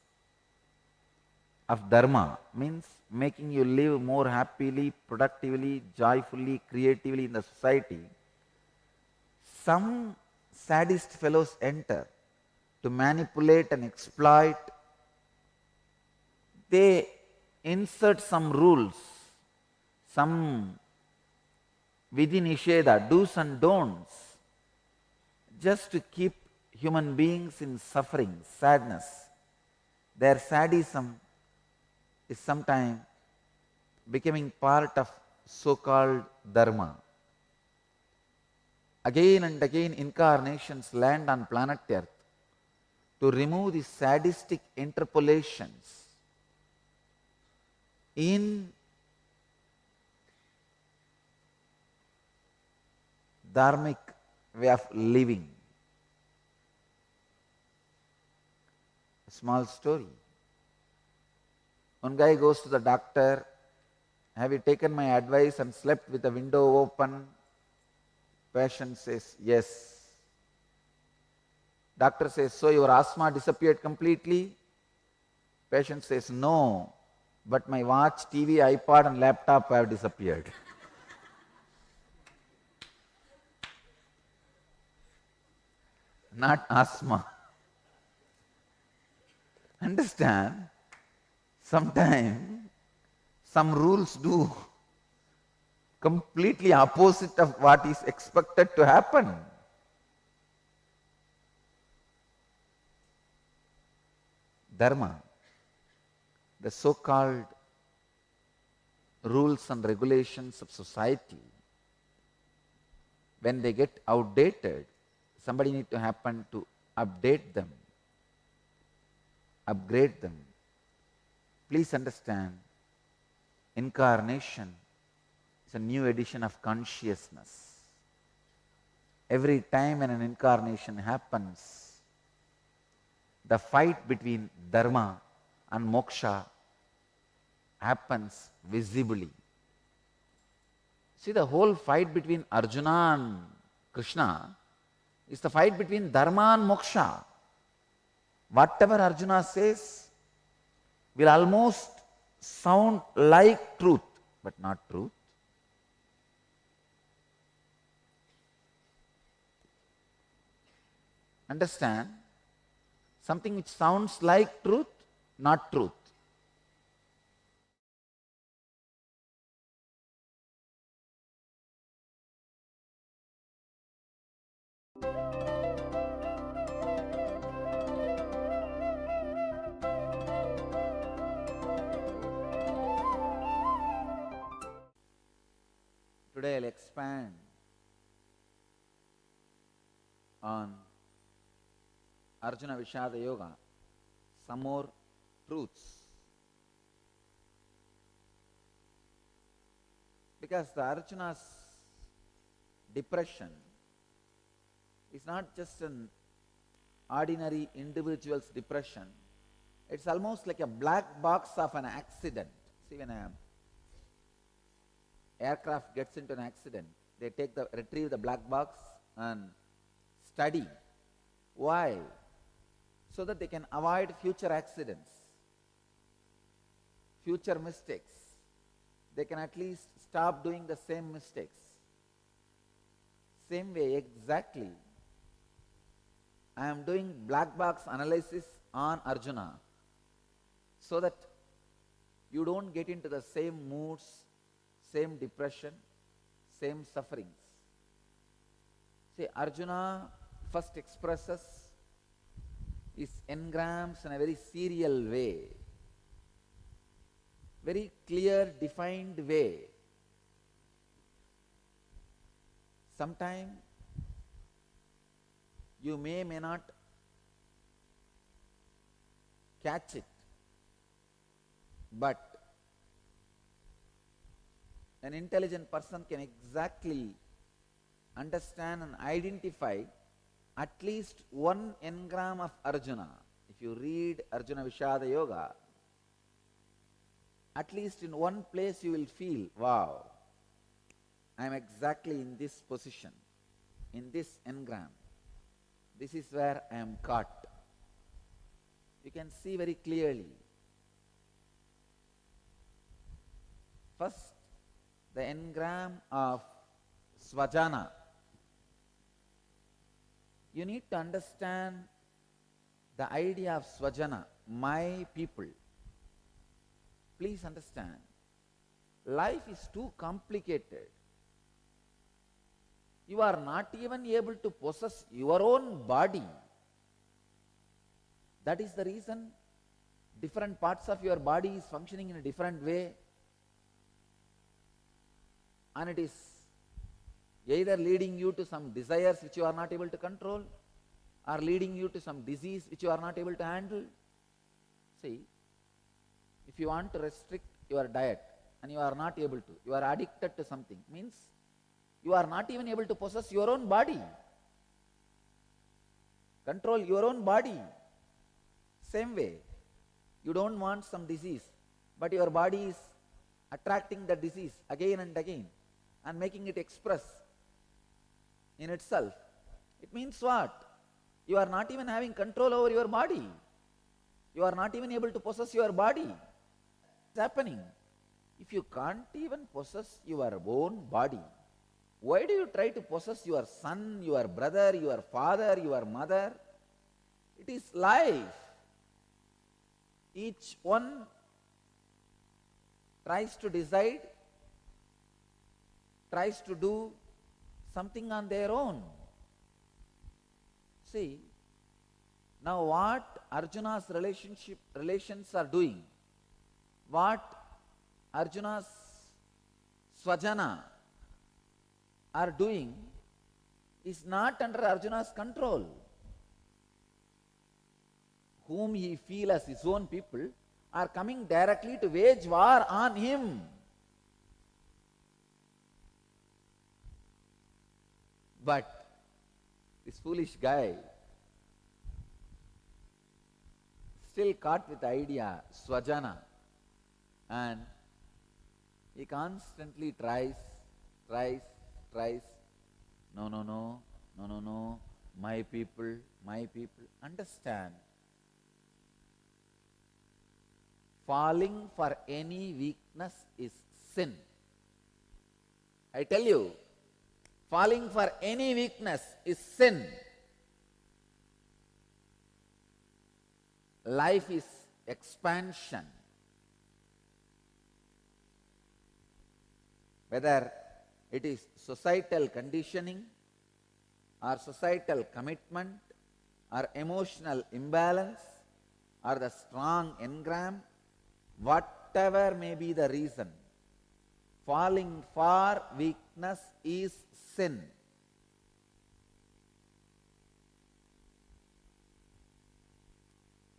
of dharma, means making you live more happily, productively, joyfully, creatively in the society, some sadist fellows enter to manipulate and exploit. They insert some rules, some Vidhi Nisheda, do's and don'ts, just to keep human beings in suffering, sadness. Their sadism is sometimes becoming part of so-called dharma. Again and again incarnations land on planet Earth to remove the sadistic interpolations in dharmic way of living. A small story. One guy goes to the doctor, have you taken my advice and slept with the window open? Patient says, yes. Doctor says, so your asthma disappeared completely? Patient says, no, but my watch, TV, iPod and laptop have disappeared. Not asthma. Understand? Sometimes some rules do completely opposite of what is expected to happen. Dharma, the so-called rules and regulations of society, when they get outdated, somebody needs to happen to update them, upgrade them. Please understand, incarnation is a new edition of consciousness. Every time when an incarnation happens, the fight between dharma and moksha happens visibly. See, the whole fight between Arjuna and Krishna is the fight between dharma and moksha. Whatever Arjuna says will almost sound like truth, but not truth. Understand? Something which sounds like truth, not truth. Today I'll expand on Arjuna Vishada Yoga, some more truths. Because the Arjuna's depression is not just an ordinary individual's depression, it's almost like a black box of an accident. See, when an aircraft gets into an accident, they retrieve the black box and study. Why? So that they can avoid future accidents, future mistakes. They can at least stop doing the same mistakes. Same way, exactly, I am doing black box analysis on Arjuna so that you don't get into the same moods, same depression, same sufferings. See, Arjuna first expresses his engrams in a very serial way, very clear, defined way. Sometimes you may not catch it, but an intelligent person can exactly understand and identify at least one engram of Arjuna. If you read Arjuna Vishada Yoga, at least in one place you will feel, wow, I am exactly in this position, in this engram. This is where I am caught. You can see very clearly. First, the engram of Svajana. You need to understand the idea of Svajana, my people. Please understand, life is too complicated You are not even able to possess your own body. That is the reason different parts of your body is functioning in a different way. And it is either leading you to some desires which you are not able to control, or leading you to some disease which you are not able to handle. See, if you want to restrict your diet and you are not able to, you are addicted to something, means you are not even able to possess your own body. Control your own body. Same way, you don't want some disease, but your body is attracting the disease again and again and making it express in itself. It means what? You are not even having control over your body. You are not even able to possess your body. It's happening. If you can't even possess your own body, why do you try to possess your son, your brother, your father, your mother? It is life. Each one tries to decide, tries to do something on their own. See, now what Arjuna's relations are doing, what Arjuna's Swajana are doing is not under Arjuna's control. Whom he feels as his own people are coming directly to wage war on him. But this foolish guy, still caught with the idea, Swajana, and he constantly tries, no, my people. Understand, falling for any weakness is sin. I tell you, falling for any weakness is sin. Life is expansion. Whether it is societal conditioning or societal commitment or emotional imbalance or the strong engram, whatever may be the reason, falling for weakness is sin.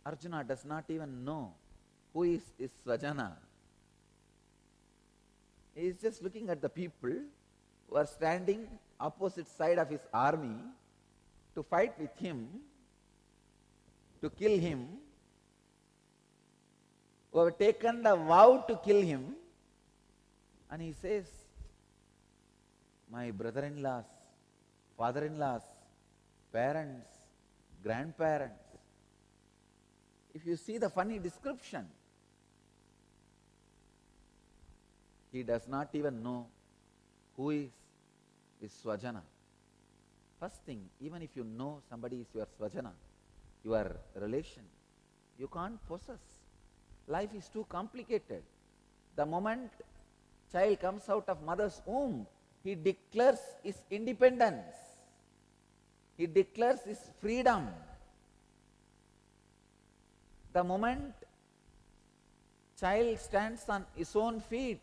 Arjuna does not even know who is his Swajana. He is just looking at the people who are standing opposite side of his army to fight with him, to kill him, who have taken the vow to kill him, and he says, my brother-in-laws, father-in-laws, parents, grandparents. If you see the funny description, he does not even know who is his Swajana. First thing, even if you know somebody is your Swajana, your relation, you can't possess. Life is too complicated. The moment child comes out of mother's womb, he declares his independence. He declares his freedom. The moment child stands on his own feet,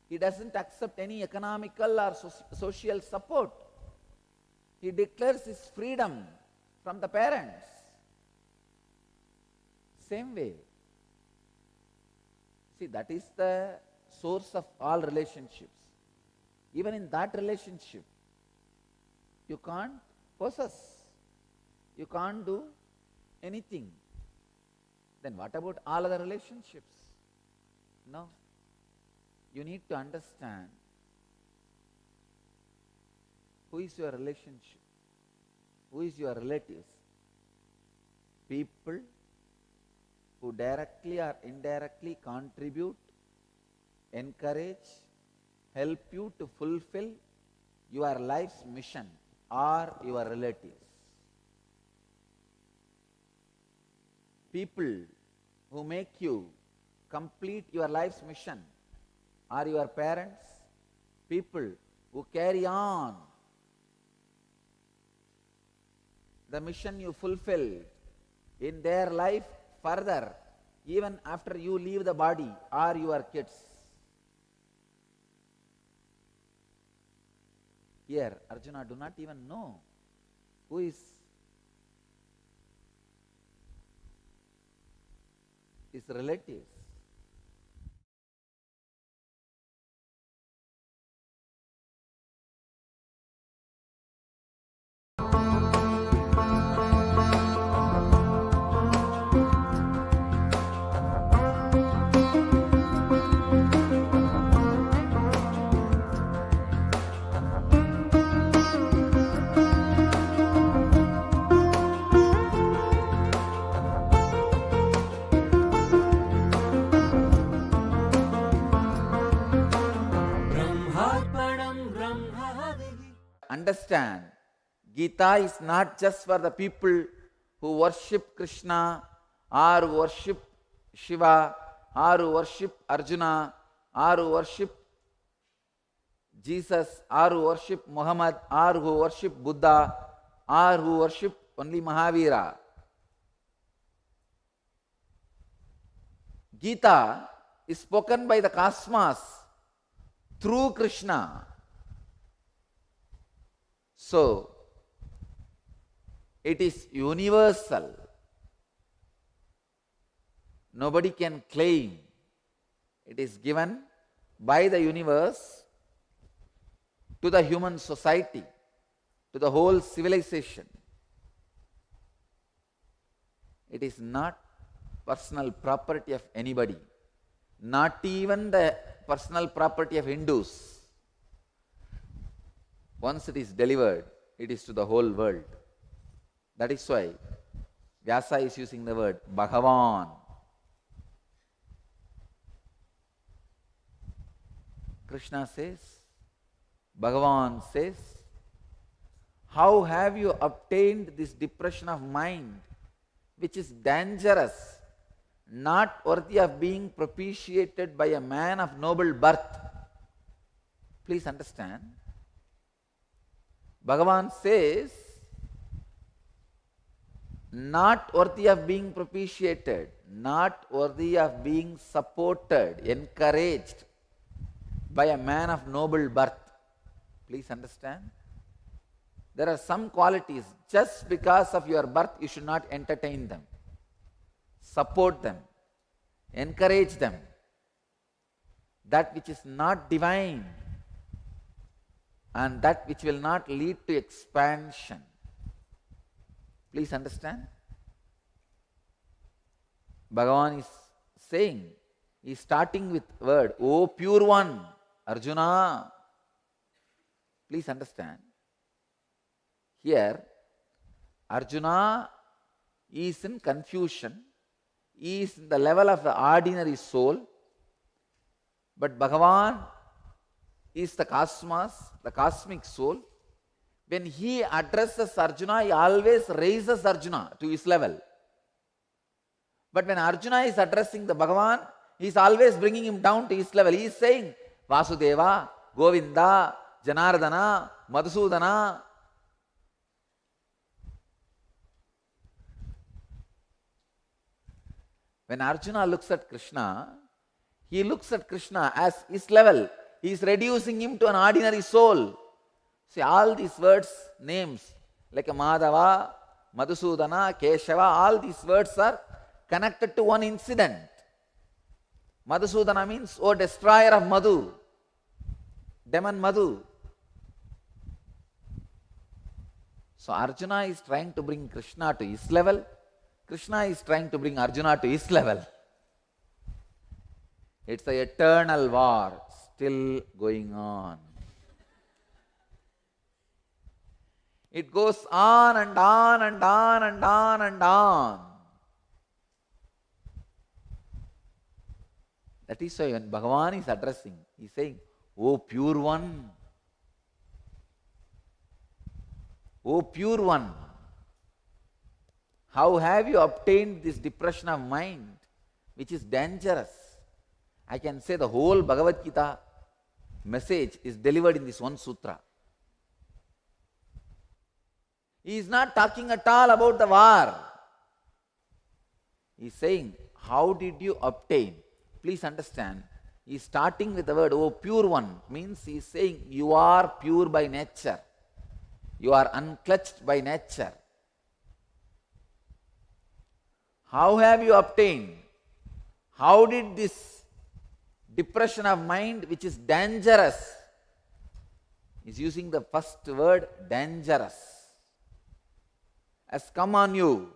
he doesn't accept any economical or social support. He declares his freedom from the parents. Same way. See, that is the source of all relationships. Even in that relationship, you can't possess. You can't do anything. Then what about all other relationships? No. You need to understand who is your relationship, who is your relatives. People who directly or indirectly contribute, encourage, help you to fulfill your life's mission are your relatives. People who make you complete your life's mission are your parents. People who carry on the mission you fulfill in their life further, even after you leave the body, are your kids. Here, Arjuna do not even know who is his relatives. ब्रह्मार्पणं ब्रह्महविः Understand, Gita is not just for the people who worship Krishna or worship Shiva or who worship Arjuna or who worship Jesus or who worship Muhammad or who worship Buddha or who worship only Mahavira. Gita is spoken by the cosmos through Krishna. So, it is universal. Nobody can claim. It is given by the universe to the human society, to the whole civilization. It is not personal property of anybody, not even the personal property of Hindus. Once it is delivered, it is to the whole world. That is why Vyasa is using the word Bhagavan. Krishna says, Bhagavan says, how have you obtained this depression of mind, which is dangerous, not worthy of being propitiated by a man of noble birth? Please understand. Bhagavan says, not worthy of being propitiated, not worthy of being supported, encouraged by a man of noble birth. Please understand. There are some qualities, just because of your birth, you should not entertain them, support them, encourage them. That which is not divine and that which will not lead to expansion. Please understand. Bhagavan is saying, he is starting with word, O pure one, Arjuna. Please understand. Here, Arjuna is in confusion, he is in the level of the ordinary soul, but Bhagavan is the cosmos, the cosmic soul. When he addresses Arjuna, he always raises Arjuna to his level. But when Arjuna is addressing the Bhagavan, he is always bringing him down to his level. He is saying, Vasudeva, Govinda, Janardana, Madhusudana. When Arjuna looks at Krishna, he looks at Krishna as his level. He is reducing him to an ordinary soul. See, all these words, names, like Madhava, Madhusudana, Keshava, all these words are connected to one incident. Madhusudana means, oh destroyer of Madhu, demon Madhu. So Arjuna is trying to bring Krishna to his level. Krishna is trying to bring Arjuna to his level. It's an eternal war still going on. It goes on and on and on and on and on. That is why when Bhagavan is addressing, he is saying, O pure one, O pure one, how have you obtained this depression of mind, which is dangerous? I can say the whole Bhagavad Gita message is delivered in this one sutra. He is not talking at all about the war. He is saying, how did you obtain? Please understand, he is starting with the word, oh pure one, means he is saying, you are pure by nature. You are unclutched by nature. How have you obtained? How did this depression of mind, which is dangerous, is using the first word, dangerous, has come on you,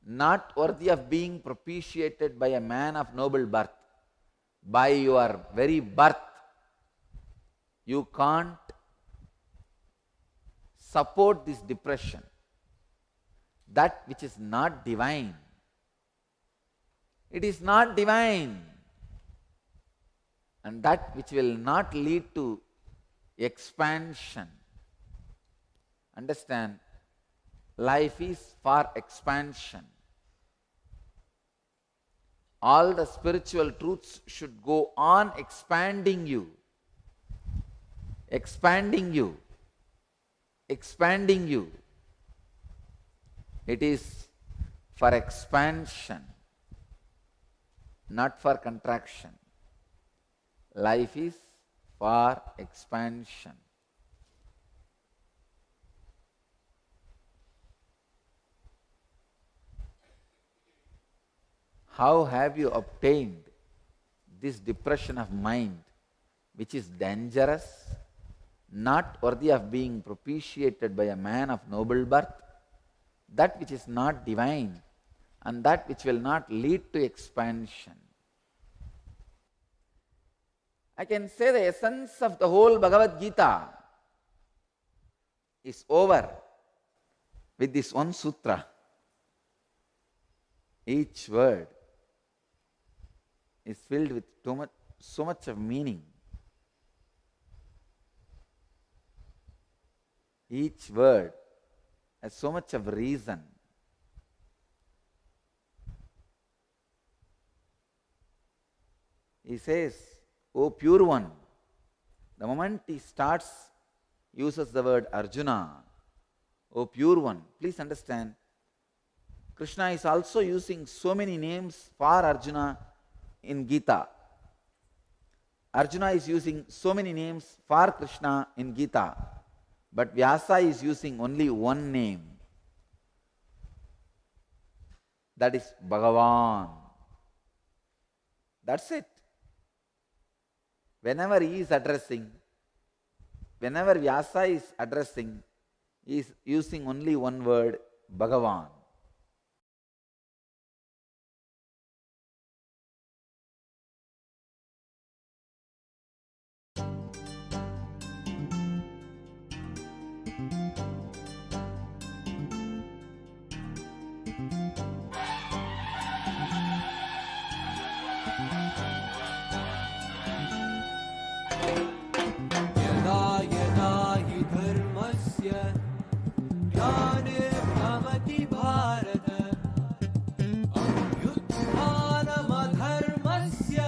not worthy of being propitiated by a man of noble birth. By your very birth, you can't support this depression. That which is not divine, it is not divine. And that which will not lead to expansion. Understand, life is for expansion. All the spiritual truths should go on expanding you, expanding you, expanding you. It is for expansion, not for contraction. Life is for expansion. How have you obtained this depression of mind, which is dangerous, not worthy of being propitiated by a man of noble birth, that which is not divine, and that which will not lead to expansion? I can say the essence of the whole Bhagavad Gita is over with this one sutra. Each word is filled with so much of meaning. Each word has so much of reason. He says, O pure one. The moment he uses the word Arjuna, O pure one. Please understand, Krishna is also using so many names for Arjuna in Gita. Arjuna is using so many names for Krishna in Gita, but Vyasa is using only one name. That is Bhagavan. That's it. Whenever Vyasa is addressing, he is using only one word, Bhagavan. यदा यदा हि धर्मस्य ग्लानिर्भवति भारत अभ्युत्थानमधर्मस्य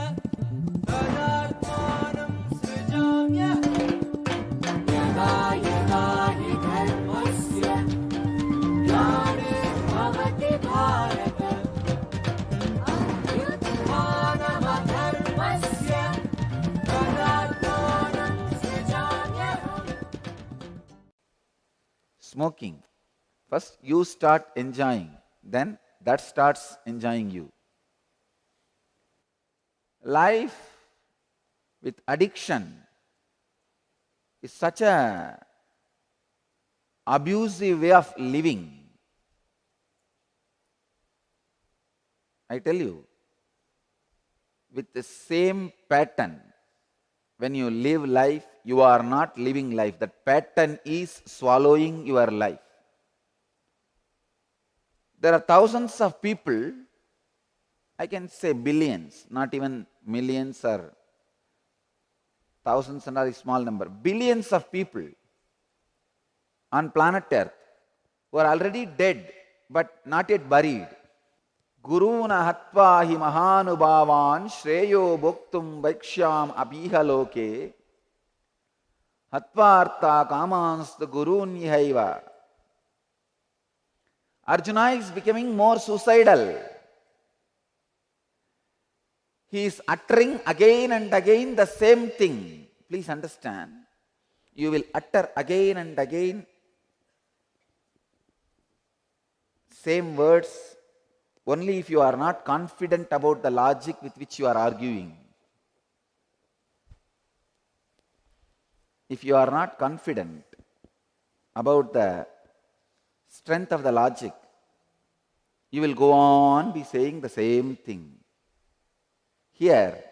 तदात्मानं सृजाम्यहम् यदा यदा हि धर्मस्य ग्लानिर्भवति Bharat अभ्युत्थानमधर्मस्य तदात्मानं सृजाम्यहम्. Smoking. First you start enjoying, then that starts enjoying you. Life with addiction is such a abusive way of living. I tell you, with the same pattern, when you live life, you are not living life. That pattern is swallowing your life. There are thousands of people, I can say billions, not even millions or thousands and a small number, billions of people on planet Earth who are already dead but not yet buried. Guruna hatva hi mahanubhavan shreyo bhoktum vaikshyam abiha loke Hatvartha kamanstu gurun ihaiva. Arjuna is becoming more suicidal. He is uttering again and again the same thing. Please understand, you will utter again and again same words only if you are not confident about the logic with which you are arguing. If you are not confident about the strength of the logic, you will go on be saying the same thing. Here,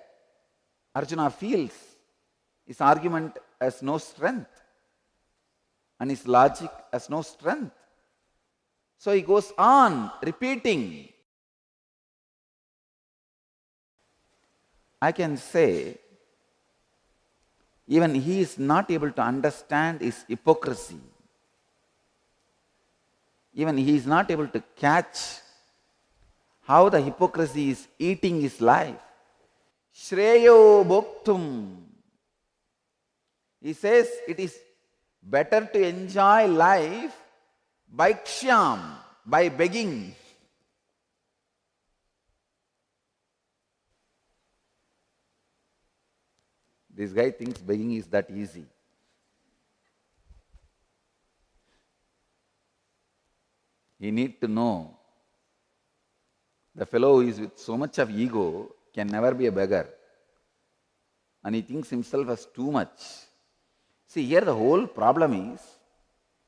Arjuna feels his argument has no strength and his logic has no strength. So he goes on repeating. I can say, even he is not able to understand his hypocrisy. Even he is not able to catch how the hypocrisy is eating his life. Shreyo bhoktum. He says it is better to enjoy life by kshyam, by begging. This guy thinks begging is that easy. He needs to know the fellow who is with so much of ego can never be a beggar. And he thinks himself as too much. See, here the whole problem is,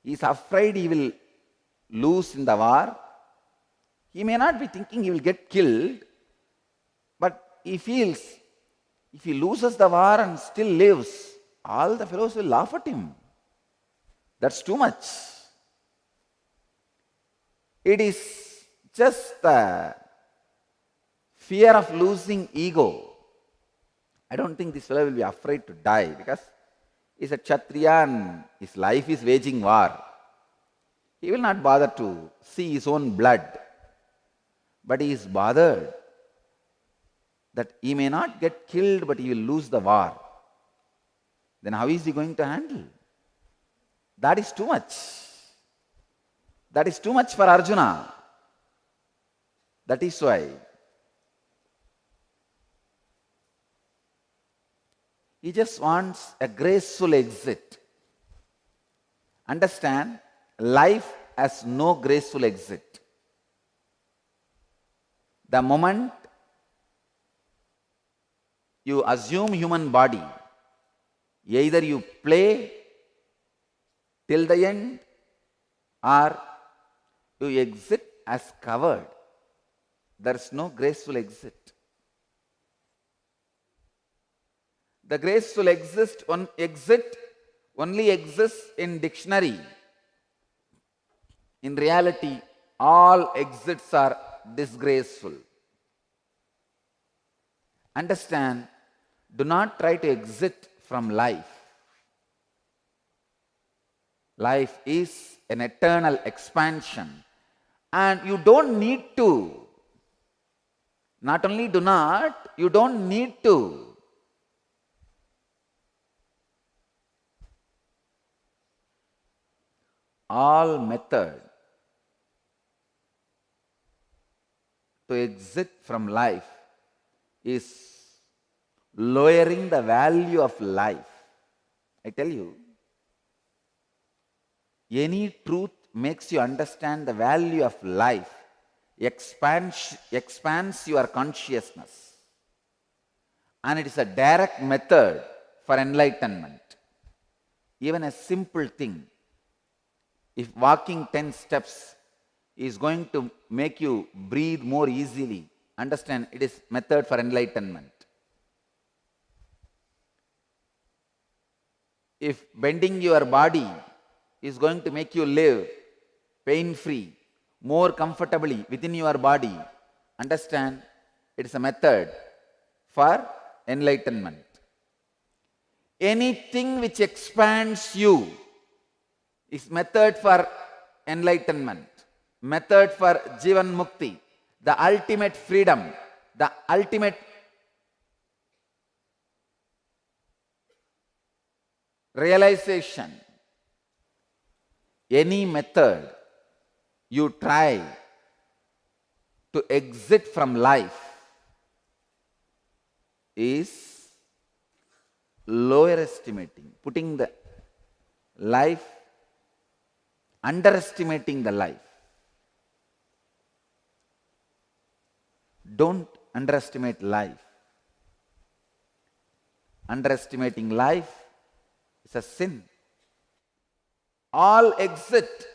he is afraid he will lose in the war. He may not be thinking he will get killed, but he feels if he loses the war and still lives, all the fellows will laugh at him. That's too much. It is just the fear of losing ego. I don't think this fellow will be afraid to die because he's a Kshatriya and his life is waging war. He will not bother to see his own blood, but he is bothered that he may not get killed but he will lose the war. Then how is he going to handle? That is too much. That is too much for Arjuna. That is why he just wants a graceful exit. Understand, life has no graceful exit. The moment you assume human body, either you play till the end or you exit as covered. There is no graceful exit. The graceful exit only exists in dictionary. In reality, all exits are disgraceful. Understand, do not try to exit from life. Life is an eternal expansion. And you don't need to. Not only do not, you don't need to. All method to exit from life is lowering the value of life. I tell you, any truth makes you understand the value of life, expands your consciousness. And it is a direct method for enlightenment. Even a simple thing, if walking 10 steps is going to make you breathe more easily, understand it is method for enlightenment. If bending your body is going to make you live pain-free, more comfortably within your body, understand it is a method for enlightenment. Anything which expands you is method for enlightenment, method for Jivan Mukti, the ultimate freedom, the ultimate realization, any method you try to exit from life is lower estimating, putting the life, underestimating the life. Don't underestimate life. Underestimating life is a sin. All exit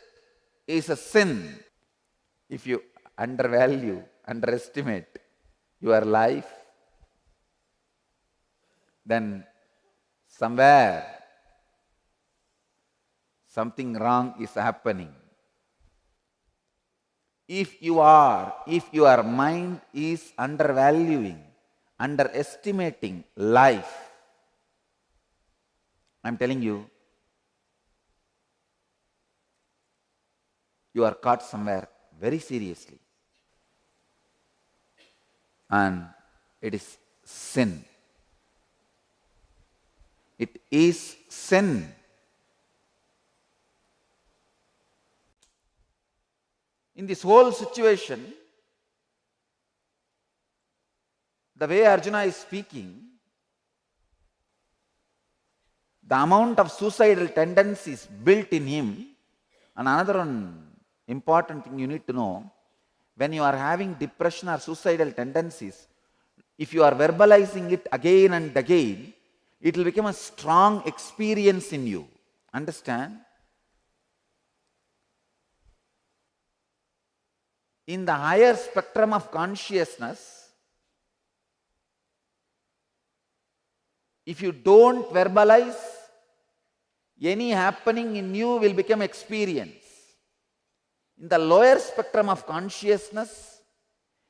is a sin. If you undervalue, underestimate your life, then somewhere something wrong is happening. If your mind is undervaluing, underestimating life, I'm telling you, you are caught somewhere very seriously. And it is sin. It is sin. In this whole situation, the way Arjuna is speaking, the amount of suicidal tendencies built in him, and another one important thing you need to know, when you are having depression or suicidal tendencies, if you are verbalizing it again and again, it will become a strong experience in you. Understand? In the higher spectrum of consciousness, if you don't verbalize, any happening in you will become experience. In the lower spectrum of consciousness,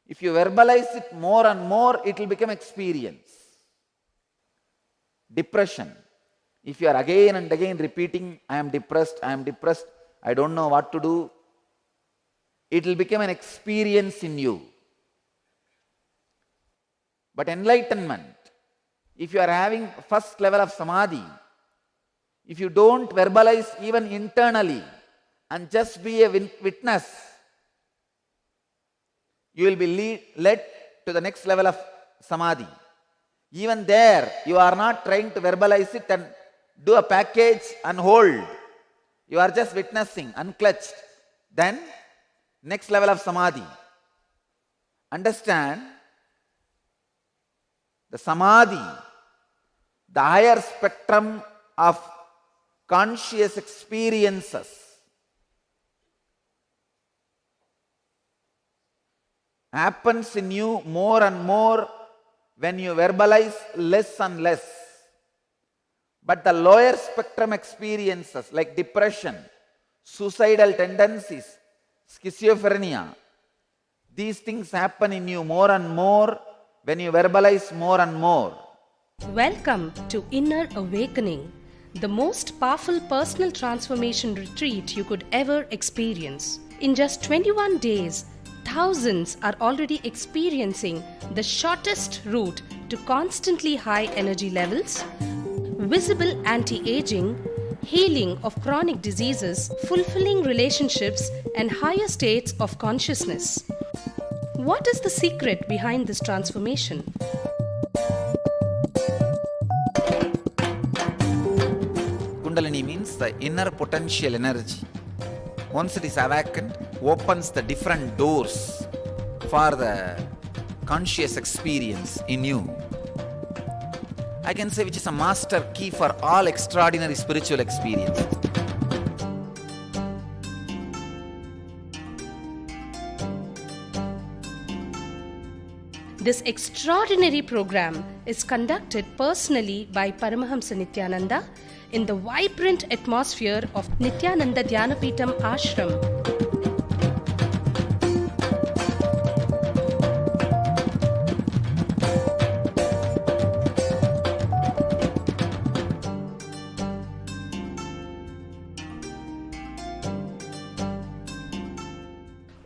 if you verbalize it more and more, it will become experience. Depression. If you are again and again repeating, I am depressed, I don't know what to do, it will become an experience in you. But enlightenment, if you are having first level of samadhi, if you don't verbalize even internally and just be a witness, you will be led to the next level of samadhi. Even there, you are not trying to verbalize it and do a package and hold. You are just witnessing, unclutched. Then, next level of samadhi. Understand, the samadhi, the higher spectrum of conscious experiences, happens in you more and more when you verbalize less and less. But the lower spectrum experiences like depression, suicidal tendencies, schizophrenia, these things happen in you more and more when you verbalize more and more. Welcome to Inner Awakening, the most powerful personal transformation retreat you could ever experience. In just 21 days, thousands are already experiencing the shortest route to constantly high energy levels, visible anti-aging, healing of chronic diseases, fulfilling relationships, and higher states of consciousness. What is the secret behind this transformation? Kundalini means the inner potential energy. Once it is awakened, opens the different doors for the conscious experience in you. I can say which is a master key for all extraordinary spiritual experiences. This extraordinary program is conducted personally by Paramahamsa Nithyananda in the vibrant atmosphere of Nithyananda Dhyanapitham Ashram.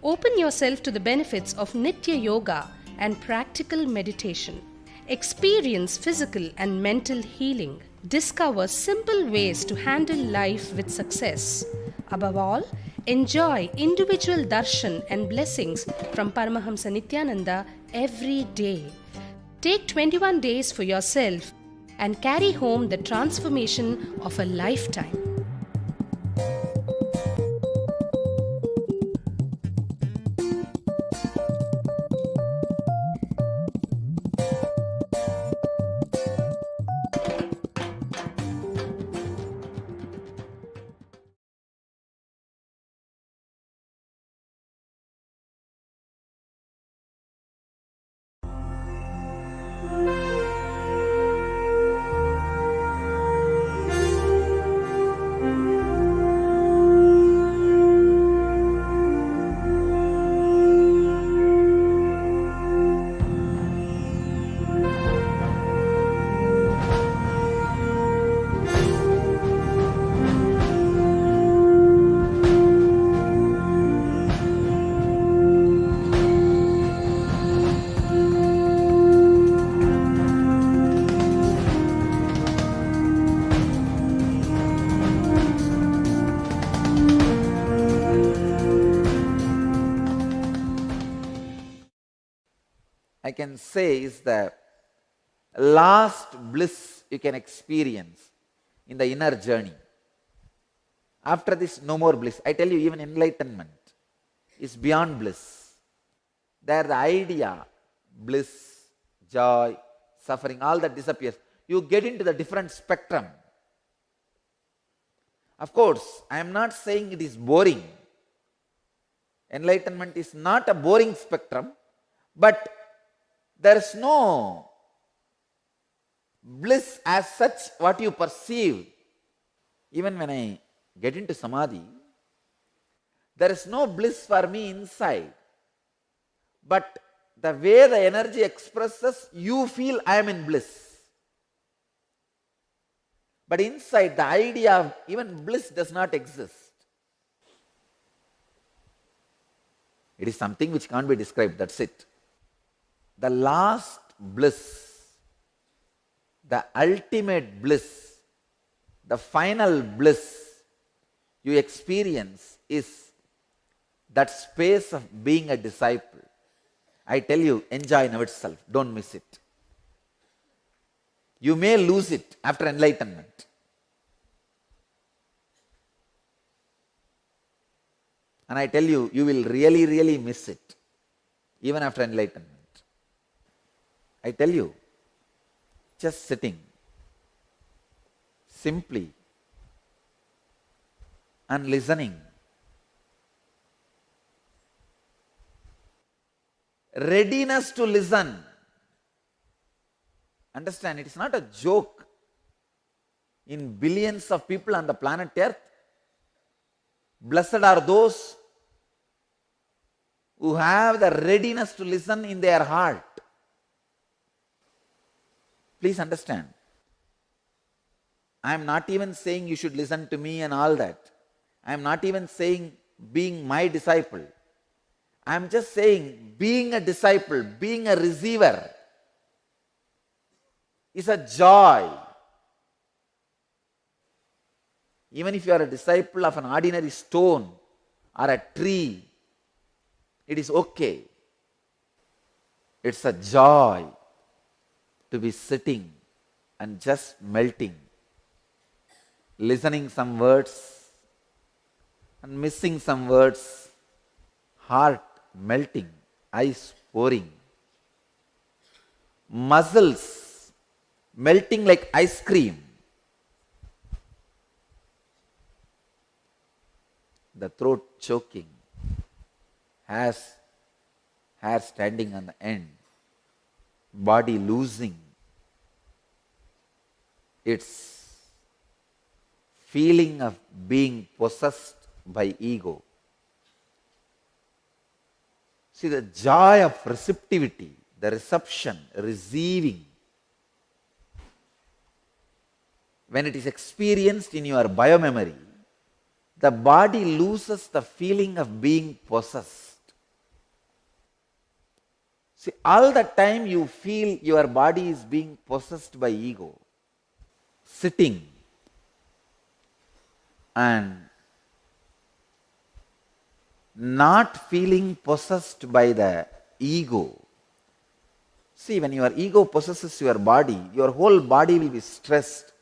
Open yourself to the benefits of Nitya Yoga and practical meditation. Experience physical and mental healing. Discover simple ways to handle life with success. Above all, enjoy individual darshan and blessings from Paramahamsa Nithyananda every day. Take 21 days for yourself and carry home the transformation of a lifetime. I can say is the last bliss you can experience in the inner journey. After this, no more bliss. I tell you, even enlightenment is beyond bliss. There the idea, bliss, joy, suffering, all that disappears. You get into the different spectrum. Of course, I am not saying it is boring. Enlightenment is not a boring spectrum, but there is no bliss as such what you perceive. Even when I get into samadhi, there is no bliss for me inside. But the way the energy expresses, you feel I am in bliss. But inside, the idea of even bliss does not exist. It is something which can't be described, that's it. The last bliss, the ultimate bliss, the final bliss you experience is that space of being a disciple. I tell you, enjoy in itself, don't miss it. You may lose it after enlightenment. And I tell you, you will really, really miss it, even after enlightenment. I tell you, just sitting simply and listening, readiness to listen. Understand, it is not a joke. In billions of people on the planet Earth, blessed are those who have the readiness to listen in their heart. Please understand. I am not even saying you should listen to me and all that. I am not even saying being my disciple. I am just saying being a disciple, being a receiver is a joy. Even if you are a disciple of an ordinary stone or a tree, it is okay. It's a joy to be sitting and just melting, listening some words and missing some words, heart melting, eyes pouring, muscles melting like ice cream, the throat choking, hair standing on the end, body losing its feeling of being possessed by ego. See, the joy of receptivity, the reception, receiving, when it is experienced in your biomemory, the body loses the feeling of being possessed. See, all the time you feel your body is being possessed by ego. sitting and not feeling possessed by the ego. See, when your ego possesses your body, your whole body will be stressed,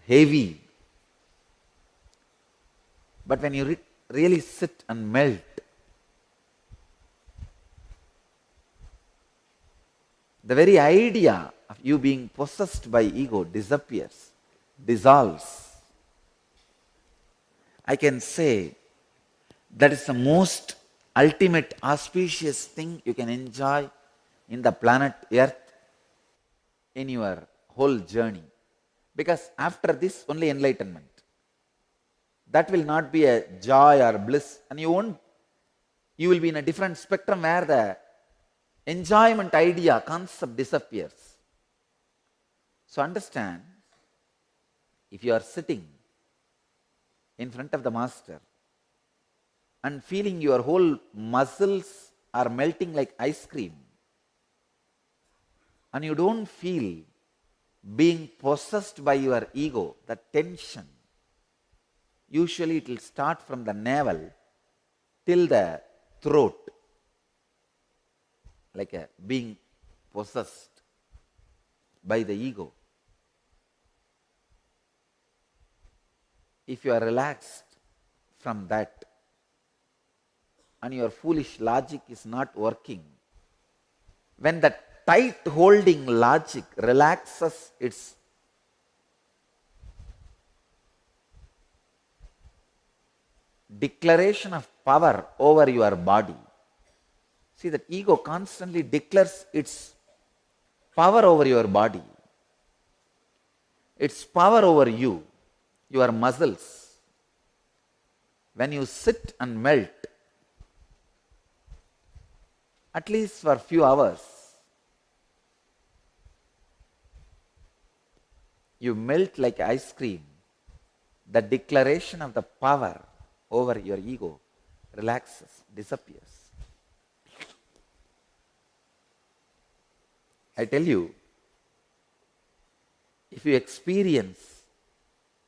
heavy. But when you really sit and melt, the very idea of you being possessed by ego disappears, dissolves. I can say that is the most ultimate auspicious thing you can enjoy in the planet Earth in your whole journey. Because after this, only enlightenment. That will not be a joy or bliss, and you will be in a different spectrum where the enjoyment idea, concept disappears. So understand, if you are sitting in front of the Master and feeling your whole muscles are melting like ice cream, and you don't feel being possessed by your ego, the tension, usually it will start from the navel till the throat, like a being possessed by the ego. If you are relaxed from that and your foolish logic is not working, when the tight holding logic relaxes its declaration of power over your body. See, that ego constantly declares its power over your body, its power over you, your muscles. When you sit and melt, at least for a few hours, you melt like ice cream. The declaration of the power over your ego relaxes, disappears. I tell you, if you experience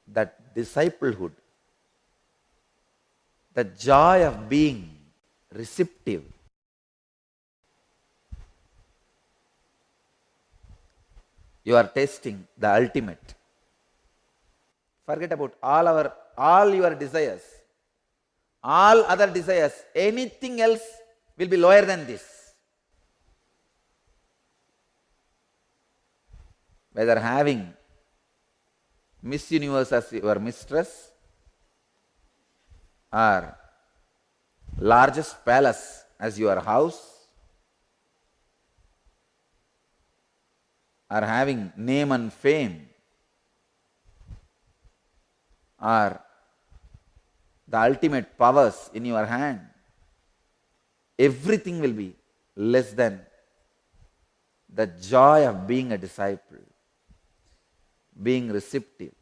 that disciplehood, the joy of being receptive, you are tasting the ultimate. Forget about all your desires. All other desires, anything else will be lower than this. Whether having Miss Universe as your mistress, or largest palace as your house, or having name and fame, or the ultimate powers in your hand, everything will be less than the joy of being a disciple, being receptive,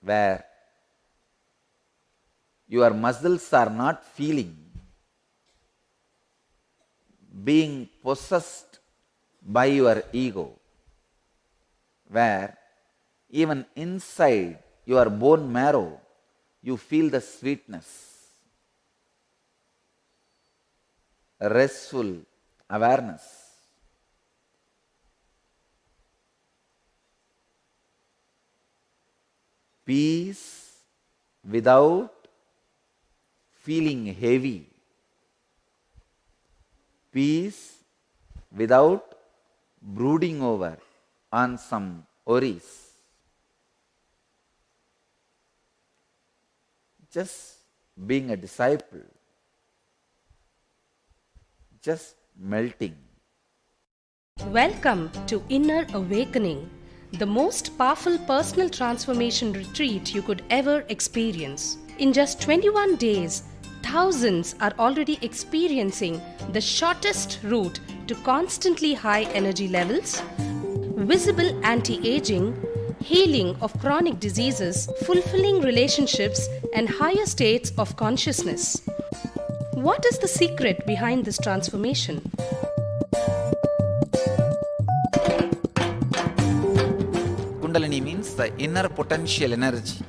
where your muscles are not feeling being possessed by your ego, where even inside your bone marrow you feel the sweetness, restful awareness. Peace without feeling heavy. Peace without brooding over on some worries. Just being a disciple, just melting. Welcome to Inner Awakening, the most powerful personal transformation retreat you could ever experience. In just 21 days, thousands are already experiencing the shortest route to constantly high energy levels, visible anti-aging, healing of chronic diseases, fulfilling relationships, and higher states of consciousness. What is the secret behind this transformation? Kundalini means the inner potential energy.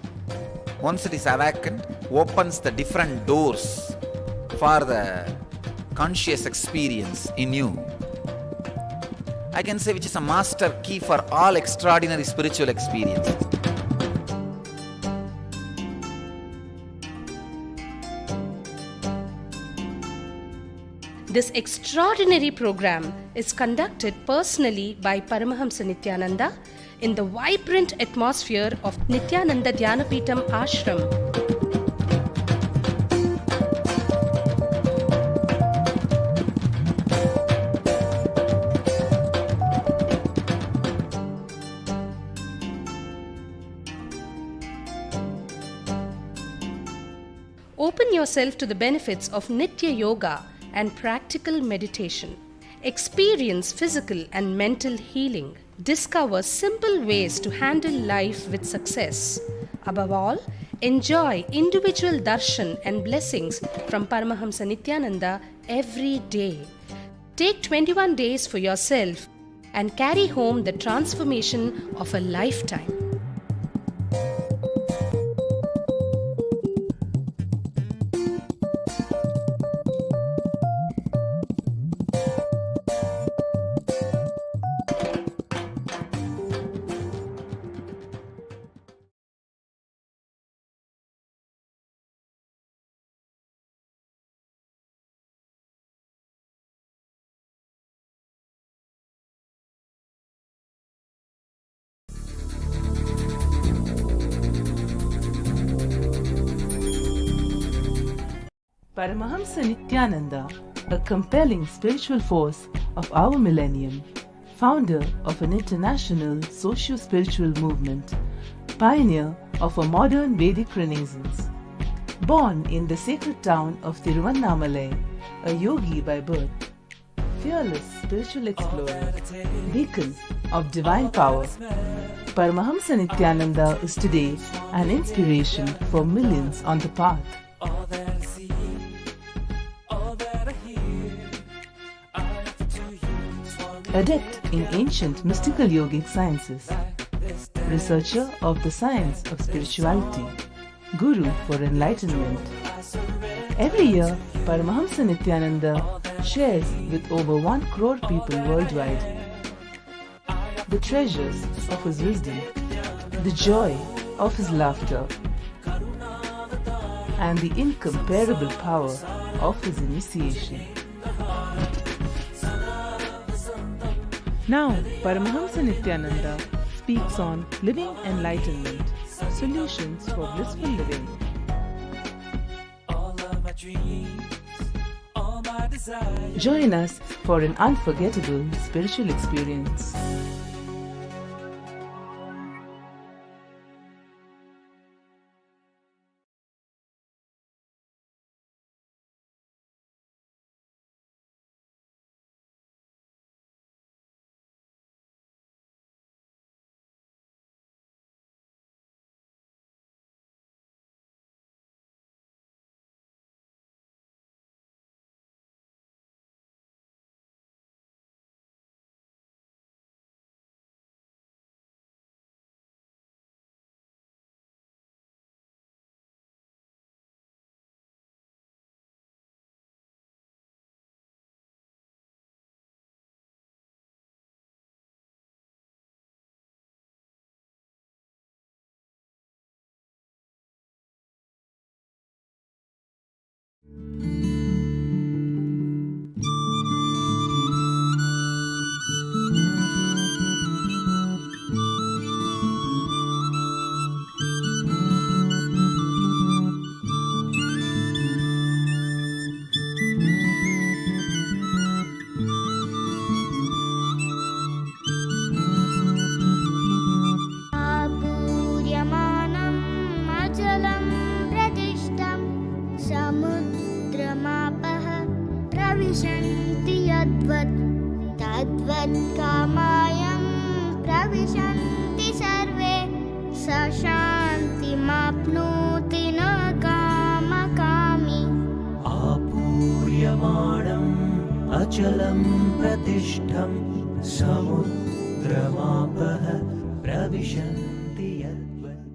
Once it is awakened, opens the different doors for the conscious experience in you. I can say which is a master key for all extraordinary spiritual experiences. This extraordinary program is conducted personally by Paramahamsa Nithyananda in the vibrant atmosphere of Nithyananda Dhyanapitham Ashram. Open yourself to the benefits of Nitya Yoga and practical meditation. Experience physical and mental healing. Discover simple ways to handle life with success. Above all, enjoy individual darshan and blessings from Paramahamsa Nithyananda every day. Take 21 days for yourself and carry home the transformation of a lifetime. Paramahamsa Nithyananda, a compelling spiritual force of our millennium, founder of an international socio-spiritual movement, pioneer of a modern Vedic Renaissance. Born in the sacred town of Tiruvannamalai, a yogi by birth, fearless spiritual explorer, beacon of divine power, Paramahamsa Nithyananda is today an inspiration for millions on the path. Adept in ancient mystical yogic sciences, researcher of the science of spirituality, guru for enlightenment. Every year, Paramahamsa Nithyananda shares with over 1 crore people worldwide the treasures of his wisdom, the joy of his laughter, and the incomparable power of his initiation. Now, Paramahamsa Nithyananda speaks on living enlightenment, solutions for blissful living. Join us for an unforgettable spiritual experience. प्रविशन्ति यद्वत् तद्वत् कामायं प्रविशन्ति सर्वे स शान्तिमाप्नोति न कामकामी आपूर्यमाणम् अचलं प्रतिष्ठं समुद्रमापः प्रविशन्ति यद्वत्.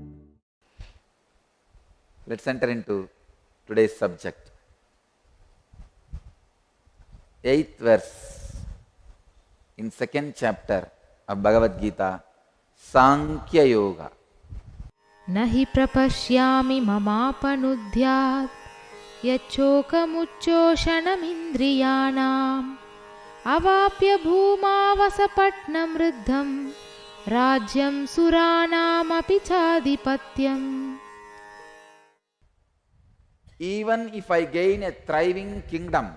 Let's enter into today's subject. 8th verse in 2nd chapter of Bhagavad Gita, Sankhya Yoga. न हि प्रपश्यामि ममापनुद्यात् यच्चोकमुच्चोषणमिन्द्रियाणाम् अवाप्य भूमावसपट्नं वृद्धं राज्यं सुराणामपि चाधिपत्यम्. Even if I gain a thriving kingdom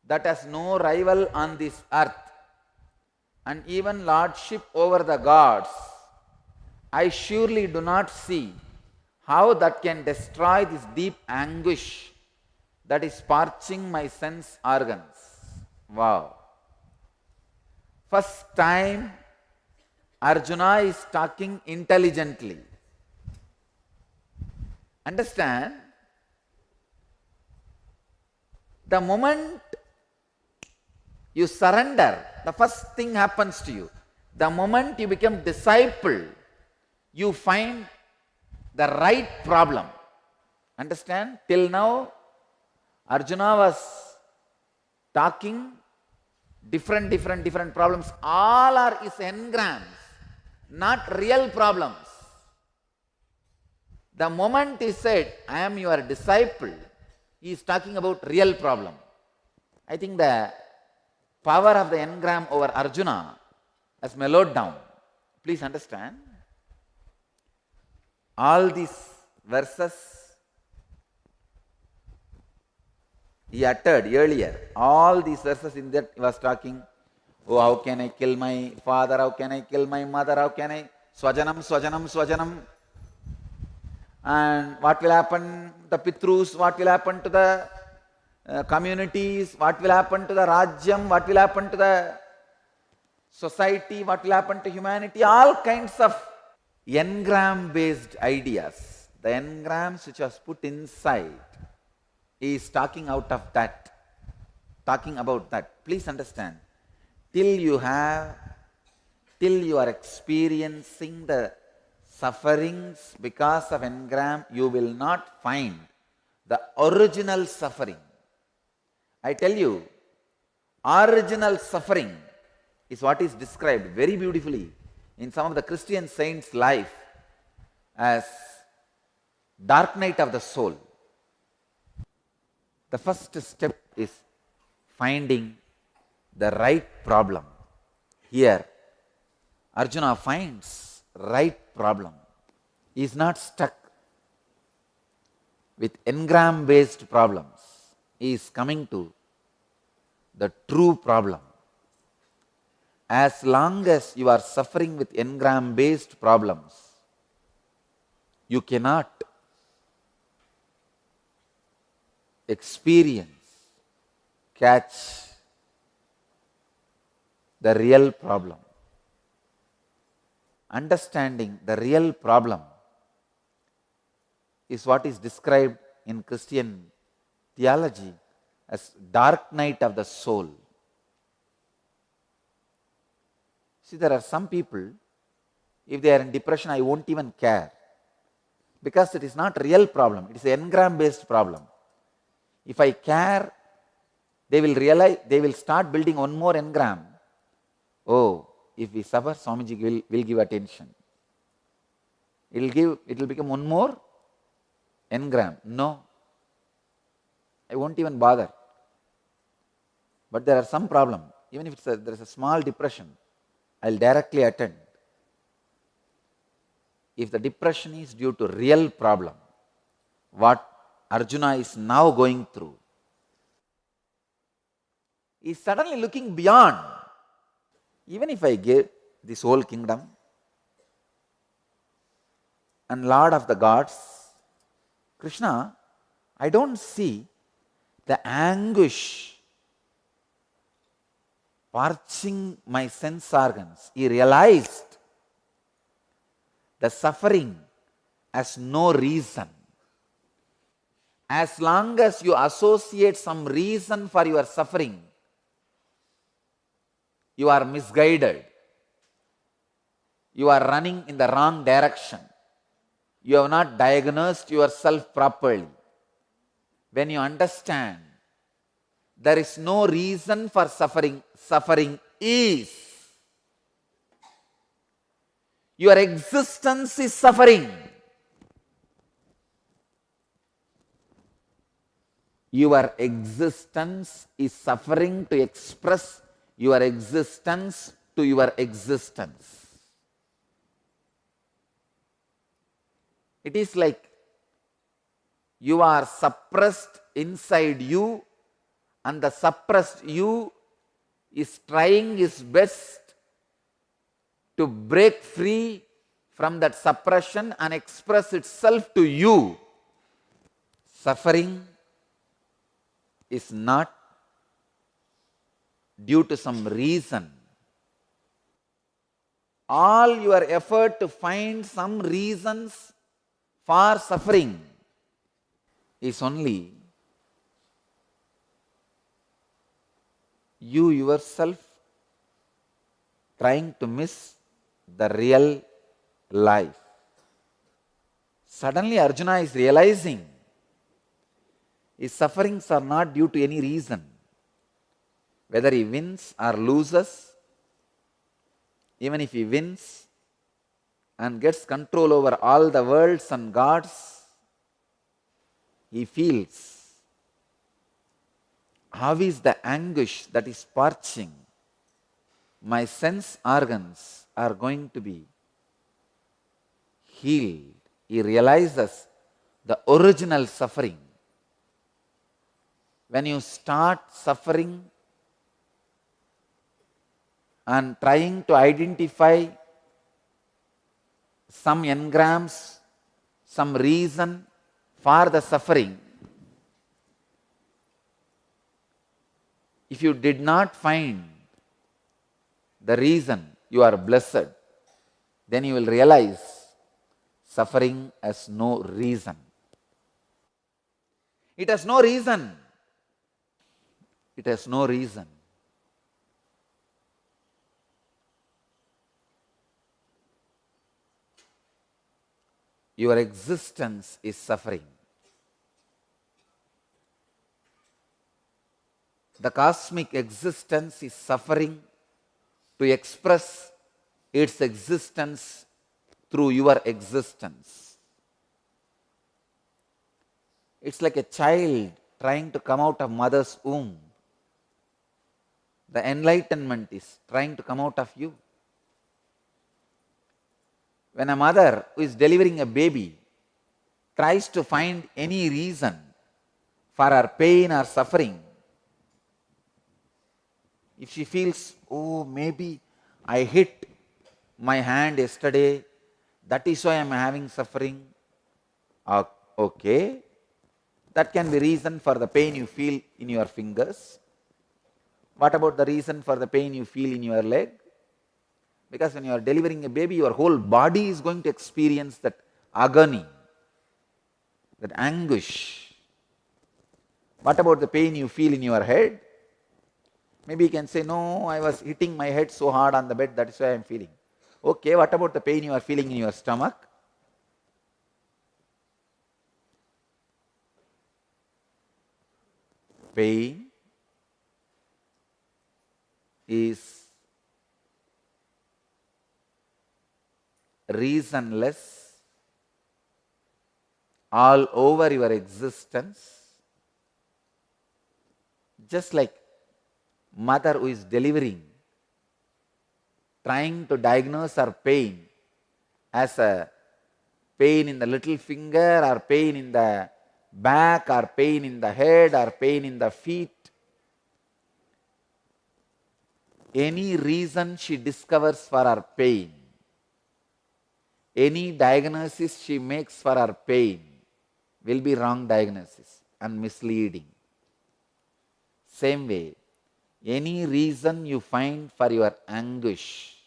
that has no rival on this earth, and even lordship over the gods, I surely do not see how that can destroy this deep anguish that is parching my sense organs. Wow. First time Arjuna is talking intelligently. Understand? The moment you surrender, the first thing happens to you. The moment you become disciple, you find the right problem. Understand? Till now, Arjuna was talking different problems. All are his engrams, not real problems. The moment he said, I am your disciple, he is talking about real problem. I think the power of the engram over Arjuna has mellowed down. Please understand. All these verses he uttered earlier. All these verses in that he was talking, oh, how can I kill my father? How can I kill my mother? How can I? Swajanam. And what will happen to the Pitrus? What will happen to the communities? What will happen to the Rajyam? What will happen to the society? What will happen to humanity? All kinds of engram based ideas. The engrams which was put inside, he is talking out of that, talking about that. Please understand, till you are experiencing the sufferings because of engram, you will not find the original suffering. I tell you, original suffering is what is described very beautifully in some of the Christian saints' life as dark night of the soul. The first step is finding the right problem. Here, Arjuna finds right problem. He is not stuck with engram based problems. He is coming to the true problem. As long as you are suffering with engram based problems, you cannot catch the real problem. Understanding the real problem is what is described in Christian theology as dark night of the soul. See, there are some people, if they are in depression, I won't even care, because it is not a real problem, it is an engram based problem. If I care, they will realize, they will start building one more engram. Oh, if we suffer, Swamiji will give attention. It will become one more engram. No, I won't even bother. But there are some problem. Even if there is a small depression, I will directly attend. If the depression is due to real problem, what Arjuna is now going through, he is suddenly looking beyond. Even if I give this whole kingdom and Lord of the gods, Krishna, I don't see the anguish parching my sense organs. He realized the suffering has no reason. As long as you associate some reason for your suffering, you are misguided. You are running in the wrong direction. You have not diagnosed yourself properly. When you understand there is no reason for suffering, suffering is. Your existence is suffering. Your existence is suffering to express your existence to your existence. It is like you are suppressed inside you, and the suppressed you is trying its best to break free from that suppression and express itself to you. Suffering is not due to some reason. All your effort to find some reasons for suffering is only you yourself trying to miss the real life. Suddenly Arjuna is realizing his sufferings are not due to any reason. Whether he wins or loses, even if he wins and gets control over all the worlds and gods, he feels how is the anguish that is parching. My sense organs are going to be healed. He realizes the original suffering. When you start suffering and trying to identify some engrams, some reason for the suffering, if you did not find the reason, you are blessed, then you will realize suffering has no reason. It has no reason. It has no reason. Your existence is suffering. The cosmic existence is suffering to express its existence through your existence. It's like a child trying to come out of mother's womb. The enlightenment is trying to come out of you. When a mother who is delivering a baby tries to find any reason for her pain or suffering, if she feels, oh, maybe I hit my hand yesterday, that is why I am having suffering, okay, that can be reason for the pain you feel in your fingers. What about the reason for the pain you feel in your leg? Because when you are delivering a baby, your whole body is going to experience that agony, that anguish. What about the pain you feel in your head? Maybe you can say, no, I was hitting my head so hard on the bed, that is why I am feeling. Okay, what about the pain you are feeling in your stomach? Pain is reasonless all over your existence, just like mother who is delivering, trying to diagnose her pain as a pain in the little finger, or pain in the back, or pain in the head, or pain in the feet. Any reason she discovers for her pain, any diagnosis she makes for her pain will be wrong diagnosis and misleading. Same way, any reason you find for your anguish,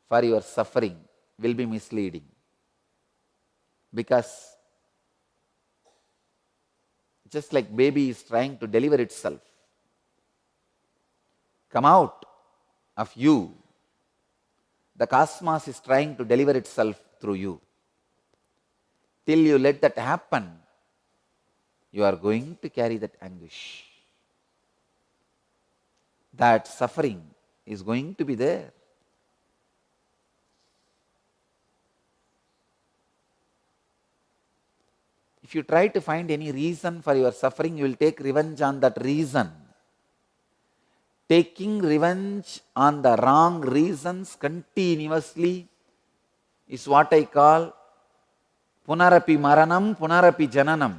for your suffering, will be misleading. Because just like baby is trying to deliver itself, come out of you, the cosmos is trying to deliver itself through you. Till you let that happen, you are going to carry that anguish. That suffering is going to be there. If you try to find any reason for your suffering, you will take revenge on that reason. Taking revenge on the wrong reasons continuously is what I call punarapi maranam, punarapi jananam.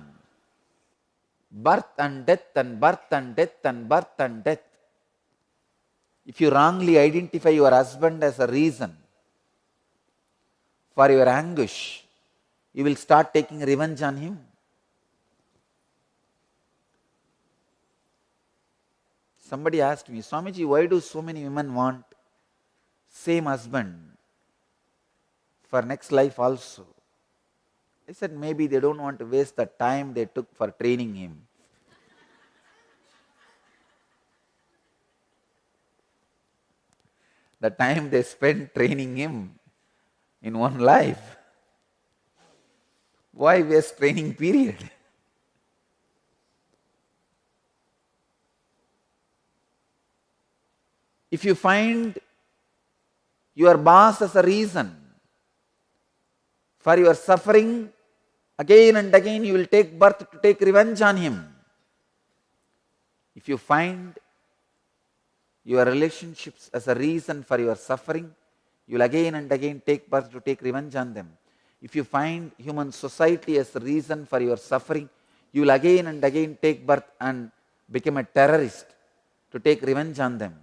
Birth and death and birth and death and birth and death. If you wrongly identify your husband as a reason for your anguish, you will start taking revenge on him. Somebody asked me, Swamiji, why do so many women want same husband for next life also? I said, maybe they don't want to waste the time they took for training him. The time they spent training him in one life. Why waste training period? If you find your boss as a reason for your suffering, again and again you will take birth to take revenge on him. If you find your relationships as a reason for your suffering, you will again and again take birth to take revenge on them. If you find human society as a reason for your suffering, you will again and again take birth and become a terrorist to take revenge on them.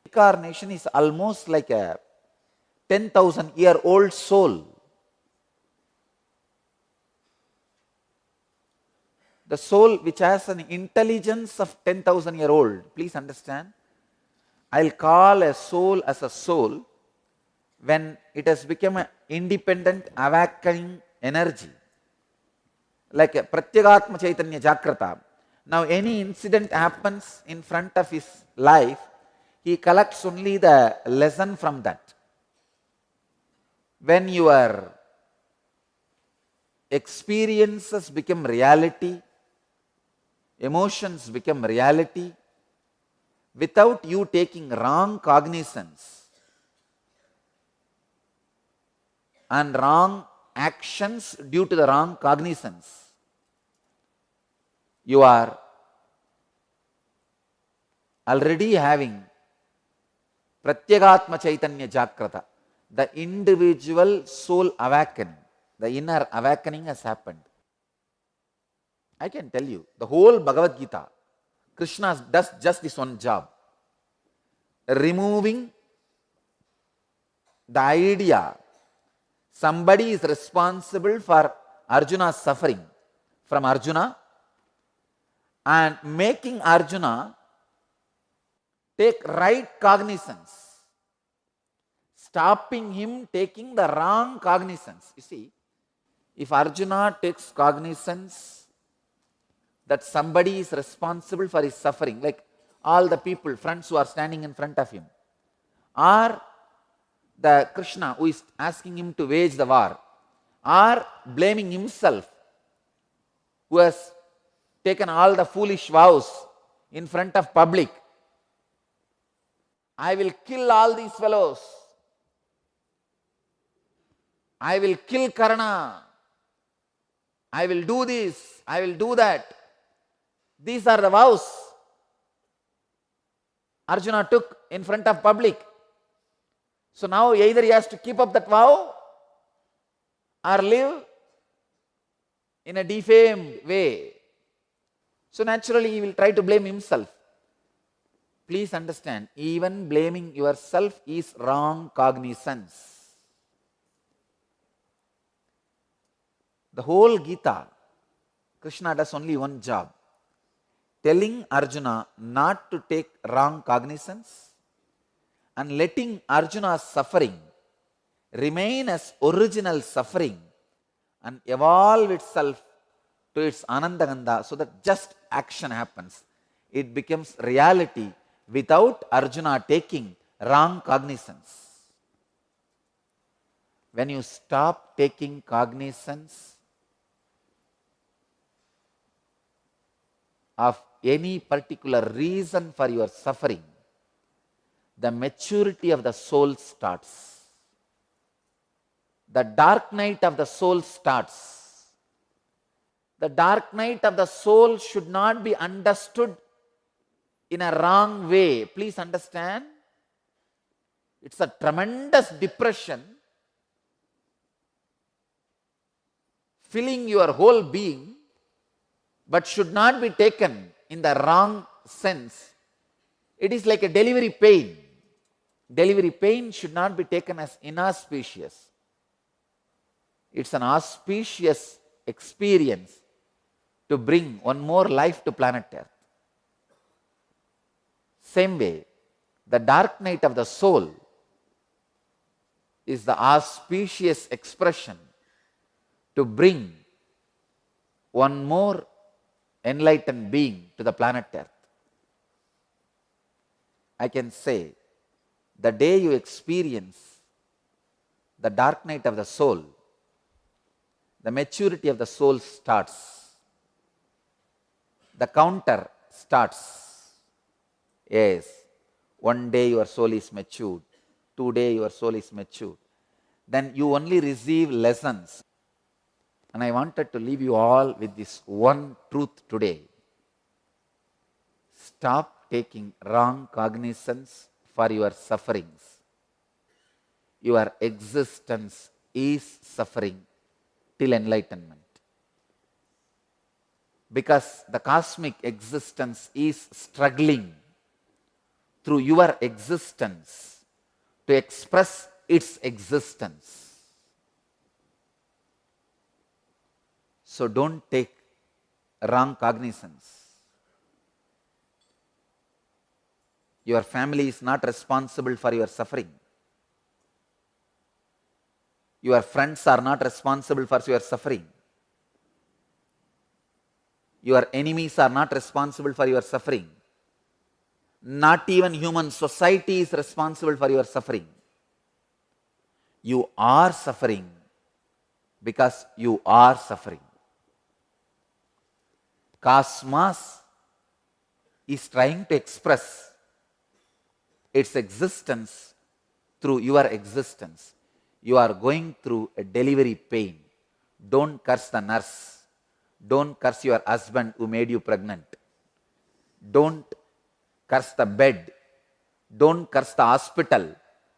Incarnation is almost like a 10,000-year-old soul. The soul which has an intelligence of 10,000-year-old. Please understand. I'll call a soul as a soul when it has become an independent, awakening energy. Like a Pratyagatma Chaitanya Jagrata. Now any incident happens in front of his life, he collects only the lesson from that. When your experiences become reality, emotions become reality, without you taking wrong cognizance and wrong actions due to the wrong cognizance, you are already having Pratyagatma Chaitanya Jagrata, the individual soul awakening, the inner awakening has happened. I can tell you, the whole Bhagavad Gita, Krishna does just this one job, removing the idea somebody is responsible for Arjuna's suffering from Arjuna and making Arjuna take right cognizance, stopping him taking the wrong cognizance. You see, if Arjuna takes cognizance that somebody is responsible for his suffering, like all the people, friends who are standing in front of him, or the Krishna who is asking him to wage the war, or blaming himself who has taken all the foolish vows in front of public, I will kill all these fellows, I will kill Karna, I will do this, I will do that. These are the vows Arjuna took in front of public. So now either he has to keep up that vow or live in a defamed way. So naturally he will try to blame himself. Please understand, even blaming yourself is wrong cognizance. The whole Gita, Krishna does only one job, telling Arjuna not to take wrong cognizance and letting Arjuna's suffering remain as original suffering and evolve itself to its Anandagandha so that just action happens. It becomes reality without Arjuna taking wrong cognizance. when you stop taking cognizance of any particular reason for your suffering, the maturity of the soul starts. The dark night of the soul starts. The dark night of the soul should not be understood in a wrong way. Please understand, it's a tremendous depression filling your whole being, but should not be taken in the wrong sense. It is like a delivery pain. Delivery pain should not be taken as inauspicious. It's an auspicious experience to bring one more life to planet Earth. Same way, the dark night of the soul is the auspicious expression to bring one more enlightened being to the planet Earth. I can say, the day you experience the dark night of the soul, the maturity of the soul starts. The counter starts. Yes, one day your soul is matured, 2 days your soul is matured. Then you only receive lessons. And I wanted to leave you all with this one truth today. Stop taking wrong cognizance for your sufferings. Your existence is suffering till enlightenment. Because the cosmic existence is struggling through your existence to express its existence. So don't take wrong cognizance. Your family is not responsible for your suffering. Your friends are not responsible for your suffering. Your enemies are not responsible for your suffering. Not even human society is responsible for your suffering. You are suffering because you are suffering. Cosmos is trying to express its existence through your existence. You are going through a delivery pain. Don't curse the nurse. Don't curse your husband who made you pregnant. Don't curse the bed. Don't curse the hospital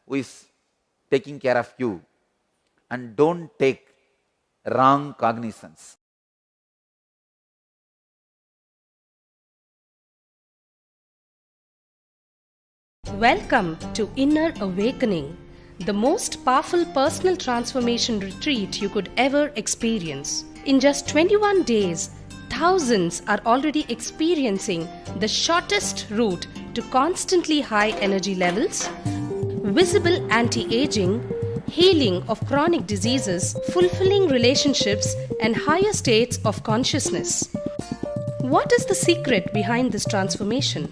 who is taking care of you. And don't take wrong cognizance. Welcome to Inner Awakening, the most powerful personal transformation retreat you could ever experience. In just 21 days, thousands are already experiencing the shortest route to constantly high energy levels, visible anti-aging, healing of chronic diseases, fulfilling relationships, and higher states of consciousness. What is the secret behind this transformation?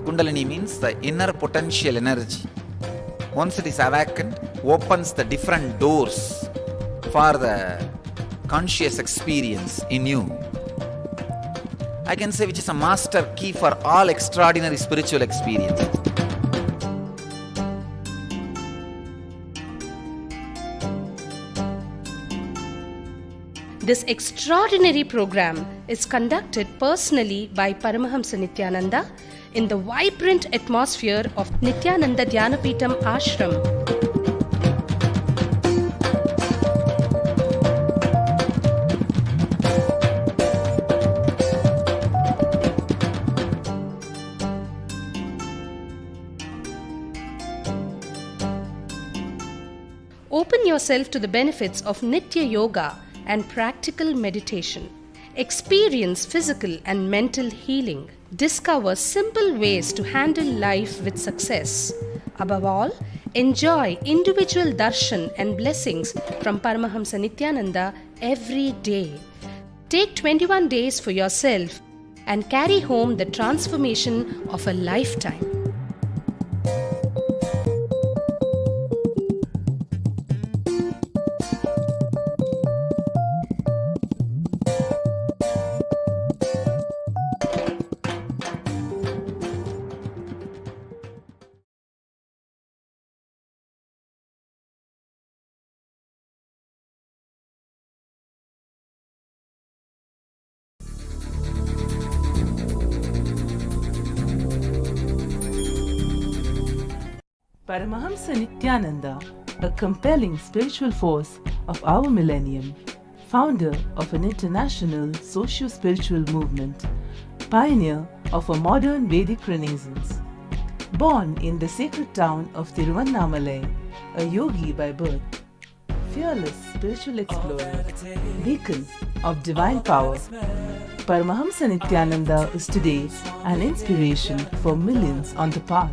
Kundalini means the inner potential energy. Once it is awakened, opens the different doors for the conscious experience in you. I can say which is a master key for all extraordinary spiritual experiences. This extraordinary program is conducted personally by Paramahamsa Nithyananda in the vibrant atmosphere of Nithyananda Dhyanapitham Ashram. Open yourself to the benefits of Nitya Yoga and practical meditation. Experience physical and mental healing. Discover simple ways to handle life with success. Above all, enjoy individual darshan and blessings from Paramahamsa Nithyananda every day. Take 21 days for yourself and carry home the transformation of a lifetime. Paramahamsa Nithyananda, a compelling spiritual force of our millennium, founder of an international socio-spiritual movement, pioneer of a modern Vedic Renaissance. Born in the sacred town of Tiruvannamalai, a yogi by birth, fearless spiritual explorer, beacon of divine power, Paramahamsa Nithyananda is today an inspiration for millions on the path.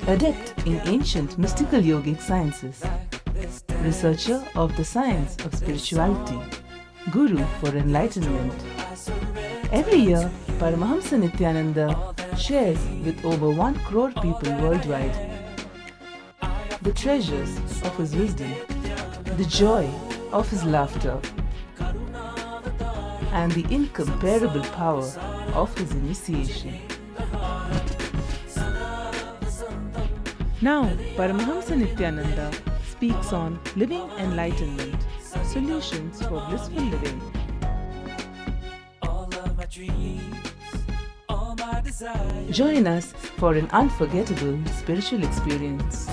Adept in ancient mystical yogic sciences, researcher of the science of spirituality, guru for enlightenment. Every year, Paramahamsa Nithyananda shares with over 1 crore people worldwide the treasures of his wisdom, the joy of his laughter, and the incomparable power of his initiation. Now, Paramahamsa Nithyananda speaks on living enlightenment, solutions for blissful living. Join us for an unforgettable spiritual experience.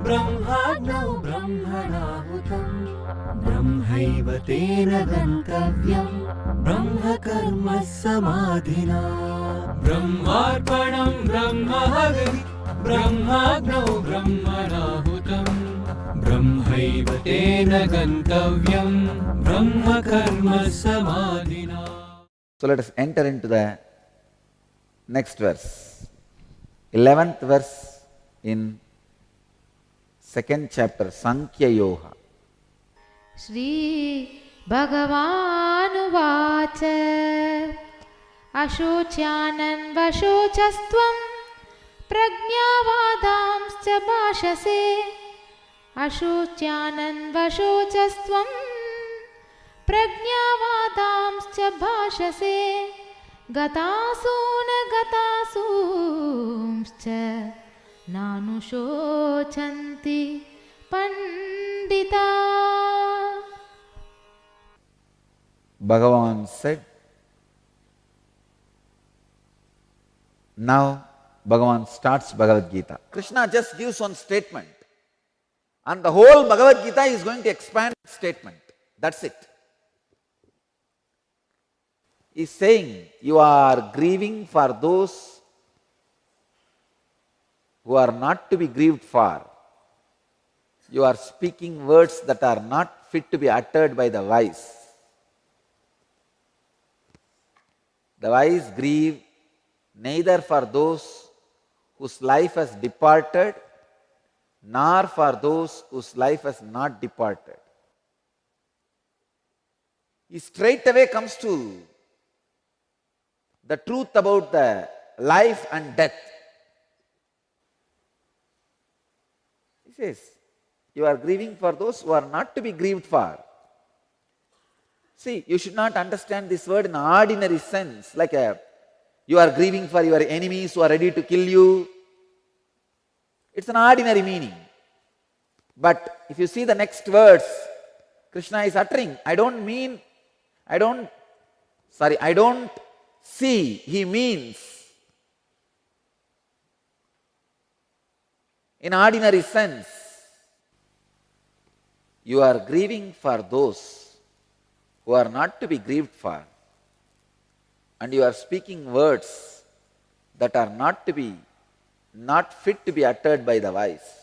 ब्रह्माग्नौ ब्रह्मणाहुतं ब्रह्मैव तेन गन्तव्यं ब्रह्मकर्म समाधिना ब्रह्मार्पणं ब्रह्महविः ब्रह्माग्नौ ब्रह्मणाहुतं ब्रह्मैव तेन गन्तव्यं ब्रह्मकर्म समाधिना. So let us enter into the next verse, 11th verse in second chapter, Sankhya Yoga. Shri Bhagavanuvach Ashocyanan Vashocastvam Prajnavadamscha Bhashase Ashocyanan Vashocastvam Prajnavadamscha Bhashase Gatasuna Gatasumscha Nanushocanti Pandita. Bhagavan said, now Bhagavan starts Bhagavad Gita. Krishna just gives one statement and the whole Bhagavad Gita is going to expand that statement. That's it. He's saying, you are grieving for those who are not to be grieved for. You are speaking words that are not fit to be uttered by the wise. The wise grieve neither for those whose life has departed, nor for those whose life has not departed. He straight away comes to the truth about the life and death. He says, you are grieving for those who are not to be grieved for. See, you should not understand this word in an ordinary sense, like you are grieving for your enemies who are ready to kill you. It's an ordinary meaning. But if you see the next words, Krishna is uttering, I don't see, he means in ordinary sense, you are grieving for those who are not to be grieved for, and you are speaking words that are not fit to be uttered by the wise.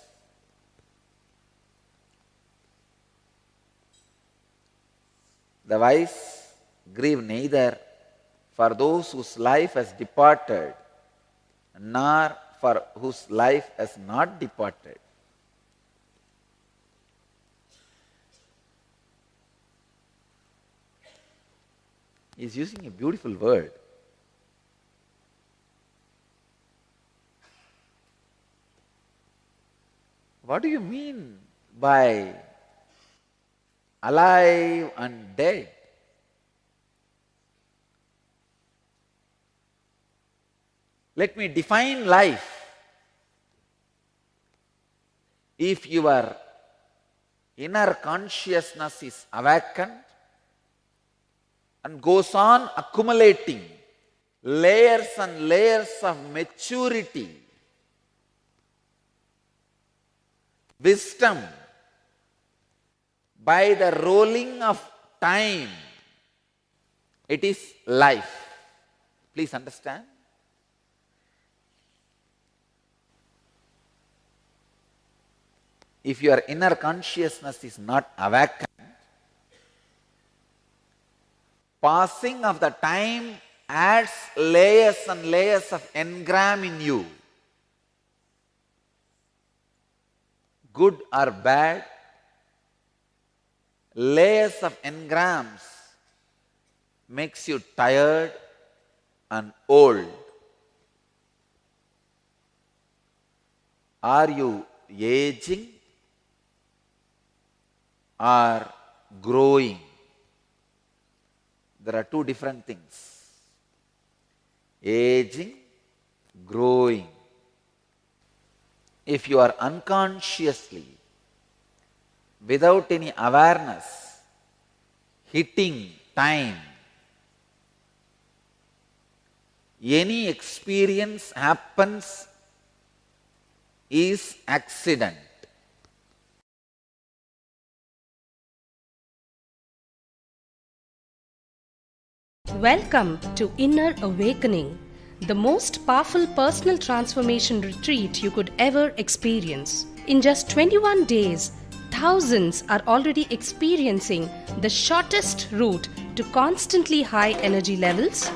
The wise grieve neither for those whose life has departed, nor for whose life has not departed. He is using a beautiful word. What do you mean by alive and dead? Let me define life. If your inner consciousness is awakened and goes on accumulating layers and layers of maturity, wisdom, by the rolling of time, it is life. Please understand. If your inner consciousness is not awakened, passing of the time adds layers and layers of engram in you. Good or bad, layers of engrams makes you tired and old. Are you aging or growing? There are two different things. Aging, growing. If you are unconsciously, without any awareness, hitting time, any experience happens is accident. Welcome to Inner Awakening, the most powerful personal transformation retreat you could ever experience. In just 21 days, thousands are already experiencing the shortest route to constantly high energy levels,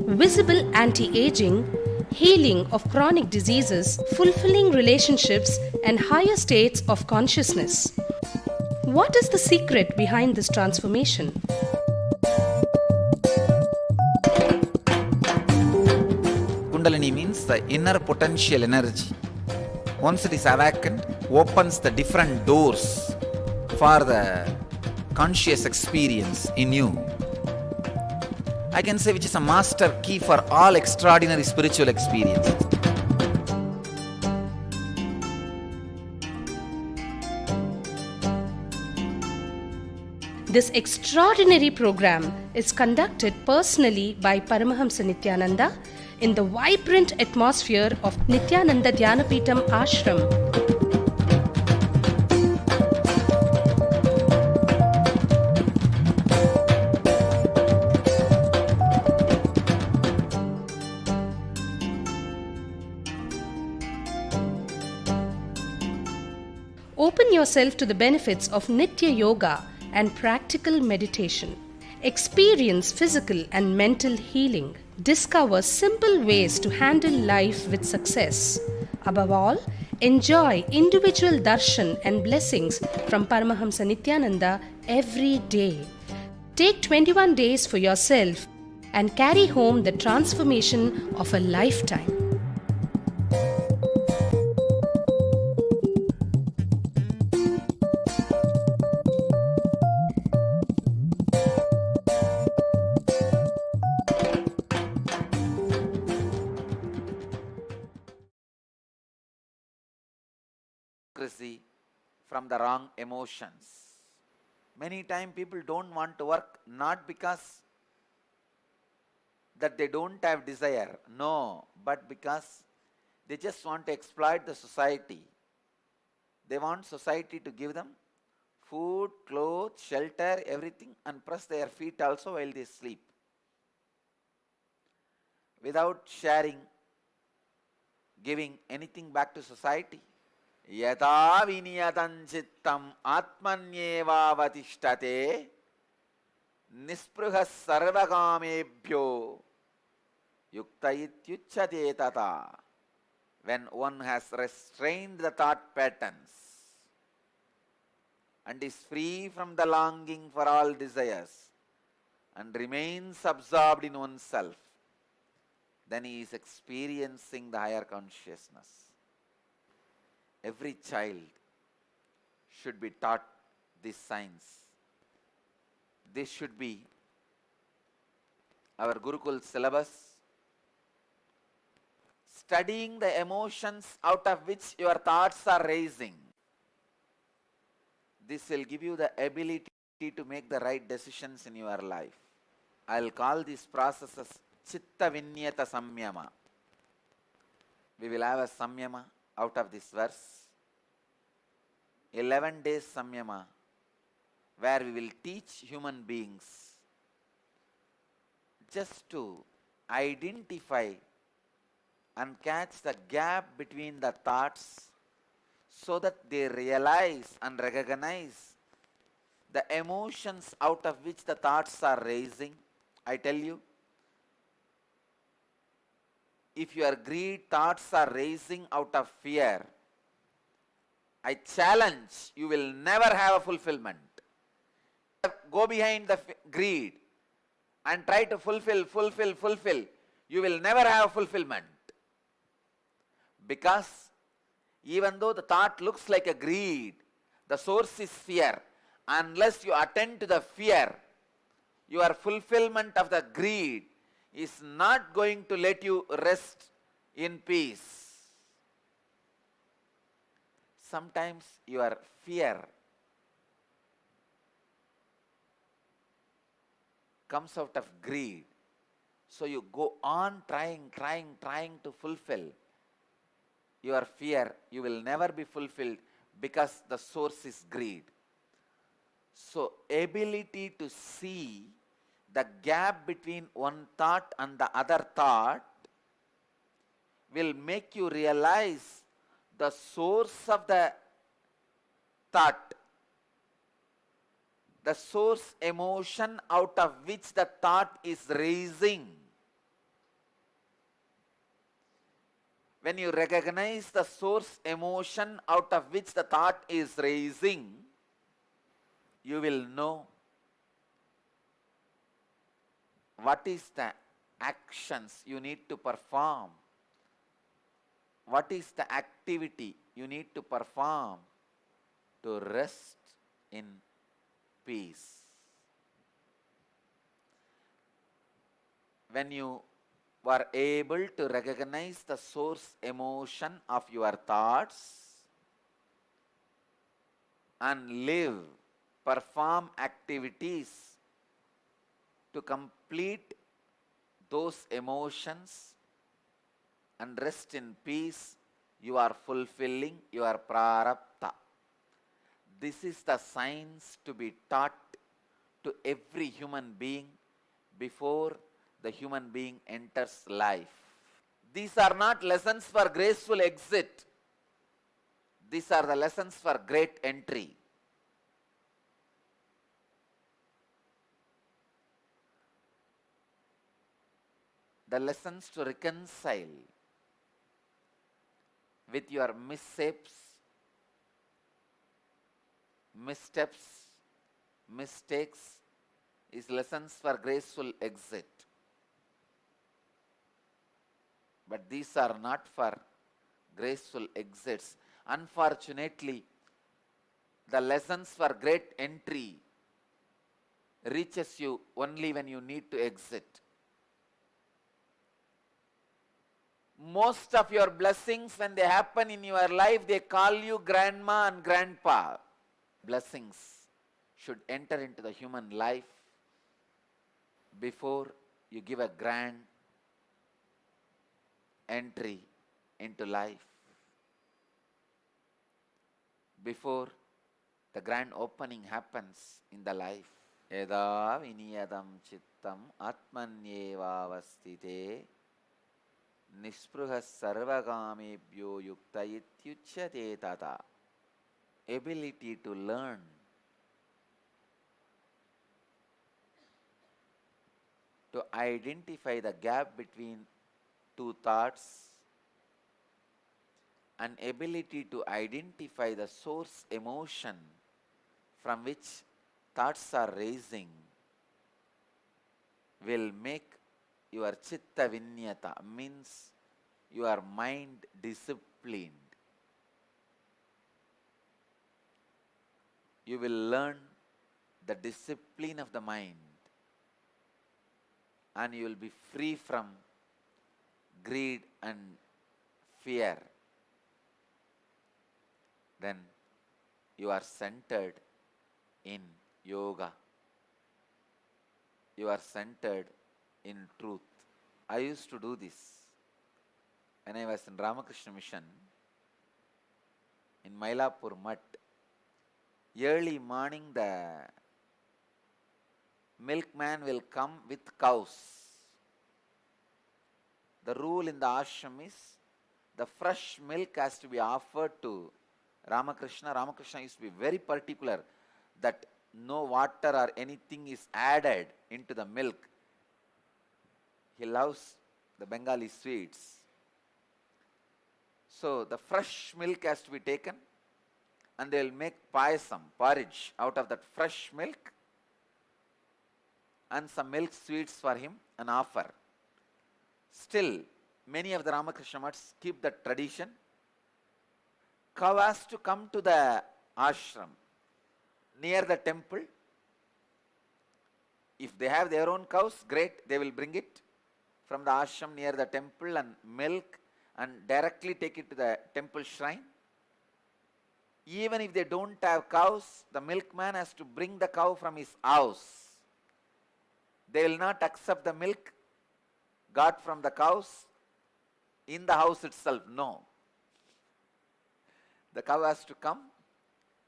visible anti-aging, healing of chronic diseases, fulfilling relationships, and higher states of consciousness. What is the secret behind this transformation? Kundalini means the inner potential energy. Once it is awakened, opens the different doors for the conscious experience in you. I can say which is a master key for all extraordinary spiritual experiences. This extraordinary program is conducted personally by Paramahamsa Nithyananda in the vibrant atmosphere of Nithyananda Dhyanapitham Ashram. Open yourself to the benefits of Nitya Yoga and practical meditation. Experience physical and mental healing. Discover simple ways to handle life with success. Above all, enjoy individual darshan and blessings from Paramahamsa Nithyananda every day. Take 21 days for yourself and carry home the transformation of a lifetime. hypocrisy, from the wrong emotions. Many times people don't want to work not because that they don't have desire, no, but because they just want to exploit the society. They want society to give them food, clothes, shelter, everything, and press their feet also while they sleep, without sharing, giving anything back to society. Yata viniyatan chittam atmanyevavatishtate nispruhas sarvakamebhyo yukta ityuchyate tata. When one has restrained the thought patterns and is free from the longing for all desires and remains absorbed in oneself, then he is experiencing the higher consciousness. Every child should be taught this science. This should be our Gurukul syllabus. Studying the emotions out of which your thoughts are raising. This will give you the ability to make the right decisions in your life. I'll call this process as Chitta Vinyata Samyama. We will have a Samyama out of this verse. 11 days Samyama, where we will teach human beings just to identify and catch the gap between the thoughts so that they realize and recognize the emotions out of which the thoughts are raising. I tell you, if your greed thoughts are raising out of fear, I challenge, you will never have a fulfillment. Go behind the greed and try to fulfill. You will never have fulfillment. Because even though the thought looks like a greed, the source is fear. Unless you attend to the fear, your fulfillment of the greed is not going to let you rest in peace. Sometimes your fear comes out of greed. So you go on trying to fulfill your fear. You will never be fulfilled because the source is greed. So ability to see the gap between one thought and the other thought will make you realize the source of the thought, the source emotion out of which the thought is raising. When you recognize the source emotion out of which the thought is raising, you will know what is the actions you need to perform. What is the activity you need to perform to rest in peace? When you were able to recognize the source emotion of your thoughts and live, perform activities to complete those emotions and rest in peace, you are fulfilling your prarabdha. This is the science to be taught to every human being before the human being enters life. These are not lessons for graceful exit. These are the lessons for great entry. The lessons to reconcile with your missteps, mistakes is lessons for graceful exit. But these are not for graceful exits. Unfortunately, the lessons for great entry reaches you only when you need to exit. Most of your blessings, when they happen in your life, they call you grandma and grandpa. Blessings should enter into the human life before you give a grand entry into life, before the grand opening happens in the life. Yada viniyadam chittam atmanyevavastite nispruhas sarvagamebhyo yukta ityuchyate tata. Ability to learn, to identify the gap between two thoughts, an ability to identify the source emotion from which thoughts are raising will make your chitta vinyata, means your mind disciplined. You will learn the discipline of the mind, and you will be free from greed and fear. Then you are centered in yoga. You are centered in truth. I used to do this when I was in Ramakrishna Mission in Mylapore Mutt. Early morning, the milkman will come with cows. The rule in the ashram is the fresh milk has to be offered to Ramakrishna. Ramakrishna used to be very particular that no water or anything is added into the milk. He loves the Bengali sweets. So the fresh milk has to be taken, and they will make payasam, porridge, out of that fresh milk, and some milk sweets for him and offer. Still, many of the Ramakrishna Mats keep that tradition. Cow has to come to the ashram near the temple. If they have their own cows, great, they will bring it from the ashram near the temple and milk and directly take it to the temple shrine. Even if they don't have cows, the milkman has to bring the cow from his house. They will not accept the milk got from the cows in the house itself. No. The cow has to come.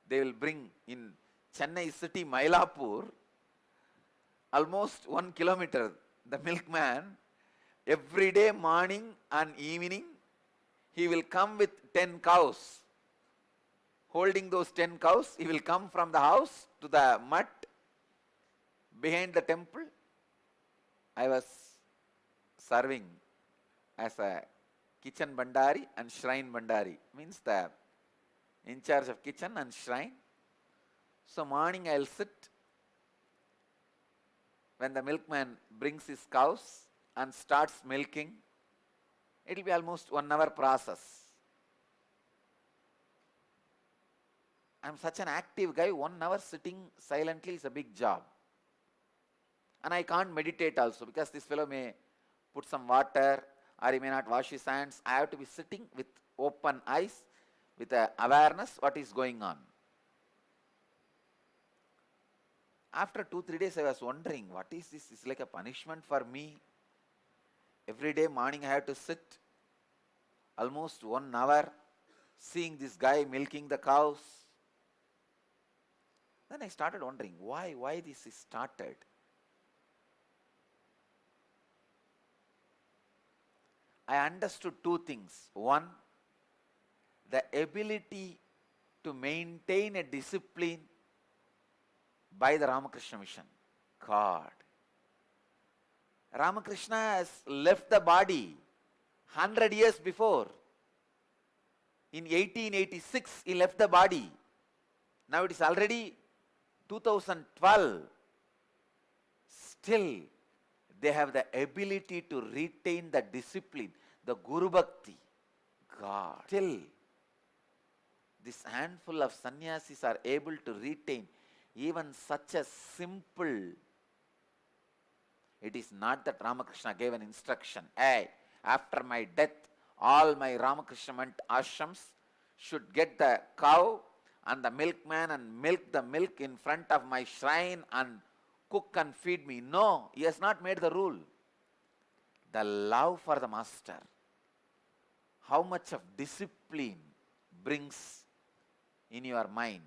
They will bring in Chennai city, Mylapore, almost 1 kilometer. The milkman, every day, morning and evening, he will come with 10 cows. Holding those 10 cows, he will come from the house to the mutt behind the temple. I was serving as a kitchen bandari and shrine bandari, means the in charge of kitchen and shrine. So morning I will sit when the milkman brings his cows and starts milking. It will be almost 1 hour process. I am such an active guy, 1 hour sitting silently is a big job. And I can't meditate also, because this fellow may put some water or he may not wash his hands. I have to be sitting with open eyes, with awareness what is going on. After 2-3 days I was wondering, what is this? It's like a punishment for me. Every day morning I have to sit almost 1 hour seeing this guy milking the cows. Then I started wondering, why this is started. I understood 2 things. One, the ability to maintain a discipline by the Ramakrishna Mission. God. Ramakrishna has left the body 100 years before. In 1886, he left the body. Now it is already 2012. Still, they have the ability to retain the discipline, the Guru Bhakti. God. Still, this handful of sannyasis are able to retain even such a simple. It is not that Ramakrishna gave an instruction, hey, after my death, All my Ramakrishna ashrams should get the cow and the milkman and milk the milk in front of my shrine and cook and feed me. No, he has not made the rule. The love for the master. How much of discipline brings in your mind?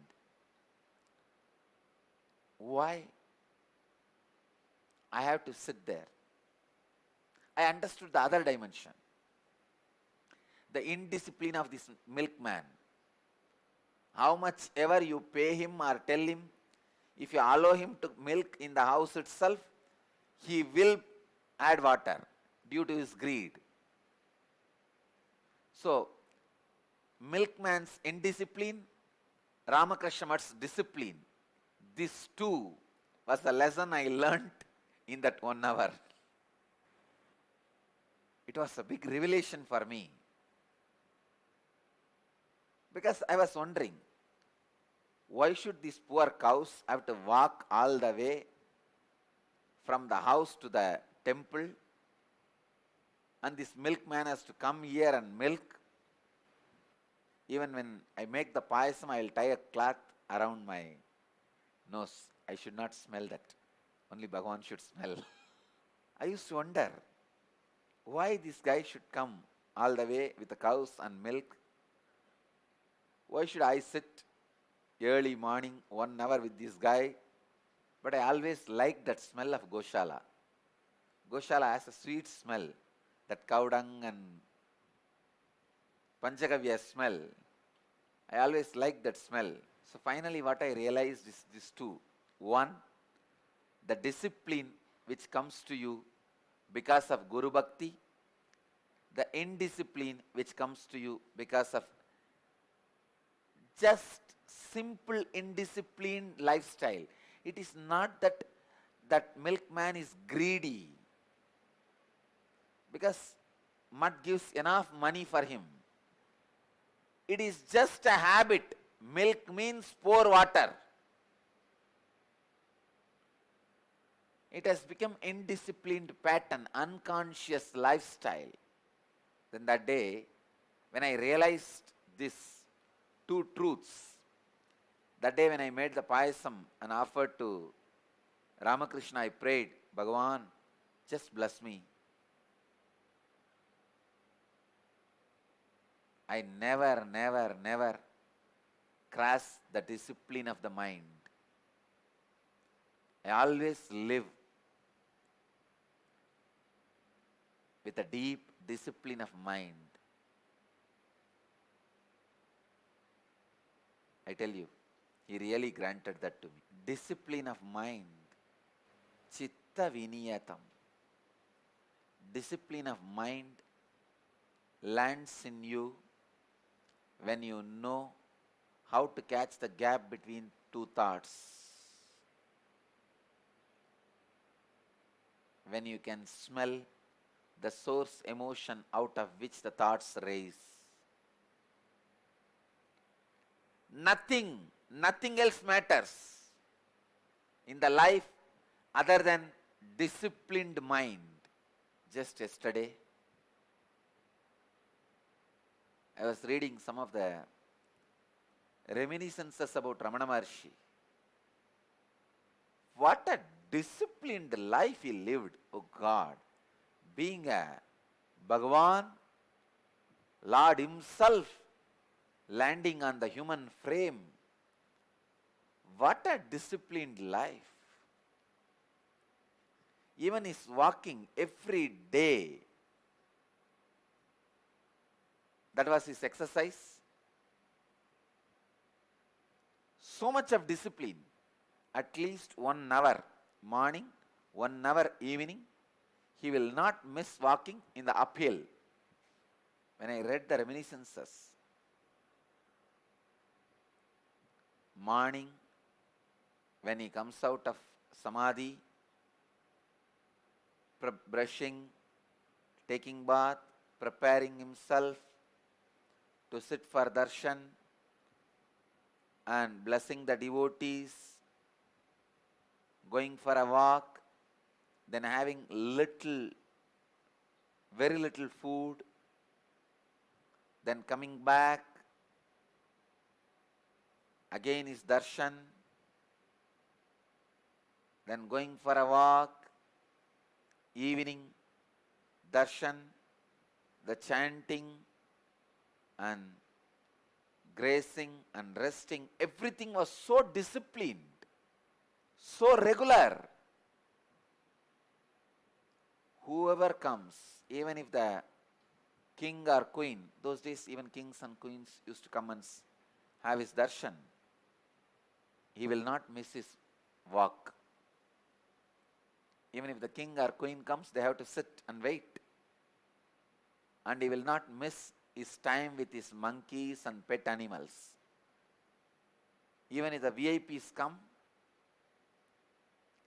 Why? I have to sit there. I understood the other dimension. The indiscipline of this milkman. How much ever you pay him or tell him, if you allow him to milk in the house itself, he will add water due to his greed. So, milkman's indiscipline, Ramakrishna's discipline. This too was the lesson I learnt in that 1 hour. It was a big revelation for me. Because I was wondering, why should these poor cows have to walk all the way from the house to the temple, and this milkman has to come here and milk? Even when I make the payasam, I will tie a cloth around my nose. I should not smell that. Only Bhagavan should smell. I used to wonder why this guy should come all the way with the cows and milk. Why should I sit early morning 1 hour with this guy? But I always liked that smell of Goshala. Goshala has a sweet smell. That cow dung and Panchagavya smell. I always liked that smell. So finally what I realized is these two. One, the discipline which comes to you because of Guru Bhakti. The indiscipline which comes to you because of just simple indisciplined lifestyle. It is not that that milkman is greedy, because mud gives enough money for him. It is just a habit. Milk means pour water. It has become indisciplined pattern, unconscious lifestyle. Then that day, when I realized this two truths, that day when I made the payasam and offered to Ramakrishna, I prayed, Bhagavan, just bless me. I never cross the discipline of the mind. I always live with a deep discipline of mind. I tell you, he really granted that to me. Discipline of mind. Chitta viniyatam. Discipline of mind lands in you when you know how to catch the gap between two thoughts. When you can smell the source emotion out of which the thoughts rise. Nothing else matters in the life other than disciplined mind. Just yesterday, I was reading some of the reminiscences about Ramana Maharshi. What a disciplined life he lived, oh God. Being a Bhagavan, Lord himself landing on the human frame. What a disciplined life. Even his walking every day, that was his exercise. So much of discipline. At least 1 hour morning, 1 hour evening. He will not miss walking in the uphill. When I read the reminiscences, morning, when he comes out of Samadhi, brushing, taking bath, preparing himself to sit for darshan and blessing the devotees, going for a walk, then having very little food, then coming back, again is darshan, then going for a walk, evening, darshan, the chanting and grazing and resting, everything was so disciplined, so regular. Whoever comes, even if the king or queen, those days even kings and queens used to come and have his darshan, he will not miss his walk. Even if the king or queen comes, they have to sit and wait. And he will not miss his time with his monkeys and pet animals. Even if the VIPs come,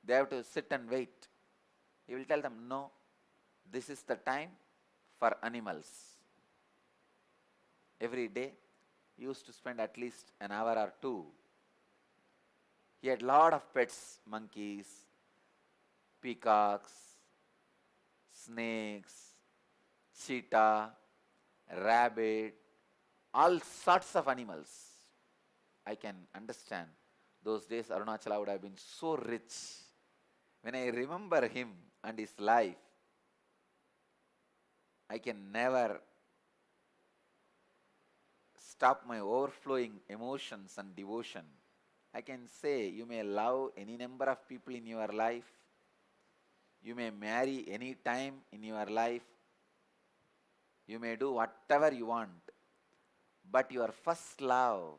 they have to sit and wait. He will tell them, no, this is the time for animals. Every day, he used to spend at least an hour or two. He had lot of pets, monkeys, peacocks, snakes, cheetah, rabbit, all sorts of animals. I can understand. Those days Arunachala would have been so rich. When I remember him and his life, I can never stop my overflowing emotions and devotion. I can say you may love any number of people in your life. You may marry any time in your life. You may do whatever you want. But your first love,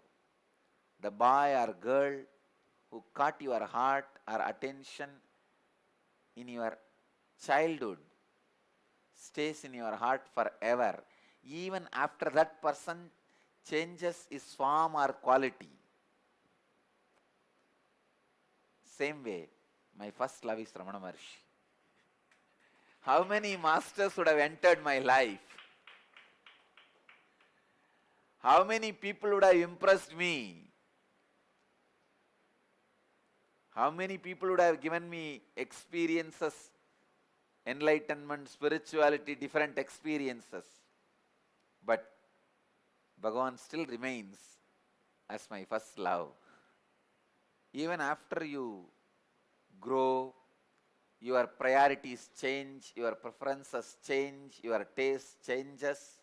the boy or girl who caught your heart or attention in your childhood, stays in your heart forever. Even after that person changes his form or quality. Same way, my first love is Ramana Maharshi. How many masters would have entered my life? How many people would have impressed me? How many people would have given me experiences, enlightenment, spirituality, different experiences? But Bhagavan still remains as my first love. Even after you grow, your priorities change, your preferences change, your taste changes.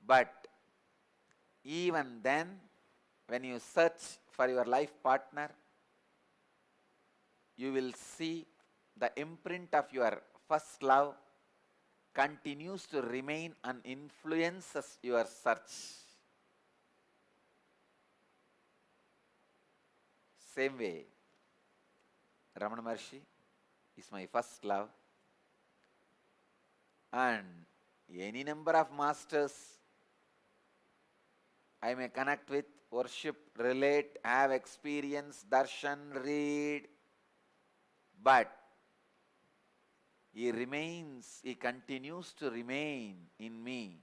But even then, when you search for your life partner, you will see the imprint of your first love continues to remain and influences your search. Same way, Ramana Maharshi is my first love, and any number of masters I may connect with, worship, relate, have experience, darshan, read, but he continues to remain in me,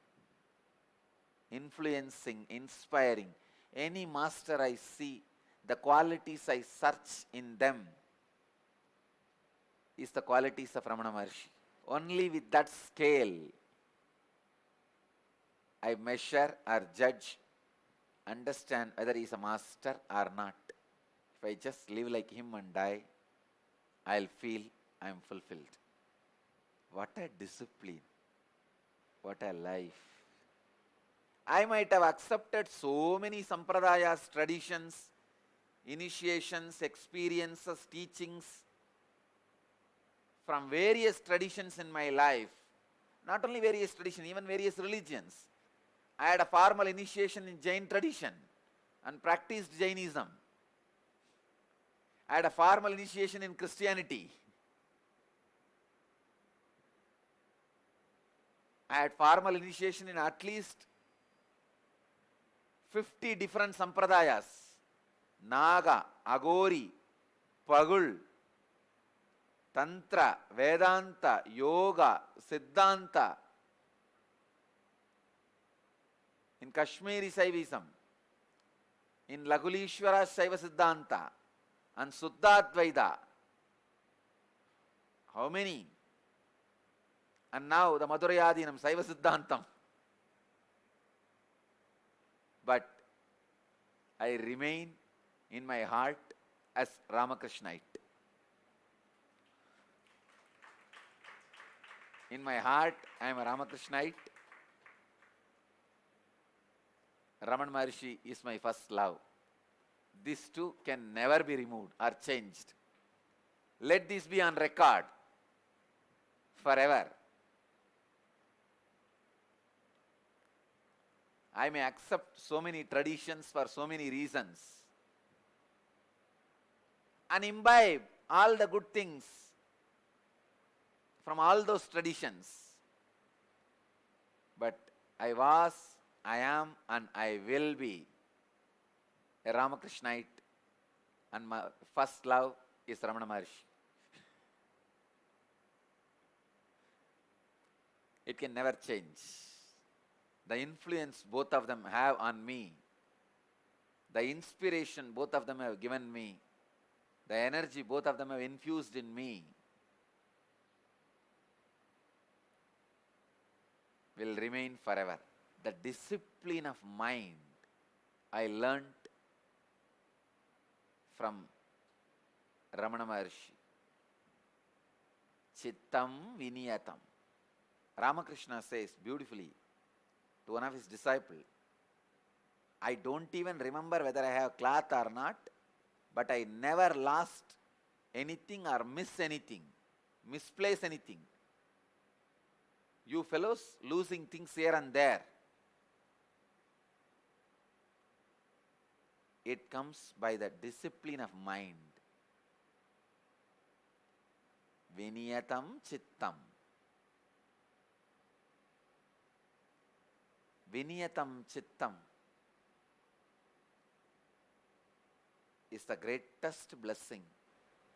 influencing, inspiring. Any master I see, the qualities I search in them is the qualities of Ramana Maharshi. Only with that scale I measure or judge, understand whether he is a master or not. If I just live like him and die, I'll feel I am fulfilled. What a discipline. What a life. I might have accepted so many sampradayas, traditions, initiations, experiences, teachings from various traditions in my life. Not only various traditions, even various religions. I had a formal initiation in Jain tradition and practiced Jainism. I had a formal initiation in Christianity. I had formal initiation in at least 50 different sampradayas. Naga, Agori, Pagul, Tantra, Vedanta, Yoga, Siddhanta. In Kashmiri Saivism, in Lagulishwara Saiva Siddhanta, and Suddhadvaita. How many? And now the Madhurayadinam, Saiva Siddhantam. but I remain in my heart as Ramakrishnite. In my heart, I am a Ramakrishnite. Raman Maharishi is my first love. These two can never be removed or changed. Let this be on record forever. I may accept so many traditions for so many reasons and imbibe all the good things from all those traditions. But I was, I am, and I will be a Ramakrishnite, and my first love is Ramana Maharishi. It can never change. The influence both of them have on me, the inspiration both of them have given me, the energy both of them have infused in me will remain forever. The discipline of mind I learnt from Ramana Maharishi. Chittam Viniyatam. Ramakrishna says beautifully to one of his disciples, I don't even remember whether I have cloth or not, but I never lost anything or misplace anything. You fellows losing things here and there. It comes by the discipline of mind. Viniyatam Chittam. Viniyatam Chittam is the greatest blessing.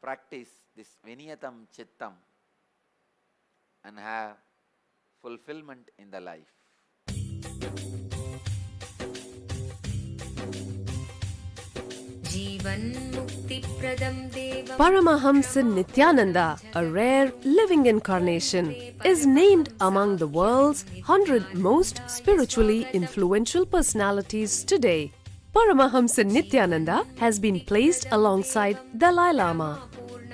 Practice this Viniyatam Chittam and have fulfillment in the life. Paramahamsa Nithyananda, a rare living incarnation, is named among the world's 100 most spiritually influential personalities today. Paramahamsa Nithyananda has been placed alongside Dalai Lama,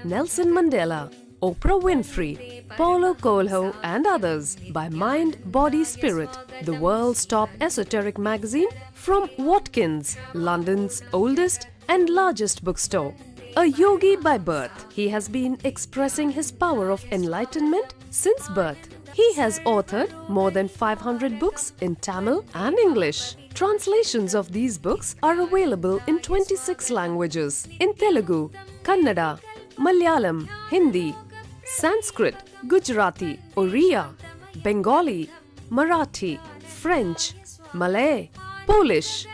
Nelson Mandela, Oprah Winfrey, Paulo Coelho and others by Mind, Body, Spirit, the world's top esoteric magazine from Watkins, London's oldest and largest bookstore. A yogi by birth, he has been expressing his power of enlightenment since birth. He has authored more than 500 books in Tamil and English. Translations of these books are available in 26 languages in Telugu, Kannada, Malayalam, Hindi, Sanskrit, Gujarati, Oriya, Bengali, Marathi, French, Malay, Polish,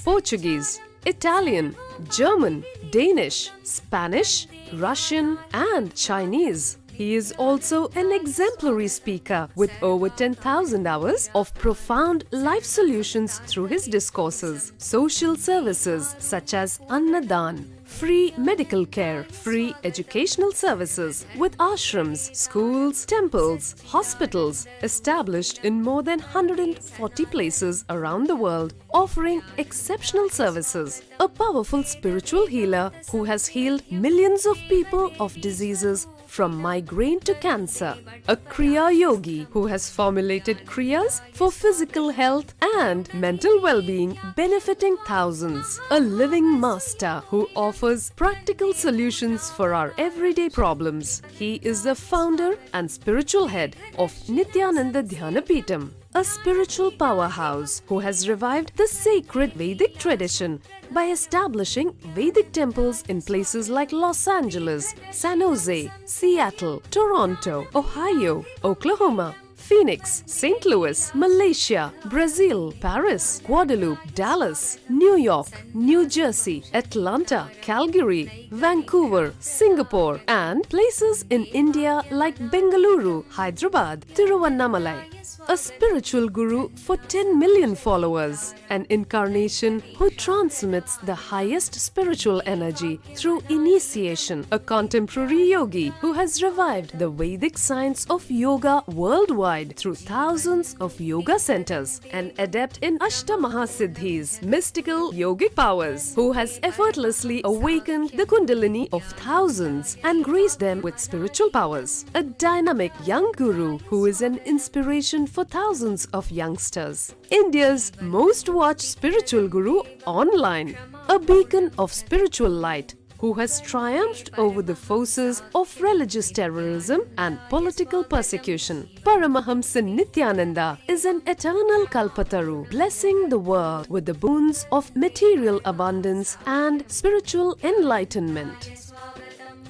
Portuguese, Italian, German, Danish, Spanish, Russian, and Chinese. He is also an exemplary speaker with over 10,000 hours of profound life solutions through his discourses. Social services such as Annadan, free medical care, free educational services with ashrams, schools, temples, hospitals established in more than 140 places around the world, offering exceptional services. A powerful spiritual healer who has healed millions of people of diseases from migraine to cancer. A Kriya Yogi who has formulated Kriyas for physical health and mental well-being, benefiting thousands. A living master who offers practical solutions for our everyday problems. He is the founder and spiritual head of Nithyananda Dhyanapitham, a spiritual powerhouse who has revived the sacred Vedic tradition by establishing Vedic temples in places like Los Angeles, San Jose, Seattle, Toronto, Ohio, Oklahoma, Phoenix, St. Louis, Malaysia, Brazil, Paris, Guadeloupe, Dallas, New York, New Jersey, Atlanta, Calgary, Vancouver, Singapore, and places in India like Bengaluru, Hyderabad, Tiruvannamalai. a spiritual guru for 10 million followers, an incarnation who transmits the highest spiritual energy through initiation, a contemporary yogi who has revived the Vedic science of yoga worldwide through thousands of yoga centers, an adept in Ashtamahasiddhis, mystical yogic powers, who has effortlessly awakened the Kundalini of thousands and graced them with spiritual powers, a dynamic young guru who is an inspiration for thousands of youngsters, India's most watched spiritual guru online, a beacon of spiritual light who has triumphed over the forces of religious terrorism and political persecution. Paramahamsa Nithyananda is an eternal Kalpataru, blessing the world with the boons of material abundance and spiritual enlightenment.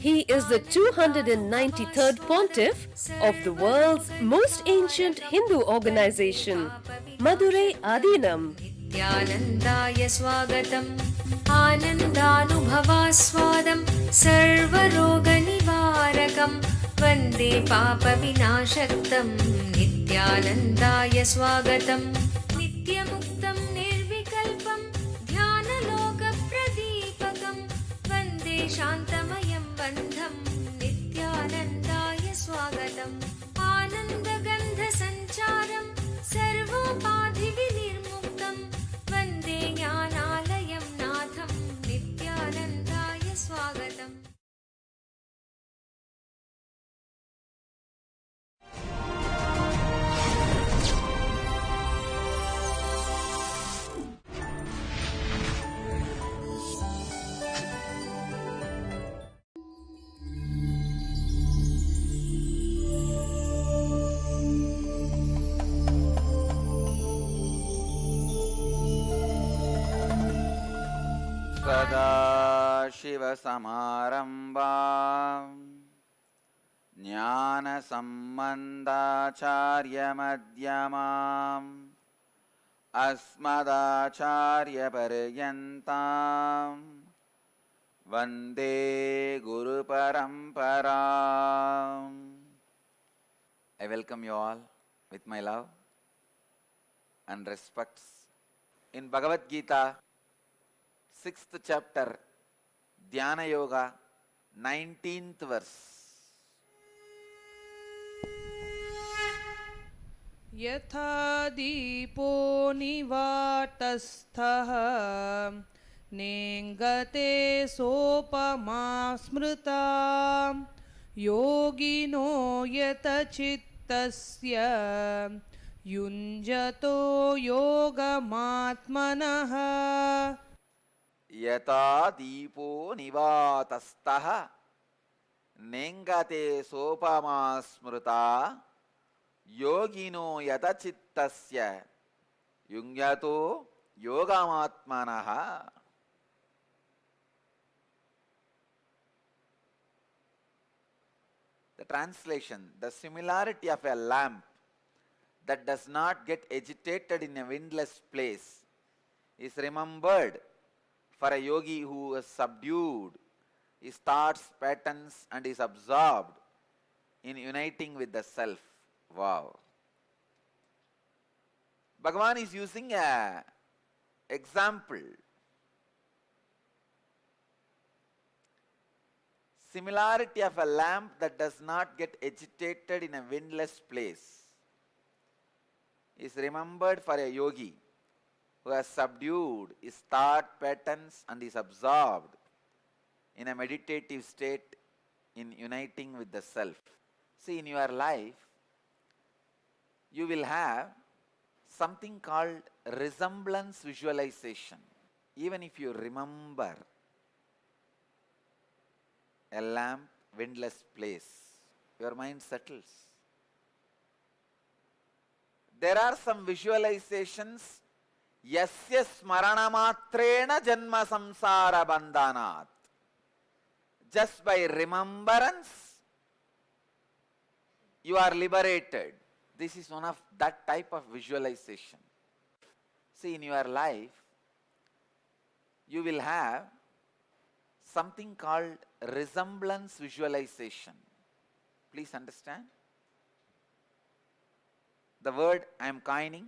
He is the 293rd pontiff of the world's most ancient Hindu organization, Madurai Adinam. Nithyanandaya swagatam Anandanubhavaswadam Sarvaroganivarakam Vande Papa Vinashaktam Nithyanandaya swagatam Nityamuktam Nirvikalpam Dhyanaloka Pradipakam Vande Shantamayam Bandham Nithyanandaya swagatam Anandagandha Sancharam Sarvopadhi Vinirmuktam Vande Jnanalayam Natham Nithyanandaya swagatam. सदाशिवसमारम्भां ज्ञानसम्बन्धाचार्यमध्यमाम् अस्मदाचार्यपर्यन्तां वन्दे गुरुपरम्पराम्. I welcome you all with my love and respects. In Bhagavad Gita, 6th chapter, Dhyana Yoga, 19th verse. यथा दीपो निवातस्थः नेङ्गते सोपमा स्मृता योगिनो यतचित्तस्य युञ्जतो योगमात्मनः. यथा दीपो निवातस्थः नेङ्गते सोपमा स्मृता योगिनो यतचित्तस्य युञ्जतो योगमात्मनः. The translation: the similarity of a lamp that does not get agitated in a windless place is remembered for a yogi who is subdued his thoughts, patterns, and is absorbed in uniting with the self. Wow. Bhagavan is using a example. Similarity of a lamp that does not get agitated in a windless place is remembered for a yogi who has subdued his thought patterns and is absorbed in a meditative state in uniting with the self. See, in your life, you will have something called resemblance visualization. Even if you remember a lamp, windless place, your mind settles. There are some visualizations. Yasya smaranamatrena janma samsara bandhanat. Just by remembrance, you are liberated. This is one of that type of visualization. See, in your life, you will have something called resemblance visualization. Please understand. the word I am coining,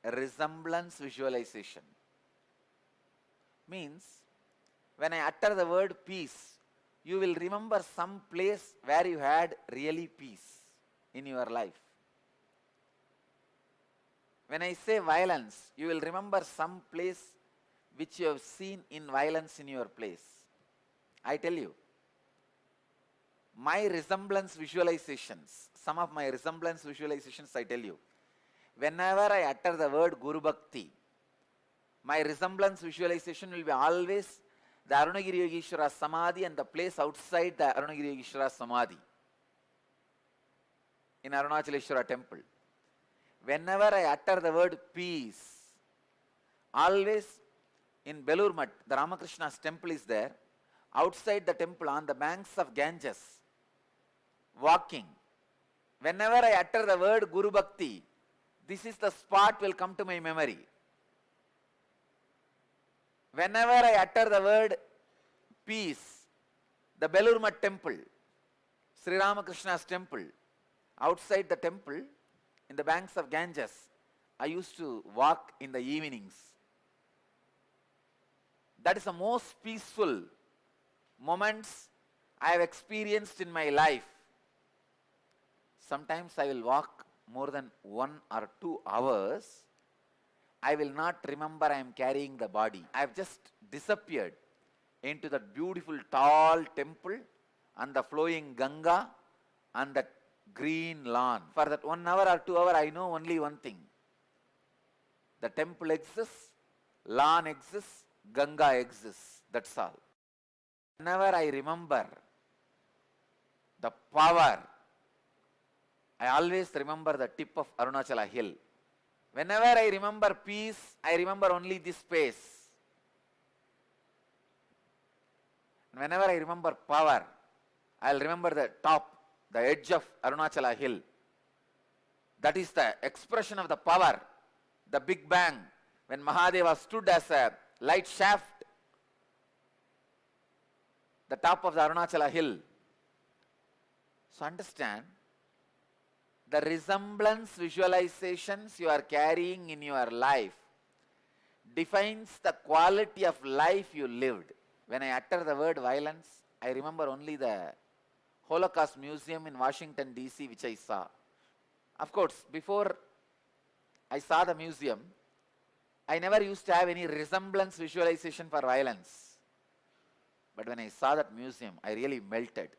resemblance visualization. Means, when I utter the word peace, you will remember some place where you had really peace in your life. When I say violence, you will remember some place which you have seen in violence in your place. I tell you, my resemblance visualizations, some of my resemblance visualizations I tell you, whenever I utter the word Guru Bhakti, my resemblance visualization will be always the Arunagiri Yogeshwara Samadhi and the place outside the Arunagiri Yogeshwara Samadhi in Arunachaleshwara temple. Whenever I utter the word peace, always in Belur Math, the Ramakrishna's temple is there. Outside the temple on the banks of Ganges, walking. Whenever I utter the word Guru Bhakti, this is the spot will come to my memory. Whenever I utter the word peace, the Belur Math temple, Sri Ramakrishna's temple, outside the temple, in the banks of Ganges, I used to walk in the evenings. That is the most peaceful moments I have experienced in my life. Sometimes I will walk more than 1 or 2 hours. I will not remember I am carrying the body. I have just disappeared into that beautiful tall temple and the flowing Ganga and that green lawn. For that 1 hour or 2 hours, I know only one thing. The temple exists, lawn exists, Ganga exists. That's all. Whenever I remember the power, I always remember the tip of Arunachala hill. Whenever I remember peace, I remember only this space. Whenever I remember power, I will remember the top, the edge of Arunachala hill. That is the expression of the power, the Big Bang, when Mahadeva stood as a light shaft, the top of the Arunachala hill. So understand, the resemblance visualizations you are carrying in your life defines the quality of life you lived. When I utter the word violence, I remember only the Holocaust Museum in Washington DC which I saw. Of course, before I saw the museum, I never used to have any resemblance visualization for violence. But when I saw that museum, I really melted.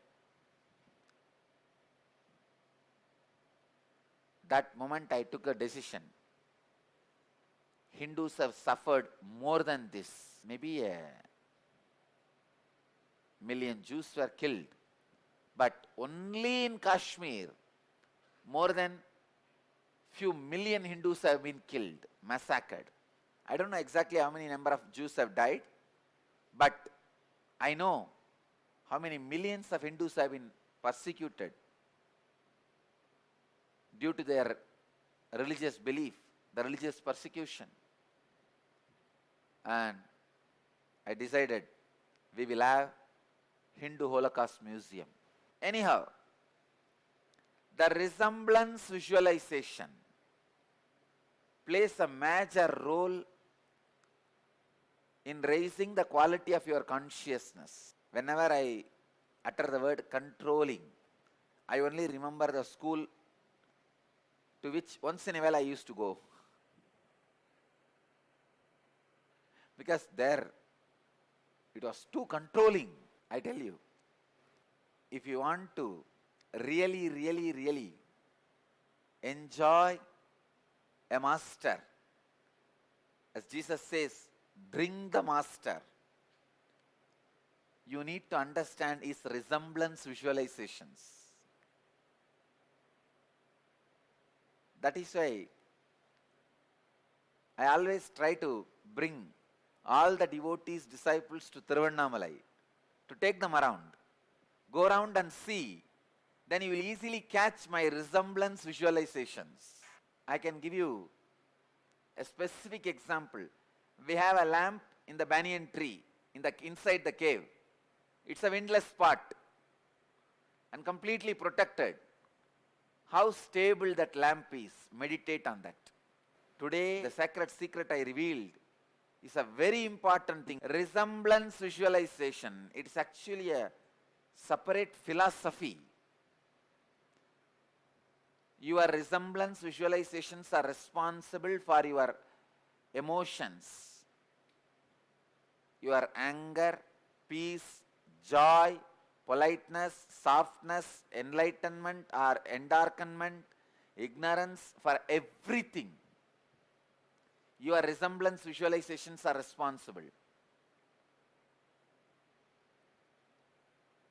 That moment I took a decision. Hindus have suffered more than this. Maybe 1,000,000 Jews were killed. But only in Kashmir, more than few million Hindus have been killed, massacred. I don't know exactly how many number of Jews have died, but I know how many millions of Hindus have been persecuted due to their religious belief, the religious persecution. And I decided we will have Hindu Holocaust Museum. Anyhow, the resemblance visualization plays a major role in raising the quality of your consciousness. Whenever I utter the word controlling, I only remember the school to which once in a while I used to go. Because there it was too controlling, I tell you. If you want to really enjoy a master, as Jesus says, bring the master, you need to understand his resemblance visualizations. That is why I always try to bring all the devotees, disciples to Tiruvannamalai, to take them around. Go around and see. Then you will easily catch my resemblance visualizations. I can give you a specific example. We have a lamp in the banyan tree, inside the cave. It's a windless spot and completely protected. how stable that lamp is. Meditate on that. Today, the sacred secret I revealed is a very important thing. Resemblance visualization. It's actually a separate philosophy. Your resemblance visualizations are responsible for your emotions. Your anger, peace, joy, politeness, softness, enlightenment or endarkenment, ignorance, for everything. Your resemblance visualizations are responsible.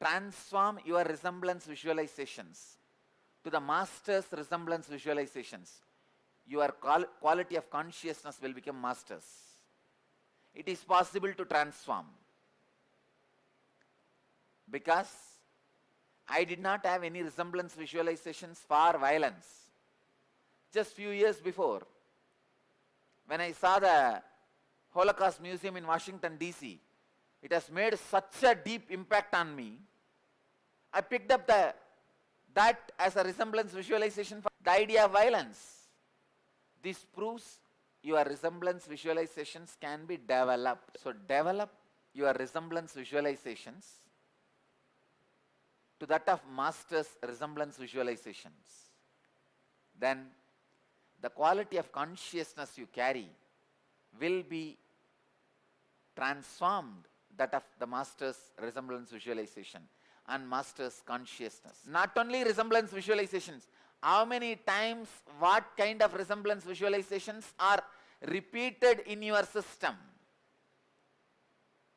Transform your resemblance visualizations to the master's resemblance visualizations. Your quality of consciousness will become masters. It is possible to transform. Because I did not have any resemblance visualizations for violence. Just few years before, when I saw the Holocaust Museum in Washington, D.C., it has made such a deep impact on me. I picked up that as a resemblance visualization for the idea of violence. This proves your resemblance visualizations can be developed. So develop your resemblance visualizations to that of master's resemblance visualizations. Then the quality of consciousness you carry will be transformed that of the master's resemblance visualization and master's consciousness. Not only resemblance visualizations, how many times, what kind of resemblance visualizations are repeated in your system?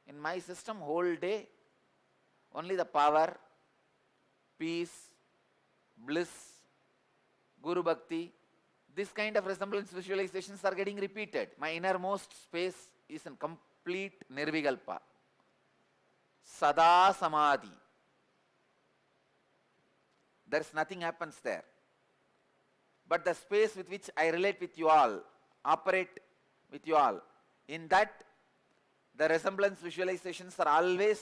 In my system, whole day, only the power, peace, bliss, Guru Bhakti, this kind of resemblance visualizations are getting repeated. My innermost space is in complete Nirvikalpa. Sada Samadhi. There is nothing happens there. But the space with which I relate with you all, operate with you all, in that the resemblance visualizations are always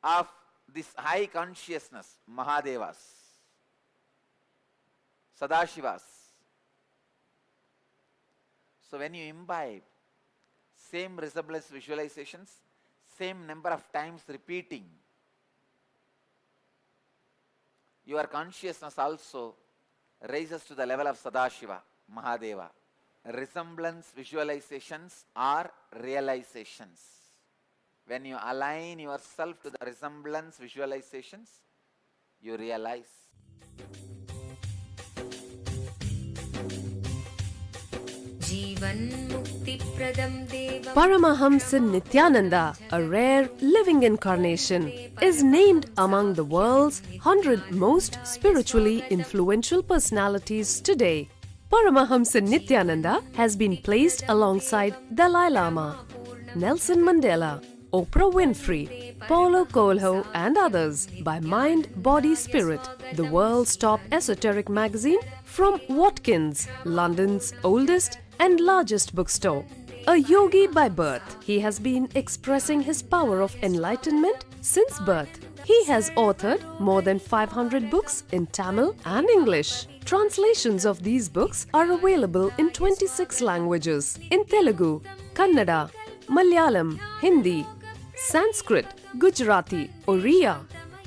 of this high consciousness, Mahadevas, Sadashivas. So when you imbibe same resemblance visualizations, same number of times repeating, your consciousness also raises to the level of Sadashiva, Mahadeva. Resemblance visualizations are realizations. When you align yourself to the resemblance visualizations, you realize. Paramahamsa Nithyananda, a rare living incarnation, is named among the world's 100 most spiritually influential personalities today. Paramahamsa Nithyananda has been placed alongside Dalai Lama, Nelson Mandela, Oprah Winfrey, Paulo Coelho and others by Mind, Body, Spirit, the world's top esoteric magazine from Watkins, London's oldest and largest bookstore. A yogi by birth, he has been expressing his power of enlightenment since birth. He has authored more than 500 books in Tamil and English. Translations of these books are available in 26 languages in Telugu, Kannada, Malayalam, Hindi, Sanskrit, Gujarati, Oriya,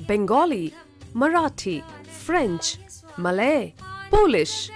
Bengali, Marathi, French, Malay, Polish,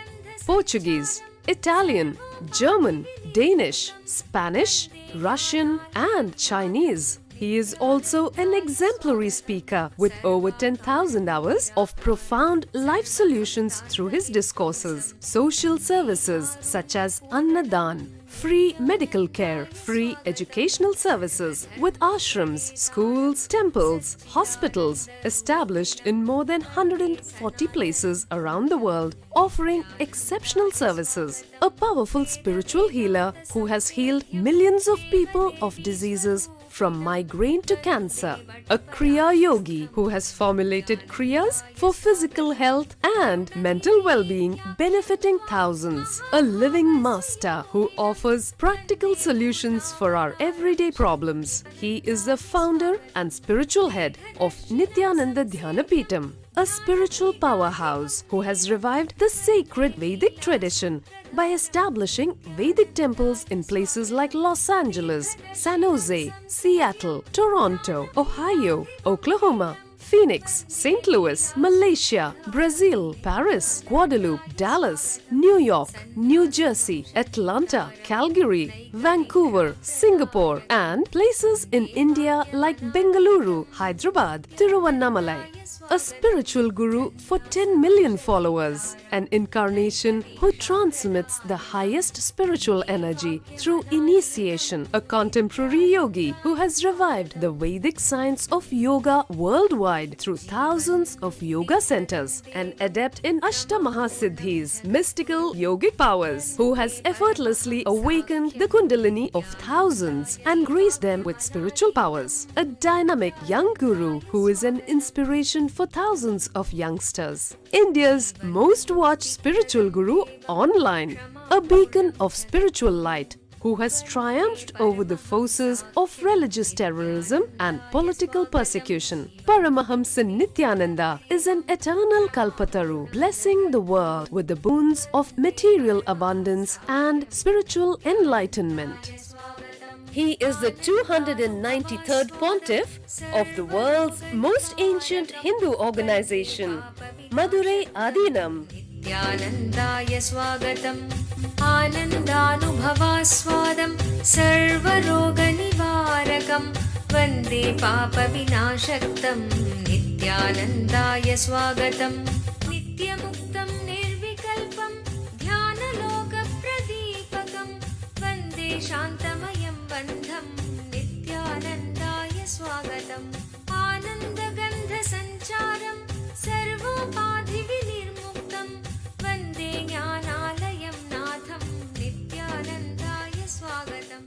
Portuguese, Italian, German, Danish, Spanish, Russian and Chinese. He is also an exemplary speaker with over 10,000 hours of profound life solutions through his discourses. Social services such as Annadan, free medical care, free educational services with ashrams, schools, temples, hospitals established in more than 140 places around the world, offering exceptional services. A powerful spiritual healer who has healed millions of people of diseases from migraine to cancer. A Kriya Yogi who has formulated Kriyas for physical health and mental well-being, benefiting thousands. A living master who offers practical solutions for our everyday problems. He is the founder and spiritual head of Nithyananda Dhyanapitham, a spiritual powerhouse who has revived the sacred Vedic tradition by establishing Vedic temples in places like Los Angeles, San Jose, Seattle, Toronto, Ohio, Oklahoma, Phoenix, St. Louis, Malaysia, Brazil, Paris, Guadeloupe, Dallas, New York, New Jersey, Atlanta, Calgary, Vancouver, Singapore, and places in India like Bengaluru, Hyderabad, Tiruvannamalai. A spiritual guru for 10 million followers, an incarnation who transmits the highest spiritual energy through initiation, a contemporary yogi who has revived the Vedic science of yoga worldwide through thousands of yoga centers, an adept in Ashtamahasiddhis, mystical yogic powers, who has effortlessly awakened the Kundalini of thousands and graced them with spiritual powers, a dynamic young guru who is an inspiration for thousands of youngsters, India's most watched spiritual guru online, a beacon of spiritual light who has triumphed over the forces of religious terrorism and political persecution. Paramahamsa Nithyananda is an eternal Kalpataru, blessing the world with the boons of material abundance and spiritual enlightenment. He is the 293rd pontiff of the world's most ancient Hindu organization, Madurai Adinam. Nithyanandaya swagatam Anandanubhavaswadam Sarvaroganivarakam Vande Papa Vinashaktam Nithyanandaya swagatam Nityamuktam Nirvikalpam Dhyanaloka Pradipakam Vande Shantamayam Bandham Nithyanandaya swagatam Anandagandha Sancharam Sarvopadhi Vinirmuktam Vande Jnanalayam Natham Nithyanandaya swagatam.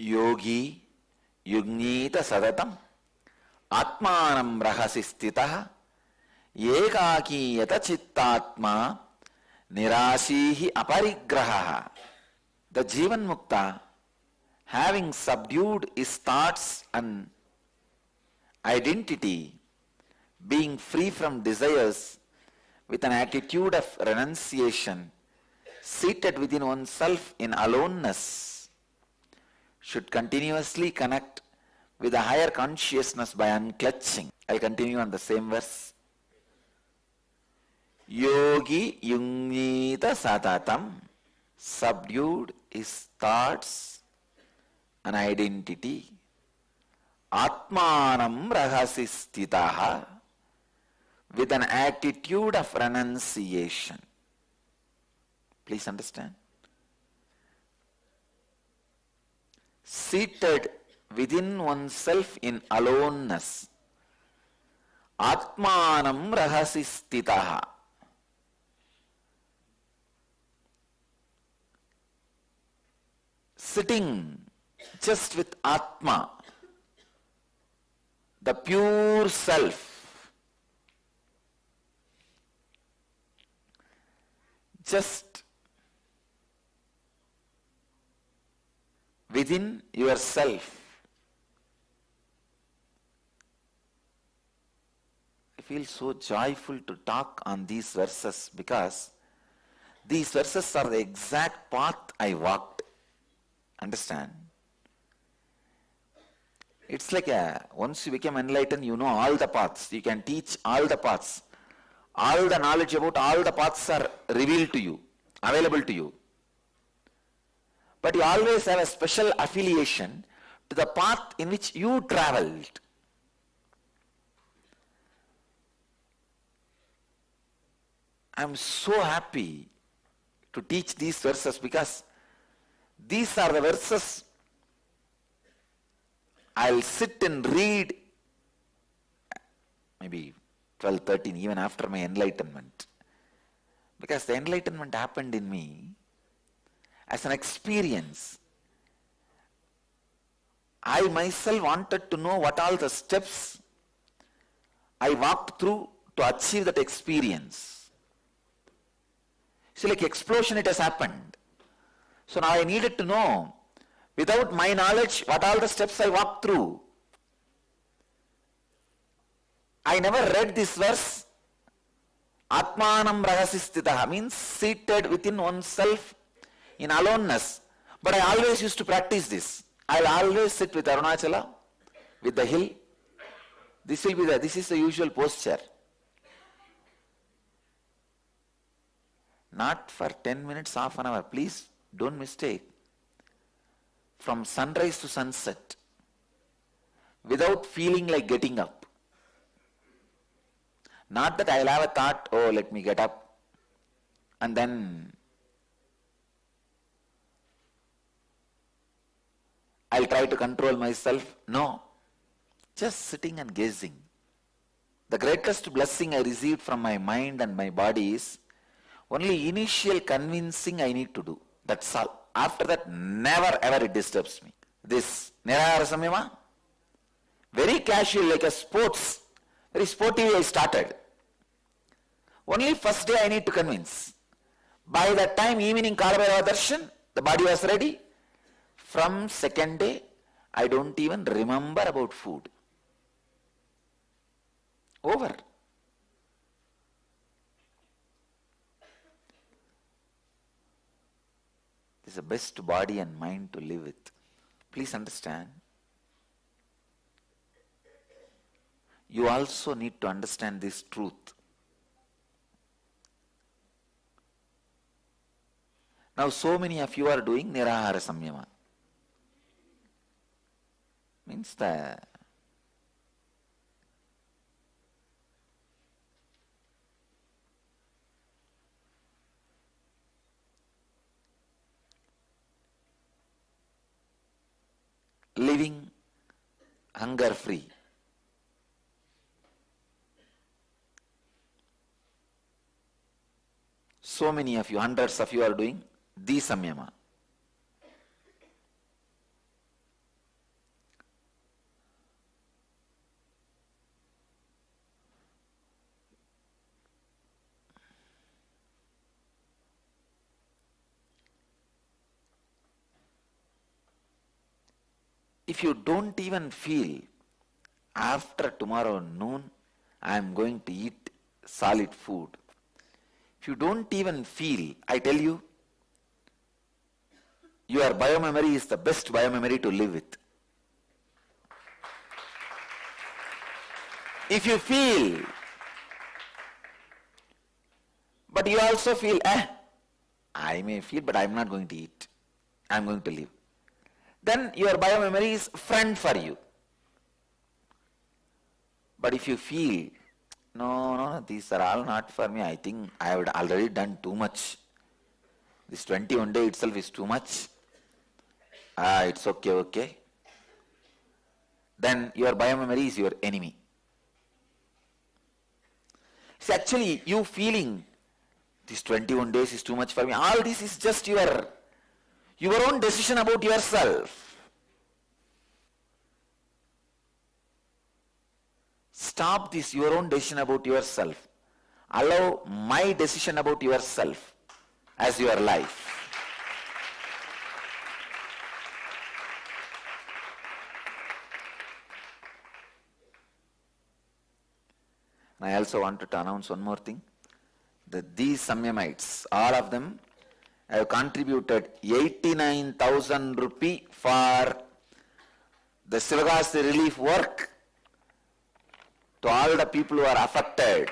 Yogi Yugnita Sadatam Atmanam Rahasi Stitah Ekaki Yata Chittatma Nirashihi Aparigraha. The Jivan Mukta, having subdued his thoughts and identity, being free from desires with an attitude of renunciation, seated within oneself in aloneness, should continuously connect with a higher consciousness by unclutching. I continue on the same verse. Yogi Yungnita Satatam, subdued his thoughts and identity. Atmanam Rahasi Stitaha, with an attitude of renunciation. Please understand. Seated within oneself in aloneness. Atmanam Rahasi Stitaha. Sitting just with Atma, the pure self, just within yourself. I feel so joyful to talk on these verses because these verses are the exact path I walked. Understand? It's like once you become enlightened, you know all the paths. You can teach all the paths. All the knowledge about all the paths are revealed to you, available to you. But you always have a special affiliation to the path in which you traveled. I'm so happy to teach these verses because these are the verses I'll sit and read maybe 12, 13, even after my enlightenment. Because the enlightenment happened in me as an experience. I myself wanted to know what all the steps I walked through to achieve that experience. See, like explosion, it has happened. So now I needed to know, without my knowledge, what all the steps I walked through. I never read this verse, Atmanam Rahasistitaha, means seated within oneself in aloneness. But I always used to practice this. I'll always sit with Arunachala, with the hill. This will be there. This is the usual posture. Not for 10 minutes, half an hour. Please don't mistake. From sunrise to sunset, without feeling like getting up. Not that I'll have a thought, oh, let me get up, and then I'll try to control myself. No. Just sitting and gazing. The greatest blessing I received from my mind and my body is only initial convincing I need to do. That's all. After that, never ever it disturbs me. This Nirahara Samyama, very casual, like a sports, very sportive I started. Only first day I need to convince. By that time, evening Kalabhairava Darshan, the body was ready. From second day, I don't even remember about food. Over. This is the best body and mind to live with. Please understand. You also need to understand this truth. Now so many of you are doing Nirahara Samyama. Means the living hunger free. So many of you, hundreds of you are doing the Samyama. If you don't even feel after tomorrow noon I am going to eat solid food, if you don't even feel, I tell you, your biomemory is the best biomemory to live with. If you feel, but you also feel, I may feel, but I am not going to eat. I am going to live. Then your biomemory is friend for you. But if you feel, no, these are all not for me. I think I have already done too much. This 21 day itself is too much. It's okay. Then your biomemory is your enemy. See, actually, you feeling this 21 days is too much for me, all this is just your own decision about yourself. Stop this your own decision about yourself. Allow my decision about yourself as your life. I also wanted to announce one more thing, that these Samyamites, all of them, have contributed 89,000 rupee for the Sivagasti relief work to all the people who are affected.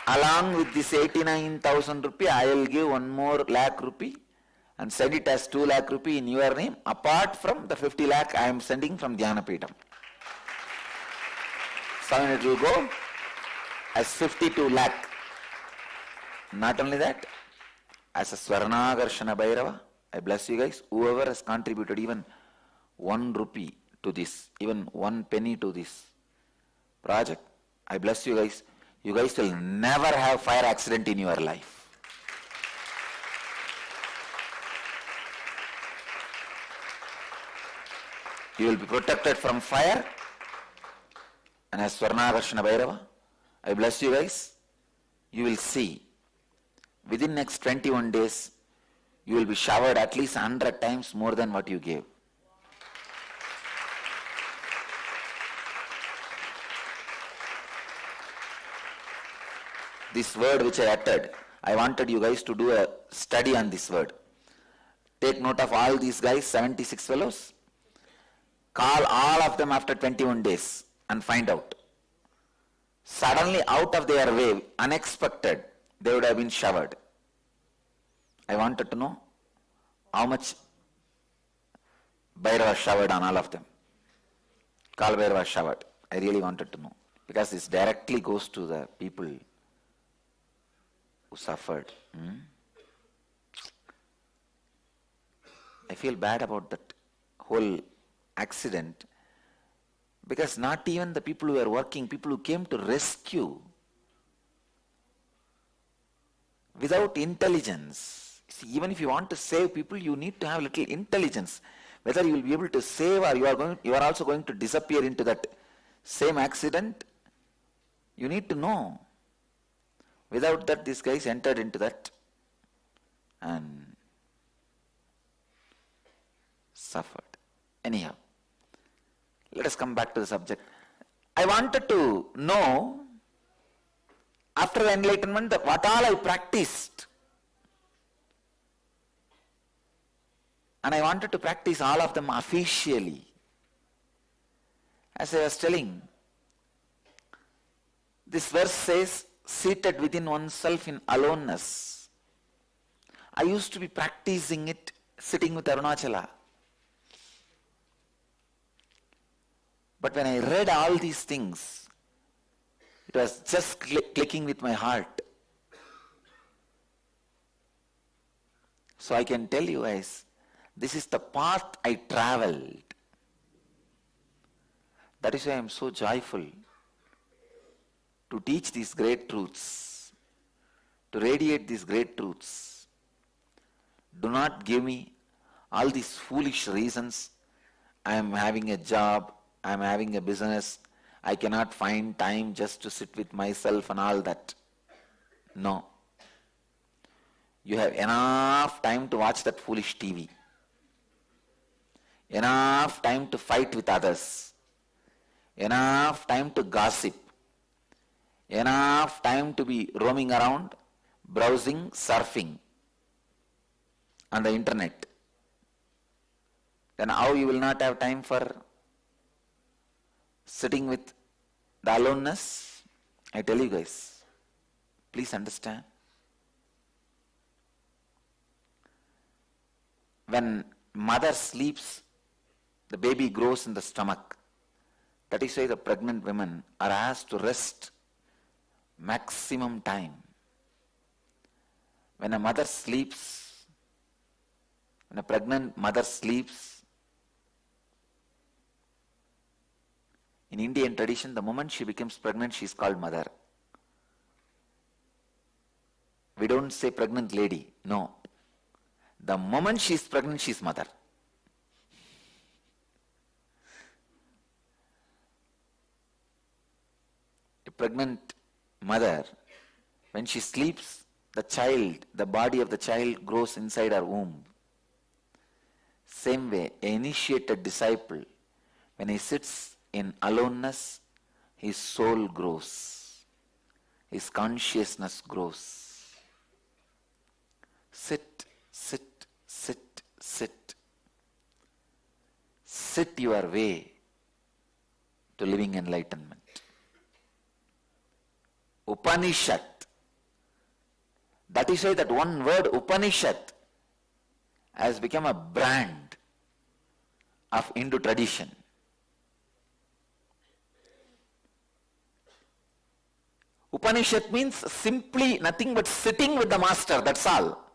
Along with this 89,000 rupee, I will give 1 more lakh rupee and send it as 2 lakh rupee in your name, apart from the 50 lakh I am sending from Dhyanapeetham. 7 it will go as 52 lakh. Not only that, as a Swarnagarshana Bhairava, I bless you guys, whoever has contributed even 1 rupee to this, even 1 penny to this project, I bless you guys. You guys will never have fire accident in your life. You will be protected from fire. And as Swarnagarshana Bhairava, I bless you guys. You will see, within next 21 days, you will be showered at least 100 times more than what you gave. This word which I uttered, I wanted you guys to do a study on this word. Take note of all these guys, 76 fellows. Call all of them after 21 days and find out. Suddenly out of their way, unexpected, they would have been showered. I wanted to know how much Bhairava showered on all of them. Kal Bhairava showered. I really wanted to know. Because this directly goes to the people who suffered. I feel bad about that whole accident, because not even the people who were working, people who came to rescue, without intelligence. See, even if you want to save people, you need to have little intelligence. Whether you will be able to save or you are also going to disappear into that same accident, you need to know. Without that, these guys entered into that and suffered. Anyhow, let us come back to the subject. I wanted to know, after the enlightenment, that what all I practiced. And I wanted to practice all of them officially. As I was telling, this verse says, seated within oneself in aloneness. I used to be practicing it sitting with Arunachala. But when I read all these things, it was just clicking with my heart. So I can tell you guys, this is the path I traveled. That is why I am so joyful to teach these great truths, to radiate these great truths. Do not give me all these foolish reasons. I am having a job, I am having a business, I cannot find time just to sit with myself and all that. No. You have enough time to watch that foolish TV. Enough time to fight with others. Enough time to gossip. Enough time to be roaming around, browsing, surfing on the internet. Then how you will not have time for sitting with the aloneness? I tell you guys, please understand. When mother sleeps, the baby grows in the stomach. That is why the pregnant women are asked to rest maximum time. When a mother sleeps, when a pregnant mother sleeps, in Indian tradition, the moment she becomes pregnant, she is called mother. We don't say pregnant lady, no. The moment she is pregnant, she is mother. A pregnant mother, when she sleeps, the child, the body of the child grows inside her womb. Same way, an initiated disciple, when he sits in aloneness, his soul grows. His consciousness grows. Sit, sit, sit, sit. Sit your way to living enlightenment. Upanishad. That is why that one word Upanishad has become a brand of Hindu tradition. Upanishad means simply nothing but sitting with the master, that's all.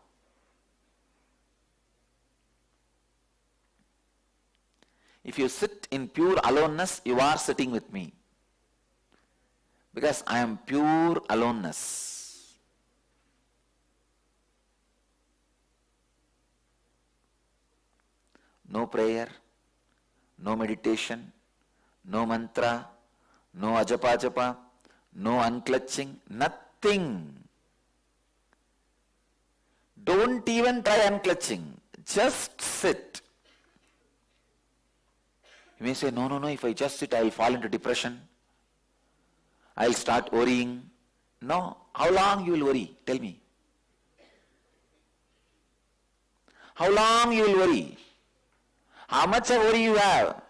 If you sit in pure aloneness, you are sitting with me. Because I am pure aloneness. No prayer, no meditation, no mantra, no ajapa japa, no unclutching, nothing. Don't even try unclutching. Just sit. You may say, no, if I just sit, I will fall into depression. I will start worrying. No. How long you will worry? Tell me. How long you will worry? How much of worry you have?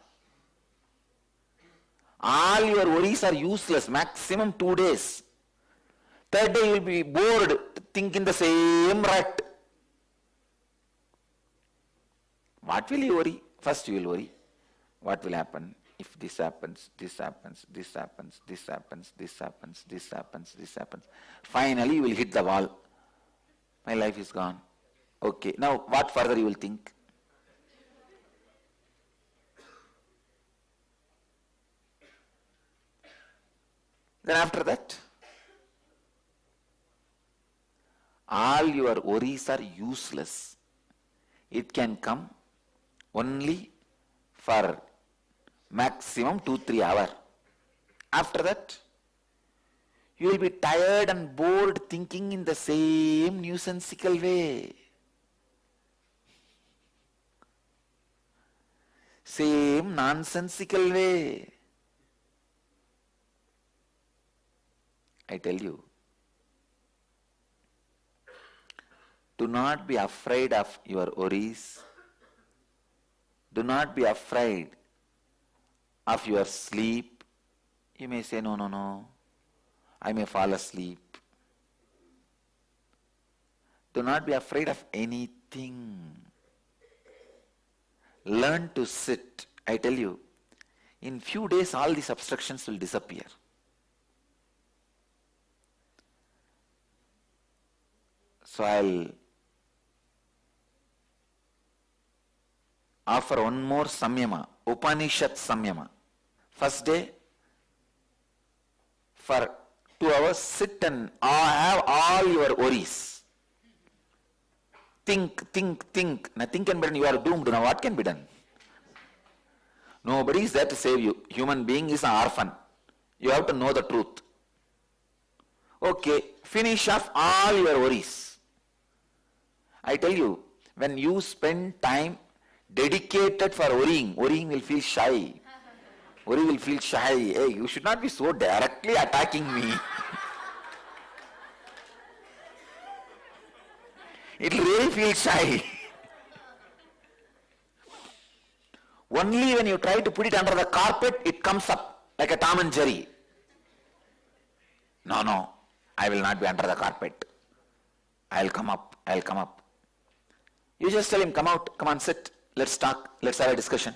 All your worries are useless. Maximum 2 days. Third day you will be bored, think in the same rut. What will you worry? First you will worry. What will happen if this happens, this happens, this happens, this happens, this happens, this happens, this happens. Finally you will hit the wall. My life is gone. Okay, now what further you will think? Then after that, all your worries are useless. It can come only for maximum 2-3 hours. After that, you will be tired and bored thinking in the same nuisanceable way. Same nonsensical way. I tell you, do not be afraid of your worries. Do not be afraid of your sleep. You may say, no, I may fall asleep. Do not be afraid of anything. Learn to sit. I tell you, in few days all these obstructions will disappear. So I'll offer one more samyama, Upanishad samyama. First day, for 2 hours, sit and have all your worries. Think. Nothing can be done. You are doomed. Now what can be done? Nobody is there to save you. Human being is an orphan. You have to know the truth. Okay, finish off all your worries. I tell you, when you spend time dedicated for worrying will feel shy. Worry will feel shy. Hey, you should not be so directly attacking me. It will really feel shy. Only when you try to put it under the carpet, it comes up like a Tom and Jerry. No, I will not be under the carpet. I'll come up. You just tell him, come out, come on, sit, let's talk, let's have a discussion.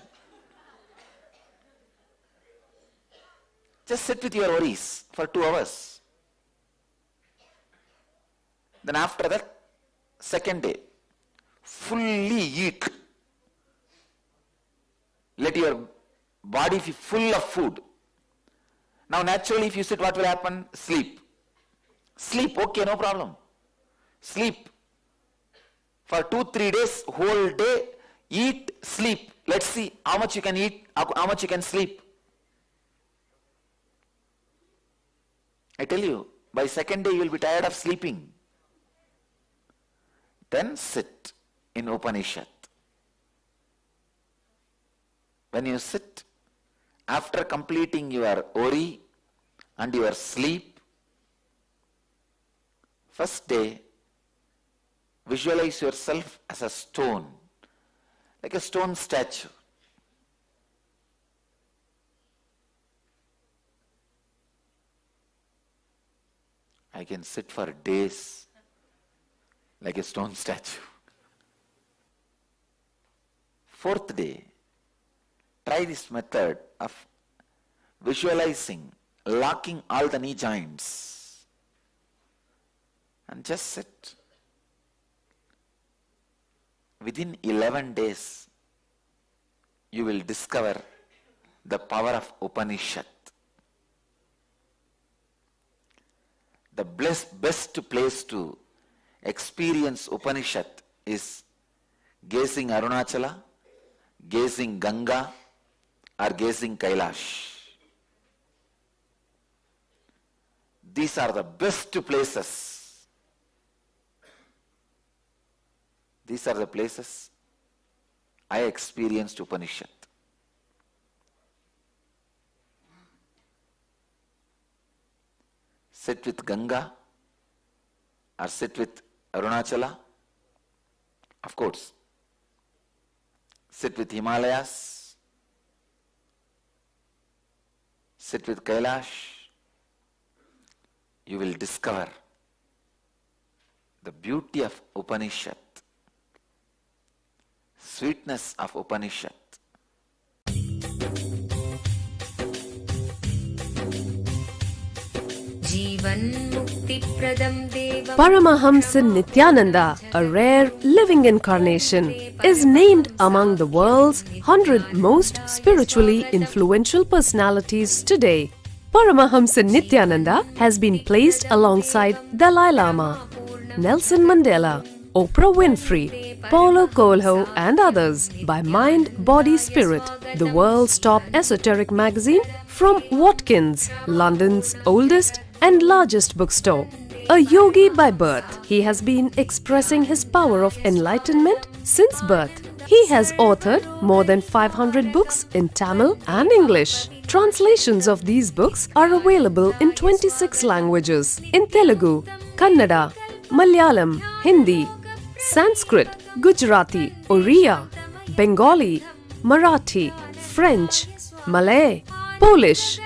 Just sit with your worries for 2 hours. Then after that, second day, fully eat. Let your body be full of food. Now naturally if you sit, what will happen? Sleep. Okay, no problem. Sleep. For 2-3 days, whole day, eat, sleep. Let's see how much you can eat, how much you can sleep. I tell you, by second day you will be tired of sleeping. Then sit in Upanishad. When you sit, after completing your worry and your sleep, first day, visualize yourself as a stone, like a stone statue. I can sit for days like a stone statue. Fourth day, try this method of visualizing, locking all the knee joints. and just sit. Within 11 days, you will discover the power of Upanishad. The best place to experience Upanishad is gazing Arunachala, gazing Ganga, or gazing Kailash. These are the best places. These are the places I experienced Upanishad. Sit with Ganga or sit with Arunachala. Of course, sit with Himalayas, sit with Kailash. You will discover the beauty of Upanishad, sweetness of Upanishad. Paramahamsa Nithyananda, a rare living incarnation, is named among the world's 100 most spiritually influential personalities today. Paramahamsa Nithyananda has been placed alongside Dalai Lama, Nelson Mandela, Oprah Winfrey, Paulo Coelho and others by Mind, Body, Spirit, the world's top esoteric magazine from Watkins, London's oldest and largest bookstore. A yogi by birth, he has been expressing his power of enlightenment since birth. He has authored more than 500 books in Tamil and English. Translations of these books are available in 26 languages in Telugu, Kannada, Malayalam, Hindi, Sanskrit, Gujarati, Oriya, Bengali, Marathi, French, Malay, Polish,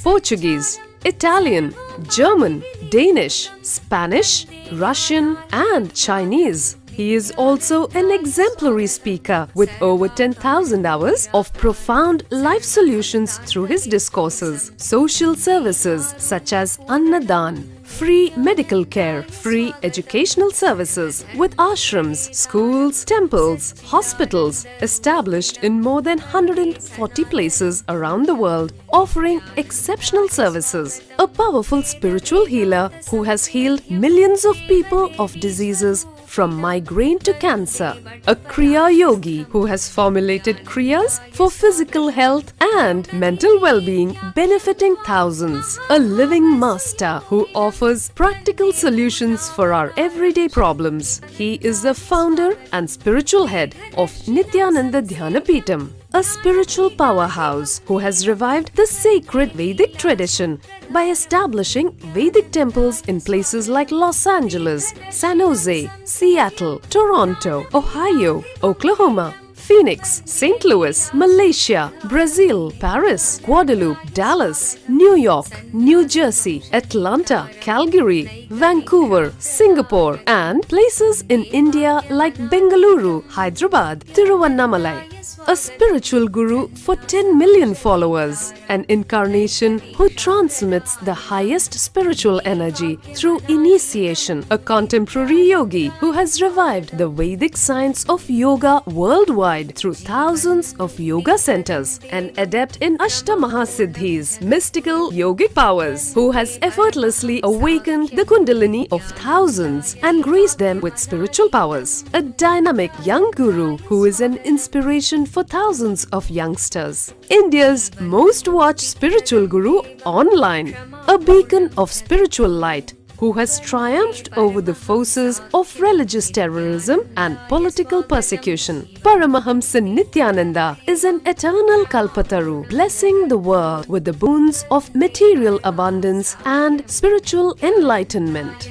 Portuguese, Italian, German, Danish, Spanish, Russian and Chinese. He is also an exemplary speaker with over 10,000 hours of profound life solutions through his discourses. Social services such as Annadan, free medical care, free educational services with ashrams, schools, temples, hospitals established in more than 140 places around the world, offering exceptional services. A powerful spiritual healer who has healed millions of people of diseases from migraine to cancer. A Kriya Yogi who has formulated Kriyas for physical health and mental well-being, benefiting thousands. A living master who offers practical solutions for our everyday problems. He is the founder and spiritual head of Nithyananda Dhyanapitham, a spiritual powerhouse who has revived the sacred Vedic tradition by establishing Vedic temples in places like Los Angeles, San Jose, Seattle, Toronto, Ohio, Oklahoma, Phoenix, St. Louis, Malaysia, Brazil, Paris, Guadeloupe, Dallas, New York, New Jersey, Atlanta, Calgary, Vancouver, Singapore, and places in India like Bengaluru, Hyderabad, Tiruvannamalai. A spiritual guru for 10 million followers, an incarnation who transmits the highest spiritual energy through initiation, a contemporary yogi who has revived the Vedic science of yoga worldwide through thousands of yoga centers, an adept in Ashtamahasiddhis, mystical yogic powers, who has effortlessly awakened the Kundalini of thousands and graced them with spiritual powers, a dynamic young guru who is an inspiration for thousands of youngsters, India's most watched spiritual guru online, a beacon of spiritual light who has triumphed over the forces of religious terrorism and political persecution. Paramahamsa Nithyananda is an eternal Kalpataru, blessing the world with the boons of material abundance and spiritual enlightenment.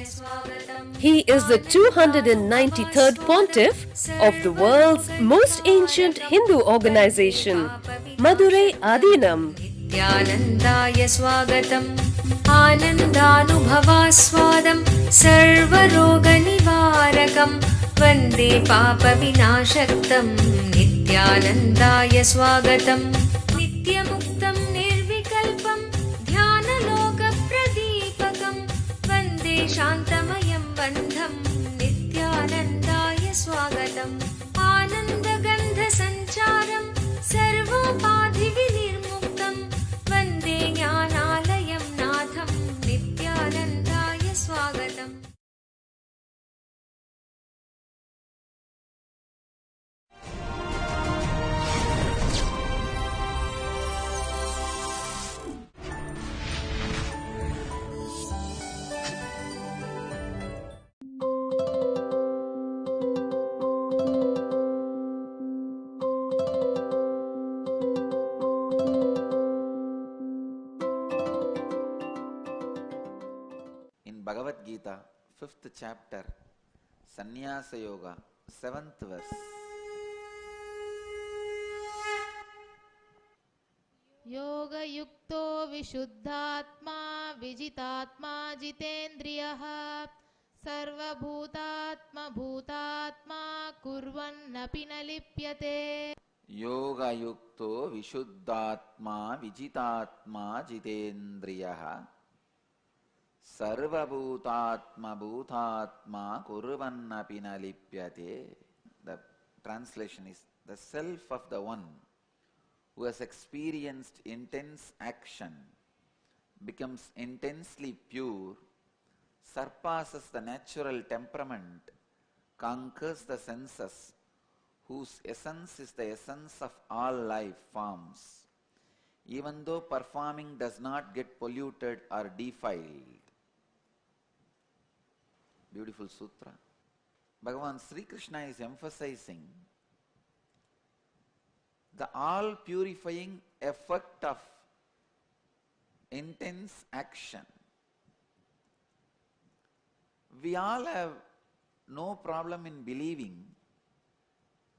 He is the 293rd pontiff of the world's most ancient Hindu organization, Madurai Adinam. Nithyanandaya swagatam Anandanubhavaswadam Sarvaroga nivarakam Vande papa vinashaktam Nithyanandaya swagatam Nityamuktam nirvikalpam Dhyanaloka pradipakam Vande shantamayam बन्धं नित्यानन्दाय स्वागतम् आनन्दगन्धसञ्चारं सर्वोपाधिविनिर्मुक्तं वन्दे ज्ञानालयं नाथं नित्यानन्दाय स्वागतम् In Bhagavad Gita, 5th chapter, Sannyasa Yoga, 7th verse. योगयुक्तो विशुद्धात्मा विजितात्मा जितेन्द्रियः सर्वभूतात्मभूतात्मा कुर्वन्नपि न लिप्यते Yoga Yukto Vishuddhatma Vijitatma Jitendriyaha Sarva Bhutatma Bhutatma Kurvannapi na lipyate. The translation is, the self of the one who has experienced intense action becomes intensely pure, surpasses the natural temperament, conquers the senses, whose essence is the essence of all life forms, even though performing does not get polluted or defiled. Beautiful sutra. Bhagavan Sri Krishna is emphasizing the all-purifying effect of intense action. We all have no problem in believing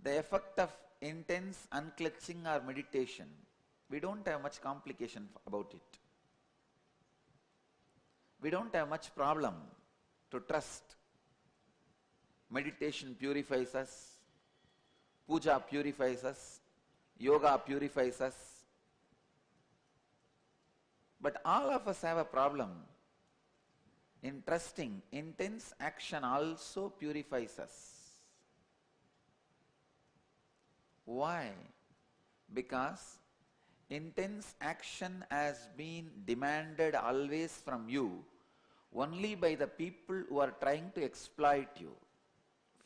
the effect of intense unclutching or meditation. We don't have much complication about it. We don't have much problem to trust. Meditation purifies us, puja purifies us, yoga purifies us. But all of us have a problem in trusting intense action also purifies us. Why? Because intense action has been demanded always from you only by the people who are trying to exploit you.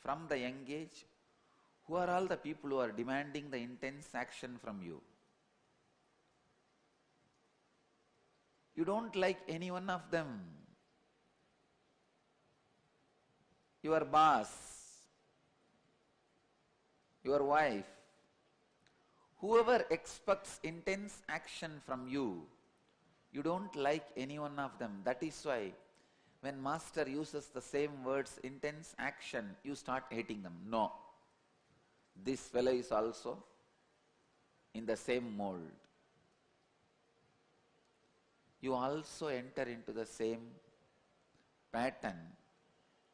From the young age, who are all the people who are demanding the intense action from you? You don't like any one of them. Your boss, your wife, whoever expects intense action from you, you don't like any one of them. That is why when master uses the same words, intense action, you start hating them. No. This fellow is also in the same mold. You also enter into the same pattern,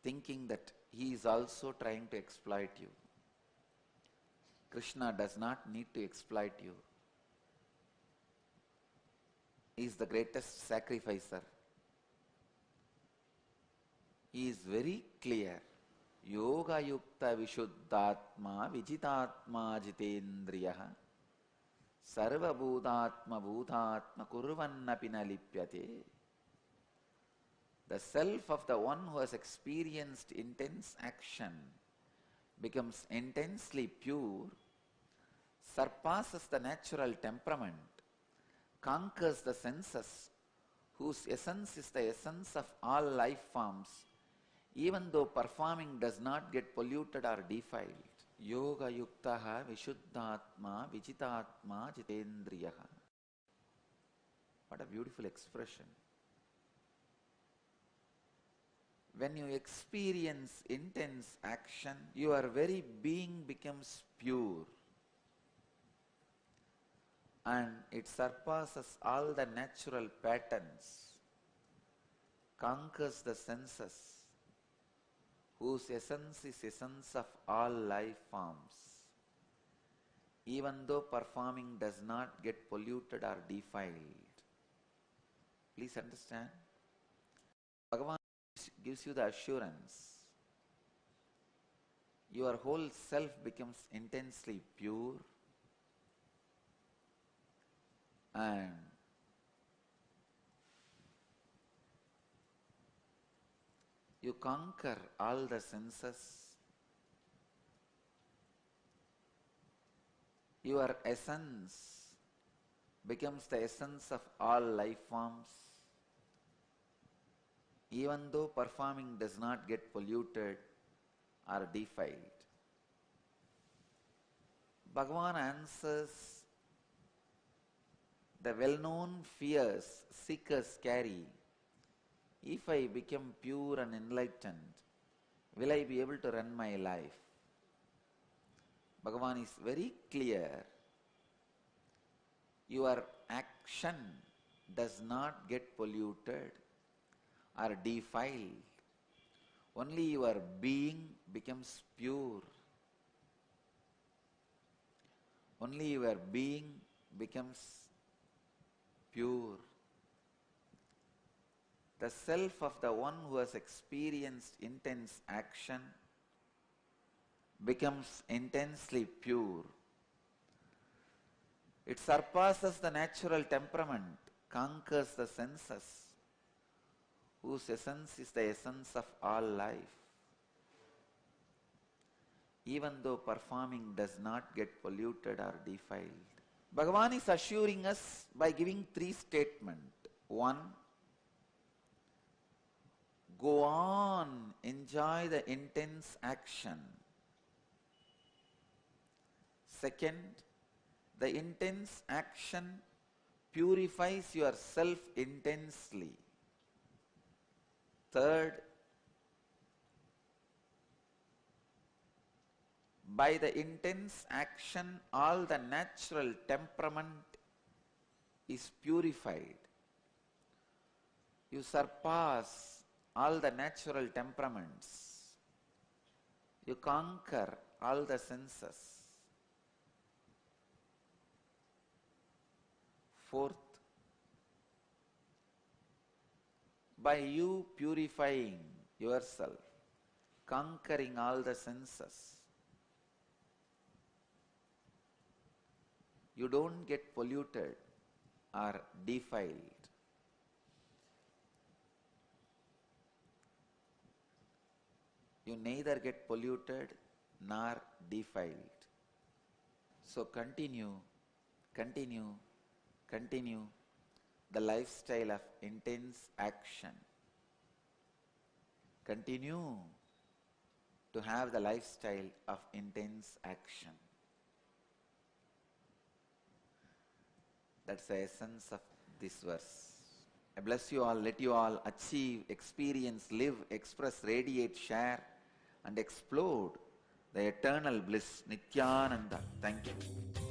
thinking that he is also trying to exploit you. Krishna does not need to exploit you. He is the greatest sacrificer. He is very clear. Yoga yukta vishuddhatma vijitatma jitendriyaha sarva bhutatma bhutatma kurvannapi na lipyate. The self of the one who has experienced intense action becomes intensely pure, surpasses the natural temperament, conquers the senses, whose essence is the essence of all life forms, even though performing does not get polluted or defiled. Yoga yuktaha vishuddhatma vijitatma jitendriyaha. What a beautiful expression. When you experience intense action, your very being becomes pure and it surpasses all the natural patterns, conquers the senses, whose essence is essence of all life forms, even though performing does not get polluted or defiled. Please understand, Bhagavan is it gives you the assurance. Your whole self becomes intensely pure, and you conquer all the senses. Your essence becomes the essence of all life forms, even though performing does not get polluted or defiled. Bhagavan answers the well-known fears seekers carry. If I become pure and enlightened, will I be able to run my life? Bhagavan is very clear. Your action does not get polluted or defiled. Only your being becomes pure. Only your being becomes pure. The self of the one who has experienced intense action becomes intensely pure. It surpasses the natural temperament, conquers the senses, whose essence is the essence of all life. Even though performing does not get polluted or defiled. Bhagavan is assuring us by giving three statements. One, go on, enjoy the intense action. Second, the intense action purifies yourself intensely. Third, by the intense action, all the natural temperament is purified. You surpass all the natural temperaments. You conquer all the senses. Fourth, by you purifying yourself, conquering all the senses, you don't get polluted or defiled. You neither get polluted nor defiled. So continue the lifestyle of intense action. Continue to have the lifestyle of intense action. That's the essence of this verse. I bless you all, let you all achieve, experience, live, express, radiate, share, and explode the eternal bliss, Nithyananda. Thank you.